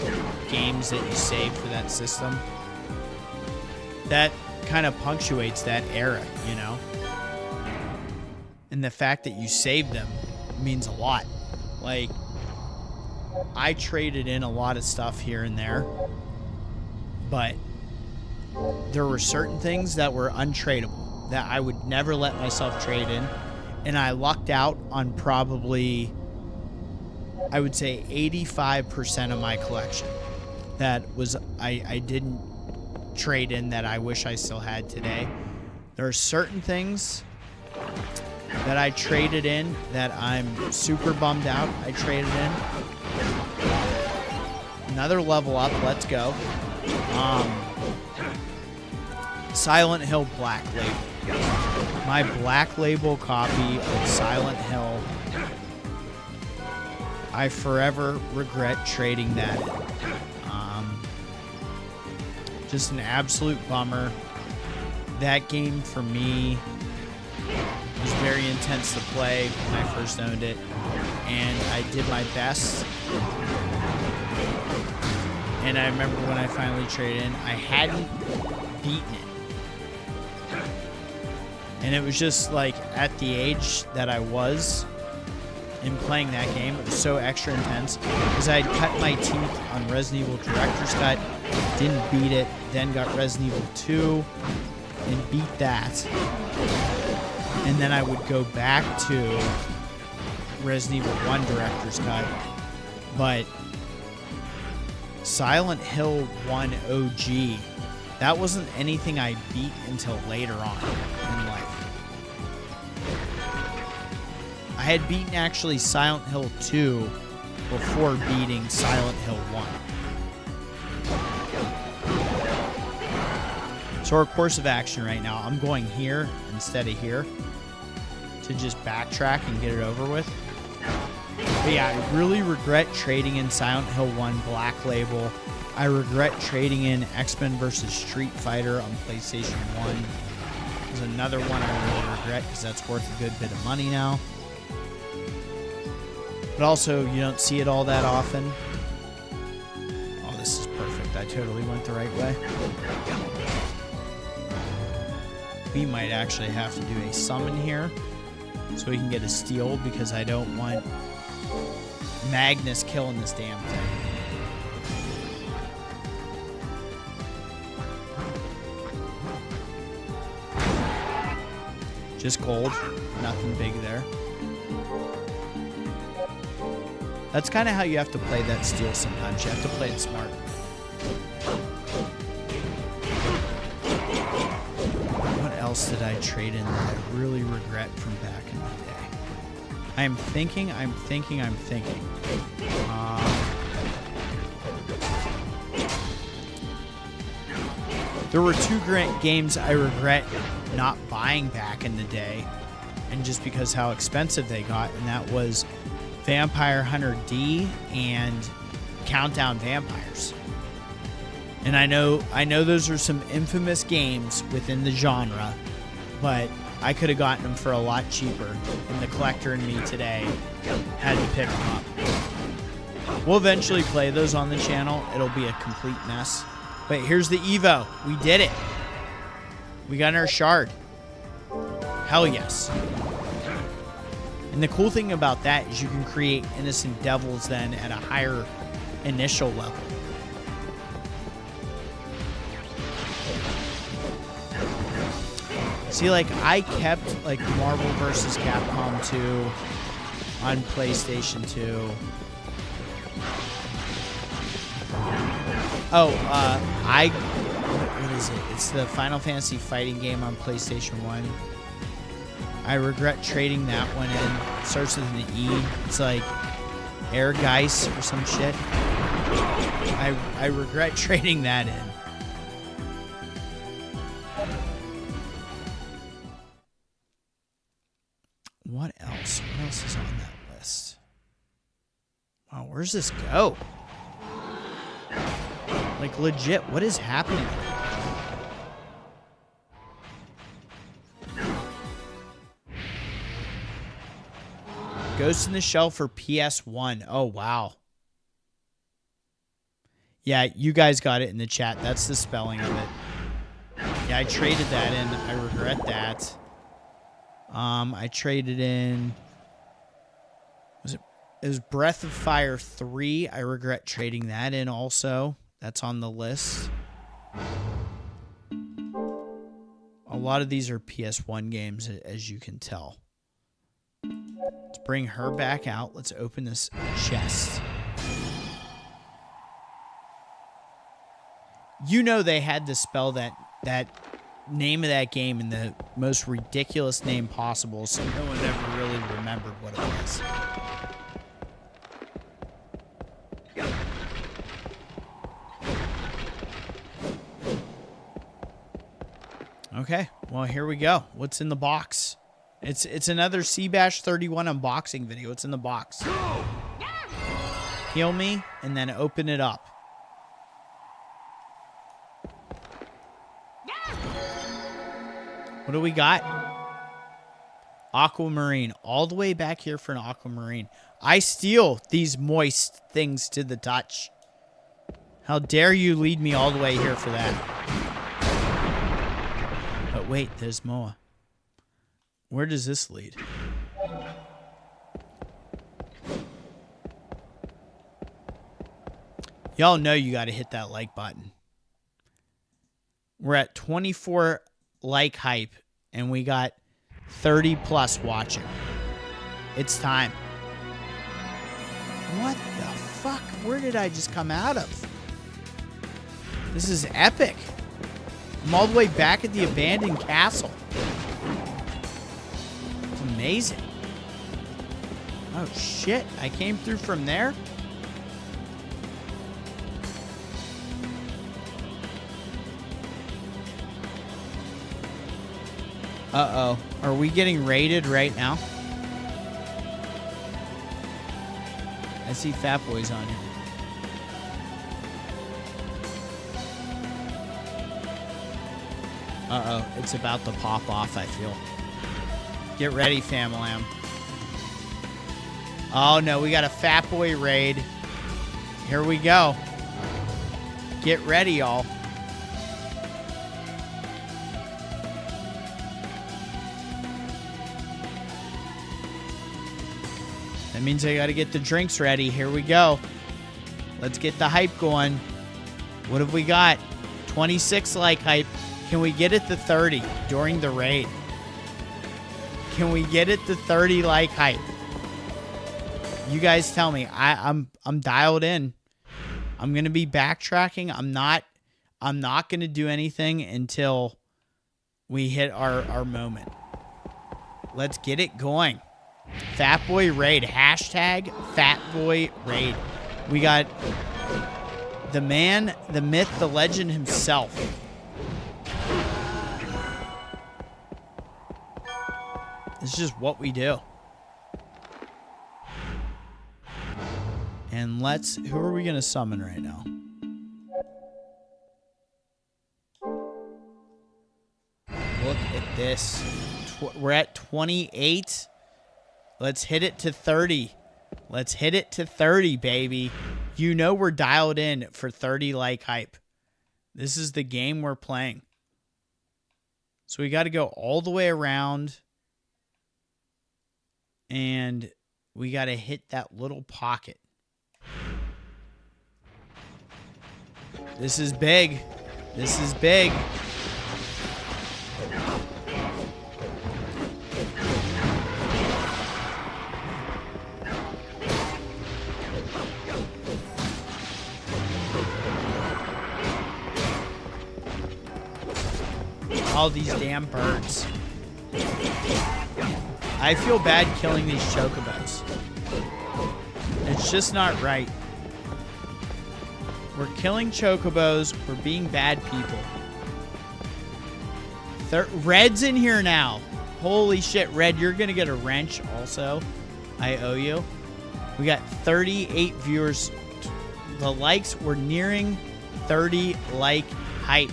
games that you save for that system. That kind of punctuates that era, you know? And the fact that you saved them means a lot. Like, I traded in a lot of stuff here and there, but there were certain things that were untradeable that I would never let myself trade in, and I lucked out on probably, I would say, 85% of my collection that was I didn't trade in that I wish I still had today. There are certain things that I traded in that I'm super bummed out I traded in. Another level up, let's go. Silent Hill Black Label. My Black Label copy of Silent Hill. I forever regret trading that in. Just an absolute bummer. That game for me was very intense to play when I first owned it, and I did my best. And I remember when I finally traded in, I hadn't beaten it. And it was just like at the age that I was in playing that game, it was so extra intense because I had cut my teeth on Resident Evil Director's Cut, didn't beat it, then got Resident Evil 2 and beat that. And then I would go back to Resident Evil 1 Director's Cut. But Silent Hill 1 OG, that wasn't anything I beat until later on in life. I had beaten actually Silent Hill 2 before beating Silent Hill 1. So our course of action right now, I'm going here instead of here to just backtrack and get it over with. But yeah, I really regret trading in Silent Hill 1 Black Label. I regret trading in X-Men vs. Street Fighter on PlayStation 1. There's another one I really regret because that's worth a good bit of money now. But also, you don't see it all that often. Oh, this is perfect. I totally went the right way. We might actually have to do a summon here so we can get a steal because I don't want Magnus killing this damn thing. Just gold. Nothing big there. That's kind of how you have to play that steal sometimes. You have to play it smart. What else did I trade in that I really regret from back in the day? I'm thinking. There were two games I regret not buying back in the day, and just because how expensive they got, and that was Vampire Hunter D and Countdown Vampires. And I know those are some infamous games within the genre, but I could have gotten them for a lot cheaper, and the collector in me today had to pick them up. We'll eventually play those on the channel. It'll be a complete mess. But here's the Evo. We did it. We got our shard. Hell yes. And the cool thing about that is you can create innocent devils then at a higher initial level. See, like, I kept, like, Marvel vs. Capcom 2 on PlayStation 2. Oh, what is it? It's the Final Fantasy fighting game on PlayStation 1. I regret trading that one in. It starts with an E. It's like Airgeist or some shit. I regret trading that in. What else? What else is on that list? Wow, where's this go? Like, legit, what is happening? Ghost in the Shell for PS1. Oh, wow. Yeah, you guys got it in the chat. That's the spelling of it. Yeah, I traded that in. I regret that. I traded in... It was Breath of Fire 3. I regret trading that in also. That's on the list. A lot of these are PS1 games, as you can tell. Let's bring her back out. Let's open this chest. You know they had to spell that name of that game in the most ridiculous name possible, so no one ever really remembered what it was. Okay, well, here we go. What's in the box? It's another Seabash 31 unboxing video. What's in the box? Heal me, and then open it up. What do we got? Aquamarine. All the way back here for an Aquamarine. I steal these moist things to the touch. How dare you lead me all the way here for that? But wait, there's Moa. Where does this lead? Y'all know you got to hit that like button. We're at 24 like hype, and we got 30 plus watching. It's time. What the fuck? Where did I just come out of? This is epic. I'm all the way back at the abandoned castle. It's amazing. Oh shit, I came through from there? Uh-oh. Are we getting raided right now? I see Fat Boy's on here. Uh-oh, it's about to pop off, I feel. Get ready, fam-lam. Oh, no, we got a FatBoyRaid. Here we go. Get ready, y'all. That means I got to get the drinks ready. Here we go. Let's get the hype going. What have we got? 26 like hype. Can we get it to 30 during the raid? Can we get it to 30 like hype? You guys tell me. I'm dialed in. I'm gonna be backtracking. I'm not gonna do anything until we hit our moment. Let's get it going. FatBoyRaid. Hashtag FatBoyRaid. We got the man, the myth, the legend himself. It's just what we do. And who are we going to summon right now? Look at this. We're at 28. Let's hit it to 30. Let's hit it to 30, baby. You know we're dialed in for 30 like hype. This is the game we're playing. So we got to go all the way around. And we got to hit that little pocket. This is big. This is big. All these damn birds. I feel bad killing these chocobos. It's just not right. We're killing chocobos. We're being bad people. Red's in here now. Holy shit, Red, you're going to get a wrench also. I owe you. We got 38 viewers. The likes, we're nearing 30 like hype.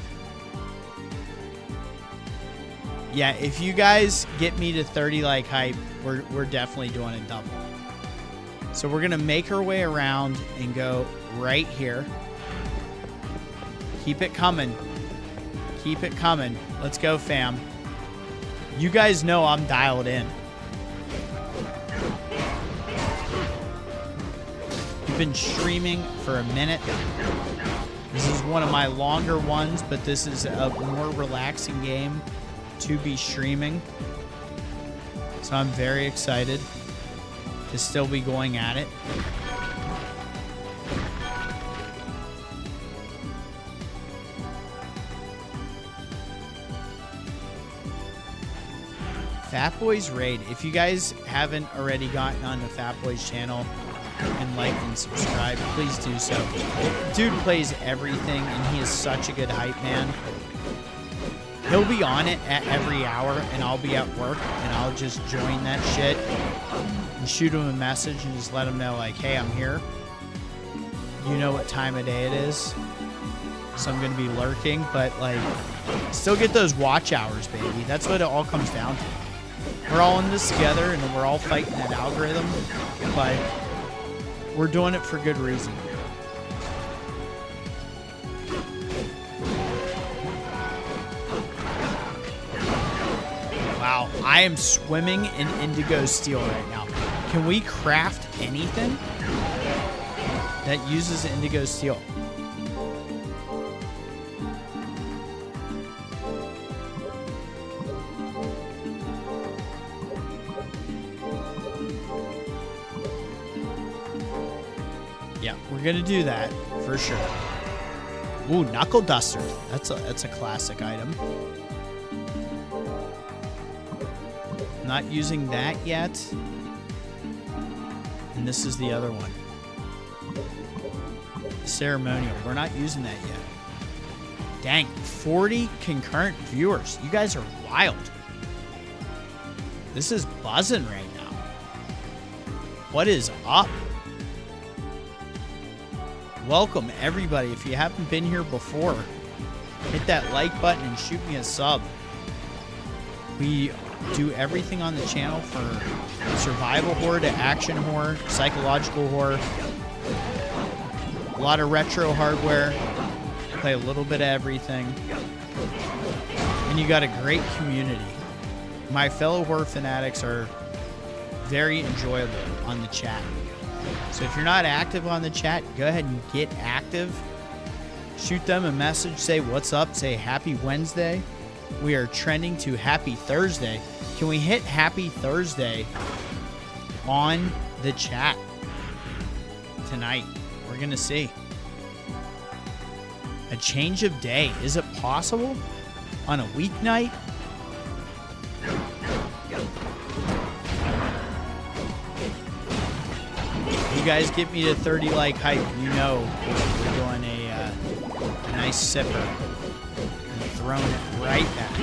Yeah, if you guys get me to 30 like hype, we're definitely doing a double. So we're going to make our way around and go right here. Keep it coming. Keep it coming. Let's go, fam. You guys know I'm dialed in. We've been streaming for a minute. This is one of my longer ones, but this is a more relaxing game to be streaming. So I'm very excited to still be going at it. FatBoyRaid. If you guys haven't already gotten on the FatBoy's channel and like and subscribe, please do so. Dude plays everything and he is such a good hype man. He'll be on it at every hour and I'll be at work and I'll just join that shit and shoot him a message and just let him know like, hey, I'm here. You know what time of day it is. So I'm going to be lurking, but like still get those watch hours, baby. That's what it all comes down to. We're all in this together and we're all fighting that algorithm, but we're doing it for good reason. Wow, I am swimming in indigo steel right now. Can we craft anything that uses indigo steel? Yeah, we're gonna do that for sure. Ooh, knuckle duster. That's a classic item. Not using that yet. And this is the other one. Ceremonial. We're not using that yet. Dang, 40 concurrent viewers. You guys are wild. This is buzzing right now. What is up? Welcome, everybody. If you haven't been here before, hit that like button and shoot me a sub. We do everything on the channel for survival horror to action horror, psychological horror, a lot of retro hardware, play a little bit of everything, and you got a great community. My fellow horror fanatics are very enjoyable on the chat. So if you're not active on the chat, go ahead and get active. Shoot them a message, say what's up, say happy Wednesday. We are trending to happy Thursday. Can we hit happy Thursday on the chat tonight? We're going to see. A change of day. Is it possible on a weeknight? You guys get me to 30 like hype. You know we're doing a nice sipper and throwing it right back.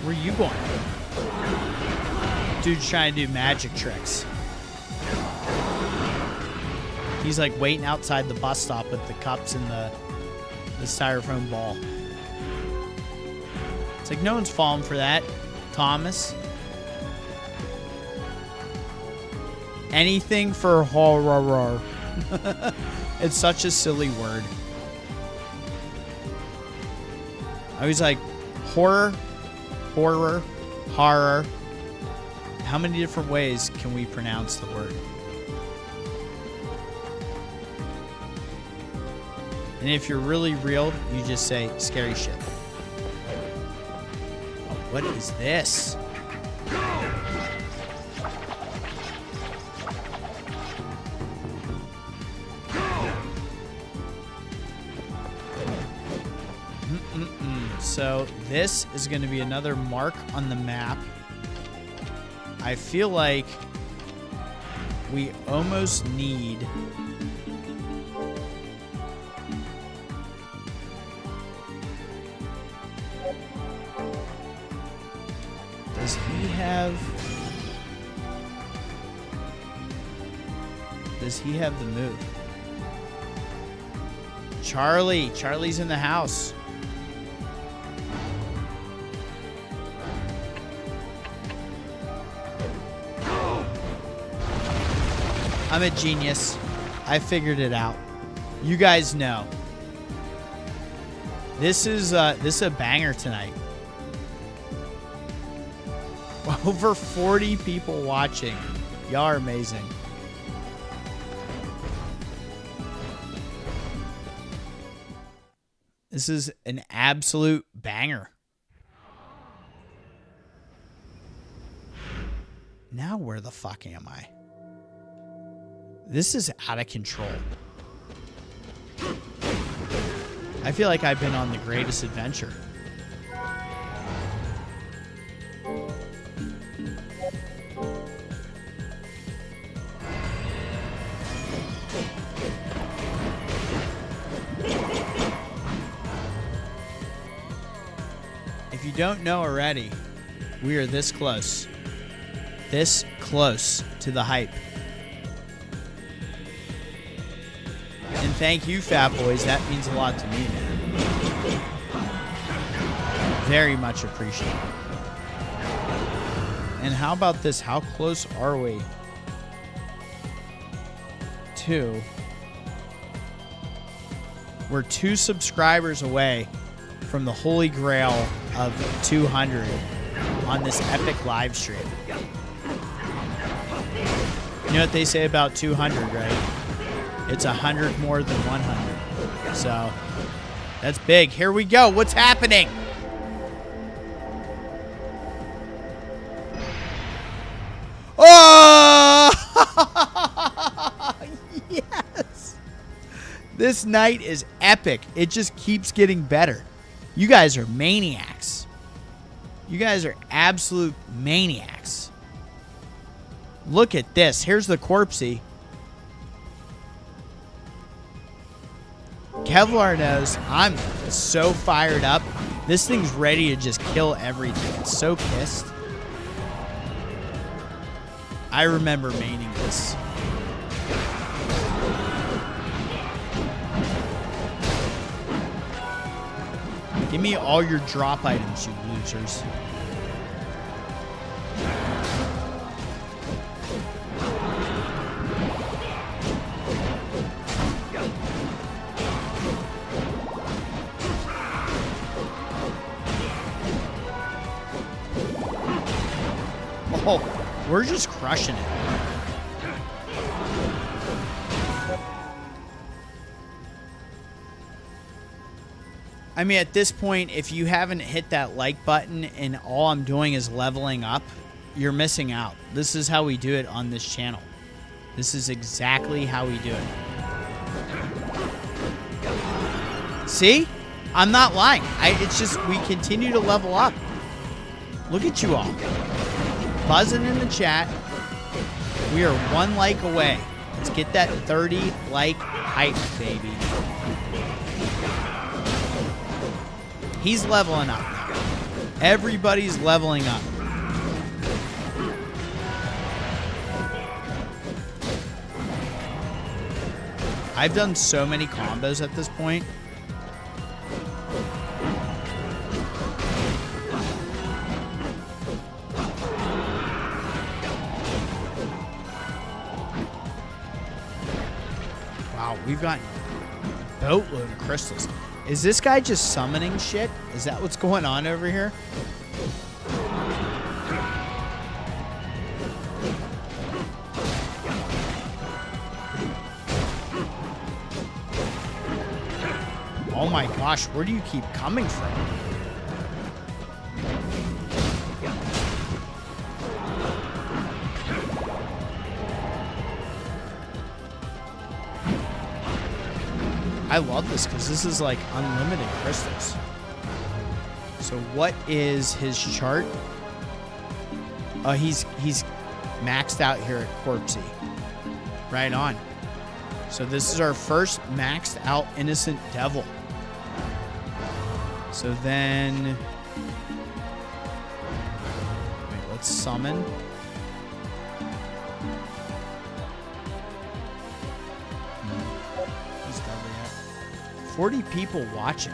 Where are you going? Dude's trying to do magic tricks. He's like waiting outside the bus stop with the cups and the styrofoam ball. It's like no one's falling for that, Thomas. Anything for horror. It's such a silly word. I was like, horror. How many different ways can we pronounce the word? And if you're really real, you just say scary shit. Oh, what is this? So this is going to be another mark on the map. I feel like we almost need... Does he have the move? Charlie's in the house. I'm a genius. I figured it out. You guys know. This is a banger tonight. Over 40 people watching. Y'all are amazing. This is an absolute banger. Now where the fuck am I? This is out of control. I feel like I've been on the greatest adventure. If you don't know already, we are this close. This close to the hype. And thank you, Fat Boys. That means a lot to me, man. Very much appreciated. And how about this? How close are we to... We're 2 subscribers away from the holy grail of 200 on this epic live stream. You know what they say about 200, right? It's 100 more than 100. So, that's big. Here we go. What's happening? Oh! Yes! This night is epic. It just keeps getting better. You guys are maniacs. You guys are absolute maniacs. Look at this. Here's the Corpsey. Kevlar knows I'm so fired up This thing's ready to just kill everything. It's so pissed. I remember maining this. Give me all your drop items, you losers. Oh, we're just crushing it. I mean, at this point, if you haven't hit that like button and all I'm doing is leveling up, you're missing out. This is how we do it on this channel. This is exactly how we do it. See? I'm not lying. It's just we continue to level up. Look at you all. Buzzing in the chat. We are 1 like away. Let's get that 30 like hype, baby. He's leveling up now. Everybody's leveling up. I've done so many combos at this point. Wow, we've gotten a boatload of crystals. Is this guy just summoning shit? Is that what's going on over here? Oh my gosh, where do you keep coming from? I love this because this is like unlimited crystals. So what is his chart? He's maxed out here at Corpsey. Right on. So this is our first maxed out innocent devil. So then, wait, let's summon. 40 people watching.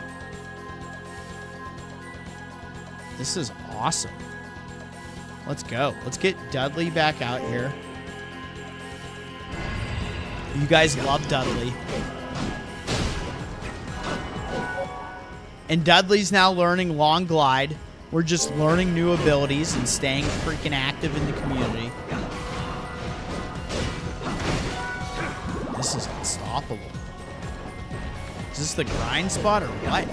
This is awesome. Let's go. Let's get Dudley back out here. You guys love Dudley. And Dudley's now learning Long Glide. We're just learning new abilities and staying freaking active in the community. This is unstoppable. Is this the grind spot or what?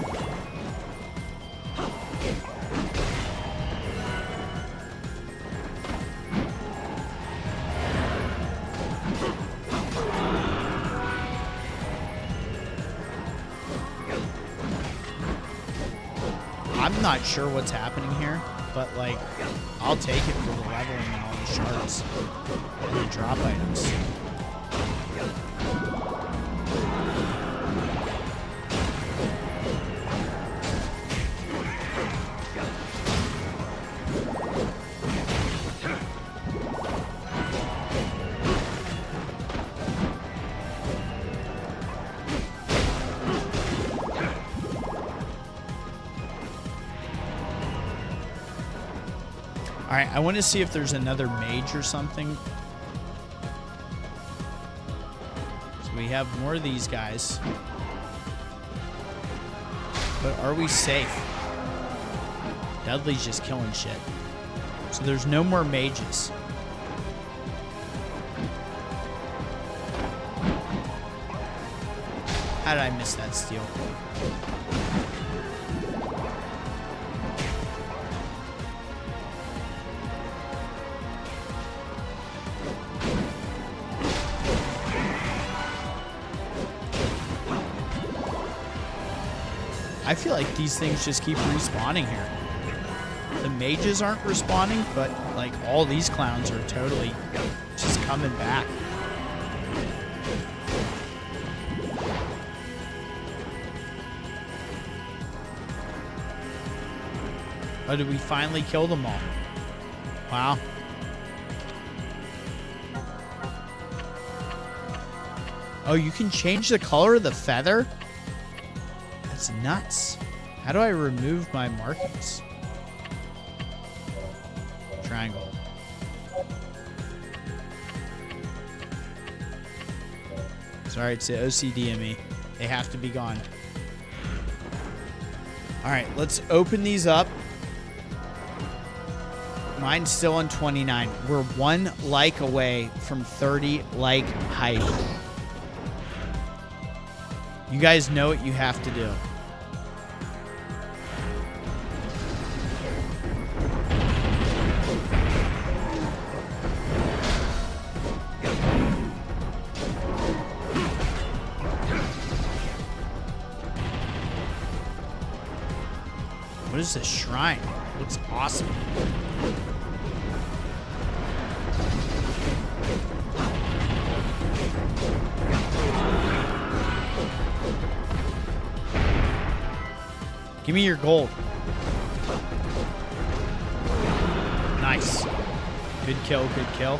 I'm not sure what's happening here, but like, I'll take it for the leveling and all the shards and the drop items. Alright, I want to see if there's another mage or something. So we have more of these guys. But are we safe? Dudley's just killing shit. So there's no more mages. How did I miss that steal? I feel like these things just keep respawning here. The mages aren't respawning, but like all these clowns are totally just coming back. Oh, did we finally kill them all? Wow. Oh, you can change the color of the feather? That's nuts. How do I remove my markings? Triangle. Sorry, it's the OCD in me. They have to be gone. All right, let's open these up. Mine's still on 29. We're 1 like away from 30 like height. You guys know what you have to do. What is this shrine? It looks awesome. Give me your gold. Nice. Good kill, good kill.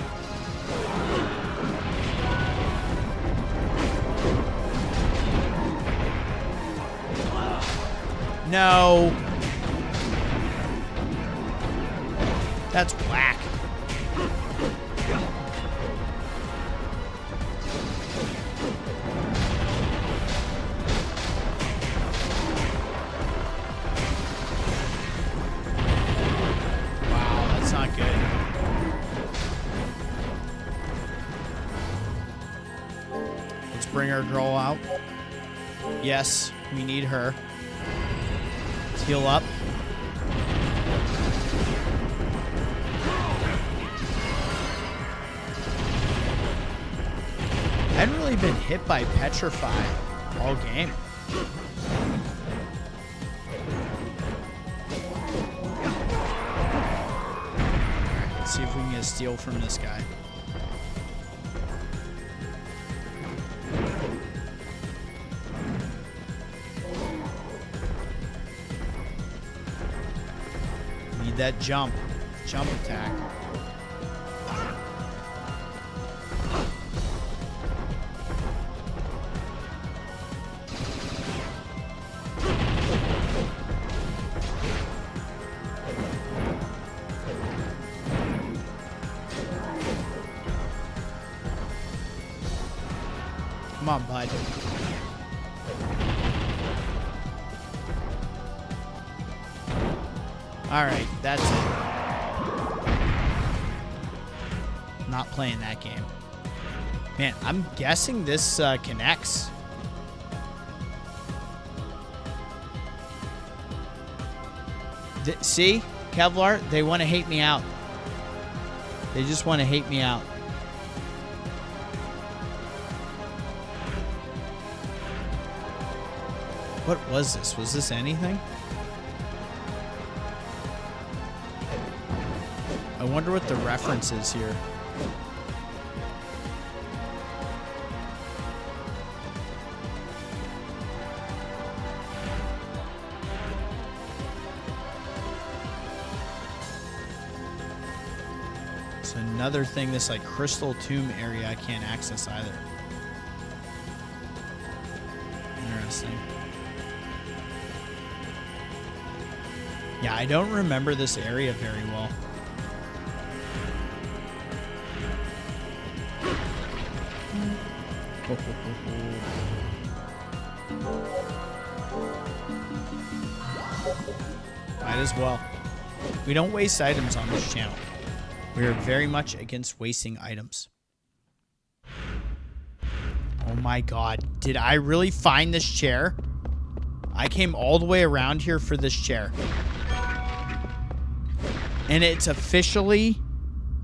No. That's whack. Wow, that's not good. Let's bring our girl out. Yes, we need her. Let's heal up. I hadn't really been hit by Petrify all game. Alright, let's see if we can get a steal from this guy. Need that jump attack. Come on, bud. All right, that's it. Not playing that game. Man, I'm guessing this connects. See? Kevlar, they want to hate me out. They just want to hate me out. What was this? Was this anything? I wonder what the reference is here. It's another thing, this like crystal tomb area I can't access either. Interesting. Yeah, I don't remember this area very well. Might as well. We don't waste items on this channel. We are very much against wasting items. Oh my god. Did I really find this chair? I came all the way around here for this chair. And it's officially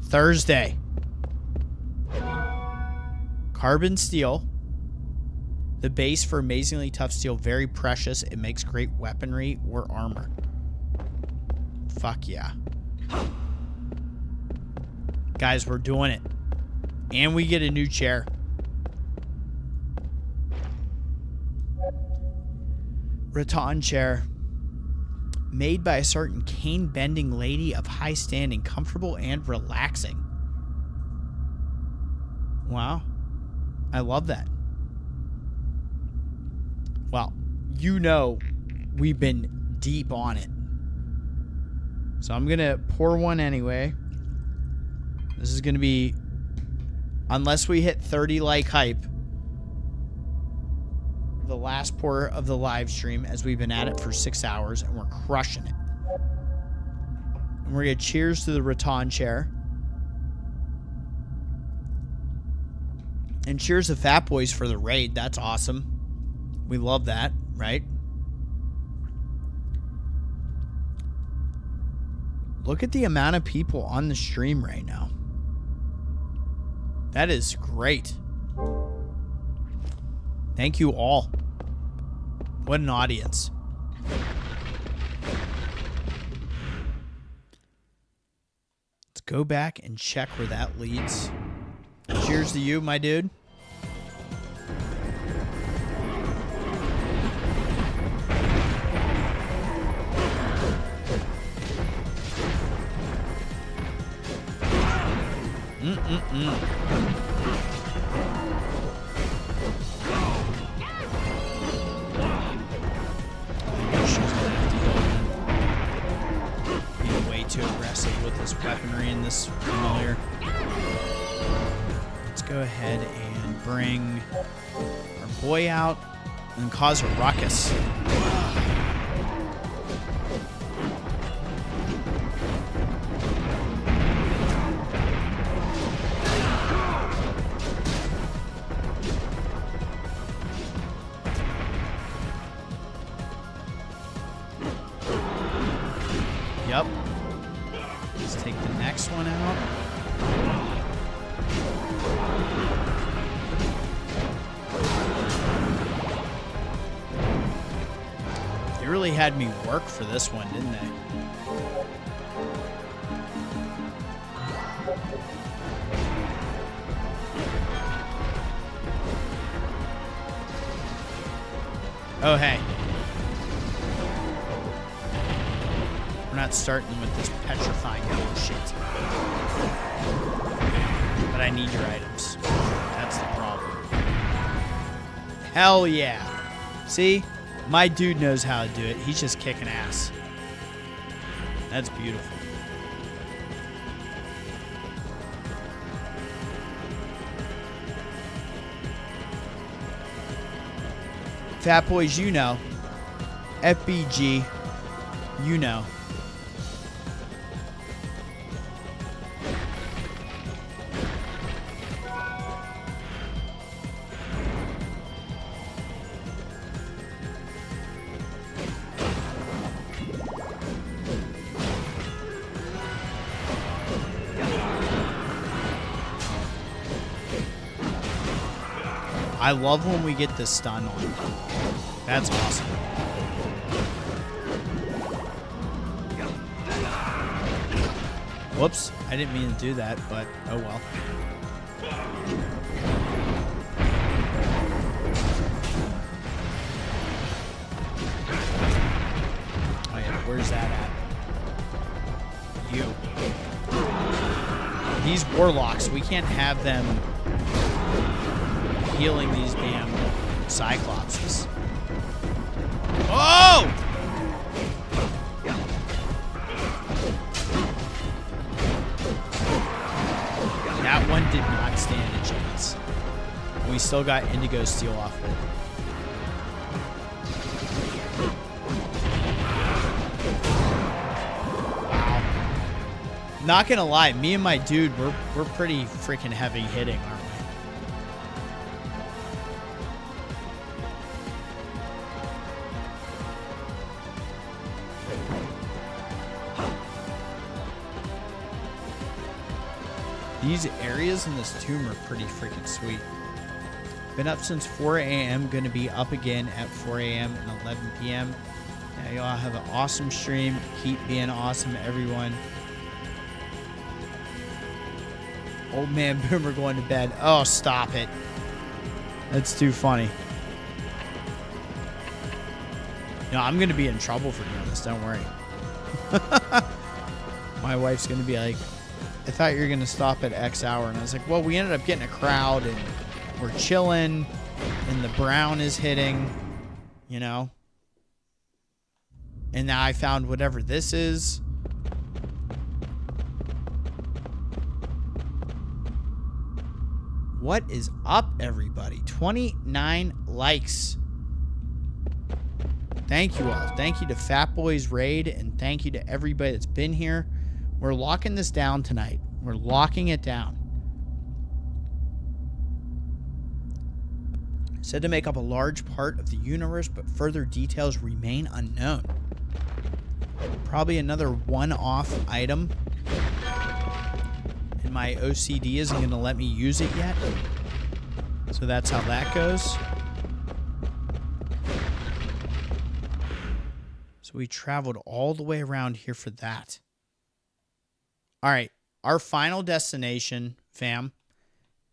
Thursday. Carbon steel. The base for amazingly tough steel. Very precious. It makes great weaponry or armor. Fuck yeah. Guys, we're doing it. And we get a new chair. Rattan chair. made by a certain cane-bending lady of high standing, comfortable and relaxing. Wow. I love that. Well, you know we've been deep on it. So I'm going to pour one anyway. This is going to be, unless we hit 30 like hype, the last pour of the live stream, as we've been at it for 6 hours and we're crushing it. And we're going to cheers to the Rattan chair. And cheers to Fat Boys for the raid. That's awesome. We love that, right? Look at the amount of people on the stream right now. That is great. Thank you all. What an audience. Let's go back and check where that leads. Cheers to you, my dude. Being way too aggressive with this weaponry and this familiar. Let's go ahead and bring our boy out and cause a ruckus. Yep. Let's take the next one out. They really had me work for this one, didn't they? Oh, hey. We're not starting with this petrifying bullshit. But I need your items. That's the problem. Hell yeah. See? My dude knows how to do it. He's just kicking ass. That's beautiful. Fat Boys, you know. FBG, you know. I love when we get the stun on. That's awesome. Whoops, I didn't mean to do that, but oh well. Oh yeah, where's that at? You. These warlocks, we can't have them healing these damn cyclopses. Oh! That one did not stand a chance. We still got Indigo Steel off of it. Wow. Not gonna lie, me and my dude, we're pretty freaking heavy hitting, aren't we? These areas in this tomb are pretty freaking sweet. Been up since 4 a.m. Going to be up again at 4 a.m. and 11 p.m. Yeah, y'all have an awesome stream. Keep being awesome, everyone. Old man Boomer going to bed. Oh, stop it. That's too funny. No, I'm going to be in trouble for doing this. Don't worry. My wife's going to be like, I thought you were going to stop at X hour. And I was like, well, we ended up getting a crowd and we're chilling and the brown is hitting, you know. And now I found whatever this is. What is up, everybody? 29 likes. Thank you all. Thank you to FatBoyRaid, and thank you to everybody that's been here. We're locking this down tonight. We're locking it down. Said to make up a large part of the universe, but further details remain unknown. Probably another one-off item. And my OCD isn't going to let me use it yet. So that's how that goes. So we traveled all the way around here for that. All right. Our final destination, fam,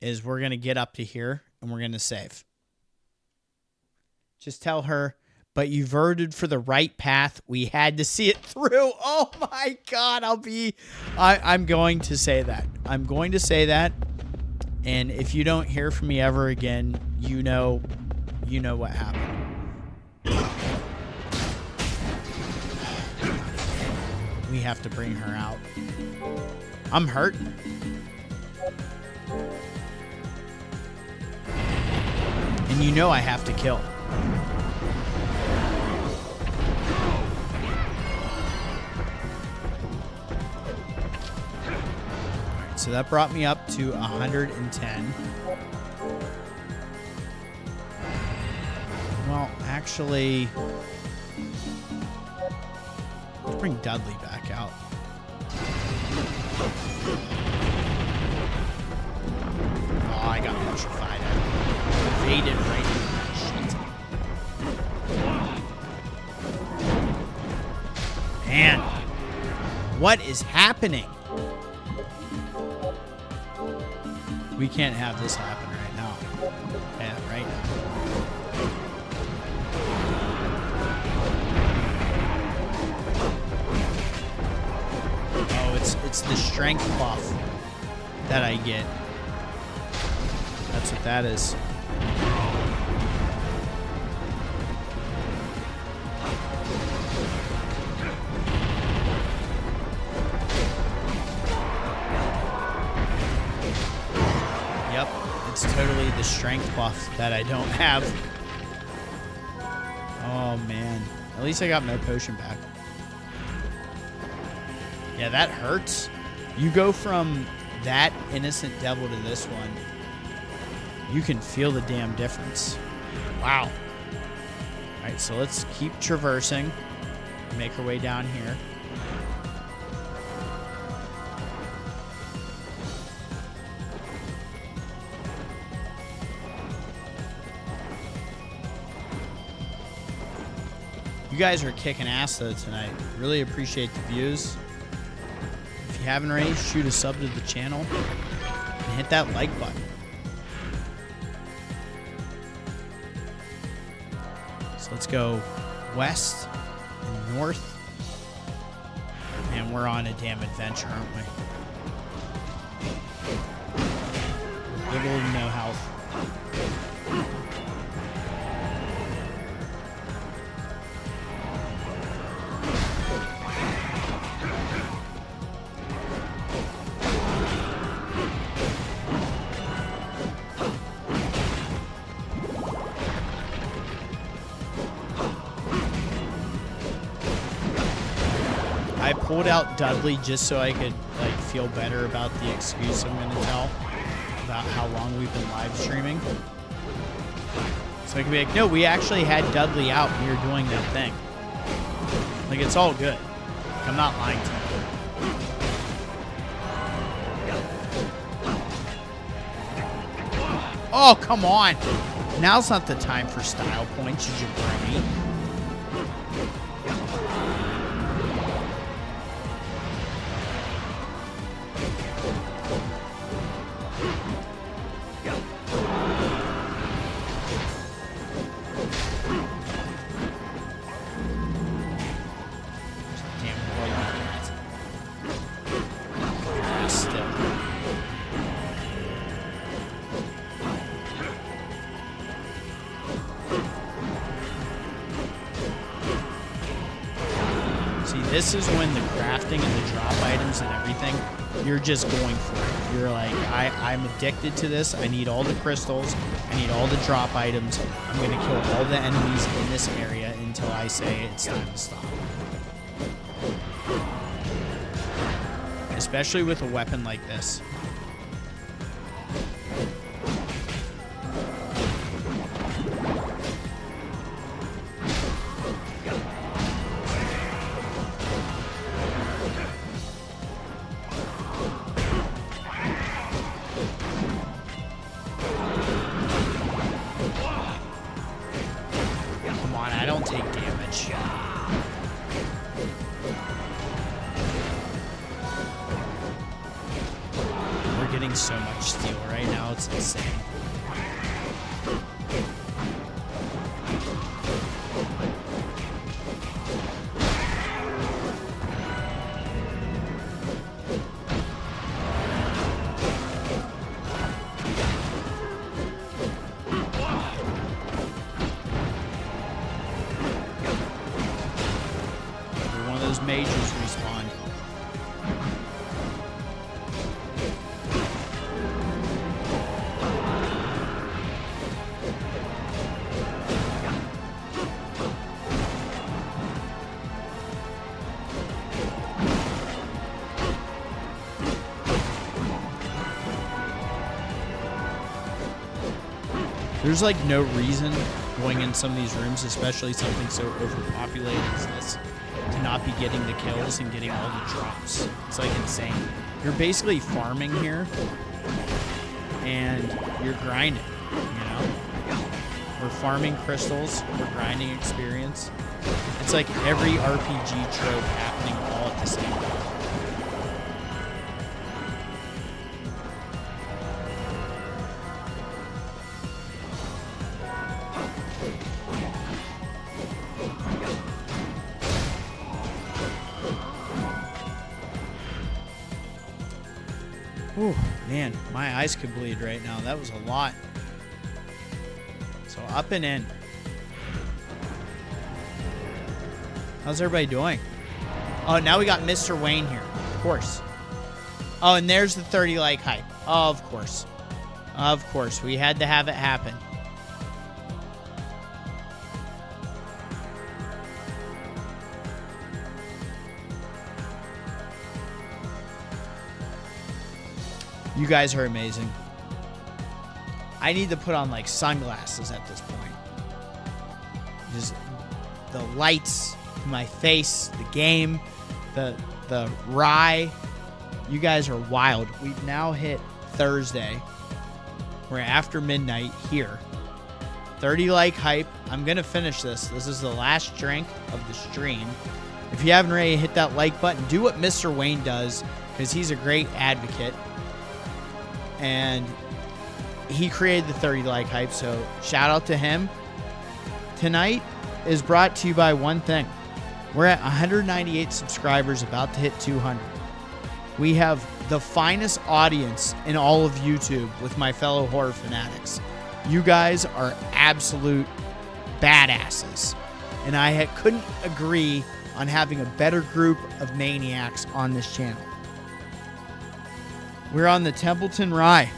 is we're going to get up to here and we're going to save. Just tell her, but you verted for the right path. We had to see it through. Oh my God. I'm going to say that. I'm going to say that. And if you don't hear from me ever again, you know what happened. We have to bring her out. I'm hurting. And you know I have to kill. Alright, so that brought me up to 110. Well, actually, let's bring Dudley back out. Oh, I got petrified. I evaded right into that shit. Man, what is happening? We can't have this happen right now. Yeah, right now. It's the strength buff that I get. That's what that is. Yep, it's totally the strength buff that I don't have. Oh man, at least I got my potion back. Yeah, that hurts. You go from that innocent devil to this one. You can feel the damn difference. Wow. Alright, so let's keep traversing. Make our way down here. You guys are kicking ass though tonight. Really appreciate the views. If you haven't already, shoot a sub to the channel and hit that like button. So let's go west and north. And we're on a damn adventure, aren't we? Little to no health. I pulled out Dudley just so I could like feel better about the excuse I'm going to tell about how long we've been live streaming. So I can be like, no, we actually had Dudley out and we were doing that thing. Like, it's all good. I'm not lying to you. Oh, come on. Now's not the time for style points, you jabroni. Damn warlock. this is when the crafting and the drop items and everything, you're just going for it. You're like, I'm addicted to this. I need all the crystals. I need all the drop items. I'm going to kill all the enemies in this area until I say it's time to stop. Especially with a weapon like this. Come on, I don't take damage. We're getting so much steel right now, it's insane. One of those mages respawned. There's like no reason going in some of these rooms, especially something so overpopulated as this, to not be getting the kills and getting all the drops. It's like insane. You're basically farming here and you're grinding, you know? We're farming crystals, we're grinding experience. It's like every RPG trope happening all at the same time. Ooh, man, my eyes could bleed right now. That was a lot. So up and in. How's everybody doing? Oh, now we got Mr. Wayne here. Of course. Oh, and there's the 30 like hype. Oh, of course. Of course. We had to have it happen. You guys are amazing. I need to put on like sunglasses at this point. Just the lights, my face, the game, the rye. You guys are wild. We've now hit Thursday. We're after midnight here. 30 like hype. I'm gonna finish this. This is the last drink of the stream. If you haven't already hit that like button, do what Mr. Wayne does, because he's a great advocate. And he created the 30 like hype, so shout out to him. Tonight is brought to you by one thing. We're at 198 subscribers, about to hit 200. We have the finest audience in all of YouTube with my fellow horror fanatics. You guys are absolute badasses. And I couldn't agree on having a better group of maniacs on this channel. We're on the Templeton Rye.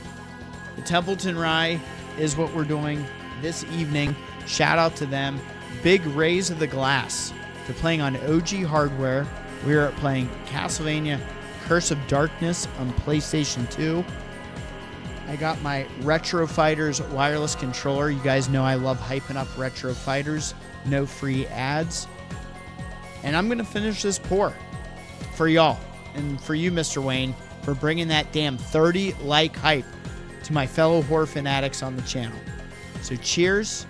The Templeton Rye is what we're doing this evening. Shout out to them. Big raise of the glass. They're playing on OG hardware. We are playing Castlevania Curse of Darkness on PlayStation 2. I got my Retro Fighters wireless controller. You guys know I love hyping up Retro Fighters. No free ads. And I'm going to finish this pour for y'all. And for you, Mr. Wayne, for bringing that damn 30 like hype to my fellow horror fanatics on the channel. So cheers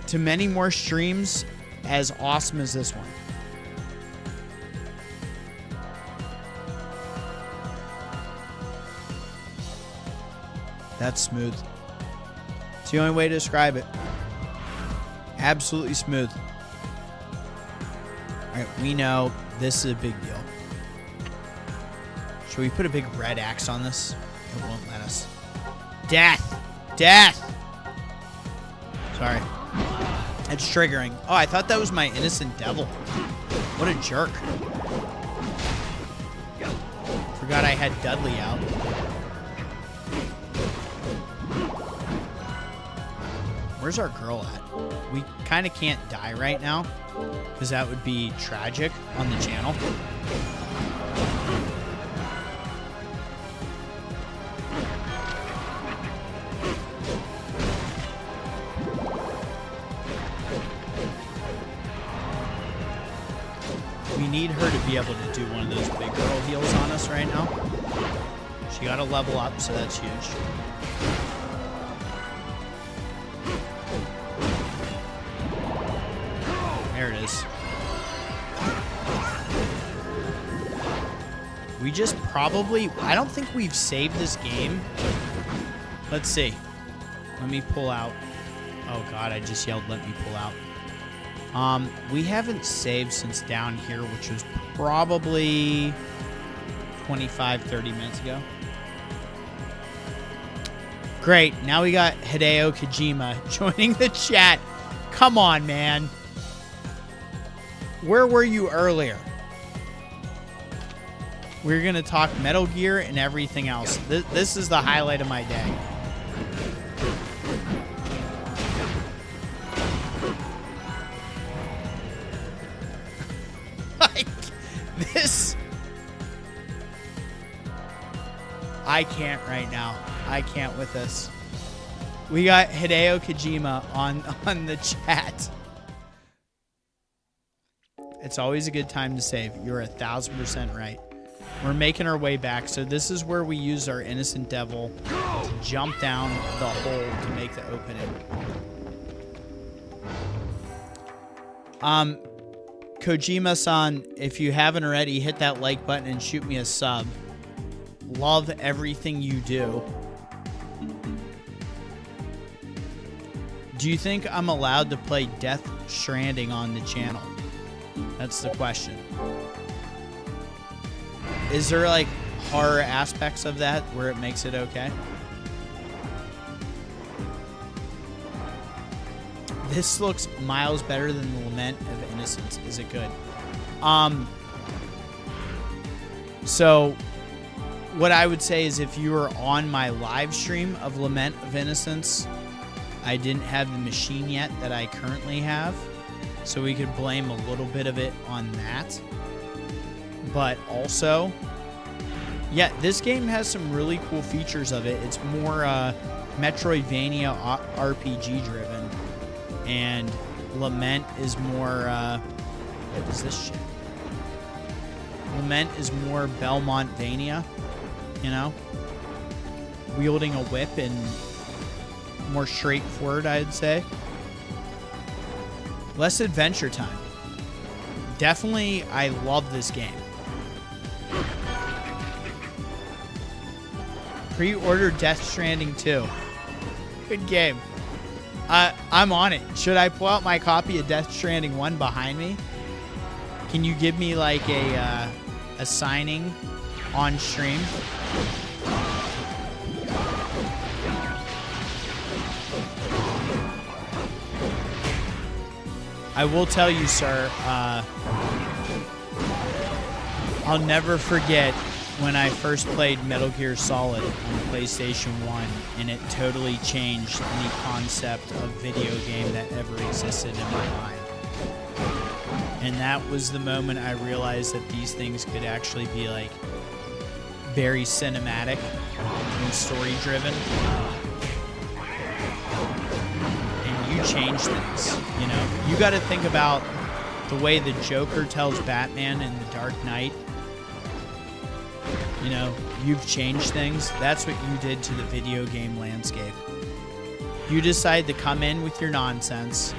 to many more streams as awesome as this one. That's smooth. It's the only way to describe it. Absolutely smooth. All right, we know this is a big deal. Should we put a big red axe on this? It won't let us. Death! Death! Sorry. It's triggering. Oh, I thought that was my innocent devil. What a jerk. Forgot I had Dudley out. Where's our girl at? We kind of can't die right now, because that would be tragic on the channel. We need her to be able to do one of those big girl heals on us right now. She got to level up, so that's huge. There it is. We just probably... I don't think we've saved this game. Let's see. Let me pull out. Oh, God, I just yelled, let me pull out. We haven't saved since down here, which was probably 25, 30 minutes ago. Great. Now we got Hideo Kojima joining the chat. Come on, man. Where were you earlier? We're going to talk Metal Gear and everything else. This is the highlight of my day. Like, this... I can't right now. I can't with this. We got Hideo Kojima on the chat. It's always a good time to save. You're 1,000% right. We're making our way back. So this is where we use our innocent devil to jump down the hole to make the opening. Kojima-san, if you haven't already, hit that like button and shoot me a sub. Love everything you do. Do you think I'm allowed to play Death Stranding on the channel? That's the question. Is there like horror aspects of that where it makes it okay? This looks miles better than the Lament of Innocence. Is it good? So what I would say is if you were on my live stream of Lament of Innocence, I didn't have the machine yet that I currently have. So we could blame a little bit of it on that. But also, yeah, this game has some really cool features of it. It's more Metroidvania RPG driven. And Lament is more, what is this shit? Lament is more Belmont-vania, you know? Wielding a whip and more straightforward, I'd say. Less adventure time. Definitely, I love this game. Pre-order Death Stranding 2. Good game. I'm on it. Should I pull out my copy of Death Stranding 1 behind me? Can you give me like a signing on stream? I will tell you, sir, I'll never forget when I first played Metal Gear Solid on PlayStation 1, and it totally changed any concept of video game that ever existed in my mind. And that was the moment I realized that these things could actually be like very cinematic and story driven. And you change things, you know? You got to think about the way the Joker tells Batman in The Dark Knight. You know, you've changed things. That's what you did to the video game landscape. You decide to come in with your nonsense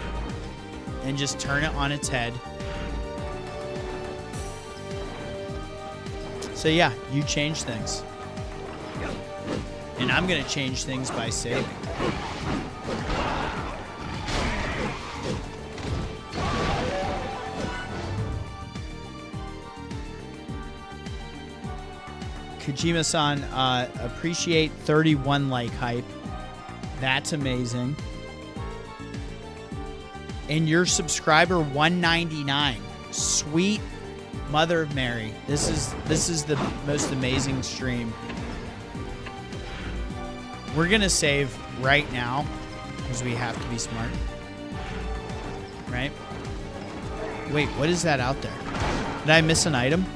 and just turn it on its head. So yeah, you change things. And I'm going to change things by saving. Kojima-san, appreciate 31 like hype. That's amazing. And your subscriber 199. Sweet Mother of Mary. This is the most amazing stream. We're going to save right now because we have to be smart. Right? Wait, what is that out there? Did I miss an item?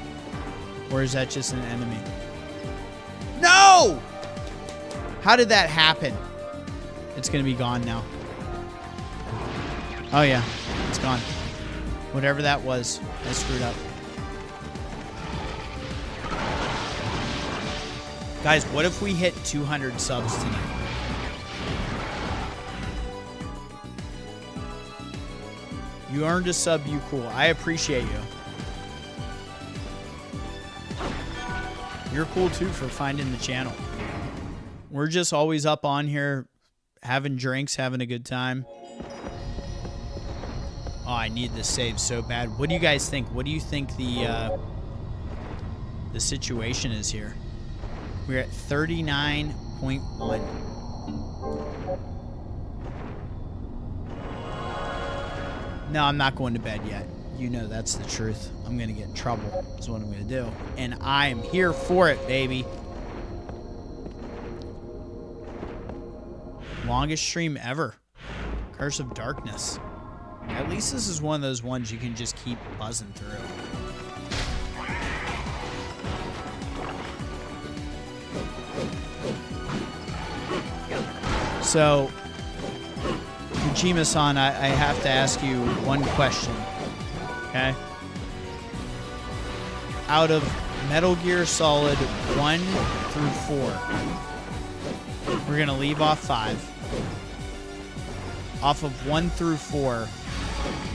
Or is that just an enemy? No! How did that happen? It's going to be gone now. Oh, yeah. It's gone. Whatever that was, I screwed up. Guys, what if we hit 200 subs tonight? You earned a sub, you cool. I appreciate you. You're cool too for finding the channel. We're just always up on here having drinks, having a good time. Oh, I need this save so bad. What do you guys think? What do you think the situation is here? We're at 39.1. No, I'm not going to bed yet. You know that's the truth. I'm going to get in trouble. That's what I'm going to do. And I am here for it, baby. Longest stream ever. Curse of Darkness. At least this is one of those ones you can just keep buzzing through. So, Kojima-san, I have to ask you one question, okay? Out of Metal Gear Solid 1 through 4, we're going to leave off 5. Off of 1 through 4,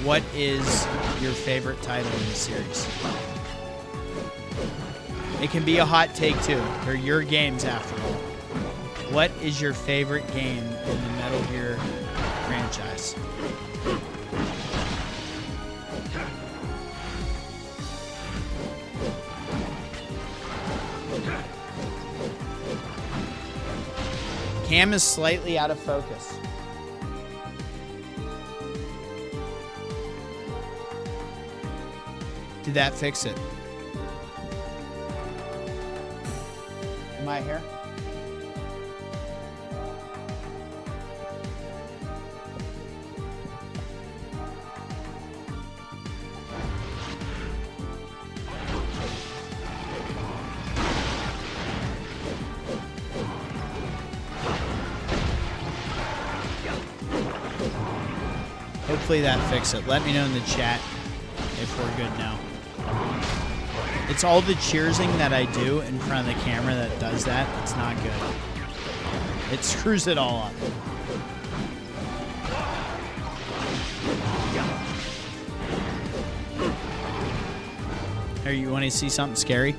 what is your favorite title in the series? It can be a hot take, too. They're your games, after all. What is your favorite game in the Metal Gear franchise? Cam is slightly out of focus. Did that fix it? Am I here? Hopefully that fixed it. Let me know in the chat if we're good now. It's all the cheersing that I do in front of the camera that does that. It's not good. It screws it all up. Here, you want to see something scary?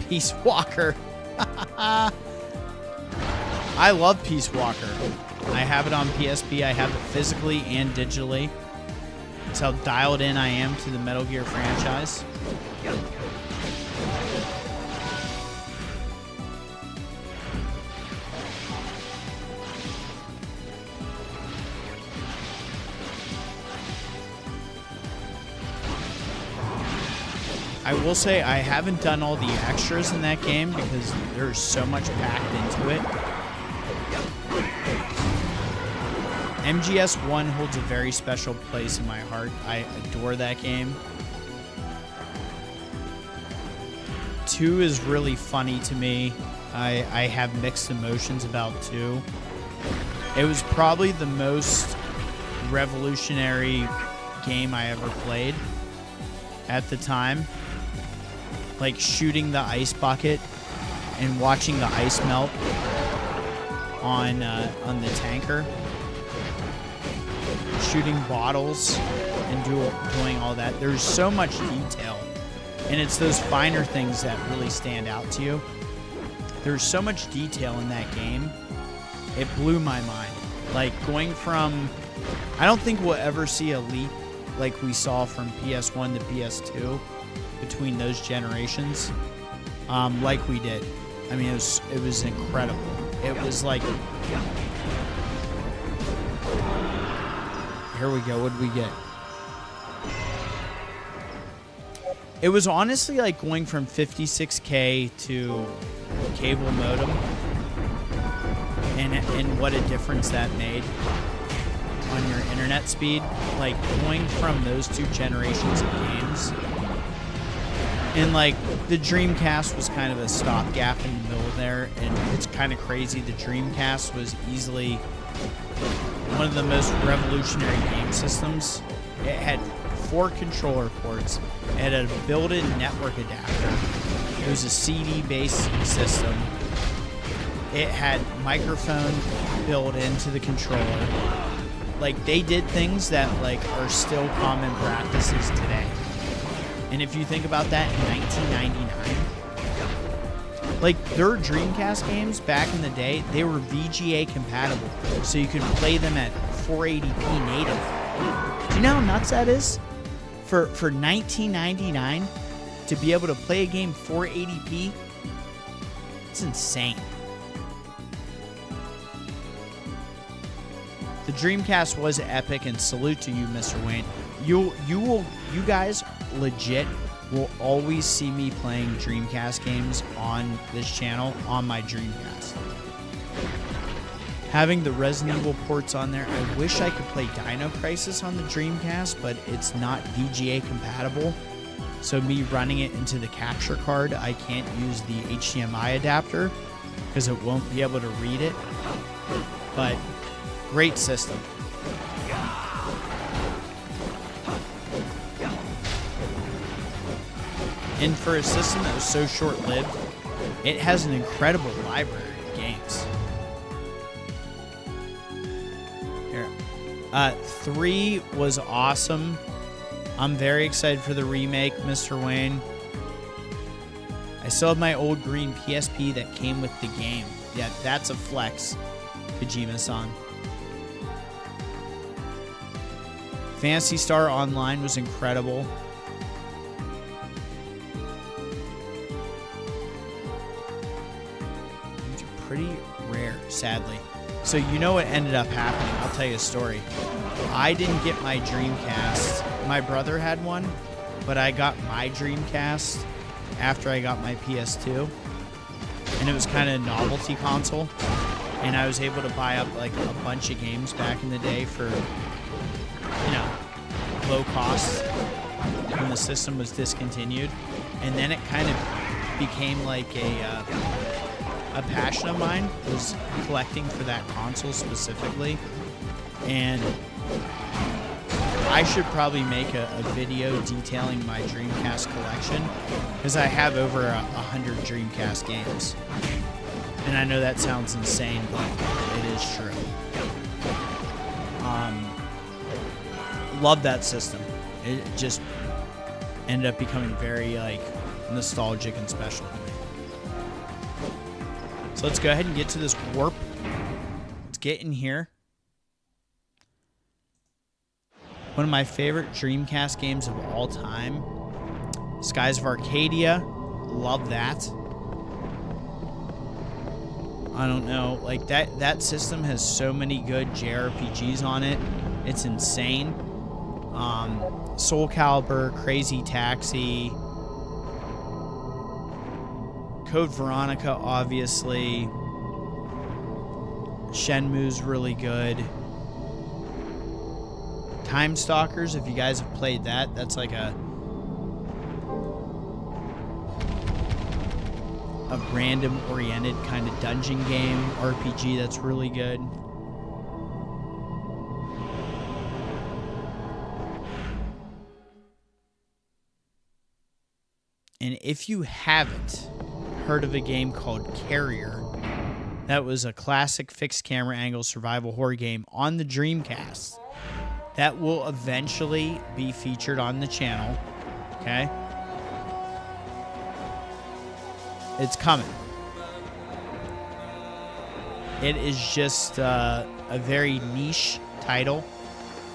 Peace Walker. I love Peace Walker. I have it on PSP. I have it physically and digitally. That's how dialed in I am to the Metal Gear franchise. I will say I haven't done all the extras in that game because there's so much packed into it. MGS1 holds a very special place in my heart. I adore that game. 2 is really funny to me. I have mixed emotions about 2. It was probably the most revolutionary game I ever played at the time. Like shooting the ice bucket and watching the ice melt on the tanker. Shooting bottles and doing all that. There's so much detail, and it's those finer things that really stand out to you. There's so much detail in that game. It blew my mind. Like going from, I don't think we'll ever see a leap like we saw from PS1 to PS2 between those generations, like we did. I mean, it was incredible. It was like here we go. What did we get? It was honestly like going from 56K to cable modem, and what a difference that made on your internet speed. Like going from those two generations of games. And like the Dreamcast was kind of a stopgap in the middle there, and it's kind of crazy. The Dreamcast was easily one of the most revolutionary game systems. It had 4 controller ports. It had a built-in network adapter. It was a CD-based system. It had microphone built into the controller. Like, they did things that like are still common practices today. And if you think about that in 1999, like their Dreamcast games back in the day, they were VGA compatible, so you could play them at 480p native. Do you know how nuts that is? For 1999 to be able to play a game 480p, it's insane. The Dreamcast was epic, and salute to you, Mr. Wayne. You guys legit will always see me playing Dreamcast games on this channel on my Dreamcast. Having the Resident Evil ports on there, I wish I could play Dino Crisis on the Dreamcast, but it's not VGA compatible. So me running it into the capture card, I can't use the HDMI adapter because it won't be able to read it. But great system. And for a system that was so short-lived, it has an incredible library of games. Here. 3 was awesome. I'm very excited for the remake, Mr. Wayne. I still have my old green PSP that came with the game. Yeah, that's a flex, Kojima-san. Phantasy Star Online was incredible. Pretty rare, sadly. So you know what ended up happening? I'll tell you a story. I didn't get my Dreamcast. My brother had one, but I got my Dreamcast after I got my PS2. And it was kind of a novelty console. And I was able to buy up like a bunch of games back in the day for, you know, low cost when the system was discontinued. And then it kind of became like a passion of mine, was collecting for that console specifically. And I should probably make a video detailing my Dreamcast collection, because I have over 100 Dreamcast games. And I know that sounds insane, but it is true. Love that system. It just ended up becoming very like nostalgic and special to me. So let's go ahead and get to this warp. Let's get in here. One of my favorite Dreamcast games of all time. Skies of Arcadia. Love that. I don't know. Like that system has so many good JRPGs on it. It's insane. Soul Calibur, Crazy Taxi, Code Veronica, obviously. Shenmue's really good. Time Stalkers, if you guys have played that, that's like a random-oriented kind of dungeon game, RPG that's really good. And if you haven't heard of a game called Carrier, that was a classic fixed camera angle survival horror game on the Dreamcast that will eventually be featured on the channel. Okay? It's coming. It is just a very niche title,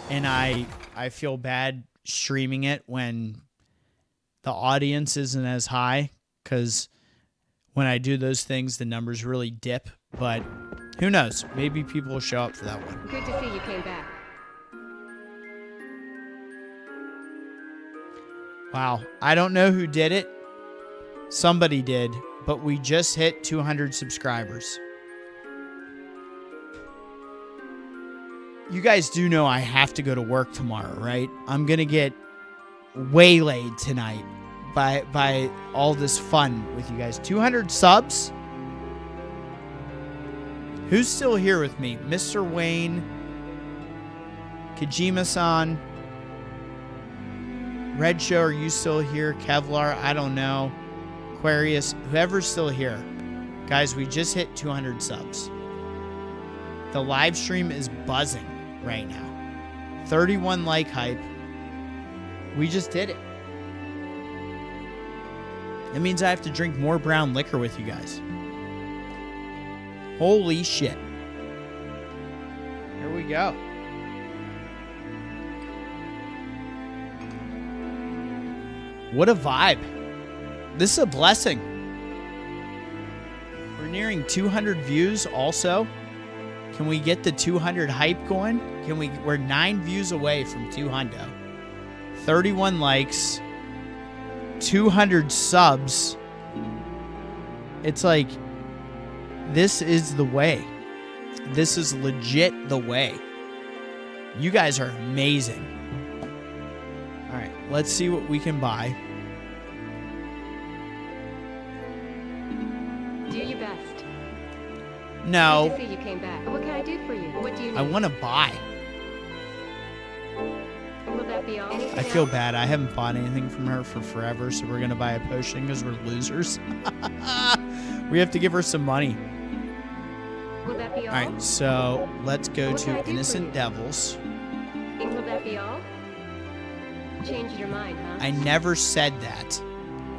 and I feel bad streaming it when the audience isn't as high, because when I do those things, the numbers really dip. But who knows? Maybe people will show up for that one. Good to see you came back. Wow. I don't know who did it. Somebody did, but we just hit 200 subscribers. You guys do know I have to go to work tomorrow, right? I'm going to get waylaid tonight by all this fun with you guys. 200 subs? Who's still here with me? Mr. Wayne, Kojima-san, Red Show, are you still here? Kevlar, I don't know. Aquarius, whoever's still here. Guys, we just hit 200 subs. The live stream is buzzing right now. 31 like hype. We just did it. That means I have to drink more brown liquor with you guys. Holy shit. Here we go. What a vibe. This is a blessing. We're nearing 200 views also. Can we get the 200 hype going? We're 9 views away from 200. 31 likes. 200 subs. It's like, this is the way. This is legit the way. You guys are amazing. All right, let's see what we can buy. Do your best. No. Good to see you came back. What can I do for you? What do you need? I want to buy. Will that be all? Anything I feel else? bad. I haven't bought anything from her for forever, so we're going to buy a potion because we're losers. We have to give her some money. Will that be all? All right, so let's go What can I do to for Innocent you? Devils. Will that be all? Changed your mind, huh? I never said that.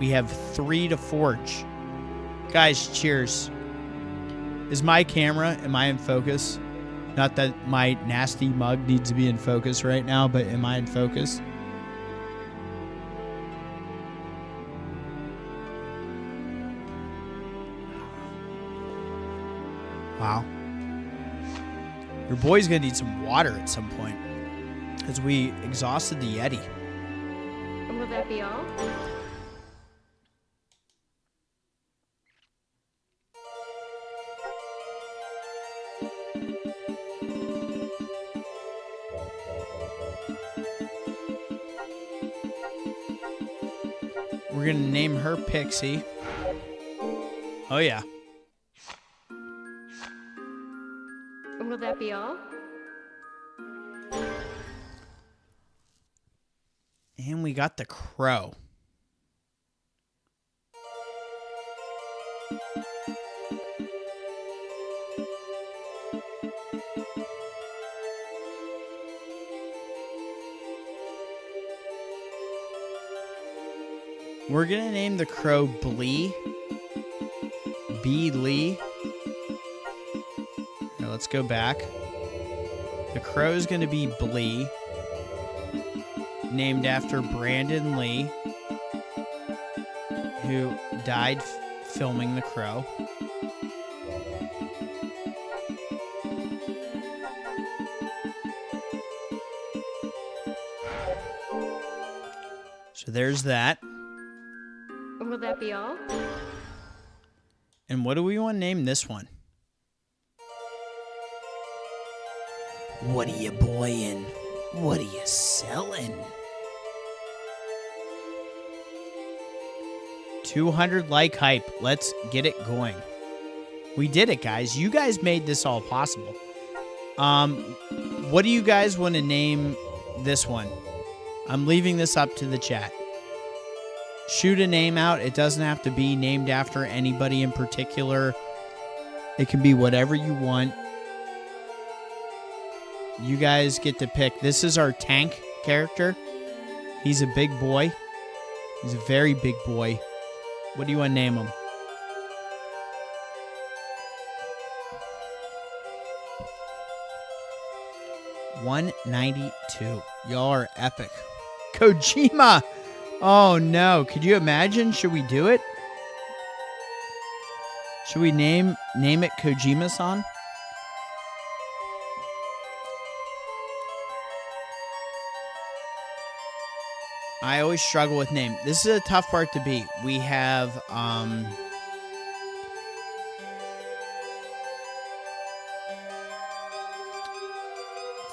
We have 3 to forge. Guys, cheers. Is my camera, am I in focus? Not that my nasty mug needs to be in focus right now, but am I in focus? Wow. Your boy's gonna need some water at some point, as we exhausted the Yeti. Will that be all? We're gonna name her Pixie. Oh yeah. Will that be all? And we got the crow. We're gonna name the crow Blee. B. Lee. Now let's go back. The crow's gonna be Blee, named after Brandon Lee, who died filming The Crow. So there's that. Will that be all? And what do we want to name this one? What are you boyin'? What are you selling? 200 like hype. Let's get it going. We did it, guys. You guys made this all possible. What do you guys want to name this one? I'm leaving this up to the chat. Shoot a name out. It doesn't have to be named after anybody in particular. It can be whatever you want. You guys get to pick. This is our tank character. He's a big boy. He's a very big boy. What do you want to name him? $192. Y'all are epic. Kojima! Oh no, could you imagine? Should we do it? Should we name it Kojima-san? I always struggle with name. This is a tough part to beat. We have,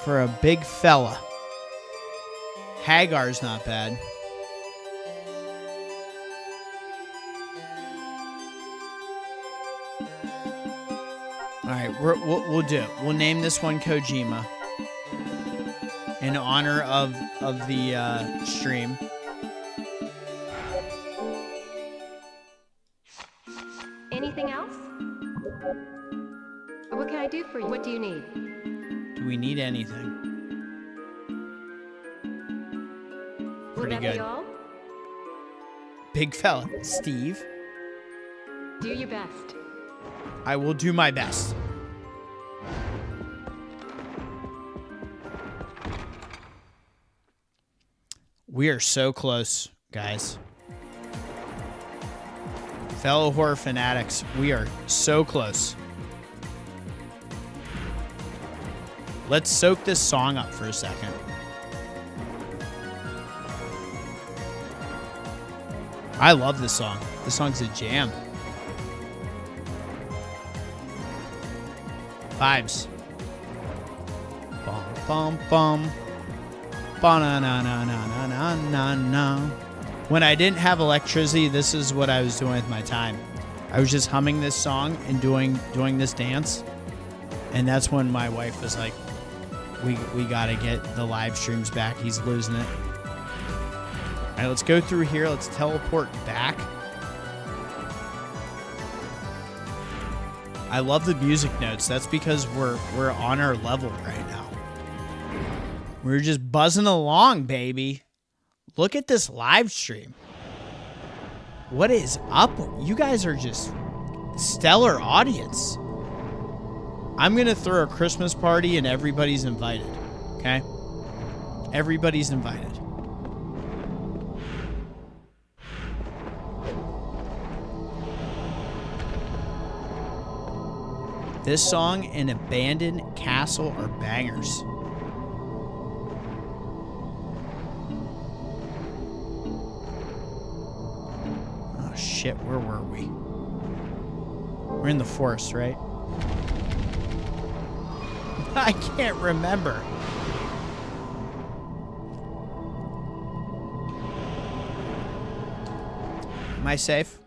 for a big fella, Hagar's not bad. All right, we'll do it. We'll name this one Kojima in honor of the stream. Anything else? What can I do for you? What do you need? Do we need anything? Will Pretty that good. be all? Big fella, Steve. Do your best. I will do my best. We are so close, guys. Fellow horror fanatics, we are so close. Let's soak this song up for a second. I love this song. This song's a jam. Vibes. Bum bum bum. Ba-na-na-na-na-na-na-na. When I didn't have electricity, this is what I was doing with my time. I was just humming this song and doing this dance. And that's when my wife was like, we gotta get the live streams back. He's losing it. All right, let's go through here. Let's teleport back. I love the music notes. That's because we're on our level right now. We're just buzzing along, baby. Look at this live stream. What is up? You guys are just stellar audience. I'm going to throw a Christmas party and everybody's invited. Okay? Everybody's invited. This song and Abandoned Castle are bangers. Oh shit, where were we? We're in the forest, right? I can't remember. Am I safe?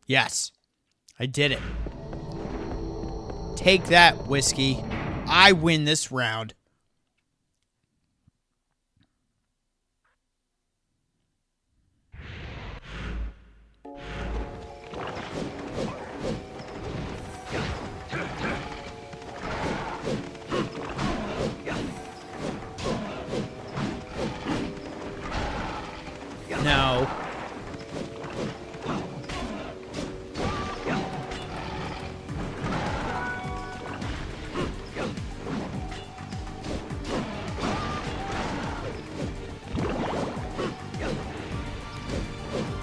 Yes. I did it. Take that, whiskey. I win this round. No.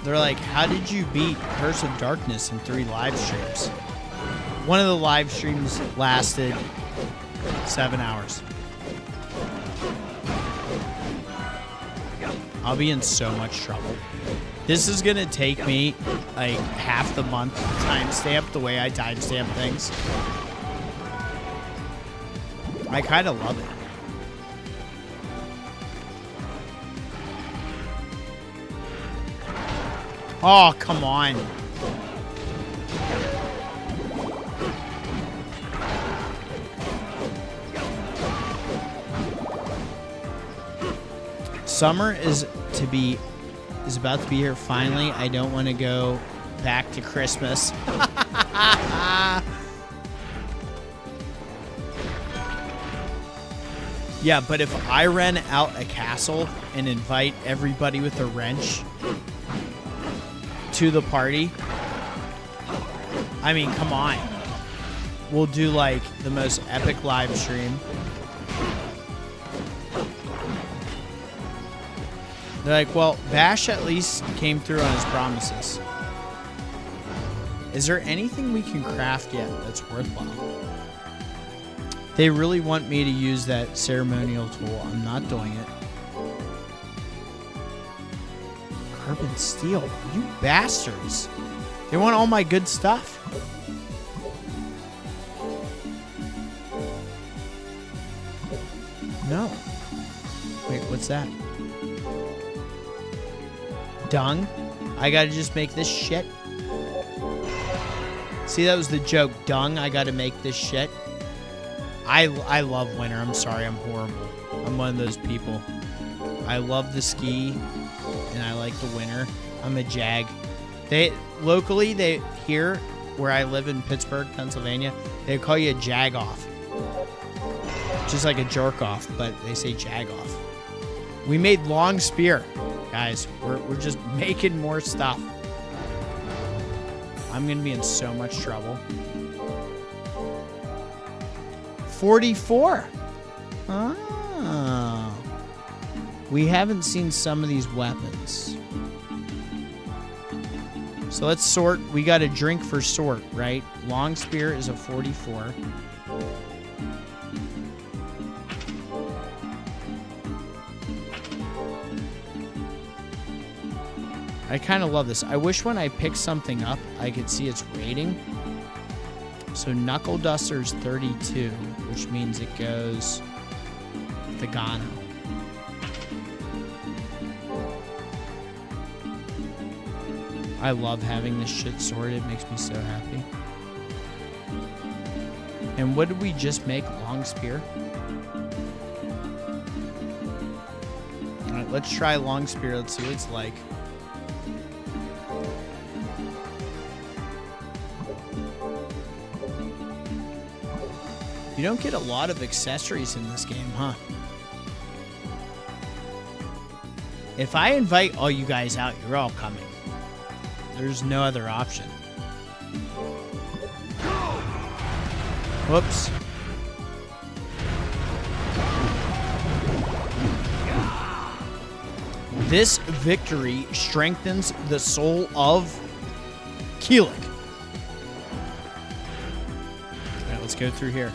They're like, how did you beat Curse of Darkness in 3 live streams? One of the live streams lasted 7 hours. I'll be in so much trouble. This is gonna take me like half the month to timestamp the way I timestamp things. I kind of love it. Oh, come on. Summer is about to be here finally. I don't want to go back to Christmas. Yeah, but if I rent out a castle and invite everybody with a wrench to the party, I mean, come on. We'll do like the most epic live stream. They're like, well, Bash at least came through on his promises. Is there anything we can craft yet that's worthwhile? They really want me to use that ceremonial tool. I'm not doing it. urban steel. You bastards. They want all my good stuff. No. Wait, what's that? Dung? I gotta just make this shit? See, that was the joke. Dung, I gotta make this shit. I love winter. I'm sorry, I'm horrible. I'm one of those people. I love the ski, and I like the winter. I'm a jag. Locally, here, where I live in Pittsburgh, Pennsylvania, they call you a jag-off. Just like a jerk-off, but they say jag-off. We made long spear. Guys, we're just making more stuff. I'm going to be in so much trouble. 44. Oh. We haven't seen some of these weapons. So let's sort. We got a drink for sort, right? Long spear is a 44. I kind of love this. I wish when I pick something up, I could see its rating. So Knuckle Duster's 32, which means it goes Thagano. I love having this shit sorted. It makes me so happy. And what did we just make? Long spear? Alright, let's try long spear. Let's see what it's like. You don't get a lot of accessories in this game, huh? If I invite all you guys out, you're all coming. There's no other option. Whoops. This victory strengthens the soul of Keelik. All right, let's go through here.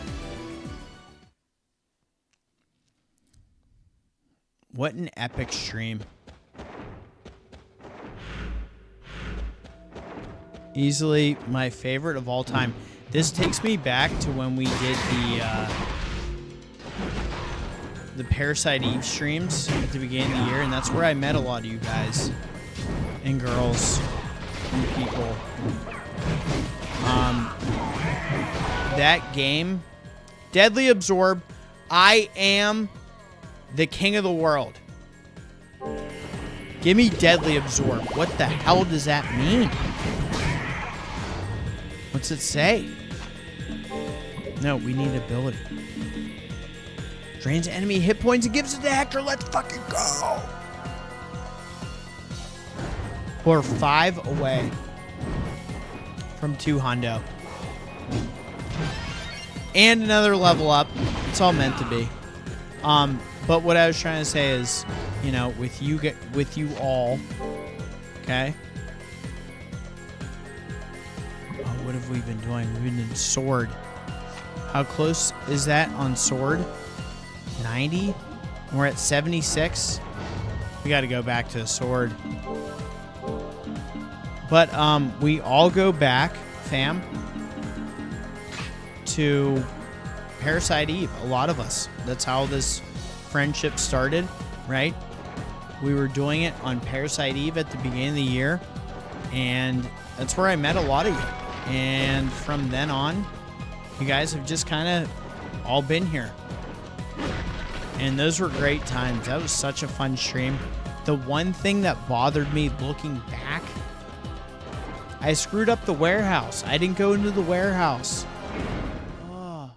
What an epic stream. Easily my favorite of all time. This takes me back to when we did the Parasite Eve streams at the beginning of the year, and that's where I met a lot of you guys and girls and people. That game, Deadly Absorb, I am the king of the world. Give me Deadly Absorb. What the hell does that mean? What's it say? No, we need ability. Drains enemy hit points and gives it to Hector. Let's fucking go. We're 5 away from 2 hundo. And another level up. It's all meant to be. But what I was trying to say is, you know, with you all, okay? Oh, what have we been doing? We've been in sword. How close is that on sword? 90? We're at 76. We got to go back to the sword. But we all go back, fam, to Parasite Eve. A lot of us. That's how this friendship started, right? We were doing it on Parasite Eve at the beginning of the year, and that's where I met a lot of you. And from then on, you guys have just kind of all been here. And those were great times. That was such a fun stream. The one thing that bothered me looking back, I screwed up the warehouse. I didn't go into the warehouse. Oh,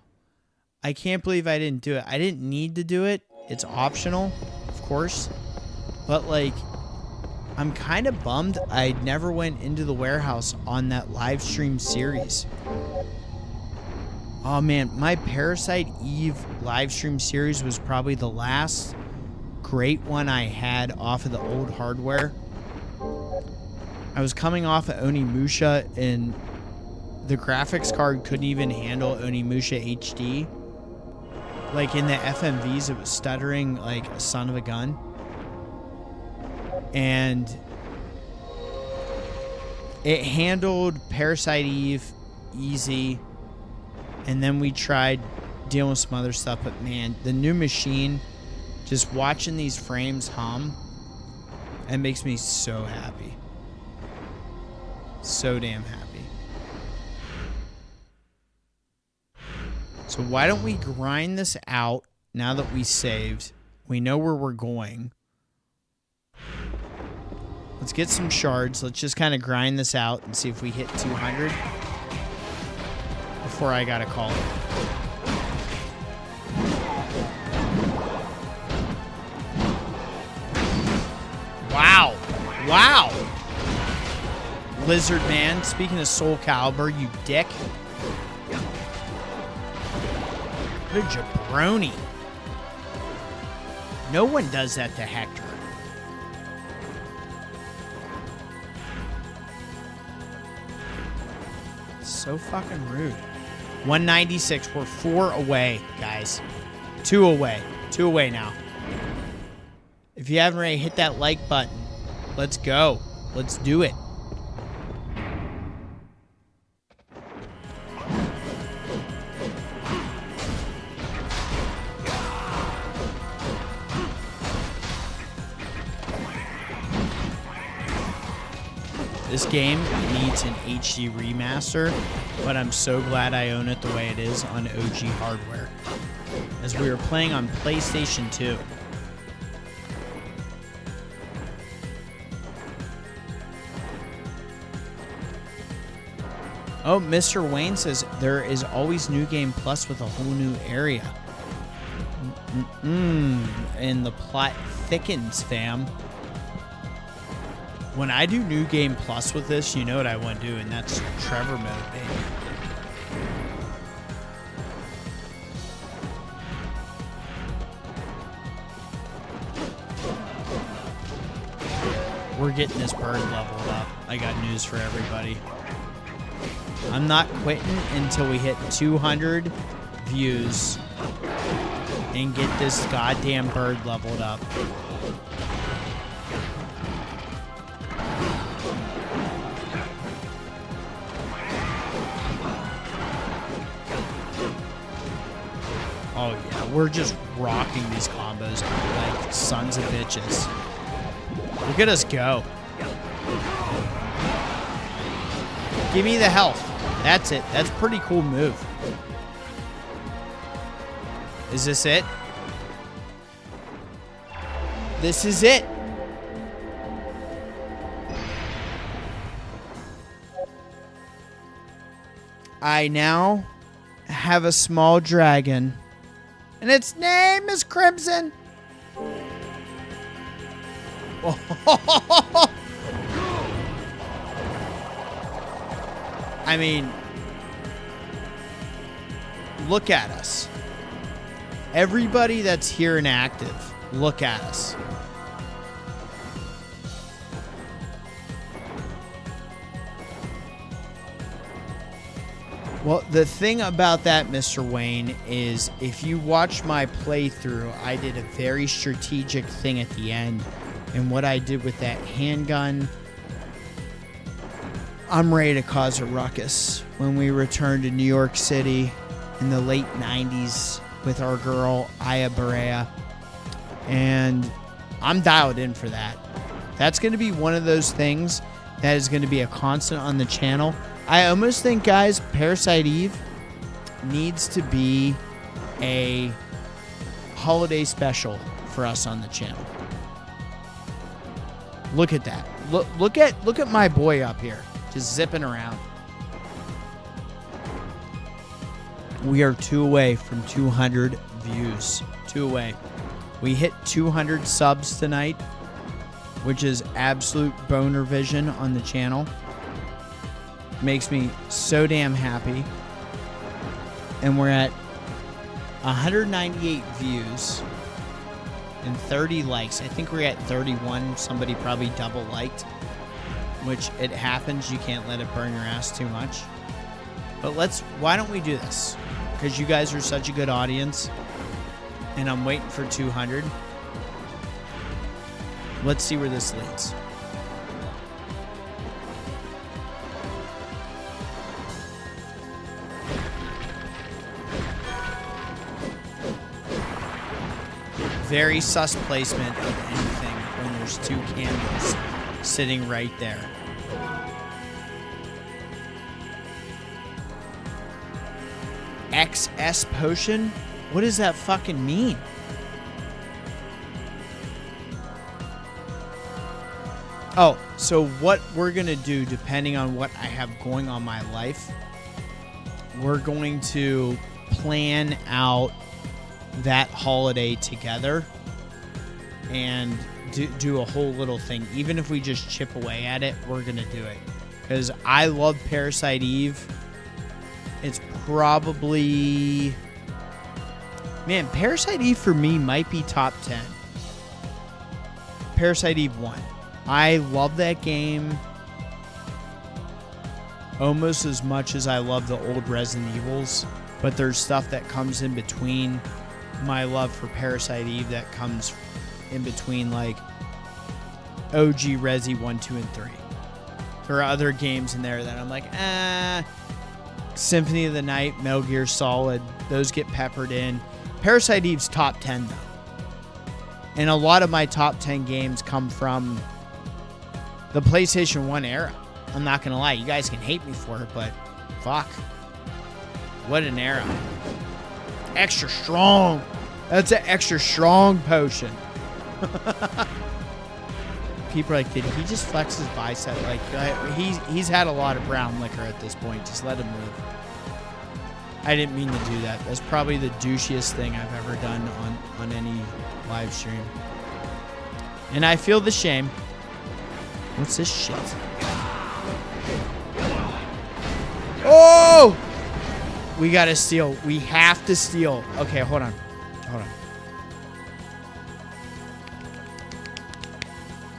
I can't believe I didn't do it. I didn't need to do it. It's optional, of course. But, like, I'm kind of bummed I never went into the warehouse on that live stream series. Oh, man, my Parasite Eve live stream series was probably the last great one I had off of the old hardware. I was coming off of Onimusha, and the graphics card couldn't even handle Onimusha HD. Like, in the FMVs, it was stuttering like a son of a gun. And It handled Parasite Eve easy, and then we tried dealing with some other stuff, but man, the new machine, just watching these frames hum, it makes me so happy. So damn happy. So why don't we grind this out now that we saved? We know where we're going. Let's get some shards. Let's just kind of grind this out and see if we hit 200 before I gotta call it. Wow. Wow. Lizard Man, speaking of Soul Calibur, you dick. What a jabroni. No one does that to Hector. So fucking rude. 196. We're 4 away, guys. 2 away. 2 away now. If you haven't already, hit that like button. Let's go. Let's do it. This game needs an HD remaster, but I'm so glad I own it the way it is on OG hardware, as we were playing on PlayStation 2. Oh, Mr. Wayne says there is always New Game Plus with a whole new area. And the plot thickens, fam. When I do New Game Plus with this, you know what I want to do, and that's Trevor mode, baby. We're getting this bird leveled up. I got news for everybody. I'm not quitting until we hit 200 views and get this goddamn bird leveled up. Oh yeah, we're just rocking these combos like sons of bitches. Look at us go. Give me the health. That's it. That's a pretty cool move. Is this it? This is it. I now have a small dragon, and its name is Crimson. I mean, look at us. Everybody that's here and active, look at us. Well, the thing about that, Mr. Wayne, is if you watch my playthrough, I did a very strategic thing at the end. And what I did with that handgun, I'm ready to cause a ruckus when we return to New York City in the late 90s with our girl, Aya Barea. And I'm dialed in for that. That's going to be one of those things that is going to be a constant on the channel. I almost think, guys, Parasite Eve needs to be a holiday special for us on the channel. Look at that. Look at my boy up here, just zipping around. We are 2 away from 200 views. 2 away. We hit 200 subs tonight, which is absolute boner vision on the channel. Makes me so damn happy. And we're at 198 views and 30 likes. I think we're at 31. Somebody probably double liked, which it happens. You can't let it burn your ass too much. But why don't we do this? Because you guys are such a good audience and I'm waiting for 200. Let's see where this leads. very sus placement of anything when there's 2 candles sitting right there. XS potion? What does that fucking mean? Oh, so what we're going to do, depending on what I have going on my life, we're going to plan out that holiday together and do a whole little thing. Even if we just chip away at it, we're going to do it. Because I love Parasite Eve. It's probably... Man, Parasite Eve for me might be top 10. Parasite Eve 1. I love that game almost as much as I love the old Resident Evils. But there's stuff that comes in between my love for Parasite Eve that comes in between, like, OG Resi 1, 2, and 3. There are other games in there that I'm like, Symphony of the Night, Metal Gear Solid, those get peppered in. Parasite Eve's top 10, though. And a lot of my top 10 games come from the PlayStation 1 era. I'm not going to lie. You guys can hate me for it, but fuck. What an era. Extra strong. That's an extra strong potion. People are like, did he just flex his bicep? Like, he's had a lot of brown liquor at this point. Just let him live. I didn't mean to do that. That's probably the douchiest thing I've ever done on any live stream. And I feel the shame. What's this shit? Oh! We gotta steal. We have to steal. Okay, hold on. Hold on.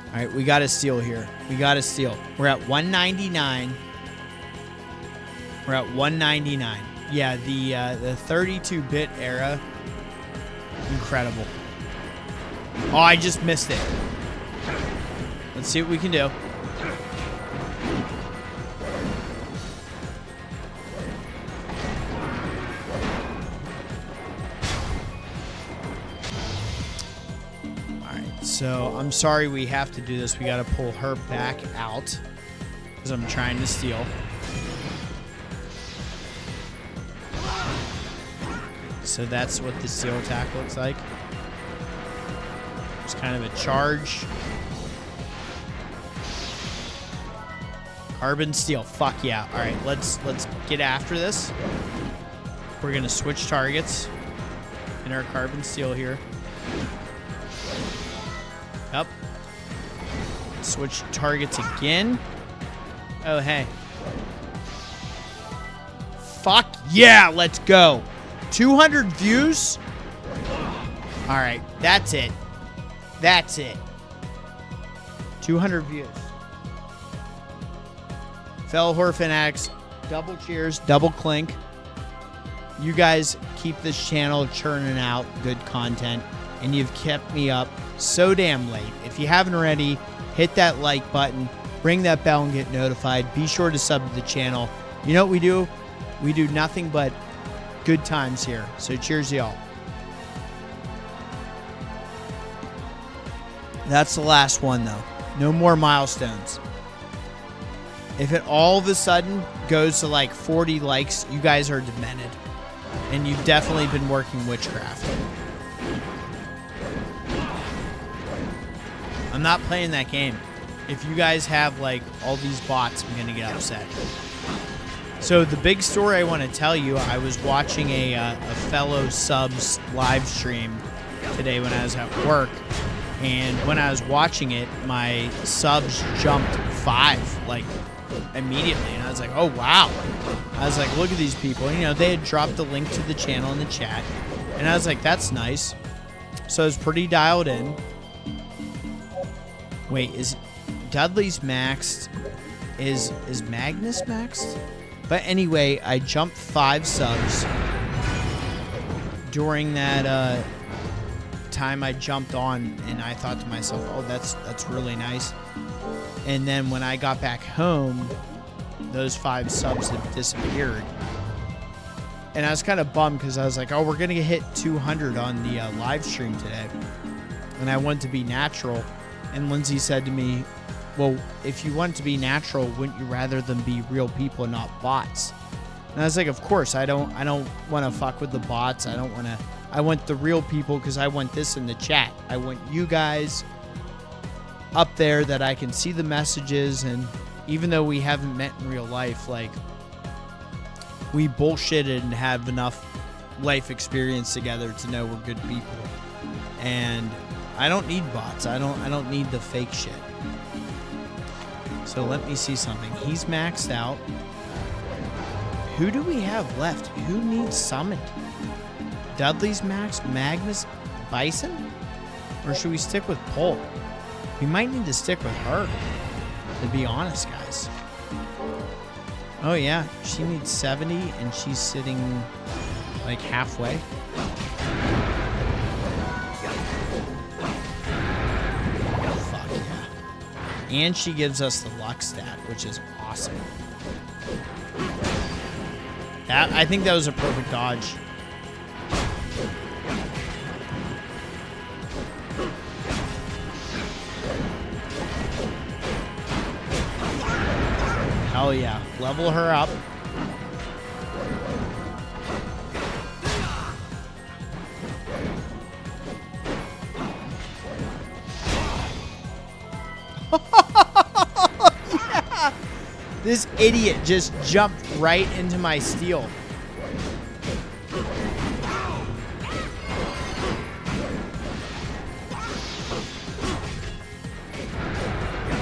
All right, we gotta steal here. We gotta steal. We're at 199. We're at 199. Yeah, the 32-bit era. Incredible. Oh, I just missed it. Let's see what we can do. So, I'm sorry we have to do this. We got to pull her back out because I'm trying to steal. So that's what the steal attack looks like. It's kind of a charge. Carbon steel. Fuck yeah. All right, let's get after this. We're going to switch targets in our carbon steel here. Up. Switch targets again. Oh, hey. Fuck yeah, let's go. 200 views? All right, that's it. That's it. 200 views. Fellow horror fanatics, double cheers, double clink. You guys keep this channel churning out good content, and you've kept me up so damn late. If you haven't already, hit that like button, ring that bell and get notified. Be sure to sub to the channel. You know what we do? We do nothing but good times here. So cheers, y'all. That's the last one, though. No more milestones. If it all of a sudden goes to like 40 likes, you guys are demented. And you've definitely been working witchcraft. I'm not playing that game. If you guys have like all these bots, I'm gonna get upset. So the big story I want to tell you, I was watching a fellow subs live stream today when I was at work, and when I was watching it, my subs jumped 5 like immediately, and I was like, oh wow. I was like, look at these people. You know, they had dropped a link to the channel in the chat, and I was like, that's nice. So I was pretty dialed in. Wait, is Dudley's maxed? Is Magnus maxed? But anyway, I jumped 5 subs during that time I jumped on, and I thought to myself, oh, that's really nice. And then when I got back home, those 5 subs had disappeared. And I was kind of bummed because I was like, oh, we're going to hit 200 on the live stream today. And I want it to be natural. And Lindsay said to me, well, if you want it to be natural, wouldn't you rather them be real people and not bots? And I was like, of course, I don't want to fuck with the bots. I want the real people because I want this in the chat. I want you guys up there that I can see the messages. And even though we haven't met in real life, like, we bullshitted and have enough life experience together to know we're good people. And I don't need bots. I don't need the fake shit. So let me see something. He's maxed out. Who do we have left? Who needs summoned? Dudley's maxed. Magnus, Bison? Or should we stick with Pole? We might need to stick with her, to be honest, guys. Oh yeah, she needs 70 and she's sitting like halfway. Fuck yeah. And she gives us the luck stat, which is awesome. I think that was a perfect dodge. Hell yeah. Level her up. Yeah. This idiot just jumped right into my steel.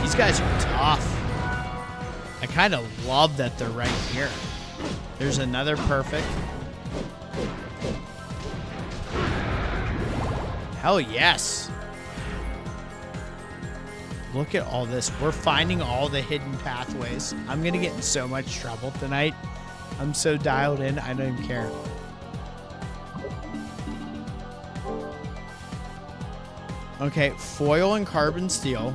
These guys are tough. I kind of love that they're right here. There's another perfect. Hell yes. Look at all this. We're finding all the hidden pathways. I'm going to get in so much trouble tonight. I'm so dialed in, I don't even care. Okay, foil and carbon steel.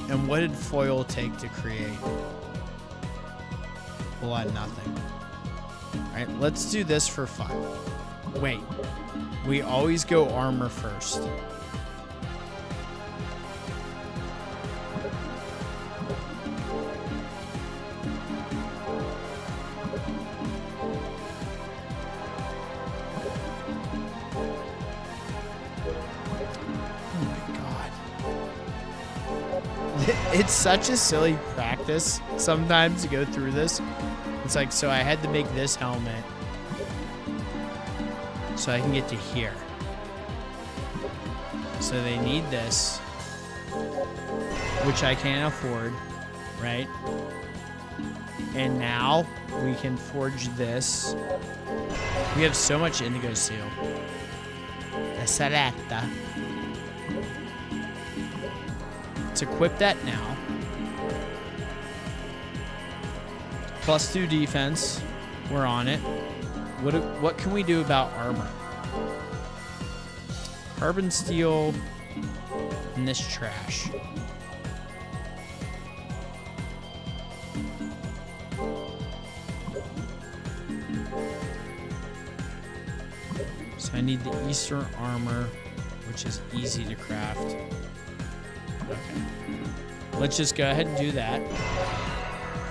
And what did foil take to create? A lot of nothing. Alright, let's do this for fun. Wait. We always go armor first. It's such a silly practice sometimes to go through this. It's like, so I had to make this helmet so I can get to here. So they need this, which I can't afford, right? And now we can forge this. We have so much indigo seal. The Salata. Let's equip that now. +2 defense. We're on it. What can we do about armor? Carbon steel and this trash. So I need the Eastern armor, which is easy to craft. Okay. Let's just go ahead and do that.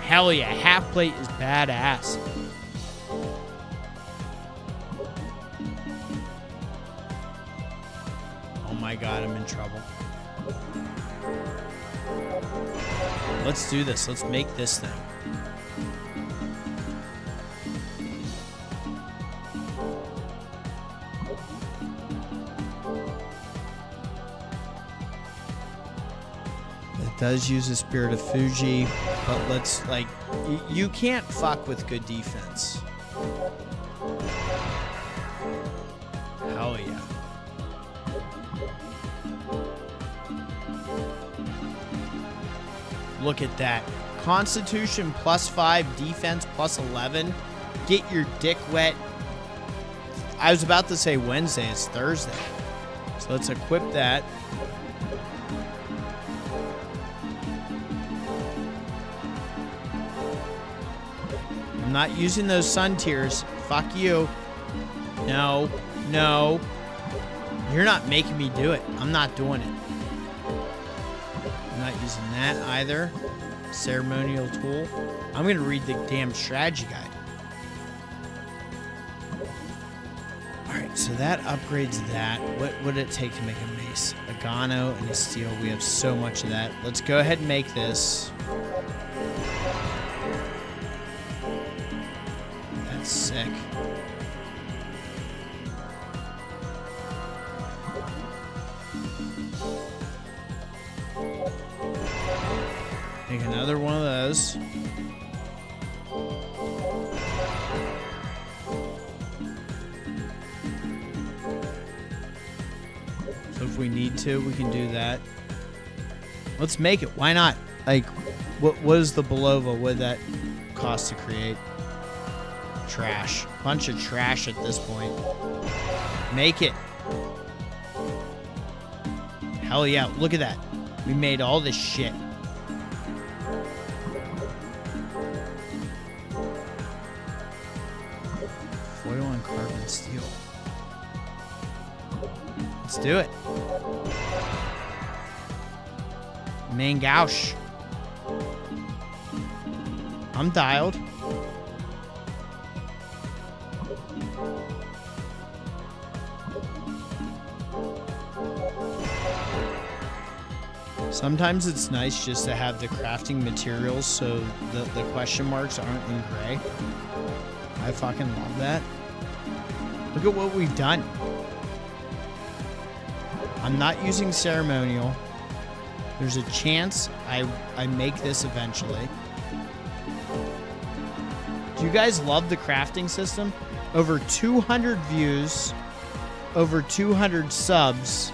Hell yeah, half plate is badass. Oh my god, I'm in trouble. Let's do this. Let's make this thing. Does use the Spirit of Fuji, but let's, like, you can't fuck with good defense. Hell yeah. Look at that. Constitution +5, defense +11. Get your dick wet. I was about to say Wednesday, it's Thursday. So let's equip that. I'm not using those sun tears. Fuck you. No. No. You're not making me do it. I'm not doing it. I'm not using that either. Ceremonial tool. I'm going to read the damn strategy guide. Alright, so that upgrades that. What would it take to make a mace? A Gano and a steel. We have so much of that. Let's go ahead and make this. That's sick. Make another one of those. So if we need to, we can do that. Let's make it. Why not? Like, what is the Belova? What did that cost to create? Trash. Bunch of trash at this point. Make it. Hell yeah. Look at that. We made all this shit. Foil and carbon steel. Let's do it. Mangouche. I'm dialed. Sometimes it's nice just to have the crafting materials so the question marks aren't in gray. I fucking love that. Look at what we've done. I'm not using ceremonial. There's a chance I make this eventually. Do you guys love the crafting system? Over 200 views, over 200 subs,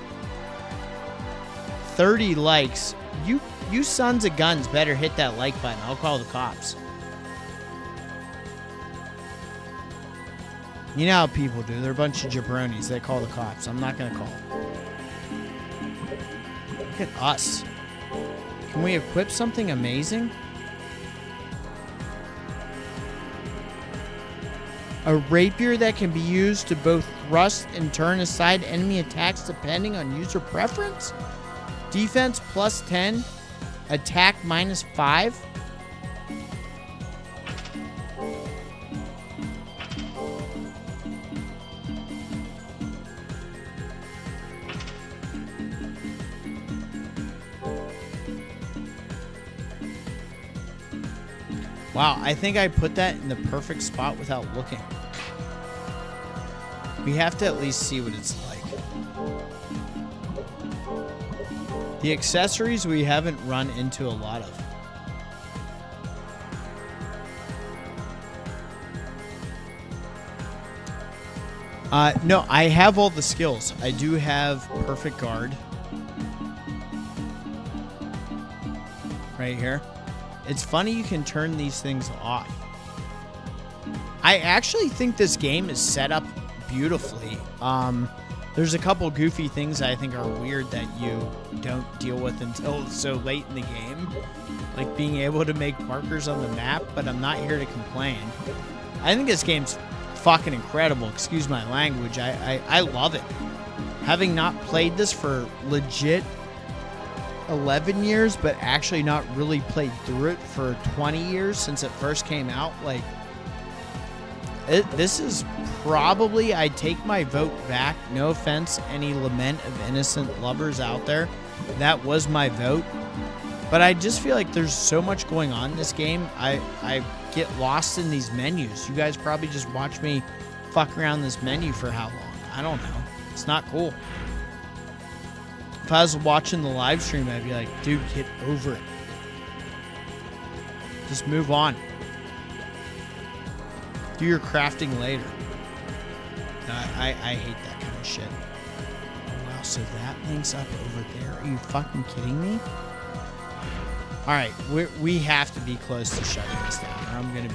30 likes. You sons of guns better hit that like button. I'll call the cops. You know how people do. They're a bunch of jabronis. They call the cops. I'm not going to call them. Look at us. Can we equip something amazing? A rapier that can be used to both thrust and turn aside enemy attacks depending on user preference? Defense plus 10. Attack minus 5. Wow, I think I put that in the perfect spot without looking. We have to at least see what it's like. The accessories we haven't run into a lot of. No, I have all the skills. I do have perfect guard. Right here. It's funny you can turn these things off. I actually think this game is set up beautifully. There's a couple goofy things I think are weird that you don't deal with until so late in the game. Like being able to make markers on the map, but I'm not here to complain. I think this game's fucking incredible. Excuse my language. I love it. Having not played this for legit 11 years, but actually not really played through it for 20 years since it first came out. Like, this is probably, I take my vote back. No offense, any Lament of Innocent lovers out there. That was my vote. But I just feel like there's so much going on in this game. I get lost in these menus. You guys probably just watch me fuck around this menu for how long? I don't know. It's not cool. If I was watching the live stream, I'd be like, dude, get over it. Just move on. Do your crafting later. I hate that kind of shit. Oh, wow, so that links up over there. Are you fucking kidding me? All right, we have to be close to shutting this down, or I'm gonna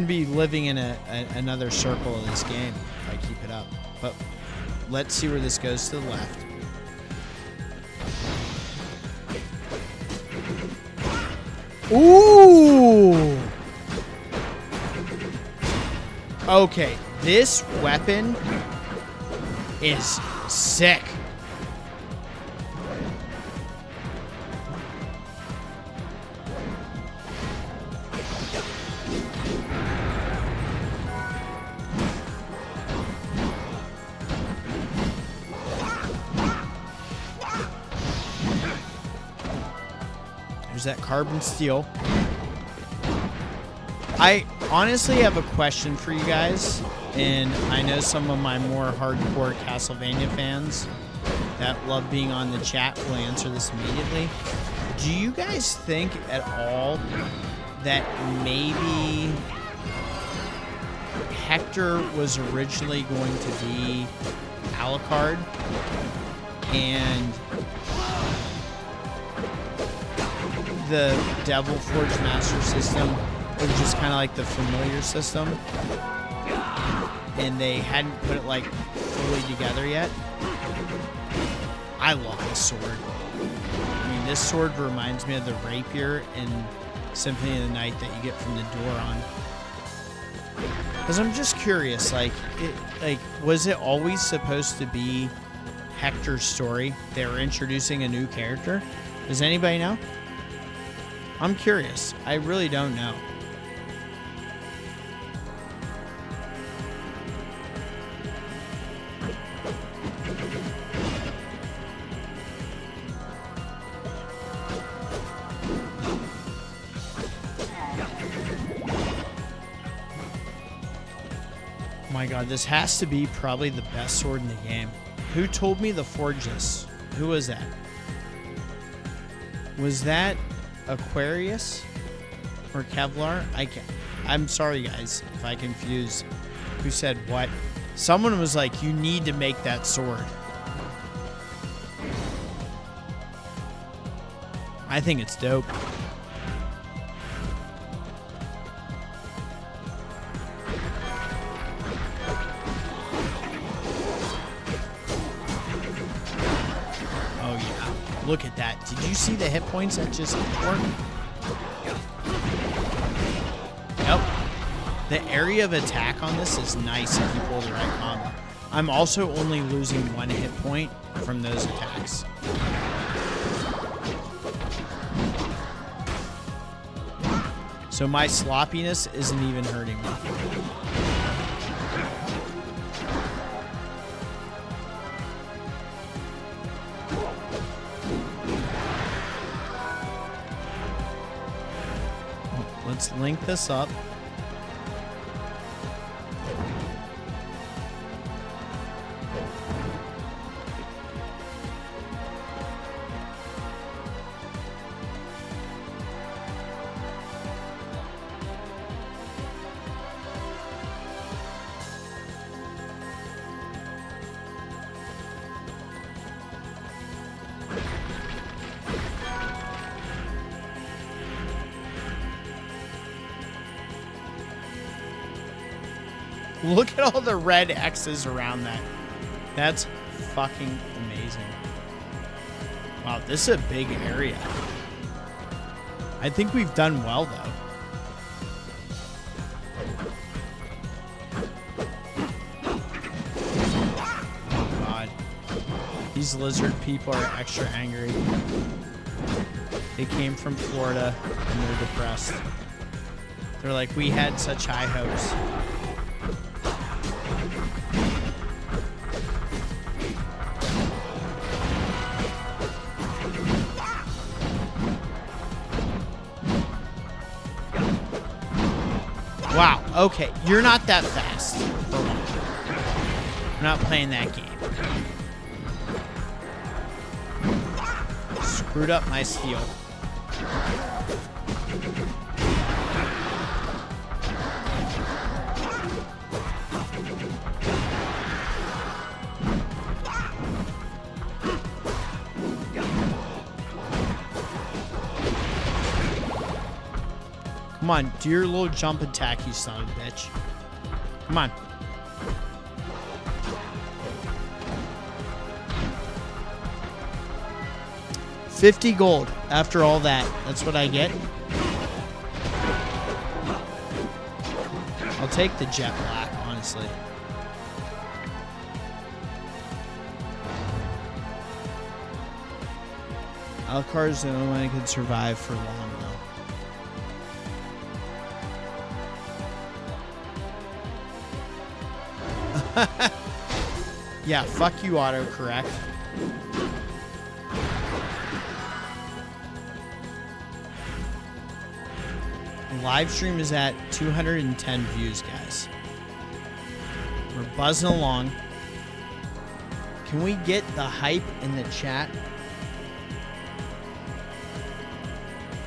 be living in another circle of this game if I keep it up. But let's see where this goes to the left. Ooh! Okay, this weapon is sick. There's that carbon steel. I honestly have a question for you guys, and I know some of my more hardcore Castlevania fans that love being on the chat will answer this immediately. Do you guys think at all that maybe Hector was originally going to be Alucard and the Devil Forgemaster system was just kind of like the familiar system, and they hadn't put it like fully together yet? I love this sword. I mean, this sword reminds me of the rapier in Symphony of the Night that you get from the Doron. Because I'm just curious, was it always supposed to be Hector's story? They were introducing a new character? Does anybody know? I'm curious. I really don't know. Oh my god, this has to be probably the best sword in the game. Who told me to forge this? Who was that? Was that Aquarius or Kevlar? I'm sorry guys if I confused who said what. Someone was like, you need to make that sword. I think it's dope. Look at that. Did you see the hit points that just poured? Nope. The area of attack on this is nice if you pull the right combo. I'm also only losing 1 hit point from those attacks. So my sloppiness isn't even hurting me. Let's link this up. Look at all the red X's around that. That's fucking amazing. Wow, this is a big area. I think we've done well, though. Oh, God. These lizard people are extra angry. They came from Florida, and they're depressed. They're like, we had such high hopes. Wow, okay, you're not that fast. I'm not playing that game. Screwed up my steel. Come on, do your little jump attack, you son of a bitch. Come on. $50 gold. After all that, that's what I get. I'll take the jet black, honestly. honestly. Alucard is the only one who can survive for long, though. Yeah, fuck you, autocorrect. Livestream is at 210 views, guys. We're buzzing along. Can we get the hype in the chat?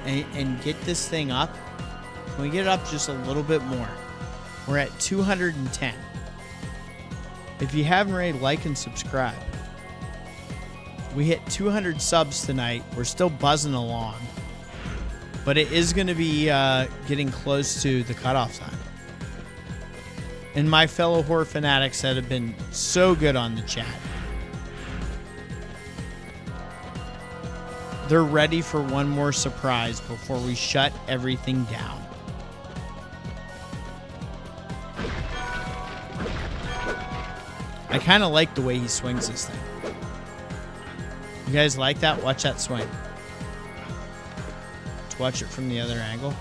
And get this thing up? Can we get it up just a little bit more? We're at 210. If you haven't already, like and subscribe. We hit 200 subs tonight. We're still buzzing along. But it is going to be getting close to the cutoff time. And my fellow horror fanatics that have been so good on the chat. They're ready for one more surprise before we shut everything down. I kind of like the way he swings this thing. You guys like that? Watch that swing. Let's watch it from the other angle.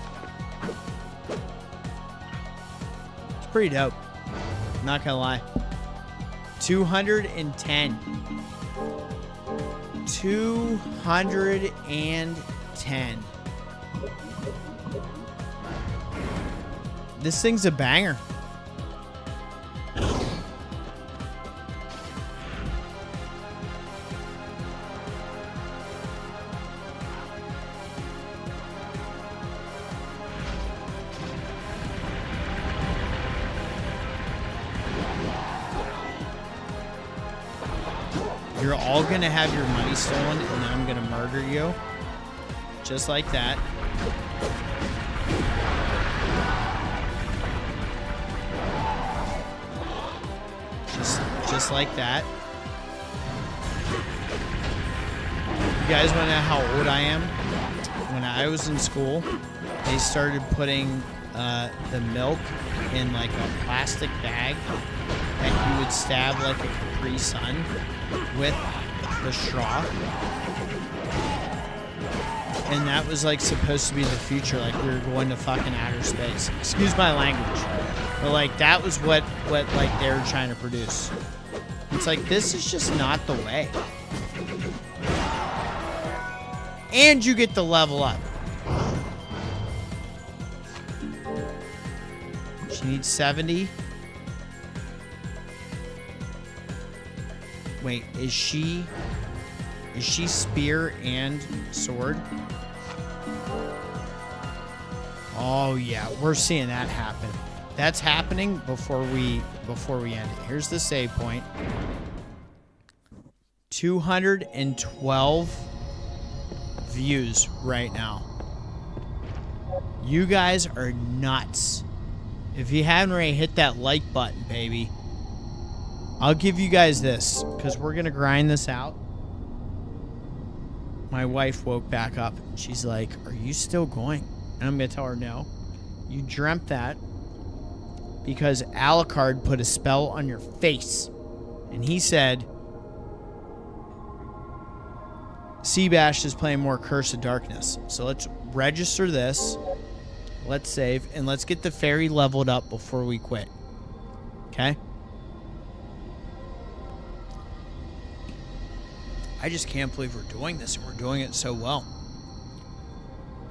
It's pretty dope. Not gonna lie. 210. 210. This thing's a banger. You're all gonna have your money stolen, and then I'm gonna murder you. Just like that. Just like that. You guys wanna know how old I am? When I was in school, they started putting the milk in like a plastic bag that you would stab like a Capri Sun with the straw. And that was like supposed to be the future, like we were going to fucking outer space. Excuse my language. But like that was what like they were trying to produce. It's like this is just not the way. And you get the level up. She needs 70. Wait, is she spear and sword? Oh yeah, we're seeing that happen. That's happening before we end it. Here's the save point. 212 views right now. You guys are nuts. If you haven't already, hit that like button, baby. I'll give you guys this, because we're going to grind this out. My wife woke back up. She's like, are you still going? And I'm going to tell her, no. You dreamt that because Alucard put a spell on your face. And he said, Seabash is playing more Curse of Darkness. So let's register this. Let's save. And let's get the fairy leveled up before we quit. Okay? I just can't believe we're doing this, and we're doing it so well.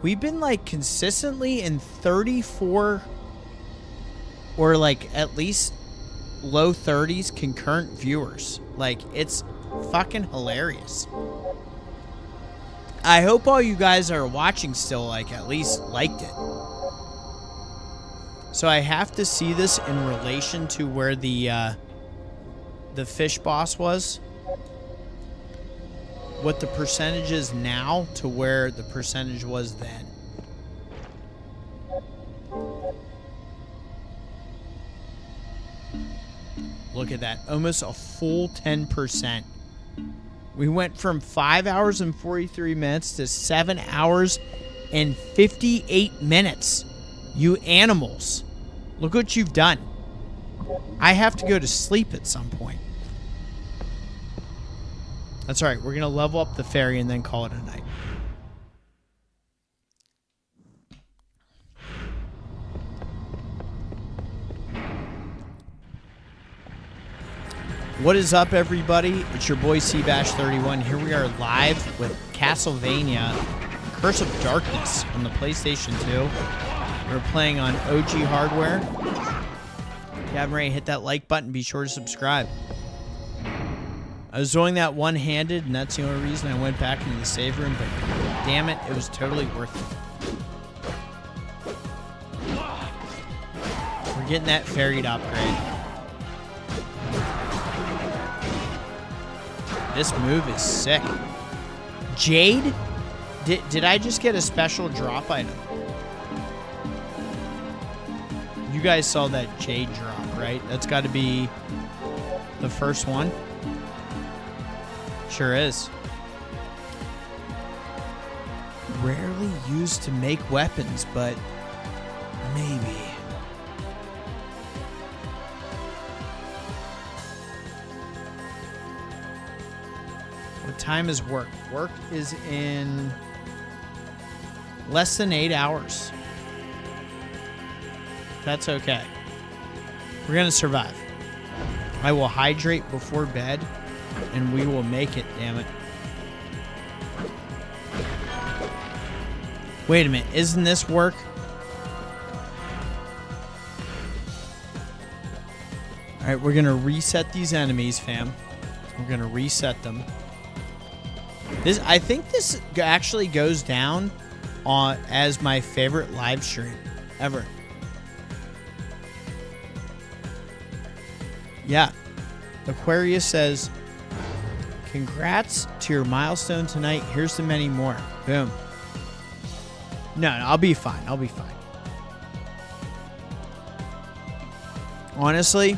We've been like consistently in 34 or like at least low 30s concurrent viewers. Like, it's fucking hilarious. I hope all you guys are watching still, like, at least liked it. So I have to see this in relation to where the fish boss was. What the percentage is now to where the percentage was then. Look at that. Almost a full 10%. We went from 5 hours and 43 minutes to 7 hours and 58 minutes. You animals. Look what you've done. I have to go to sleep at some point. That's all right. We're going to level up the fairy and then call it a night. What is up, everybody? It's your boy Seabash31. Here we are live with Castlevania Curse of Darkness on the PlayStation 2. We're playing on OG hardware. If you haven't already hit that like button, be sure to subscribe. I was doing that one-handed, and that's the only reason I went back into the save room, but damn it, it was totally worth it. We're getting that fairy to upgrade. This move is sick. Jade? Did I just get a special drop item? You guys saw that Jade drop, right? That's got to be the first one. Sure is. Rarely used to make weapons, but maybe. What time is work? Work is in less than 8 hours. That's okay. We're going to survive. I will hydrate before bed, and we will make it, damn it. Wait a minute. Isn't this work? All right, we're going to reset these enemies, fam. We're going to reset them. I think this actually goes down as my favorite live stream ever. Yeah. Aquarius says, congrats to your milestone tonight. Here's the many more. Boom. No, I'll be fine. I'll be fine. Honestly,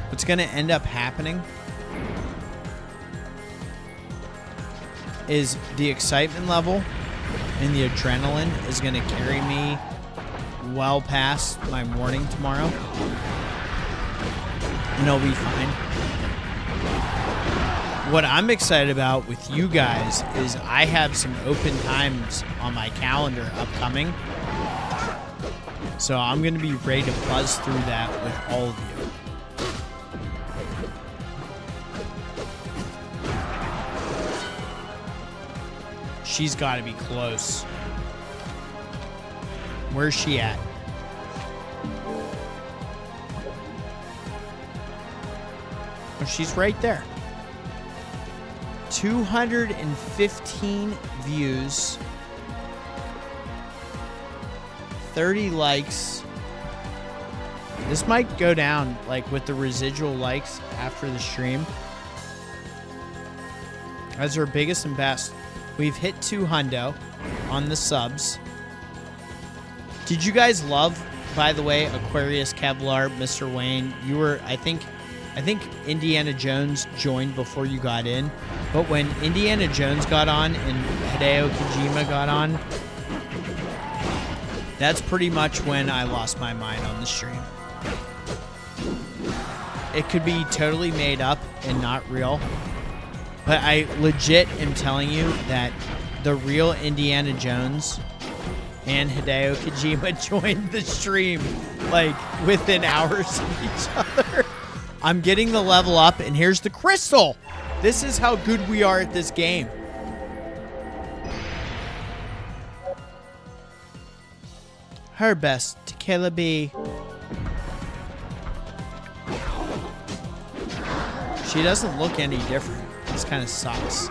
what's going to end up happening is the excitement level and the adrenaline is going to carry me well past my morning tomorrow. And I'll be fine. What I'm excited about with you guys is I have some open times on my calendar upcoming. So I'm going to be ready to buzz through that with all of you. She's got to be close. Where's she at? Oh, she's right there. 215 views. 30 likes. This might go down, like, with the residual likes after the stream. That's our biggest and best. We've hit 200 on the subs. Did you guys love, by the way, Aquarius, Kevlar, Mr. Wayne? You were, I think Indiana Jones joined before you got in. But when Indiana Jones got on and Hideo Kojima got on, that's pretty much when I lost my mind on the stream. It could be totally made up and not real. But I legit am telling you that the real Indiana Jones and Hideo Kojima joined the stream, like, within hours of each other. I'm getting the level up, and here's the crystal. This is how good we are at this game. Herbest Tequila B. She doesn't look any different. This kind of sucks.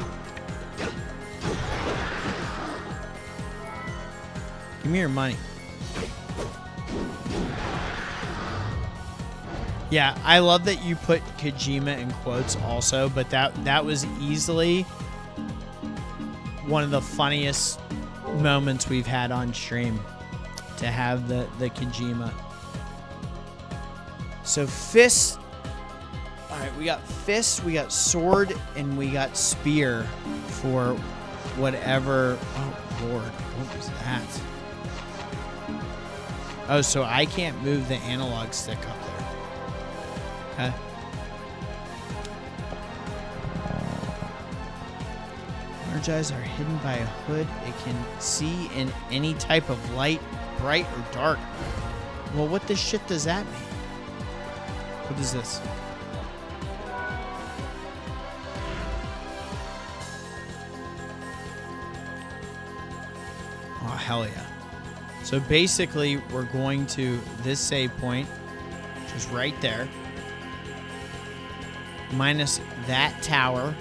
Give me your money. Yeah, I love that you put Kojima in quotes also, but that was easily one of the funniest moments we've had on stream, to have the Kojima. So fist. All right, we got fist, we got sword, and we got spear for whatever. Oh Lord, what was that? Oh, so I can't move the analog stick up there. Okay. Large eyes are hidden by a hood. It can see in any type of light, bright or dark. Well, what the shit does that mean? What is this? Oh, hell yeah. So basically, we're going to this save point, which is right there, minus that tower.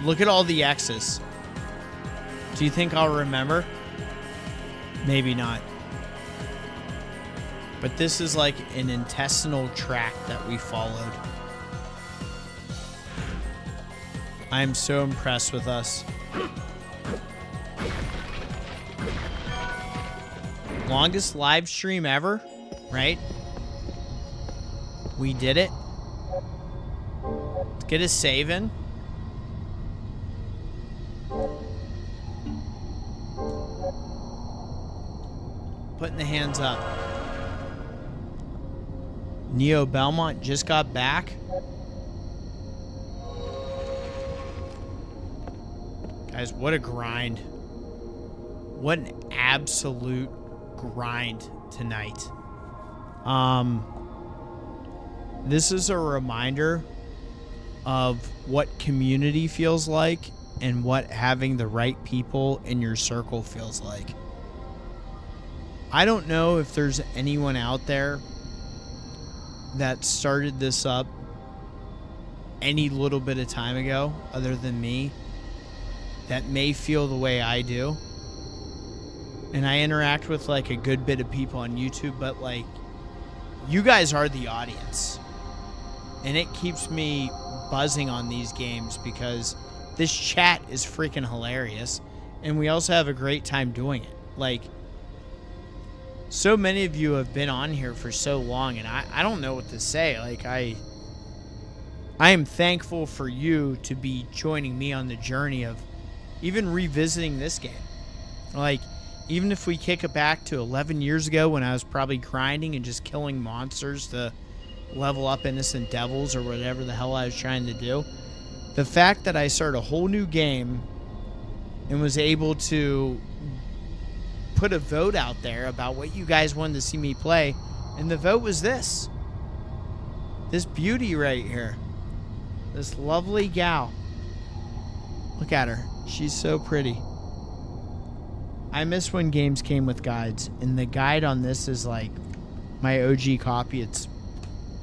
Look at all the X's. Do you think I'll remember? Maybe not. But this is like an intestinal tract that we followed. I am so impressed with us. Longest live stream ever, right? We did it. Let's get a save in. Putting the hands up. Neo Belmont just got back. Guys, what a grind. What an absolute grind tonight. This is a reminder of what community feels like and what having the right people in your circle feels like. I don't know if there's anyone out there that started this up any little bit of time ago other than me that may feel the way I do. And I interact with like a good bit of people on YouTube, but like you guys are the audience. And it keeps me buzzing on these games because this chat is freaking hilarious. And we also have a great time doing it. Like, so many of you have been on here for so long, and I don't know what to say. Like, I am thankful for you to be joining me on the journey of even revisiting this game. Like, even if we kick it back to 11 years ago when I was probably grinding and just killing monsters to level up innocent devils or whatever the hell I was trying to do, the fact that I started a whole new game and was able to put a vote out there about what you guys wanted to see me play, and the vote was this beauty right here, this lovely gal. Look at her, she's so pretty. I miss when games came with guides, and the guide on this is like my OG copy. It's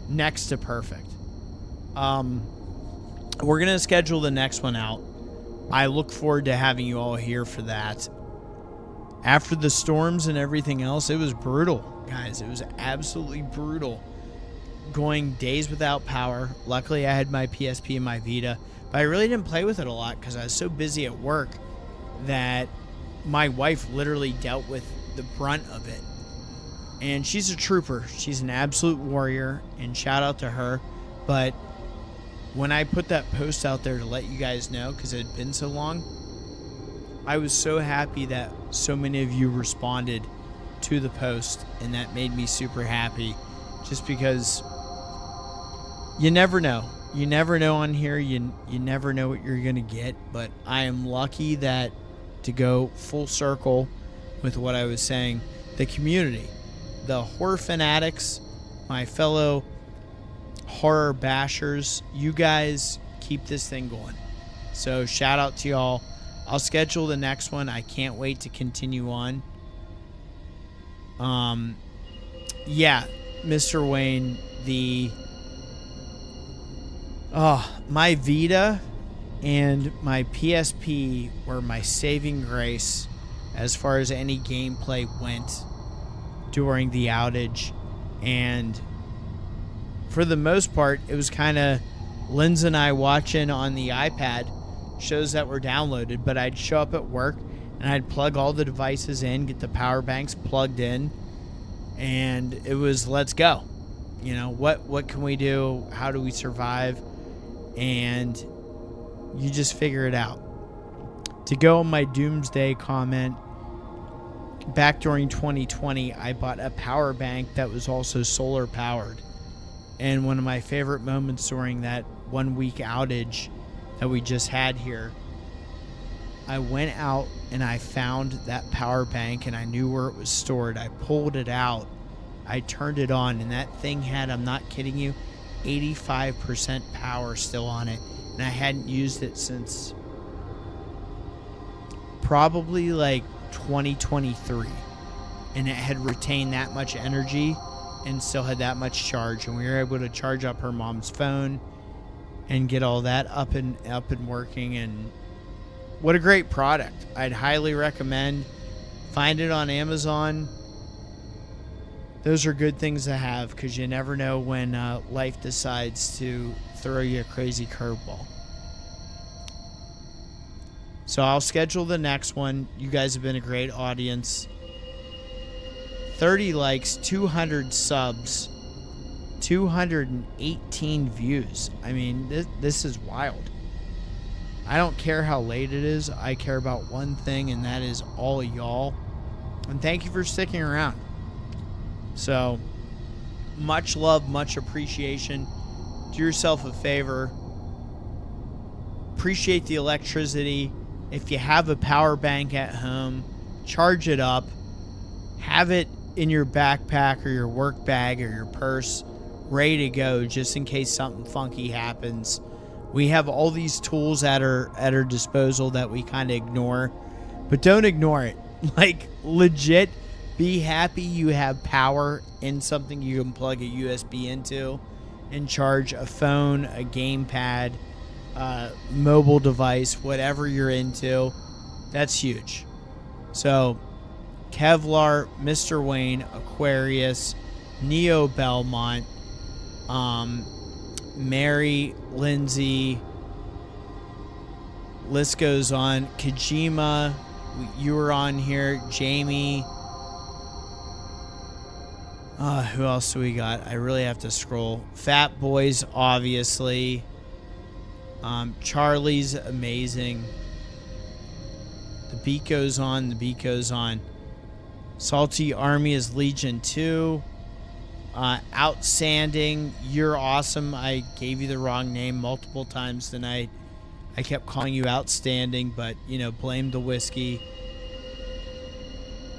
next to perfect. We're gonna schedule the next one out. I look forward to having you all here for that. After the storms and everything else, it was brutal, guys. It was absolutely brutal. Going days without power. Luckily, I had my PSP and my Vita, but I really didn't play with it a lot because I was so busy at work that my wife literally dealt with the brunt of it. And she's a trooper. She's an absolute warrior, and shout out to her. But when I put that post out there to let you guys know, because it had been so long, I was so happy that so many of you responded to the post, and that made me super happy, just because you never know. You never know on here. You never know what you're going to get, but I am lucky that to go full circle with what I was saying, the community, the horror fanatics, my fellow horror bashers, you guys keep this thing going. So shout out to y'all. I'll schedule the next one. I can't wait to continue on. Yeah, Mr. Wayne, my Vita and my PSP were my saving grace as far as any gameplay went during the outage. And for the most part, it was kind of Linz and I watching on the iPad shows that were downloaded, but I'd show up at work and I'd plug all the devices in, get the power banks plugged in, and it was let's go. You know, what can we do? How do we survive? And you just figure it out. To go on my doomsday comment, back during 2020, I bought a power bank that was also solar powered. And one of my favorite moments during that 1 week outage that we just had here, I went out and I found that power bank and I knew where it was stored. I pulled it out, I turned it on, and that thing had, I'm not kidding you, 85% power still on it. And I hadn't used it since probably like 2023. And it had retained that much energy and still had that much charge. And we were able to charge up her mom's phone and get all that up and working. And what a great product. I'd highly recommend. Find it on Amazon. Those are good things to have because you never know when life decides to throw you a crazy curveball. So I'll schedule the next one. You guys have been a great audience. 30 likes, 200 subs, 218 views. I mean, this is wild. I don't care how late it is. I care about one thing, and that is all of y'all. And thank you for sticking around. So, much love, much appreciation. Do yourself a favor. Appreciate the electricity. If you have a power bank at home, charge it up. Have it in your backpack or your work bag or your purse, ready to go just in case something funky happens. We have all these tools at our disposal that we kind of ignore, but don't ignore it. Like, legit, be happy you have power in something you can plug a USB into and charge a phone, a gamepad, mobile device, whatever you're into. That's huge. So, Kevlar, Mr. Wayne, Aquarius, Neo Belmont, Mary, Lindsay, list goes on. Kojima, you were on here. Jamie. Who else do we got? I really have to scroll. Fat Boys, obviously. Charlie's amazing. The beat goes on. The beat goes on. Salty Army is Legion 2. Outstanding. You're awesome. I gave you the wrong name multiple times tonight. I kept calling you Outstanding, but, blame the whiskey.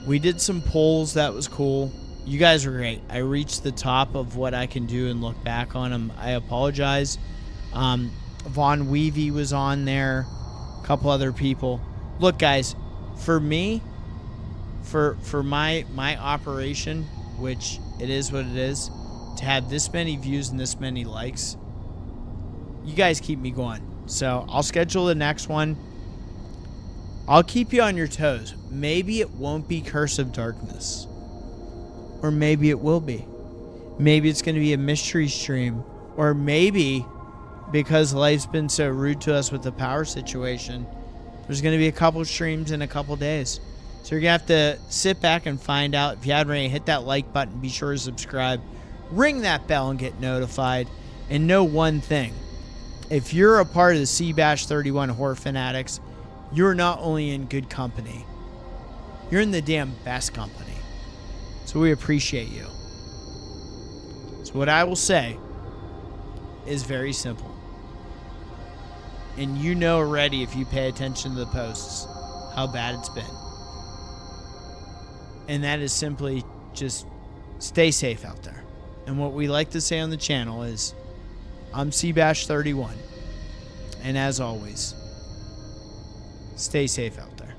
We did some polls. That was cool. You guys were great. I reached the top of what I can do and look back on them. I apologize. Von Weavy was on there. A couple other people. Look, guys, for me, for my operation, which it is what it is, to have this many views and this many likes, you guys keep me going. So I'll schedule the next one. I'll keep you on your toes. Maybe it won't be Curse of Darkness. Or maybe it will be. Maybe it's going to be a mystery stream. Or maybe, because life's been so rude to us with the power situation, there's going to be a couple streams in a couple days. So you're going to have to sit back and find out. If you haven't already, hit that like button. Be sure to subscribe. Ring that bell and get notified. And know one thing. If you're a part of the Seabash 31 Horror Fanatics, you're not only in good company, you're in the damn best company. So we appreciate you. So what I will say is very simple. And you know already, if you pay attention to the posts, how bad it's been. And that is simply just stay safe out there. And what we like to say on the channel is, I'm Seabash31. And as always, stay safe out there.